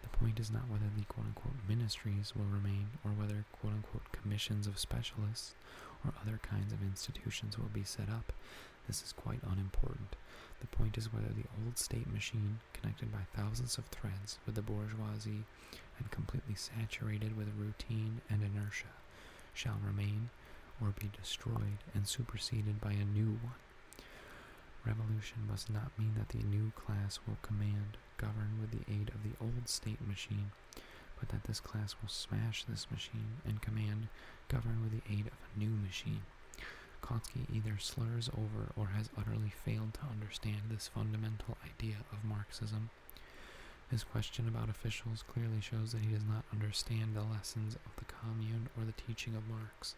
The point is not whether the quote-unquote ministries will remain, or whether quote-unquote commissions of specialists or other kinds of institutions will be set up. This is quite unimportant. The point is whether the old state machine, connected by thousands of threads with the bourgeoisie and completely saturated with routine and inertia, shall remain or be destroyed and superseded by a new one. Revolution must not mean that the new class will command, govern with the aid of the old state machine, but that this class will smash this machine and command, govern with the aid of a new machine. Kautsky either slurs over or has utterly failed to understand this fundamental idea of Marxism. His question about officials clearly shows that he does not understand the lessons of the Commune or the teaching of Marx.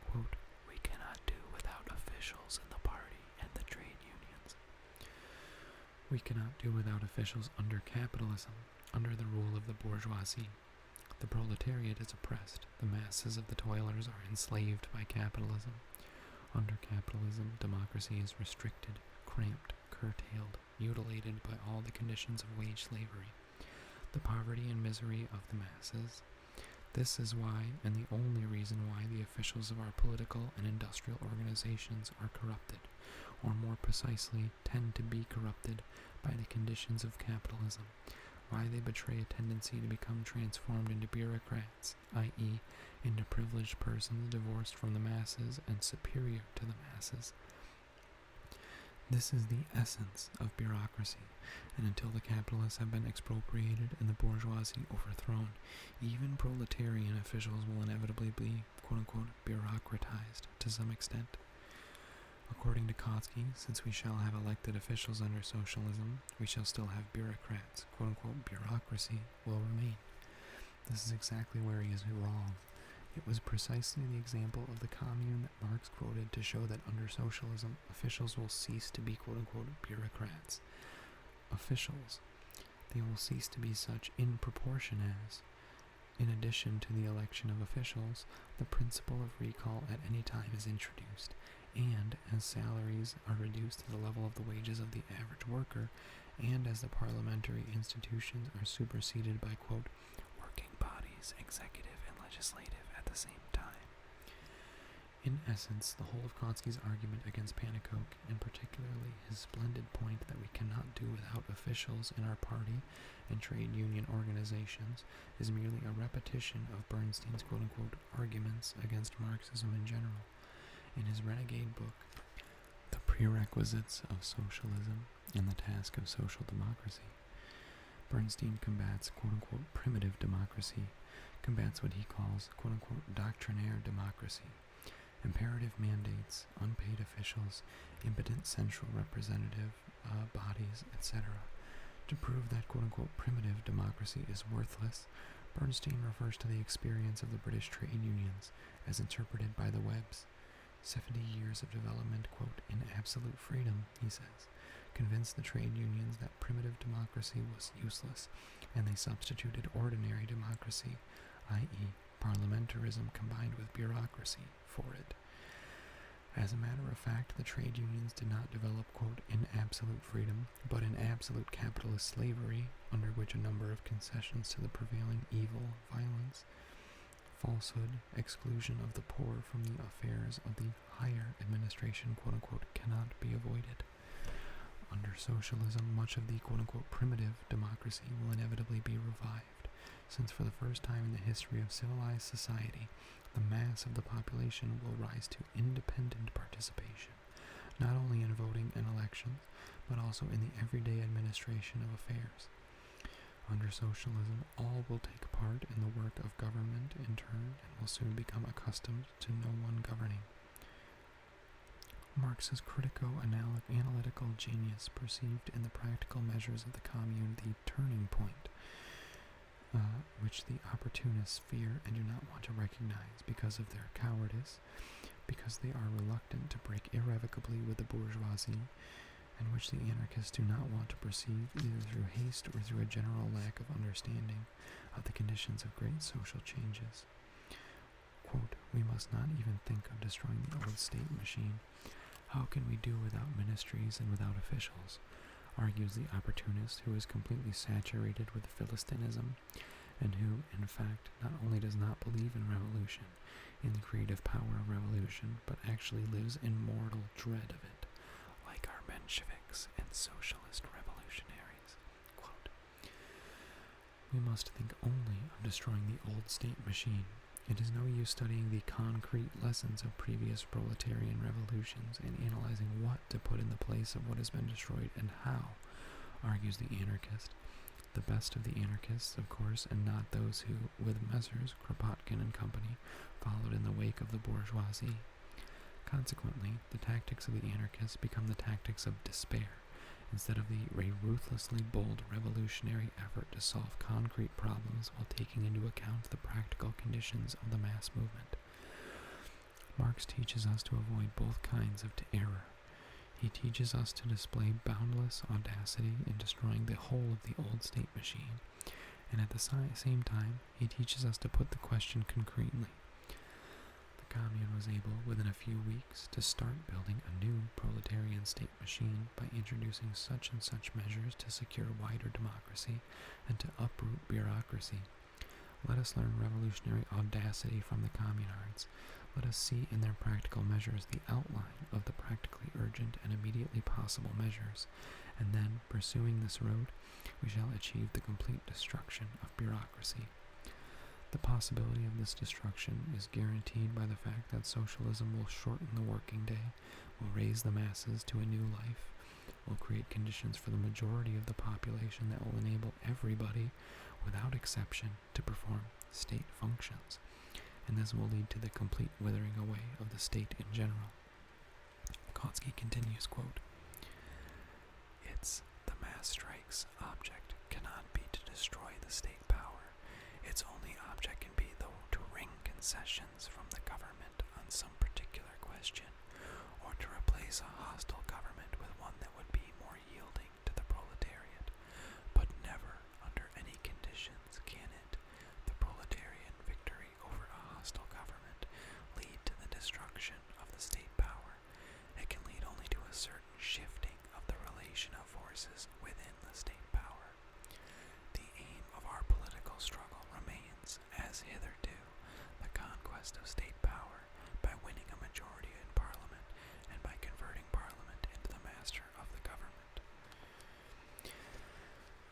Quote, we cannot do without officials in the party and the trade unions. We cannot do without officials under capitalism, under the rule of the bourgeoisie. The proletariat is oppressed. The masses of the toilers are enslaved by capitalism. Under capitalism, democracy is restricted, cramped, curtailed, mutilated by all the conditions of wage slavery. The poverty and misery of the masses, This is why, and the only reason why, the officials of our political and industrial organizations are corrupted, or more precisely, tend to be corrupted by the conditions of capitalism, why they betray a tendency to become transformed into bureaucrats, i.e., into privileged persons divorced from the masses and superior to the masses. This is the essence of bureaucracy, and until the capitalists have been expropriated and the bourgeoisie overthrown, even proletarian officials will inevitably be, quote-unquote, bureaucratized to some extent. According to Kautsky, since we shall have elected officials under socialism, we shall still have bureaucrats, quote-unquote, bureaucracy will remain. This is exactly where he is wrong. It was precisely the example of the commune that Marx quoted to show that under socialism, officials will cease to be quote-unquote bureaucrats. Officials. They will cease to be such in proportion as, in addition to the election of officials, the principle of recall at any time is introduced, and as salaries are reduced to the level of the wages of the average worker, and as the parliamentary institutions are superseded by, quote, working bodies, executive and legislative, at the same time. In essence, the whole of Kautsky's argument against Pannekoek, and particularly his splendid point that we cannot do without officials in our party and trade union organizations, is merely a repetition of Bernstein's quote-unquote arguments against Marxism in general. In his renegade book, The Prerequisites of Socialism and the Task of Social Democracy, Bernstein combats quote-unquote primitive democracy, combats what he calls quote-unquote doctrinaire democracy, imperative mandates, unpaid officials, impotent central representative bodies, etc. To prove that quote-unquote primitive democracy is worthless, Bernstein refers to the experience of the British trade unions as interpreted by the Webbs. 70 years of development, quote, in absolute freedom, he says, convinced the trade unions that primitive democracy was useless, and they substituted ordinary democracy, i.e., parliamentarism combined with bureaucracy, for it. As a matter of fact, the trade unions did not develop, quote, in absolute freedom, but in absolute capitalist slavery, under which a number of concessions to the prevailing evil, violence, falsehood, exclusion of the poor from the affairs of the higher administration, quote-unquote, cannot be avoided. Under socialism, much of the quote-unquote primitive democracy will inevitably be revived, since for the first time in the history of civilized society, the mass of the population will rise to independent participation, not only in voting and elections, but also in the everyday administration of affairs. Under socialism, all will take part in the work of government in turn and will soon become accustomed to no one governing. Marx's critico-analytical genius perceived in the practical measures of the commune the turning point, which the opportunists fear and do not want to recognize because of their cowardice, because they are reluctant to break irrevocably with the bourgeoisie, and which the anarchists do not want to perceive either through haste or through a general lack of understanding of the conditions of great social changes. Quote, we must not even think of destroying the old state machine. How can we do without ministries and without officials? Argues the opportunist, who is completely saturated with Philistinism, and who, in fact, not only does not believe in revolution, in the creative power of revolution, but actually lives in mortal dread of it, like our Bolsheviks and socialist revolutionaries. Quote, we must think only of destroying the old state machine. It is no use studying the concrete lessons of previous proletarian revolutions and analyzing what to put in the place of what has been destroyed and how, argues the anarchist. The best of the anarchists, of course, and not those who, with Messrs. Kropotkin and company, followed in the wake of the bourgeoisie. Consequently, the tactics of the anarchists become the tactics of despair, instead of the ruthlessly bold revolutionary effort to solve concrete problems while taking into account the practical conditions of the mass movement. Marx teaches us to avoid both kinds of error. He teaches us to display boundless audacity in destroying the whole of the old state machine, and at the same time, he teaches us to put the question concretely. The commune was able, within a few weeks, to start building a new proletarian state machine by introducing such and such measures to secure wider democracy and to uproot bureaucracy. Let us learn revolutionary audacity from the communards. Let us see in their practical measures the outline of the practically urgent and immediately possible measures, and then, pursuing this road, we shall achieve the complete destruction of bureaucracy. The possibility of this destruction is guaranteed by the fact that socialism will shorten the working day, will raise the masses to a new life, will create conditions for the majority of the population that will enable everybody, without exception, to perform state functions, and this will lead to the complete withering away of the state in general. Kautsky continues, quote, "It's the mass strike's object cannot be to destroy the state power. Its only object can be, though, to wring concessions from the government on some particular question, or to replace a hostile government with one that would be more yielding to the proletariat. But never, under any conditions, can it, the proletarian victory over a hostile government, lead to the destruction of the state power. It can lead only to a certain shifting of the relation of forces within the state power. The aim of our political struggle remains, as hitherto, the conquest of state power by winning a majority in Parliament and by converting Parliament into the master of the government."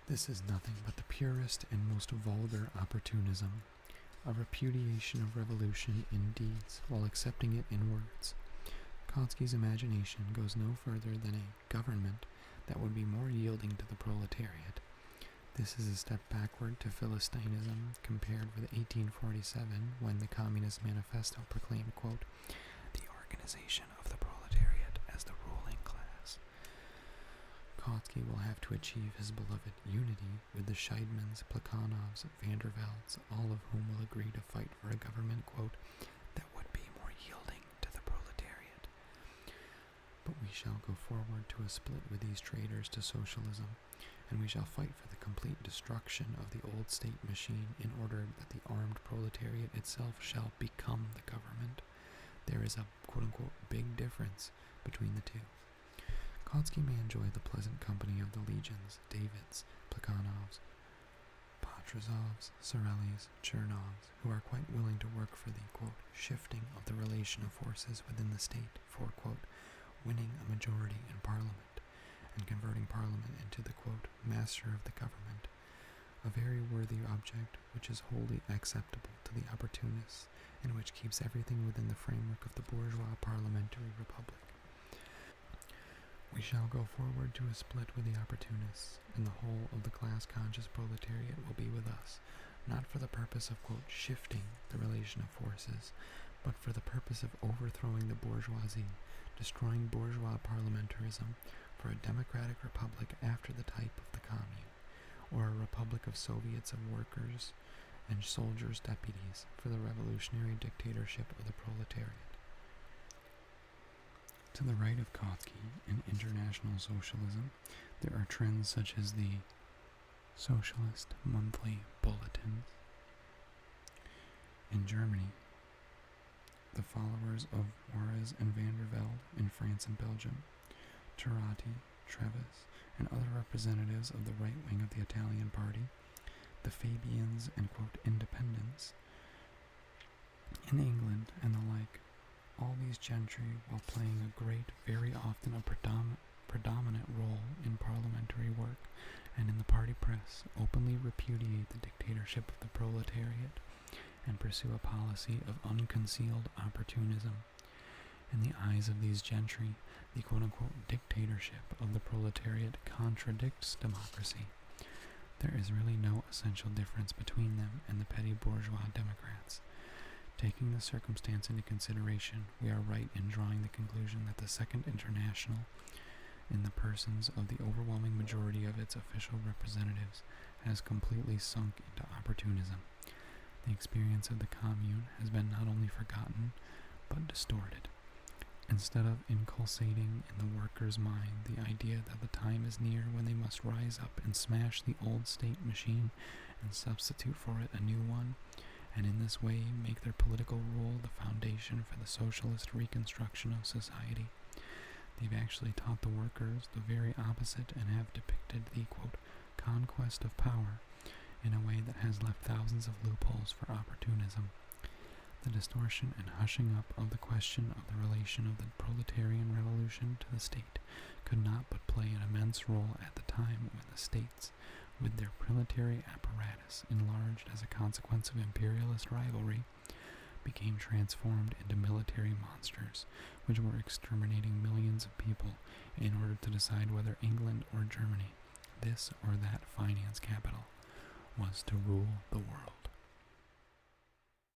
This is nothing but the purest and most vulgar opportunism, a repudiation of revolution in deeds while accepting it in words. Kautsky's imagination goes no further than a government that would be more yielding to the proletariat. This is a step backward to Philistinism compared with 1847, when the Communist Manifesto proclaimed, quote, "the organization of the proletariat as the ruling class." Kautsky will have to achieve his beloved unity with the Scheidmans, Plekhanovs, Vandervelds, all of whom will agree to fight for a government, quote, "that would be more yielding to the proletariat." But we shall go forward to a split with these traitors to socialism, and we shall fight for the complete destruction of the old state machine in order that the armed proletariat itself shall become the government. There is a quote-unquote big difference between the two. Kautsky may enjoy the pleasant company of the legions, Davids, Plekhanovs, Patrasovs, Sorellis, Chernovs, who are quite willing to work for the, quote, "shifting of the relation of forces within the state for, quote, winning a majority in Parliament and converting Parliament into the, quote, master of the government, a very worthy object which is wholly acceptable to the opportunists and which keeps everything within the framework of the bourgeois parliamentary republic. We shall go forward to a split with the opportunists, and the whole of the class-conscious proletariat will be with us, not for the purpose of, quote, shifting the relation of forces, but for the purpose of overthrowing the bourgeoisie, destroying bourgeois parliamentarism, for a democratic republic after the type of the commune, or a republic of Soviets of workers and soldiers' deputies for the revolutionary dictatorship of the proletariat. To the right of Kautsky in international socialism, there are trends such as the Socialist Monthly Bulletins. In Germany, the followers of Juarez and Vandervelde in France and Belgium, Turati, Trevis, and other representatives of the right wing of the Italian party, the Fabians and, quote, independents in England, and the like. All these gentry, while playing a great, very often a predominant role in parliamentary work and in the party press, openly repudiate the dictatorship of the proletariat and pursue a policy of unconcealed opportunism. In the eyes of these gentry, the quote-unquote dictatorship of the proletariat contradicts democracy. There is really no essential difference between them and the petty bourgeois democrats. Taking this circumstance into consideration, we are right in drawing the conclusion that the Second International, in the persons of the overwhelming majority of its official representatives, has completely sunk into opportunism. The experience of the Commune has been not only forgotten, but distorted. Instead of inculcating in the worker's mind the idea that the time is near when they must rise up and smash the old state machine and substitute for it a new one, and in this way make their political rule the foundation for the socialist reconstruction of society, they've actually taught the workers the very opposite and have depicted the, quote, conquest of power in a way that has left thousands of loopholes for opportunism. The distortion and hushing up of the question of the relation of the proletarian revolution to the state could not but play an immense role at the time when the states, with their proletarian apparatus enlarged as a consequence of imperialist rivalry, became transformed into military monsters which were exterminating millions of people in order to decide whether England or Germany, this or that finance capital, was to rule the world.